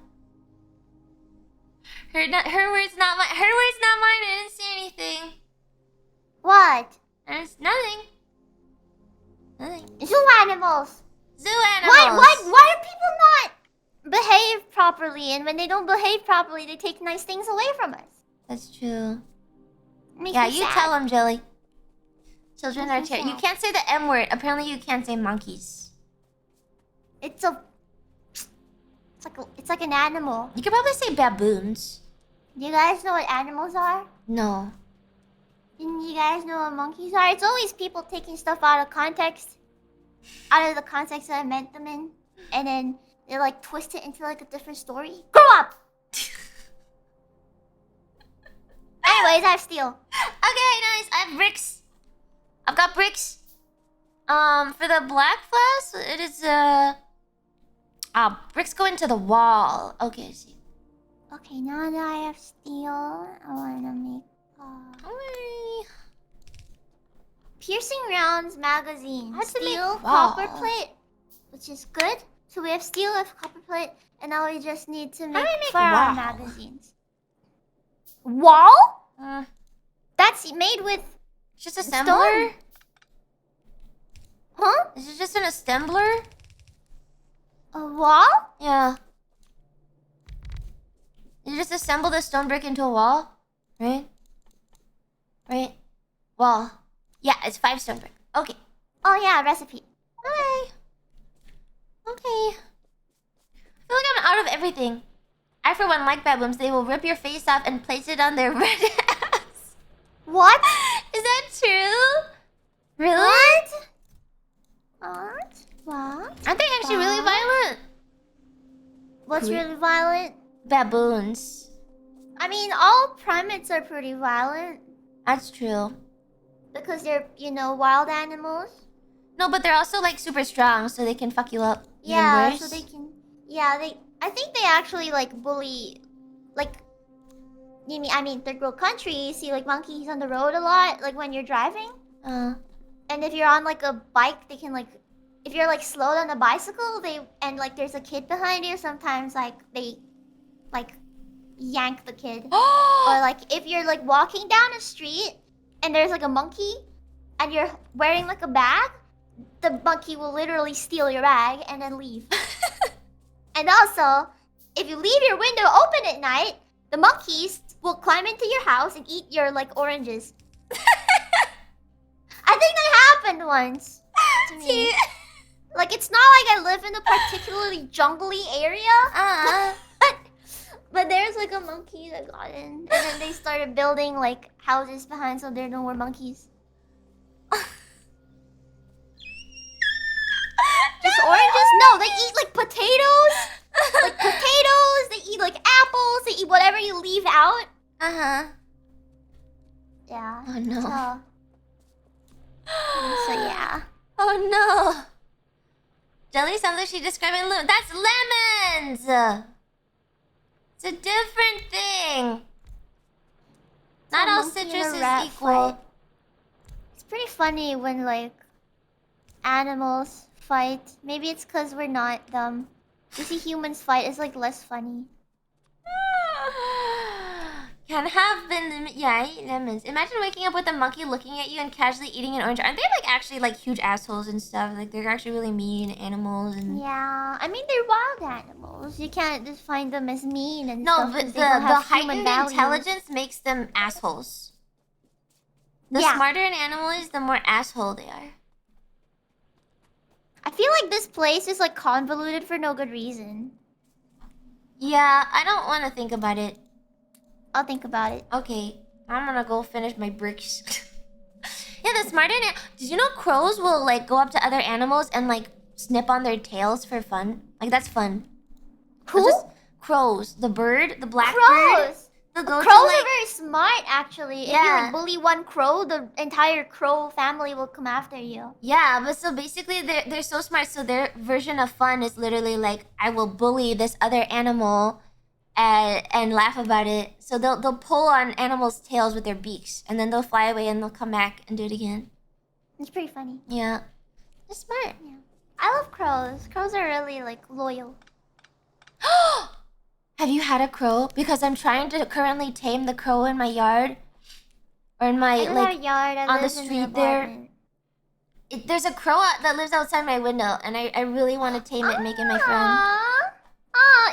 Her words, not mine. Her words, not mine. I didn't say anything. What? There's nothing. Nothing. Zoo animals. Why do people not behave properly? And when they don't behave properly, they take nice things away from us. That's true. Makes yeah, me you sad. tell them, Jelly. Children are Makes me terrible. You sad. can't say the M word. Apparently, you can't say monkeys. It's like an animal. You could probably say baboons. Do you guys know what animals are? No. And you guys know what monkeys are? It's always people taking stuff out of context. Out of the context that I meant them in. And then they like twist it into like a different story. Grow up! Anyways, I have steel. Okay, nice. I have bricks. I've got bricks. For the black flask, it is bricks go into the wall. Okay, I see. Okay, now that I have steel, I wanna make piercing rounds magazine. Steel, copper plate, which is good. So we have steel, we have copper plate, and now we just need to make firearm magazines. Wall? That's made with just assembler? Stone. Huh? Is it just an assembler? A wall? Yeah. You just assemble the stone brick into a wall? Right? Right? Wall. Yeah, it's 5 stone brick. Okay. Oh yeah, recipe. Okay. I feel like I'm out of everything. I, for one, like baboons. They will rip your face off and place it on their red ass. What? Is that true? Really? What? Aren't they actually really violent? What's really violent? Baboons. I mean, all primates are pretty violent. That's true. Because they're, wild animals. No, but they're also like super strong, so they can fuck you up. Yeah, so they can. Yeah, I think they actually like bully, like. I mean, third world country. You see like monkeys on the road a lot, like when you're driving. And if you're on like a bike, they can like. If you're like slowed on a bicycle, and like there's a kid behind you. Sometimes like they, like, yank the kid. Or like if you're like walking down a street and there's like a monkey, and you're wearing like a bag. The monkey will literally steal your bag and then leave. And also, if you leave your window open at night, the monkeys will climb into your house and eat your, like, oranges. I think that happened once to me. Like, it's not like I live in a particularly jungly area. But there's, like, a monkey that got in. And then they started building, like, houses behind so there are no more monkeys. Just oranges? No, they eat like potatoes. Like potatoes. They eat like apples. They eat whatever you leave out. Yeah. Oh no. So yeah. Oh no. Jelly sounds like she's describing lemon. That's lemons. It's a different thing. Not all citrus is equal. Fight. It's pretty funny when like animals fight. Maybe it's because we're not dumb. You see humans fight, it's like less funny. Can have been. Yeah, I eat lemons. Imagine waking up with a monkey looking at you and casually eating an orange. Aren't they like actually like huge assholes and stuff? Like they're actually really mean animals and. Yeah, I mean they're wild animals. You can't just find them as mean and no, stuff. But the heightened intelligence makes them assholes. The smarter an animal is, the more asshole they are. I feel like this place is like convoluted for no good reason. Yeah, I don't want to think about it. I'll think about it. Okay, I'm gonna go finish my bricks. Yeah, the smarter did you know crows will like go up to other animals and like snip on their tails for fun? Like that's fun. Who? Crows. The bird, the black bird. Crows are very smart, actually. Yeah. If you like bully one crow, the entire crow family will come after you. Yeah, but so basically they're so smart. So their version of fun is literally like, I will bully this other animal and laugh about it. So they'll pull on animals' tails with their beaks, and then they'll fly away and they'll come back and do it again. It's pretty funny. Yeah, they're smart. Yeah, I love crows. Crows are really like loyal. Have you had a crow? Because I'm trying to currently tame the crow in my yard. Or in my, yard. on the street there. There's a crow that lives outside my window, and I really want to tame it and make it my friend.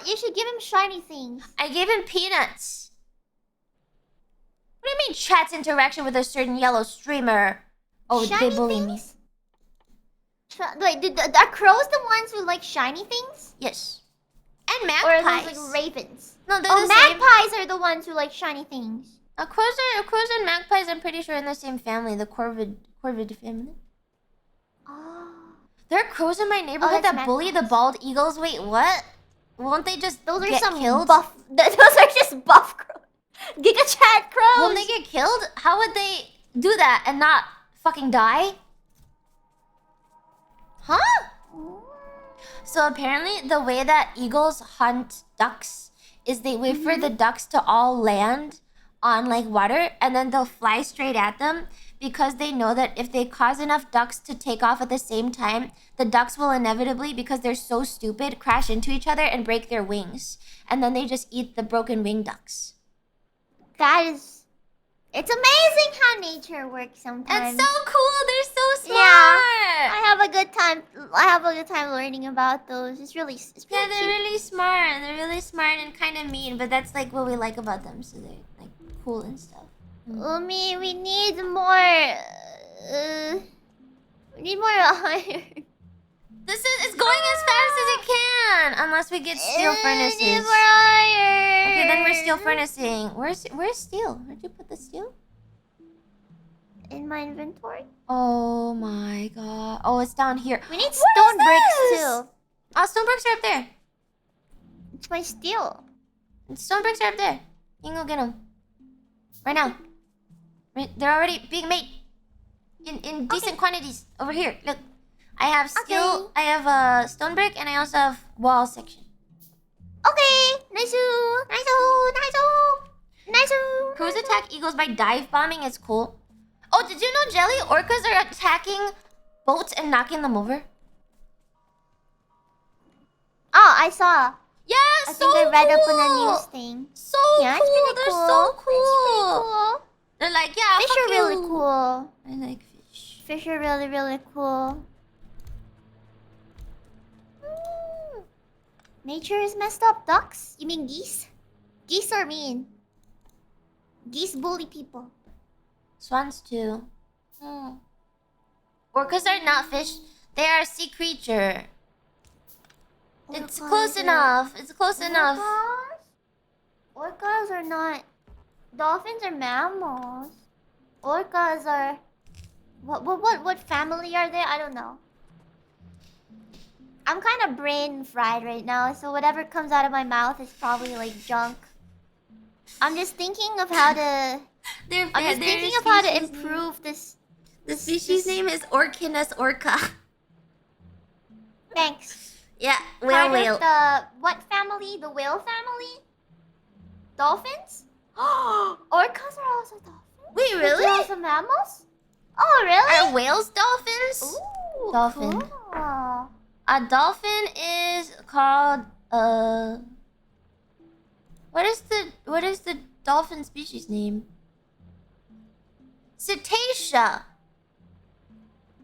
You should give him shiny things. I gave him peanuts. What do you mean chat's interaction with a certain yellow streamer? Oh, shiny they bully things? me. Wait, are crows the ones who like shiny things? Yes. And magpies. Or are those like ravens? No, they're the same. Magpies are the ones who like shiny things. Crows and magpies, I'm pretty sure, in the same family, the corvid family. Oh. There are crows in my neighborhood that bully the bald eagles. Wait, what? Won't they just those are get some killed? Those are just buff crows. Giga Chat crows. Won't they get killed? How would they do that and not fucking die? Huh? So apparently the way that eagles hunt ducks is they wait for the ducks to all land on like water, and then they'll fly straight at them, because they know that if they cause enough ducks to take off at the same time, the ducks will inevitably, because they're so stupid, crash into each other and break their wings. And then they just eat the broken winged ducks. It's amazing how nature works sometimes. It's so cool. They're so smart. Yeah, I have a good time learning about those. It's really cute. Really smart. They're really smart and kind of mean, but that's like what we like about them. So they're like cool and stuff. Umi, we need more. We need more iron. It's going as fast as it can, unless we get steel furnaces. We need more iron. Okay, then we're steel furnacing. Where's steel? Where'd you put the steel? In my inventory. Oh my god. Oh, it's down here. We need stone bricks too. Oh, stone bricks are up there. It's my steel. Stone bricks are up there. You can go get them. Right now. They're already being made. In decent quantities. Over here. Look. I have skill. I have a stone brick, and I also have wall section. Okay, nice. Crows attack eagles by dive bombing. It's cool. Oh, did you know, Jelly? Orcas are attacking boats and knocking them over. Oh, I saw. Yeah, I think I read up on a news thing. So yeah, cool. It's pretty They're cool. so cool. It's pretty cool. They're like, yeah, fish are really cool. I like fish. Fish are really, really cool. Nature is messed up. Ducks? You mean geese? Geese are mean. Geese bully people. Swans too. Orcas are not fish. They are a sea creature. It's close enough. It's close enough. Orcas are not. Dolphins are mammals. Orcas are. What family are they? I don't know. I'm kind of brain fried right now, so whatever comes out of my mouth is probably like junk. I'm just thinking of how to. I'm just thinking of how to improve this. The species name is Orcinus orca. Thanks. Yeah, Part whale. of the what family? The whale family? Dolphins? Orcas are also dolphins. Wait, really? They're also mammals? Oh, really? Are whales dolphins? Ooh, Dolphin. Cool. A dolphin is called What is the dolphin species name? Cetacea.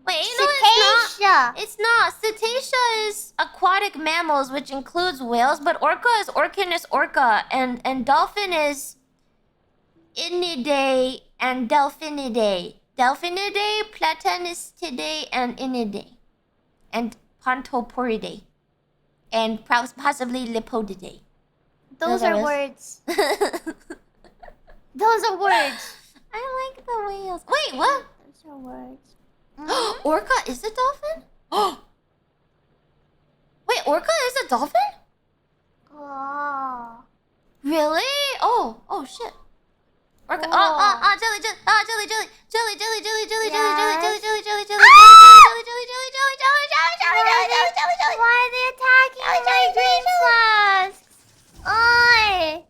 Wait, no, it's not. It's not. Cetacea is aquatic mammals, which includes whales, but orca is Orcinus orca, and dolphin is Inidae and Delphinidae. Delphinidae, Platanistidae, and Inidae. And Pontoporidae. And possibly Lipodidae. Those are words. Those are words. I like the whales. Wait, what? Those are words. Orca is a dolphin? Wait, orca is a dolphin? Oh. Really? Oh shit. Orca. Jelly. Why are they attacking my green flasks? Oi!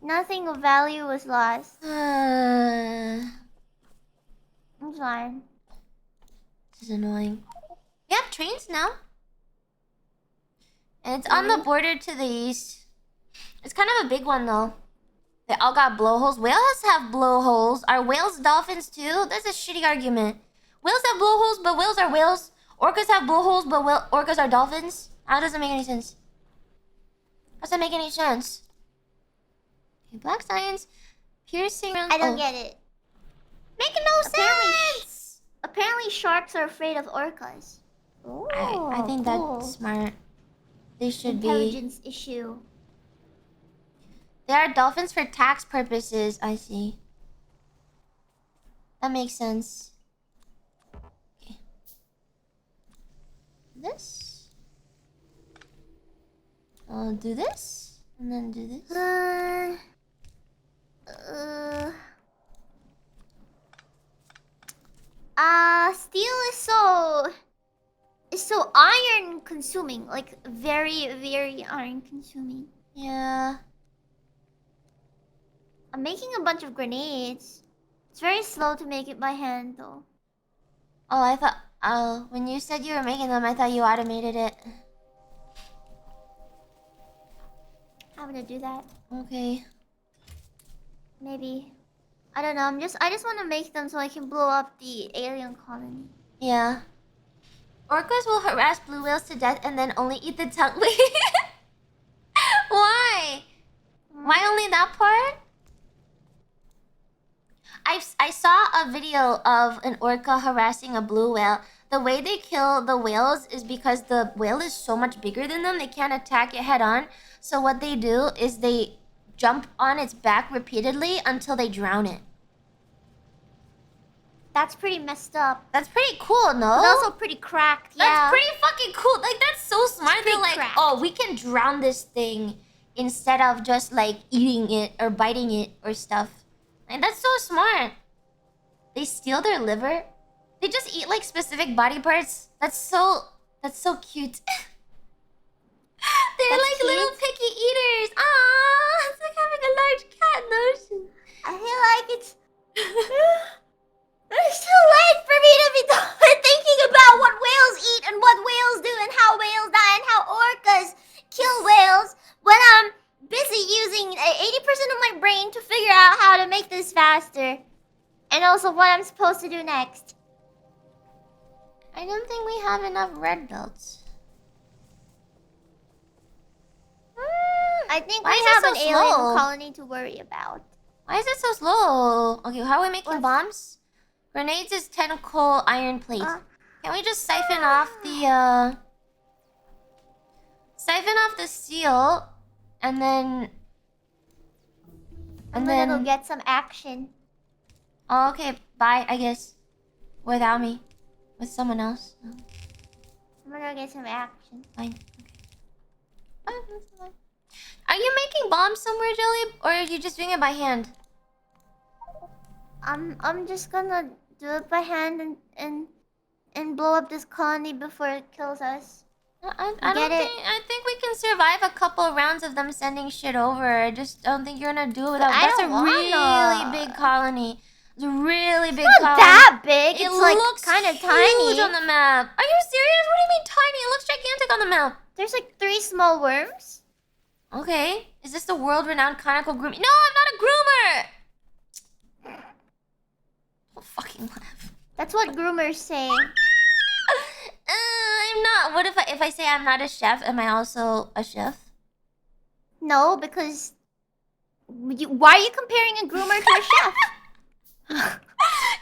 Nothing of value was lost. I'm fine. This is annoying. We have trains now. And it's on the border to the east. It's kind of a big one though. They all got blowholes. Whales have blowholes. Are whales dolphins too? That's a shitty argument. Whales have blowholes, but whales are whales. Orcas have blowholes, but orcas are dolphins. How does it make any sense? How does that make any sense? Okay, black science. Piercing. I don't get it. Making no sense! Apparently sharks are afraid of orcas. I think that's smart. They should be. Intelligence issue. They are dolphins for tax purposes, I see. That makes sense. Okay. This. I'll do this. And then do this. Steel is so iron consuming. Like very, very iron consuming. Yeah. I'm making a bunch of grenades. It's very slow to make it by hand though. Oh, I thought when you said you were making them, I thought you automated it. I'm gonna do that. Okay. Maybe. I don't know. I just want to make them so I can blow up the alien colony. Yeah. Orcas will harass blue whales to death and then only eat the tongue. Wait. Why? Why only that part? I saw a video of an orca harassing a blue whale. The way they kill the whales is because the whale is so much bigger than them, they can't attack it head on. So what they do is they jump on its back repeatedly until they drown it. That's pretty messed up. That's pretty cool, no? But also pretty cracked, yeah. That's pretty fucking cool. Like, that's so smart. They're like, cracked. oh, we can drown this thing instead of just like eating it or biting it or stuff. Like, that's so smart. They steal their liver? They just eat like specific body parts? That's so cute. They're like little picky eaters. Ah, it's like having a large cat in the ocean. I feel like it's too late for me to be thinking about what whales eat and what whales do and how whales die and how orcas kill whales when I'm busy using 80% of my brain to figure out how to make this faster. And also what I'm supposed to do next. I don't think we have enough red belts. I think we have an alien colony to worry about. Why is it so slow? Okay, how are we making bombs? Grenades is 10 coal, iron plate. Can we just siphon off the steel and then I'm gonna go get some action. Oh, okay, bye, I guess. Without me. With someone else. No. I'm gonna go get some action. Fine. Okay. Are you making bombs somewhere, Jelly? Or are you just doing it by hand? I'm just gonna do it by hand and blow up this colony before it kills us. I think we can survive a couple rounds of them sending shit over. I just don't think you're gonna do it without. That's a really big colony. It's a really big colony. Not that big. It looks looks kind of huge tiny on the map. Are you serious? What do you mean tiny? It looks gigantic on the map. There's like 3 small worms. Okay. Is this the world-renowned conical grooming? No, I'm not a groomer. Don't fucking laugh. That's what groomers say. I'm not. What if I say I'm not a chef? Am I also a chef? No, because why are you comparing a groomer to a chef?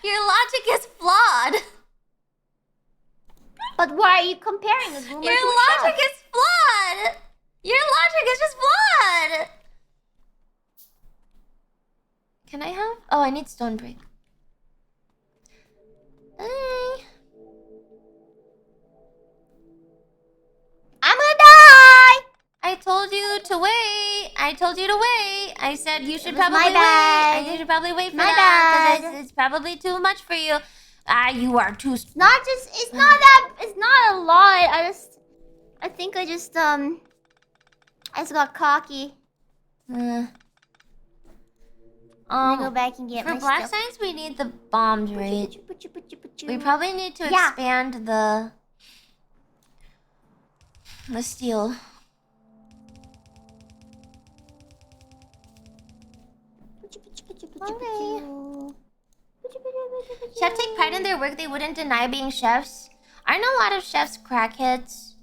Your logic is flawed. But why are you comparing a groomer to a chef? Your logic is flawed. Your logic is just flawed. Can I have? Oh, I need stone brick. Hey. I'm gonna die! I told you to wait. I told you to wait. I said you should probably my bad. wait. I should probably wait for My that bad. because it's probably too much for you. You are too. It's not a lot. I think I just got cocky. Let me go back and get my for black stuff. science, we need the bombs, right? We probably need to expand the steel. Okay. Chefs take pride in their work. They wouldn't deny being chefs. Aren't a lot of chefs crackheads?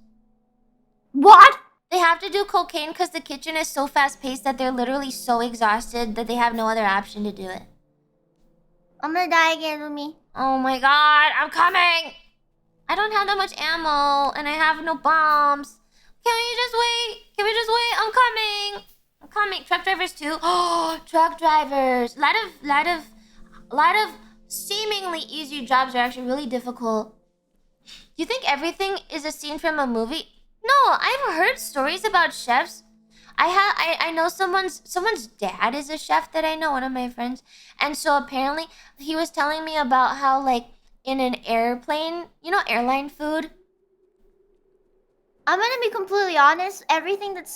What? They have to do cocaine because the kitchen is so fast-paced that they're literally so exhausted that they have no other option to do it. I'm gonna die again, Lumi. Oh my god, I'm coming! I don't have that much ammo, and I have no bombs. Can we just wait? Can we just wait? I'm coming! I'm coming. Truck drivers too. Oh, truck drivers. A lot of seemingly easy jobs are actually really difficult. Do you think everything is a scene from a movie? No, I've heard stories about chefs. I know someone's dad is a chef that I know, one of my friends. And so apparently he was telling me about how, like, in an airplane, you know, airline food. I'm gonna be completely honest. Everything that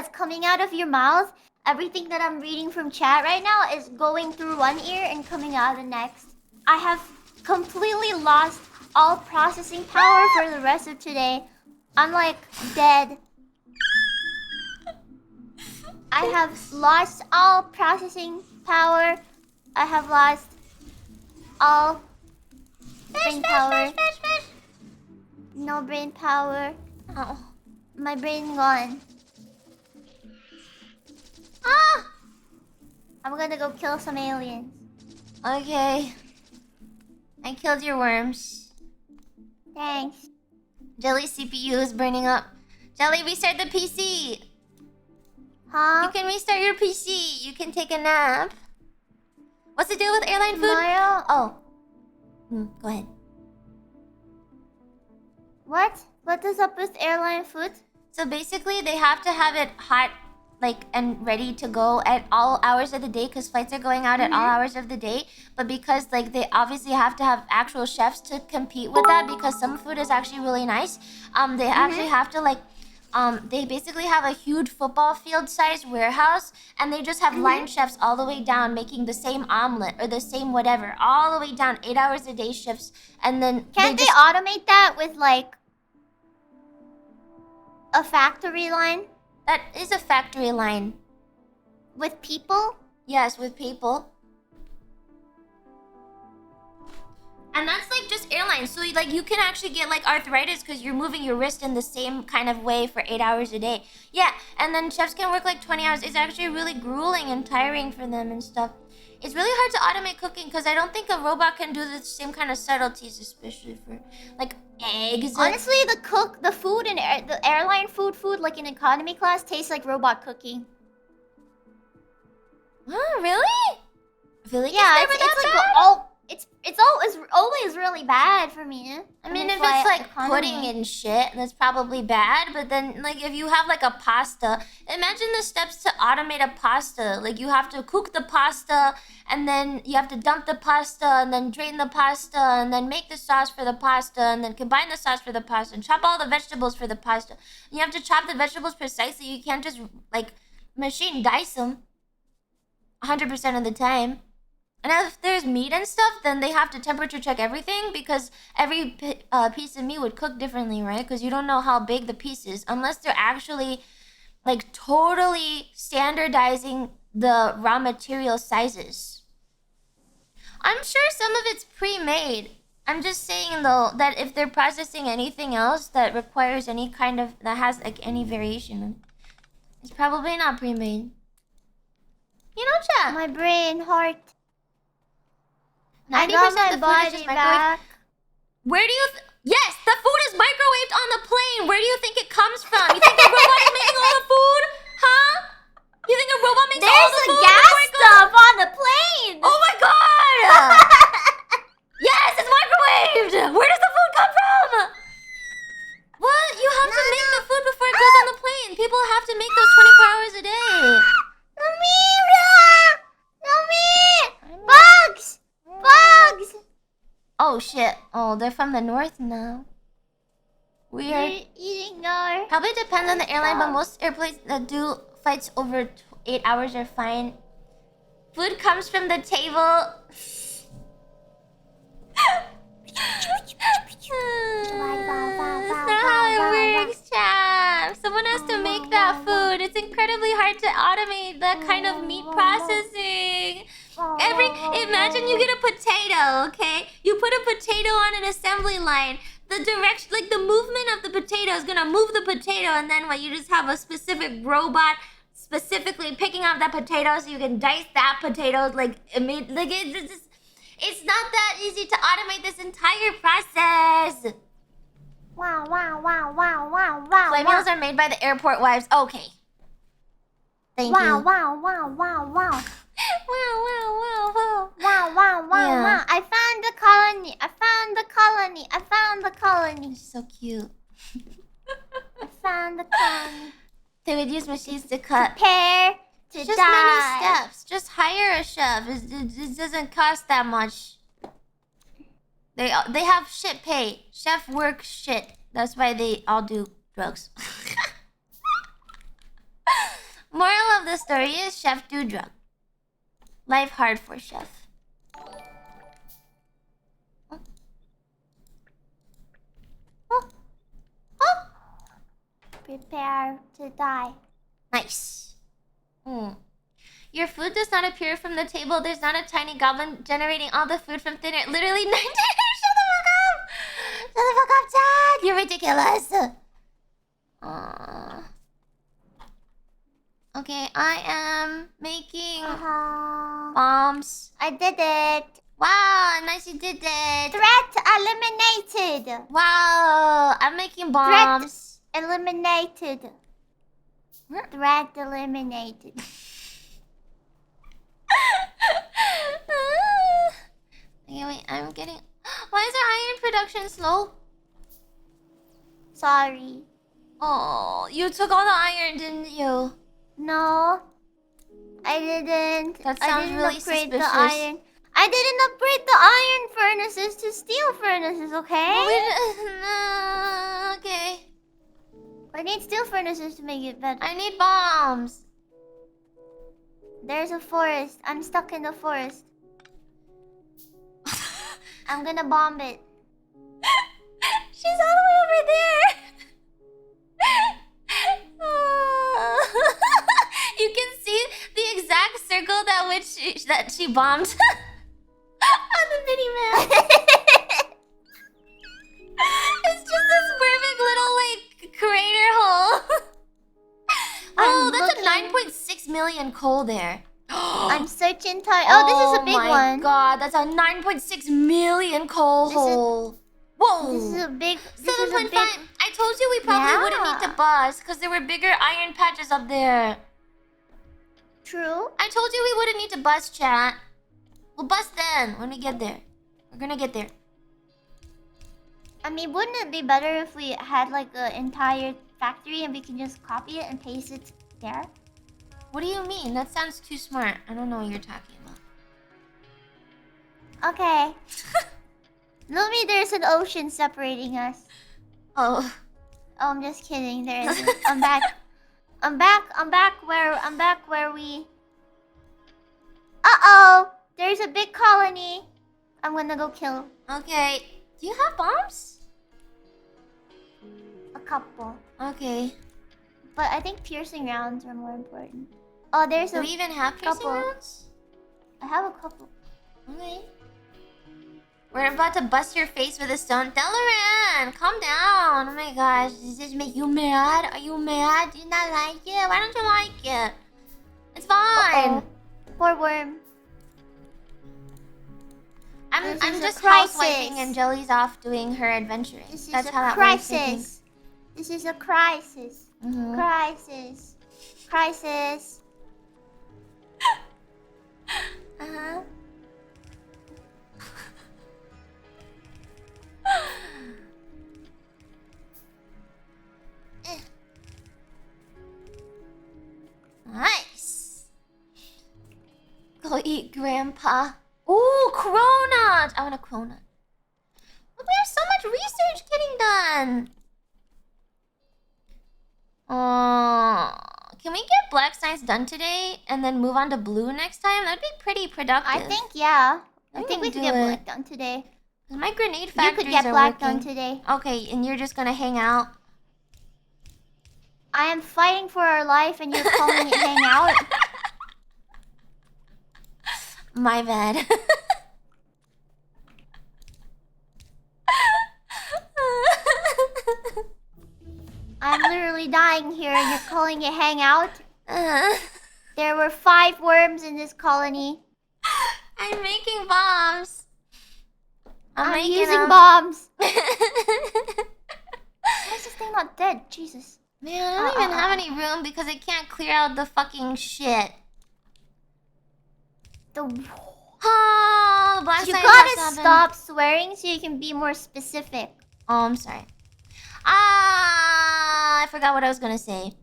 is coming out of your mouth, everything that I'm reading from chat right now is going through one ear and coming out the next. I have completely lost all processing power for the rest of today. I'm like dead. I have lost all processing power. I have lost all brain power. No brain power. Oh, my brain gone. Ah! I'm gonna go kill some aliens. Okay. I killed your worms. Thanks. Jelly's CPU is burning up. Jelly, restart the PC. Huh? You can restart your PC. You can take a nap. What's the deal with airline food? Mario? Oh. Go ahead. What? What is up with airline food? So basically, they have to have it hot like and ready to go at all hours of the day because flights are going out at all hours of the day. But because like they obviously have to have actual chefs to compete with that because some food is actually really nice. They actually have to like they basically have a huge football field sized warehouse and they just have line chefs all the way down making the same omelet or the same whatever all the way down 8 hours a day shifts. And then can't they automate that with like a factory line? That is a factory line. With people? Yes, with people. And that's like just airlines. So like you can actually get like arthritis because you're moving your wrist in the same kind of way for 8 hours a day. Yeah, and then chefs can work like 20 hours. It's actually really grueling and tiring for them and stuff. It's really hard to automate cooking because I don't think a robot can do the same kind of subtleties, especially for like eggs. Honestly, the food in the airline food like in economy class tastes like robot cooking. Oh, really? Really? Yeah, it's always really bad for me. I mean, if it's like pudding and shit, that's probably bad. But then, like, if you have like a pasta, imagine the steps to automate a pasta. Like, you have to cook the pasta, and then you have to dump the pasta, and then drain the pasta, and then make the sauce for the pasta, and then combine the sauce for the pasta, and chop all the vegetables for the pasta. You have to chop the vegetables precisely. You can't just like machine dice them 100% of the time. And if there's meat and stuff, then they have to temperature check everything because every piece of meat would cook differently, right? Because you don't know how big the piece is unless they're actually like totally standardizing the raw material sizes. I'm sure some of it's pre-made. I'm just saying though that if they're processing anything else that requires any kind of, that has like any variation, it's probably not pre-made. You know, chat. My brain, heart. 90% of the food is just microwaved. Where do you... Yes, the food is microwaved on the plane. Where do you think it comes from? You think the robot is making all the food? Huh? You think a robot makes all the food? There's a gas stove on the plane. Oh my god! Yes, it's microwaved. Where does the food come from? What? You have to make the food before it goes on the plane. People have to make those 24 hours a day. Bugs! Bugs! Oh shit. Oh, they're from the north now. Weird. Eating our... Probably depends on the airline, but most airplanes that do flights over 8 hours are fine. Food comes from the table. That's not how it works, chap. Someone has to make that food. It's incredibly hard to automate that kind of meat processing. Imagine you get a potato, okay? You put a potato on an assembly line. The direction, like the movement of the potato is gonna move the potato, and then what? You just have a specific robot specifically picking up that potato so you can dice that potato. It's not that easy to automate this entire process. Wow. Flame meals are made by the airport wives. Okay. Thank you. Wow. Wow. Wow. I found the colony. It's so cute. I found the colony. They would use machines to cut. Prepare to just die. many steps. Just hire a chef. It doesn't cost that much. They have shit pay. Chef work shit. That's why they all do drugs. Moral of the story is chef do drug. Life hard for chef. Prepare to die. Nice. Your food does not appear from the table. There's not a tiny goblin generating all the food from thin air. Literally 90. Shut the fuck up! Shut the fuck up, Dad! You're ridiculous. Okay, I am making bombs. I did it. Wow, nice you did it. Threat eliminated. Wow, I'm making bombs. Threat eliminated. Threat eliminated. Okay, wait, I'm getting... Why is our iron production slow? Sorry. Oh, you took all the iron, didn't you? No. I didn't. That sounds really upgrade suspicious. the iron. I didn't upgrade the iron furnaces to steel furnaces, okay? Okay. I need steel furnaces to make it better. I need bombs. There's a forest. I'm stuck in the forest. I'm gonna bomb it. She's all the way over there. You can see the exact circle that she bombed on the mini map. It's just this perfect little like crater hole. Oh, that's a 9.6 million coal there. I'm searching time. Oh, this is a big one. Oh my god, that's a 9.6 million coal hole. Whoa! This is a big. 7.5. I told you we probably wouldn't need to bust because there were bigger iron patches up there. True. I told you we wouldn't need to bust, chat. We'll bust then when we get there. We're gonna get there. I mean, wouldn't it be better if we had like an entire factory and we can just copy it and paste it there? What do you mean? That sounds too smart. I don't know what you're talking about. Okay. Lumi, there's an ocean separating us. Oh. Oh, I'm just kidding. There isn't. I'm back. I'm back where we... Uh-oh! There's a big colony. I'm gonna go kill. Okay. Do you have bombs? A couple. Okay. But I think piercing rounds are more important. Oh, there's Do we even have piercing couple. rounds? I have a couple. Okay. We're about to bust your face with a stone. Delaran, calm down. Oh my gosh, does this make you mad? Are you mad? Do you not like it? Why don't you like it? It's fine. Poor worm. I'm just housewifing and Jelly's off doing her adventuring. That's how that works. This is a crisis. Crisis. Crisis. Uh-huh. Nice. Go eat, Grandpa. Ooh, cronut. I want a cronut. Look, we have so much research getting done. Can we get black science done today and then move on to blue next time? That'd be pretty productive. I think, yeah. I think we could get black done today. My grenade factories You could get black done today. Okay, and you're just gonna hang out? I am fighting for our life and you're calling it hang out? My bad. I'm literally dying here and you're calling it hang out? There were 5 worms in this colony. I'm making bombs. I'm using bombs. Why is this thing not dead? Jesus. Man, I don't even have any room because I can't clear out the fucking shit. The black you gotta stop swearing so you can be more specific. Oh, I'm sorry. I forgot what I was gonna say.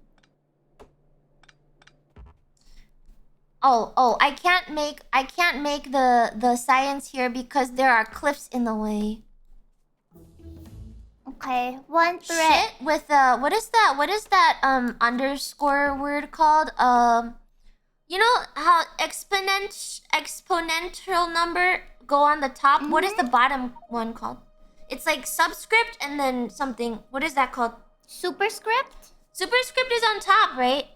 Oh, I can't make the science here because there are cliffs in the way. Okay, one thread. Shit with what is that underscore word called? You know how exponential number go on the top? What is the bottom one called? It's like subscript and then something. What is that called? Superscript? Superscript is on top, right?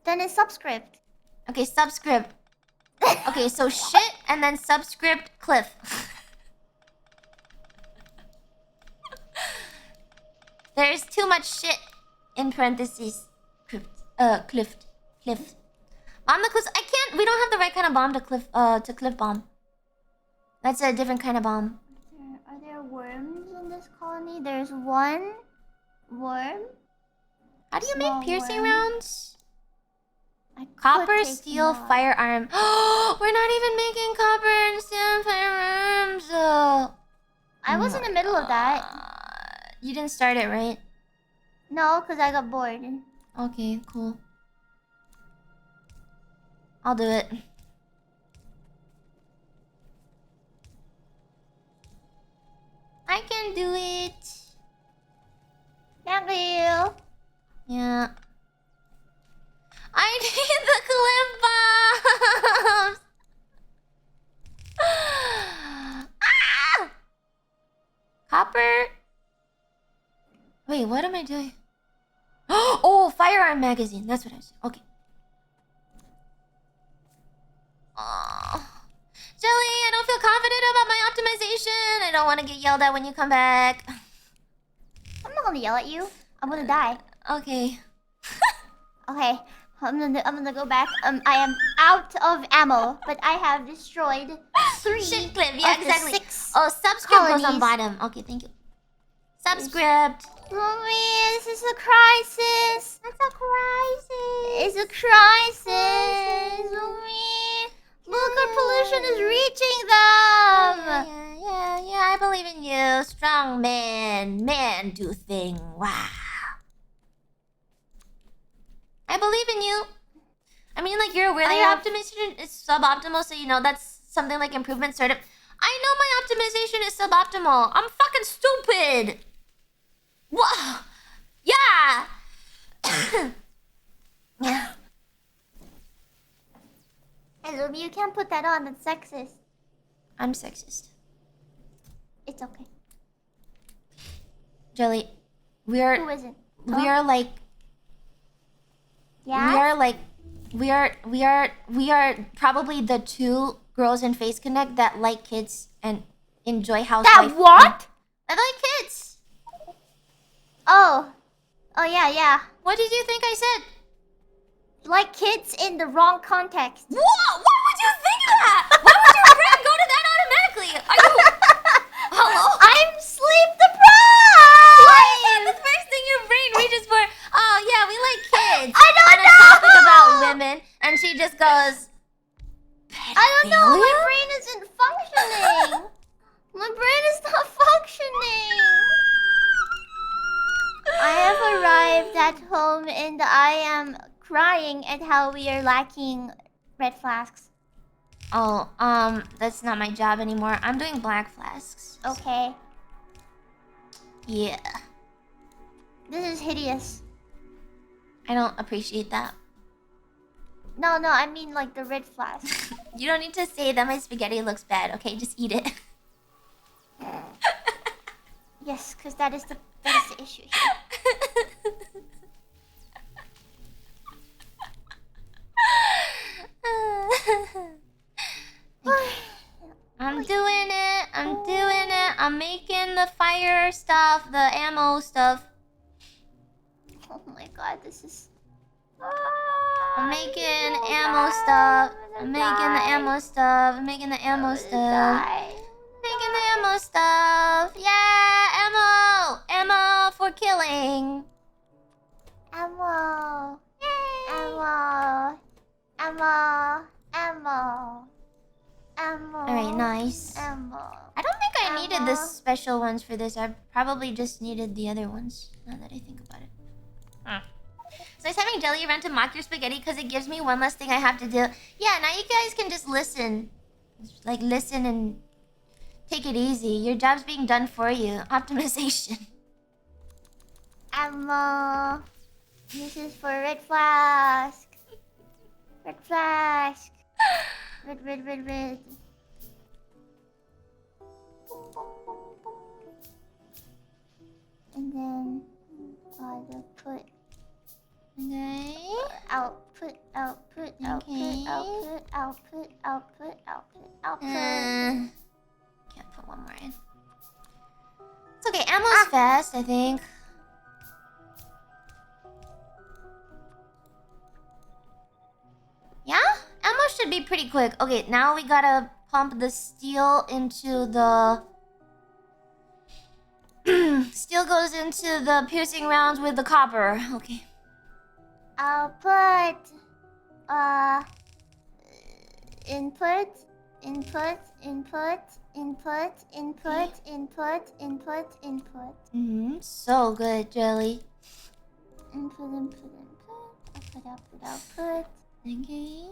Then it's subscript. Okay, subscript. Okay, so shit and then subscript cliff. There's too much shit in parentheses. Cliff. Bomb the cliffs. I can't. We don't have the right kind of bomb to cliff bomb. That's a different kind of bomb. Are there worms in this colony? There's one worm. How do you make piercing rounds? Copper, steel, firearm. We're not even making copper and steel and firearms. I was in the middle of that. You didn't start it, right? No, because I got bored. Okay, cool. I'll do it. I can do it. Thank you. Yeah. I need the clip bombs. Ah! Copper. Wait, what am I doing? Oh, firearm magazine. That's what I was doing. Okay. Oh. Jelly, I don't feel confident about my optimization. I don't want to get yelled at when you come back. I'm not gonna yell at you. I'm gonna die. Okay. Okay. I'm gonna go back. I am out of ammo, but I have destroyed 3 Shit clip. Yeah, of exactly. the 6 Oh, subscript goes on colonies. bottom. Okay, thank you. Subscript. Lumi, this is a crisis. That's a crisis. It's a crisis. Lumi, look, our pollution is reaching them. Yeah. I believe in you. Strong man. Man do thing. Wow. I believe in you. I mean, like, you're aware that your optimization is suboptimal, so you know that's something like improvement sort of. I know my optimization is suboptimal. I'm fucking stupid. Whoa. Yeah. Yeah. Hey, Lumi, you can't put that on. That's sexist. I'm sexist. It's okay. Jelly, Who isn't? we are like. Yeah. We are probably the 2 girls in Face Connect that like kids and enjoy Housewife. That what? I like kids. Oh yeah. What did you think I said? Like kids in the wrong context. What? Why would you think of that? Why would your brain go to that automatically? Are you? Hello? I'm sleep deprived. Why is that the first thing your brain reaches for? Oh yeah, we like kids. I don't on a know. topic about women, and she just goes. I don't know. My brain isn't functioning. My brain is not functioning. I have arrived at home and I am crying at how we are lacking red flasks. Oh, that's not my job anymore. I'm doing black flasks. Okay. Yeah. This is hideous. I don't appreciate that. No, I mean like the red flask. You don't need to say that my spaghetti looks bad, okay? Just eat it. Yes, because that is the issue here. I'm doing it. I'm making the fire stuff, the ammo stuff. Oh my god, this is... I'm making ammo stuff. I'm making the ammo stuff. Making the ammo stuff. Yeah, ammo for killing. Ammo. Alright, nice. Ammo. I don't think I needed the special ones for this. I probably just needed the other ones, now that I think about it. So I was having Jelly around to mock your spaghetti because it gives me one less thing I have to do. Yeah, now you guys can just listen. Like, listen and take it easy. Your job's being done for you. Optimization. Ammo. This is for red flask. Red flask. Red. And then gotta put output. Can't put one more in. It's okay, ammo's fast, I think. Yeah? Ammo should be pretty quick. Okay, now we gotta pump the steel into the... Steel goes into the piercing rounds with the copper. Okay. Output. Input. So good, Jelly. Input. Output. Okay.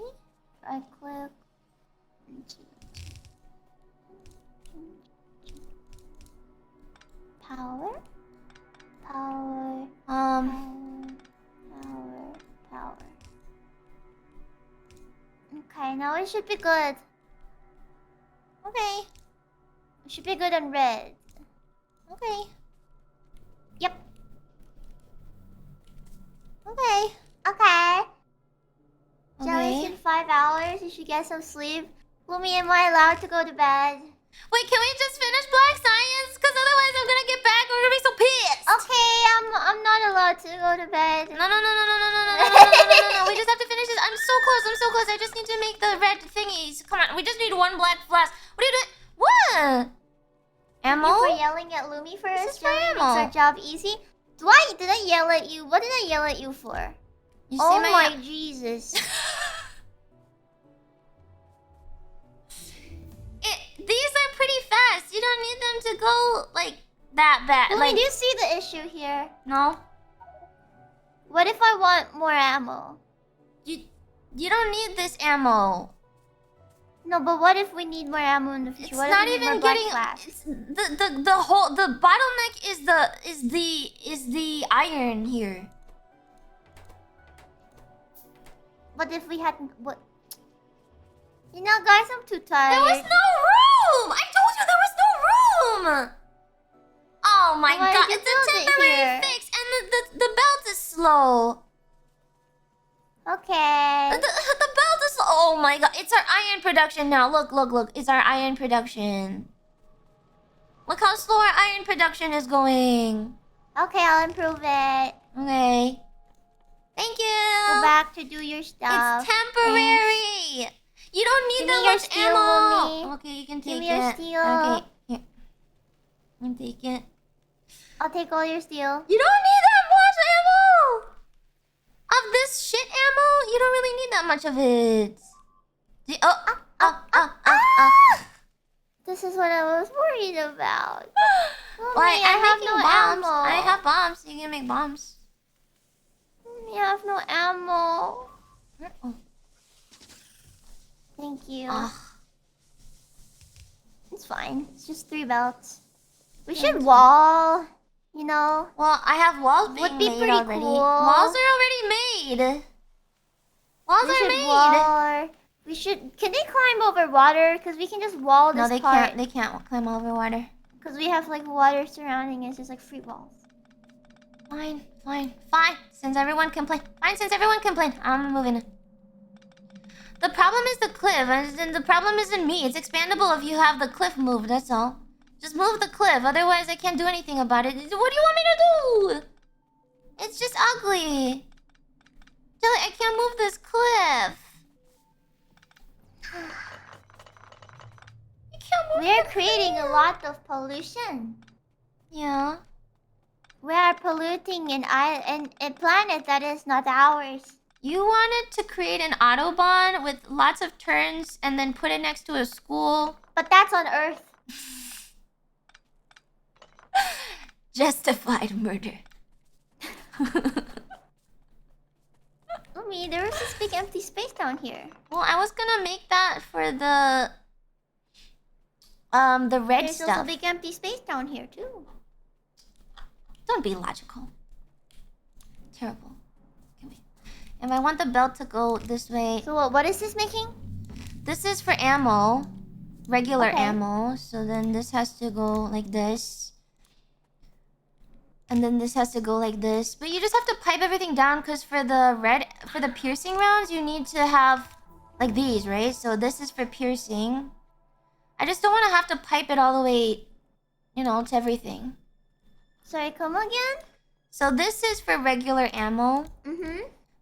I click. Power. Okay, now it should be good. Okay. It should be good on red. Okay. Yep. Okay. Okay. Jelly's Okay. in 5 hours. You should get some sleep. Lumi, am I allowed to go to bed? Wait, can we just finish Black Science? Because otherwise I'm gonna get back and we're gonna be so pissed. Okay, I'm not allowed to go to bed. No. We just have to finish this. I'm so close. I just need to make the red thingies. Come on, we just need one black flask. What are you doing? What? Thank Ammo? you for yelling at Lumi for This us. is for Jelly makes ammo. our job easy. Did I yell at you? What did I yell at you for? You Oh see my Jesus. These are pretty fast. You don't need them to go like that bad. Lumi, Like, do you see the issue here? no, What if I want more ammo? you don't need this ammo. No, but what if we need more ammo in the future? It's What not if we need even more black getting. flash? It's the bottleneck is the iron here. What if we hadn't? What? You know, guys, I'm too tired. There was no room. I told you there was no room. Oh my Why god! did you It's a build it temporary here? fix, and the belt is slow. Okay. The belt is. Oh my god! It's our iron production now. Look! It's our iron production. Look how slow our iron production is going. Okay, I'll improve it. Okay. Thank you. Go back to do your stuff. It's temporary. You don't need Give me that your much steel, ammo. Lumi. Okay, you can Give take me your it. steel. Okay, here. You can take it. I'll take all your steel. You don't need that much ammo. Of this shit ammo, you don't really need that much of it. This is what I was worried about. Lumi, Why? I I'm have making no bombs. ammo. I have bombs. You can make bombs. Lumi, I have no ammo. Oh. Thank you. Ugh. It's fine. It's just 3 belts. We should wall. You know. Well, I have walls being Would be made pretty already. cool. Walls are already made. Walls We are should made. wall. We should. Can they climb over water? Because we can just wall this No, they part. can't. They can't climb over water. Because we have like water surrounding us. It's like free walls. Fine. Since everyone complained. I'm moving. The problem is the cliff, and the problem isn't me. It's expandable if you have the cliff moved, that's all. Just move the cliff, otherwise I can't do anything about it. What do you want me to do? It's just ugly. Jelly, I can't move this cliff. You can't move We're the creating a cliff. lot of pollution. Yeah. We are polluting a planet that is not ours. You wanted to create an Autobahn with lots of turns and then put it next to a school. But that's on Earth. Justified murder. Lumi, there was this big empty space down here. Well, I was gonna make that for the red There's stuff. also a big empty space down here too. Don't be logical. Terrible. Give me. And I want the belt to go this way. So what is this making? This is for ammo. Regular Okay. ammo. So then this has to go like this. And then this has to go like this. But you just have to pipe everything down because for the piercing rounds, you need to have like these, right? So this is for piercing. I just don't want to have to pipe it all the way, you know, to everything. Sorry, come again? So this is for regular ammo. Mm-hmm.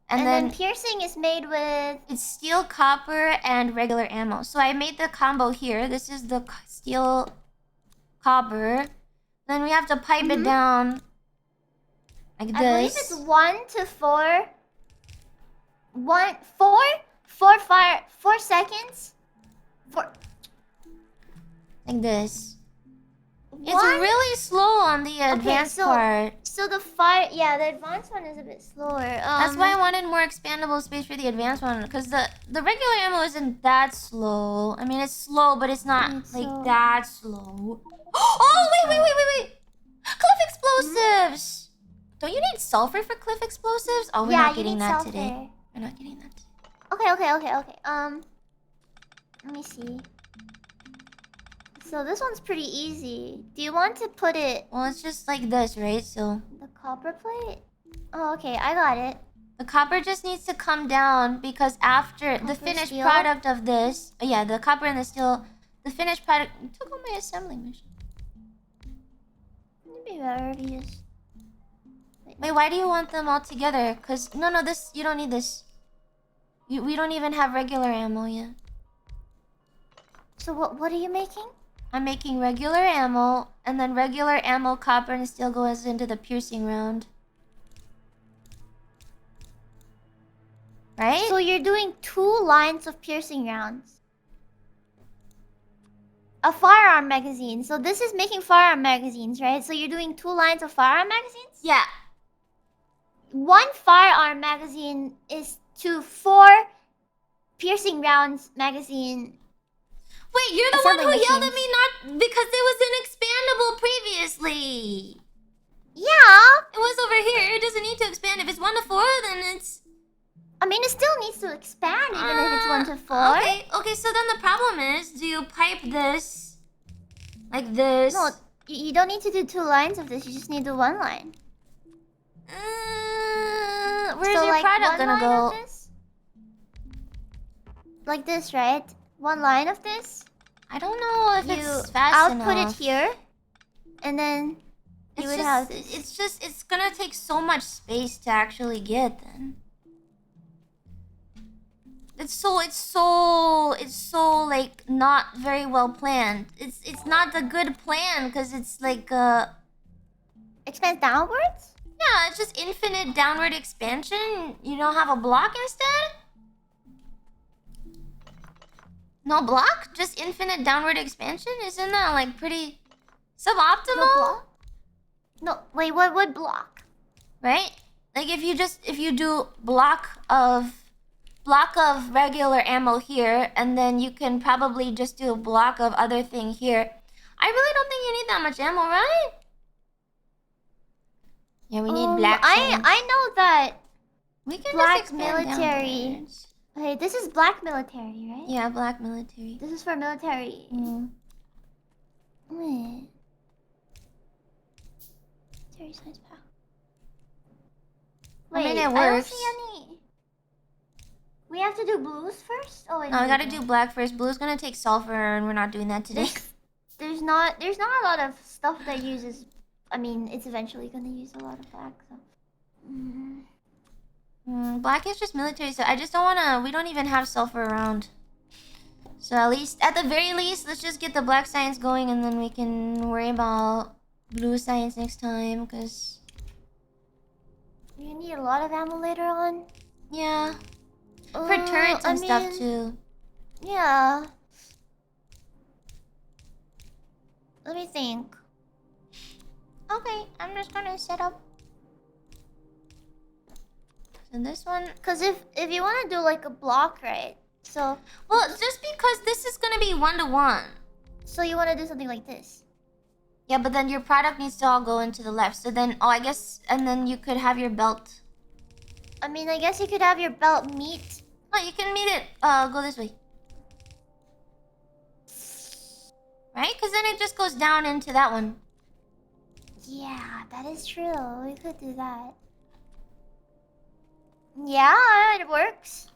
And And then then piercing is made with... it's steel, copper, and regular ammo. So I made the combo here. This is the steel, copper. Then we have to pipe it down like I believe this. it's 1 to 4. 4 seconds? 4... Like this. It's What? really slow on the advanced so part. So the the advanced one is a bit slower. That's why I wanted more expandable space for the advanced one, because the regular ammo isn't that slow. I mean, it's slow, but it's not that slow. Oh, wait! Cliff explosives! Don't you need sulfur for cliff explosives? Oh, we're not getting that today. We're not getting that today. Okay. Let me see. So this one's pretty easy. Do you want to put it... Well, it's just like this, right? So... The copper plate? Oh, okay. I got it. The copper just needs to come down because after the finished product of this... yeah, the copper and the steel... The finished product... You took all my assembling mission. It'd be better if you just... Wait, why do you want them all together? Because... No, this... You don't need this. We don't even have regular ammo yet. So what are you making? I'm making regular ammo, and then regular ammo, copper, and steel goes into the piercing round. Right? So you're doing 2 lines of piercing rounds. A firearm magazine. So this is making firearm magazines, right? So you're doing 2 lines of firearm magazines? Yeah. 1 firearm magazine is to 4 piercing rounds magazine. Wait, you're the one who yelled at me not because it was inexpandable previously. Yeah. It was over here. It doesn't need to expand. If it's 1 to 4, then it's... I mean, it still needs to expand even if it's 1 to 4. Okay, so then the problem is, do you pipe this like this? No, you don't need to do 2 lines of this. You just need to do 1 line. Where's your product gonna go? Like this, right? 1 line of this. I don't know if it's fast enough. Output it here, and then you would have this. It's gonna take so much space to actually get then. It's so like not very well planned. It's not a good plan because it's like expand downwards? Yeah, it's just infinite downward expansion. You don't have a block instead? No block? Just infinite downward expansion? Isn't that like pretty suboptimal? No block? No, wait, what block? Right? Like if you do block of regular ammo here, and then you can probably just do a block of other thing here. I really don't think you need that much ammo, right? Yeah, we need black. I know that we can black just expand military. downwards. Okay, this is black military, right? Yeah, black military. This is for military. Wait. Military science pack. Wait, I mean, it works. I don't see any. We have to do blues first? Oh wait. No, we gotta do black first. Blue's gonna take sulfur, and we're not doing that today. There's not a lot of stuff that uses. I mean, it's eventually gonna use a lot of black. So. Black is just military, so I just don't wanna. We don't even have sulfur around. So at the very least, let's just get the black science going, and then we can worry about blue science next time. Cause you need a lot of ammo later on. Yeah. For turrets and stuff too. Yeah. Let me think. Okay, I'm just gonna set up. So this one, cause if you want to do like a block, right? So well, just because this is gonna be 1 to 1. So you want to do something like this? Yeah, but then your product needs to all go into the left. So then, I guess, and then you could have your belt. I mean, I guess you could have your belt meet. Oh, you can meet it. Go this way. Right? Because then it just goes down into that one. Yeah, that is true. We could do that. Yeah, it works.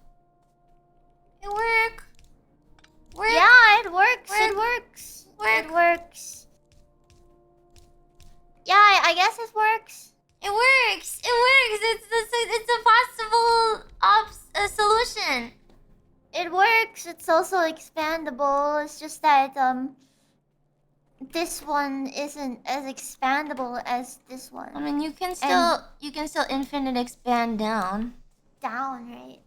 It works. Yeah, it works. It works. It works. Yeah, I guess it works. It works. It works. It's a possible solution. It works. It's also expandable. It's just that this one isn't as expandable as this one. I mean, you can still infinite expand down. Down, right?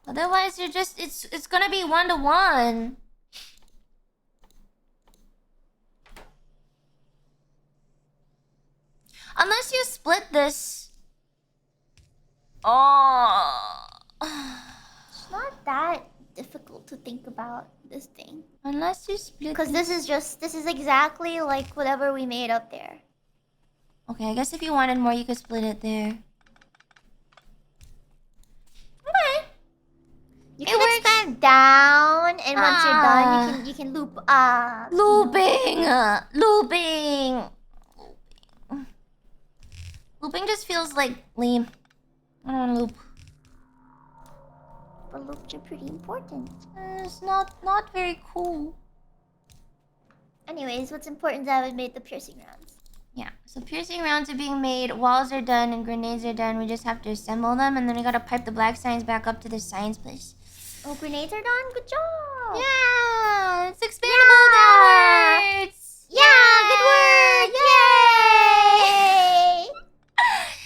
Otherwise, you're just it's gonna be 1 to 1. Unless you split this. Oh. It's not that difficult to think about this thing. Unless you split. Because this is exactly like whatever we made up there. Okay, I guess if you wanted more, you could split it there. Okay. You can expand down, and once you're done, you can loop up. Looping. Looping just feels like lame. I don't want to loop. But loops are pretty important. It's not very cool. Anyways, what's important is that we made the piercing rounds. Yeah, so piercing rounds are being made, walls are done, and grenades are done. We just have to assemble them, and then we gotta pipe the black signs back up to the science place. Oh, grenades are done? Good job! Yeah! It's expandable downwards! Yeah, good work! Yay!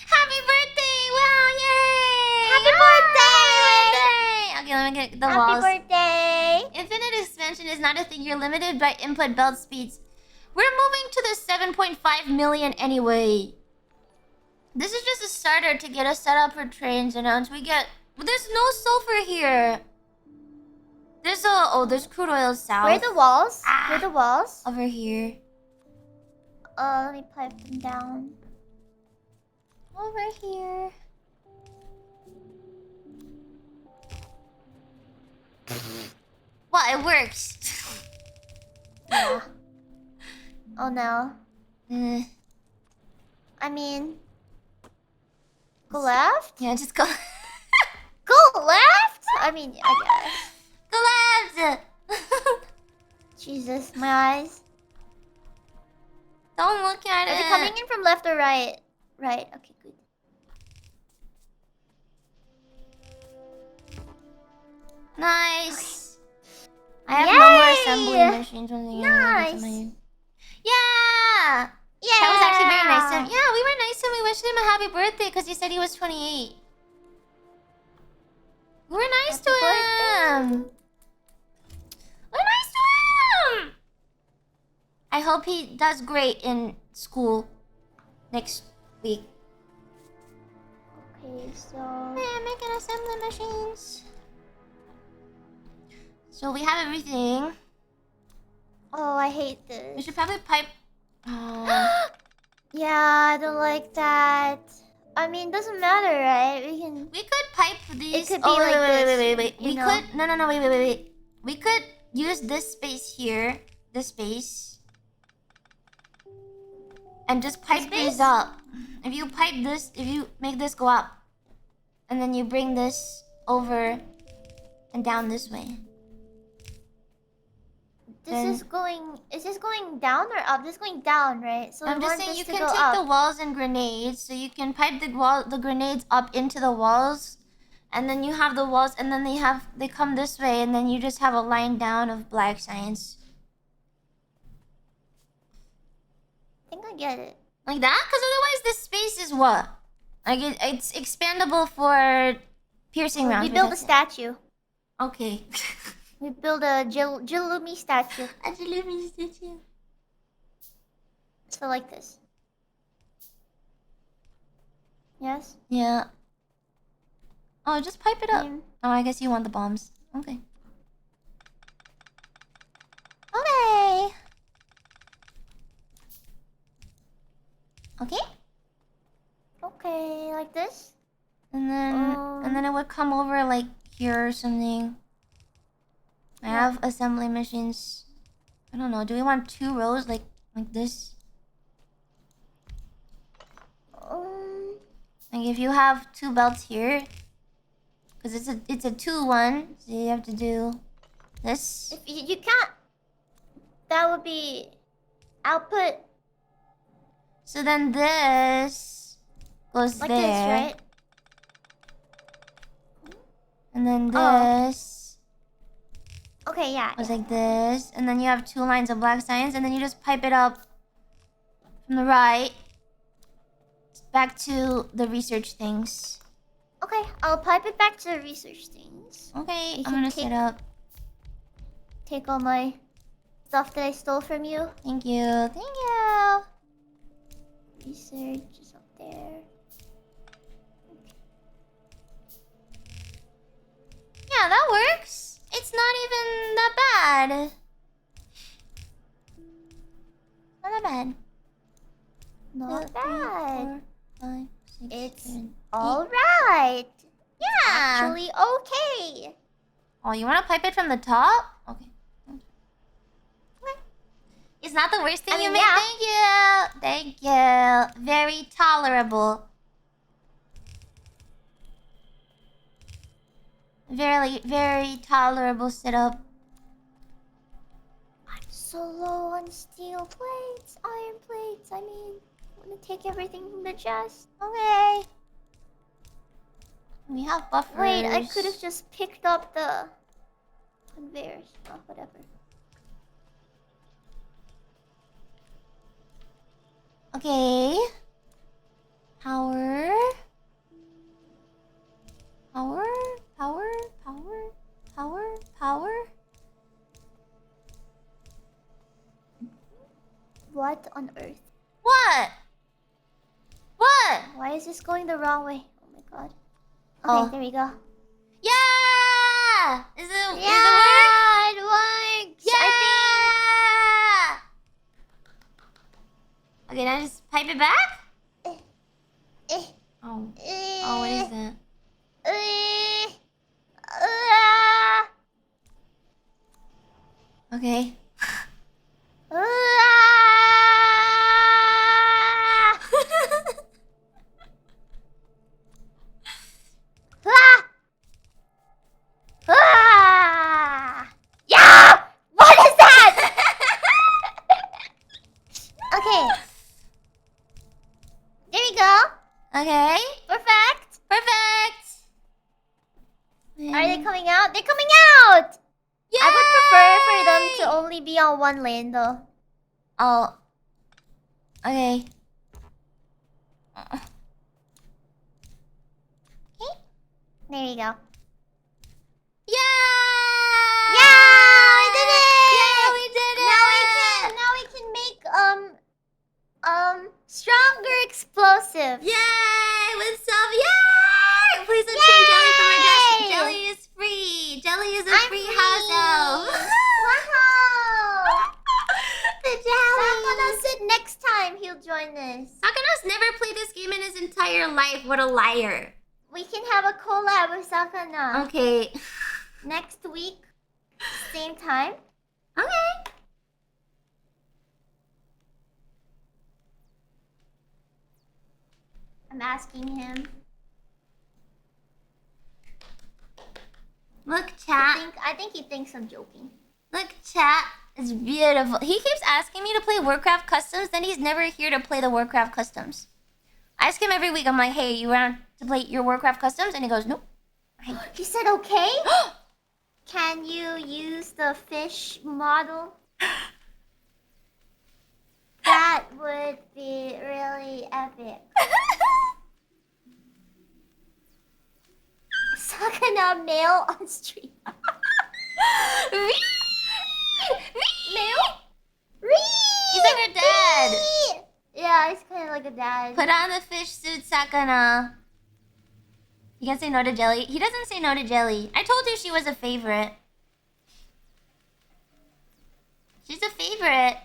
Happy birthday! Wow, yay! Happy birthday! Okay, let me get the Happy walls. Happy birthday! Infinite expansion is not a thing. You're limited by input belt speeds. We're moving to the 7.5 million anyway. This is just a starter to get us set up for trains, and once we get... There's no sulfur here. There's crude oil south. Where are the walls? Where are the walls? Over here. Let me pipe them down. Over here. Well, it works. Yeah. Oh no. I mean... Go left? Yeah, just go... Go left? I mean, I guess. Go left! Jesus, my eyes. Don't look at it. Is it coming in from left or right? Right, okay, good. Nice. I have no more assembly machines. Nice. Yeah. Yeah. That was actually very nice to him. Yeah, we were nice and we wished him a happy birthday because he said he was 28. We were nice to him. We're nice to him. I hope he does great in school next week. Okay, so... Yeah, making assembly machines. So we have everything. Oh, I hate this. We should probably pipe... Yeah, I don't like that. I mean, doesn't matter, right? We could pipe these... It could be like this. Wait. We could... No, wait. We could use this space here. This space. And just pipe these up. If you pipe this... If you make this go up. And then you bring this over and down this way. Is this going down or up? This is going down, right? So I'm just saying you can take up. the walls and grenades, so you can pipe the grenades up into the walls, and then you have the walls, and then they come this way, and then you just have a line down of black signs. I think I get it. Like that? Because otherwise this space is what? Like it's expandable for piercing rounds. We build a statue. Okay. We build a Lumi statue. A Lumi statue. So like this. Yes? Yeah. Oh, just pipe it up. Oh, I guess you want the bombs. Okay. Okay. Okay? Okay, like this? And then it would come over like here or something. I have assembly machines. I don't know. Do we want 2 rows like this? Like if you have 2 belts here, because it's a 2-1, so you have to do this. If you can't, that would be output. So then this goes like there. This, right? And then this. Okay, yeah. Goes like this. And then you have 2 lines of black signs. And then you just pipe it up from the right back to the research things. Okay, I'll pipe it back to the research things. Okay, I'm gonna set up. Take all my stuff that I stole from you. Thank you. Thank you. Research. bad. Not bad. Not bad. 5, 6, It's 7, 8. alright. Yeah. Actually, okay. Oh, you want to pipe it from the top? Okay. It's not the worst thing you made. Yeah. Thank you. Thank you. Very tolerable. Very, very tolerable setup. I'm so low on steel plates, iron plates. I mean, I'm gonna take everything from the chest. Okay. We have buffers. Wait, I could have just picked up the conveyors. Oh, whatever. Okay. Power. Power. Power. Power. Power. Power. What on earth? What? What? Why is this going the wrong way? Oh my god. Okay, Oh. there we go. Yeah! Is it work? It works! Yeah! I Okay, now just pipe it back? think... Eh, Oh. eh, Oh, what is that? Okay. Yeah! What is that? Okay. There you go. Okay. Perfect. Perfect. Are they coming out? They're coming out! Yay! I would prefer for them to only be on one lane though. Oh. Okay. Okay. There you go. Yeah! Yeah! We did it! Yeah, we did it! Now we can make stronger explosives. Yay! With some yay! Please don't change Jelly from our desk. Jelly is free. Jelly is a free house elf. Wow! The Jelly. Sakana said next time he'll join us. Sakana's never played this game in his entire life. What a liar. We can have a collab with Sakana. Okay. Next week, same time. Okay. I'm asking him. Look, chat. I think he thinks I'm joking. Look, chat. It's beautiful. He keeps asking me to play Warcraft Customs, then he's never here to play the Warcraft Customs. I ask him every week. I'm like, hey, you want to play your Warcraft Customs? And he goes, nope. He said okay. Can you use the fish model? That would be really epic. Sakana male on stream. Male? He's like her dad. Yeah, he's kind of like a dad. Put on the fish suit, Sakana. You can say no to Jelly. He doesn't say no to Jelly. I told you she was a favorite. She's a favorite.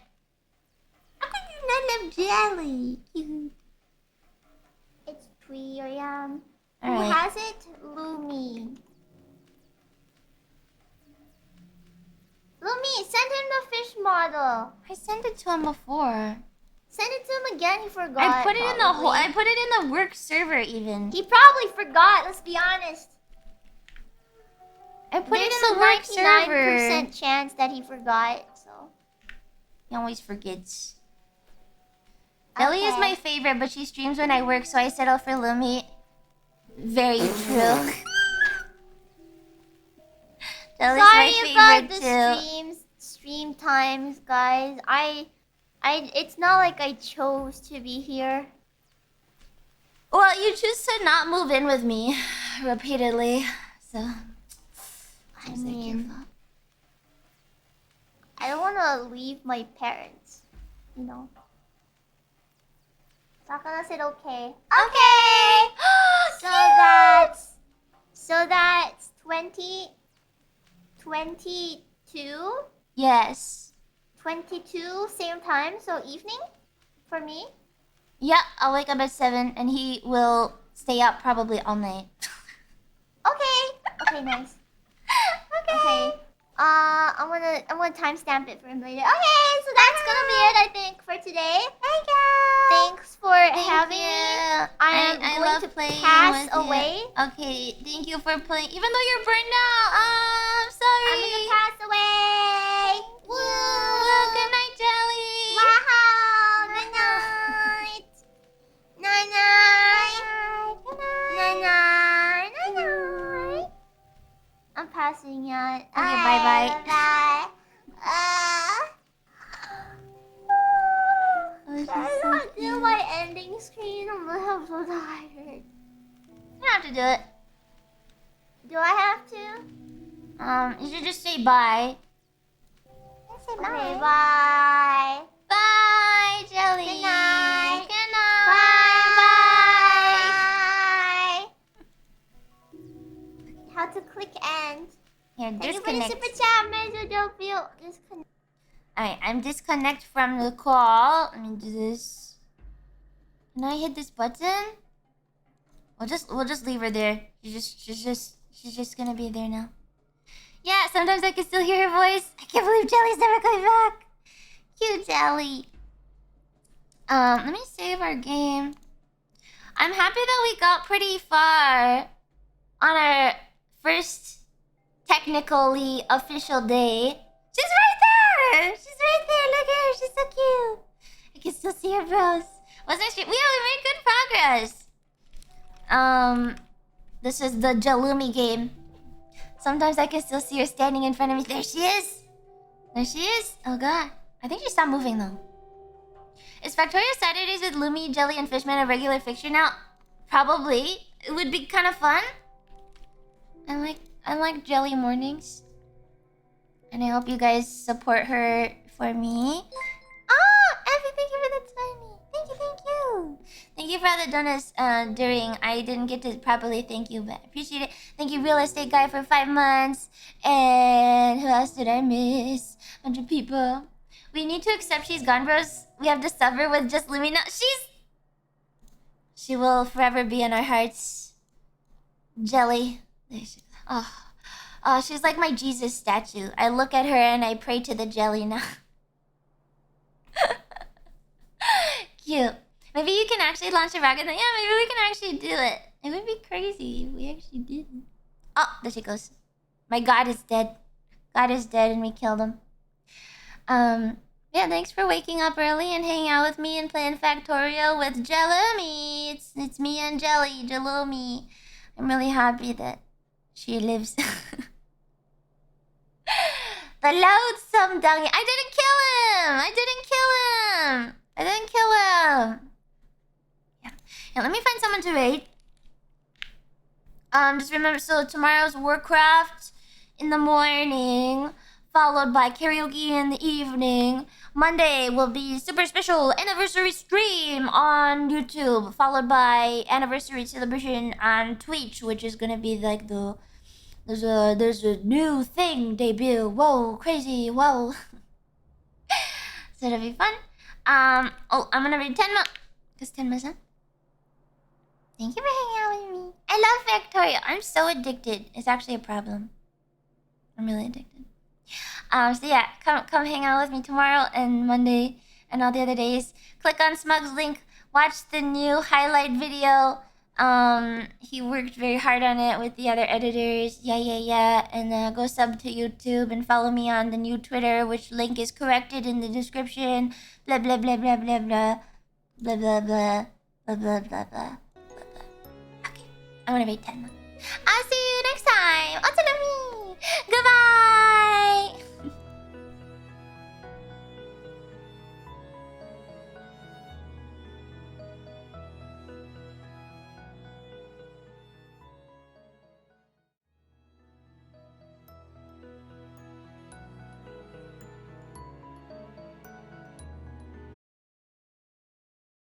How could you not love Jelly? Cute. It's Twiriam. All Who right. has it? Lumi. Lumi, send him the fish model. I sent it to him before. Send it to him again. He forgot. I put it in the whole. probably. I put it in the work server even. He probably forgot. Let's be honest. I put it There's in the work a server. 99% chance that he forgot. So. He always forgets. Jelly is Okay. my favorite, but she streams when I work, so I settle for Lumi. Very true. Jelly's Sorry my about favorite the too. stream times, guys. It's not like I chose to be here. Well, you choose to not move in with me repeatedly, so. I mean, I don't want to leave my parents, you know. Sakana said okay. Okay. So that's 22. Yes. 22, same time, so evening for me. Yeah, I'll wake up at 7 and he will stay up probably all night. Okay, nice. Okay. I'm gonna timestamp it for him later. Okay, so that's gonna be it, I think, for today. Thank you. Thanks for having me. I love going to playing pass with away. you. Okay, thank you for playing. Even though you're burned out, I'm sorry. I'm gonna pass away. Woo! Well, good night, Jelly. Wow! Night night. Night night. Night night. Night night. I'm passing out. Okay, bye. Bye. I don't do my ending screen. I'm so tired. You don't have to do it. Do I have to? You should just say bye. Let's say bye. Okay, bye. Bye, Jelly. Good night. Good night. Bye. How to click end? Here, Thank you for the disconnect. super chat, Major. Don't feel disconnect. Alright, I'm disconnect from the call. Let me do this. Can I hit this button? We'll just leave her there. She's just gonna be there now. Yeah, sometimes I can still hear her voice. I can't believe Jelly's never coming back. Cute Jelly. Let me save our game. I'm happy that we got pretty far on our first technically official day. She's right there! She's right there, look at her, she's so cute. I can still see her bros. Wasn't she? We made good progress. This is the Jalumi game. Sometimes I can still see her standing in front of me. There she is! There she is! Oh god. I think she stopped moving though. Is Factorio Saturdays with Lumi, Jelly, and Fishman a regular fixture now? Probably. It would be kind of fun. I like Jelly mornings. And I hope you guys support her for me. Oh, Effie, thank you for the tiny. Thank you. Thank you for all the donuts during. I didn't get to properly thank you, but I appreciate it. Thank you, Real Estate Guy, for 5 months. And who else did I miss? 100 people. We need to accept she's gone, bros. We have to suffer with just Lumi now. She will forever be in our hearts. Jelly. There she goes. Oh, she's like my Jesus statue. I look at her and I pray to the jelly now. Cute. Maybe you can actually launch a rocket. Yeah, maybe we can actually do it. It would be crazy if we actually did. Oh, there she goes. My God is dead. God is dead and we killed him. Yeah, thanks for waking up early and hanging out with me and playing Factorio with Jelumi. It's me and Jelly, Jelumi. I'm really happy that she lives. The loathsome dungy. I didn't kill him. Yeah, let me find someone to raid. Just remember, so tomorrow's Warcraft in the morning, followed by karaoke in the evening. Monday will be super special anniversary stream on YouTube, followed by anniversary celebration on Twitch, which is gonna be like there's a new thing debut. Whoa, crazy, whoa. So it'll be fun. I'm gonna read Tenma, because Tenma's on. Thank you for hanging out with me. I love Factorio. I'm so addicted. It's actually a problem. I'm really addicted. So yeah, come hang out with me tomorrow and Monday and all the other days. Click on Smug's link. Watch the new highlight video. He worked very hard on it with the other editors. Yeah. And go sub to YouTube and follow me on the new Twitter, which link is corrected in the description. Blah blah blah blah blah blah. Blah blah blah. Blah blah blah blah. Okay, I'm gonna rate 10. I'll see you next time. Otsumi. Goodbye.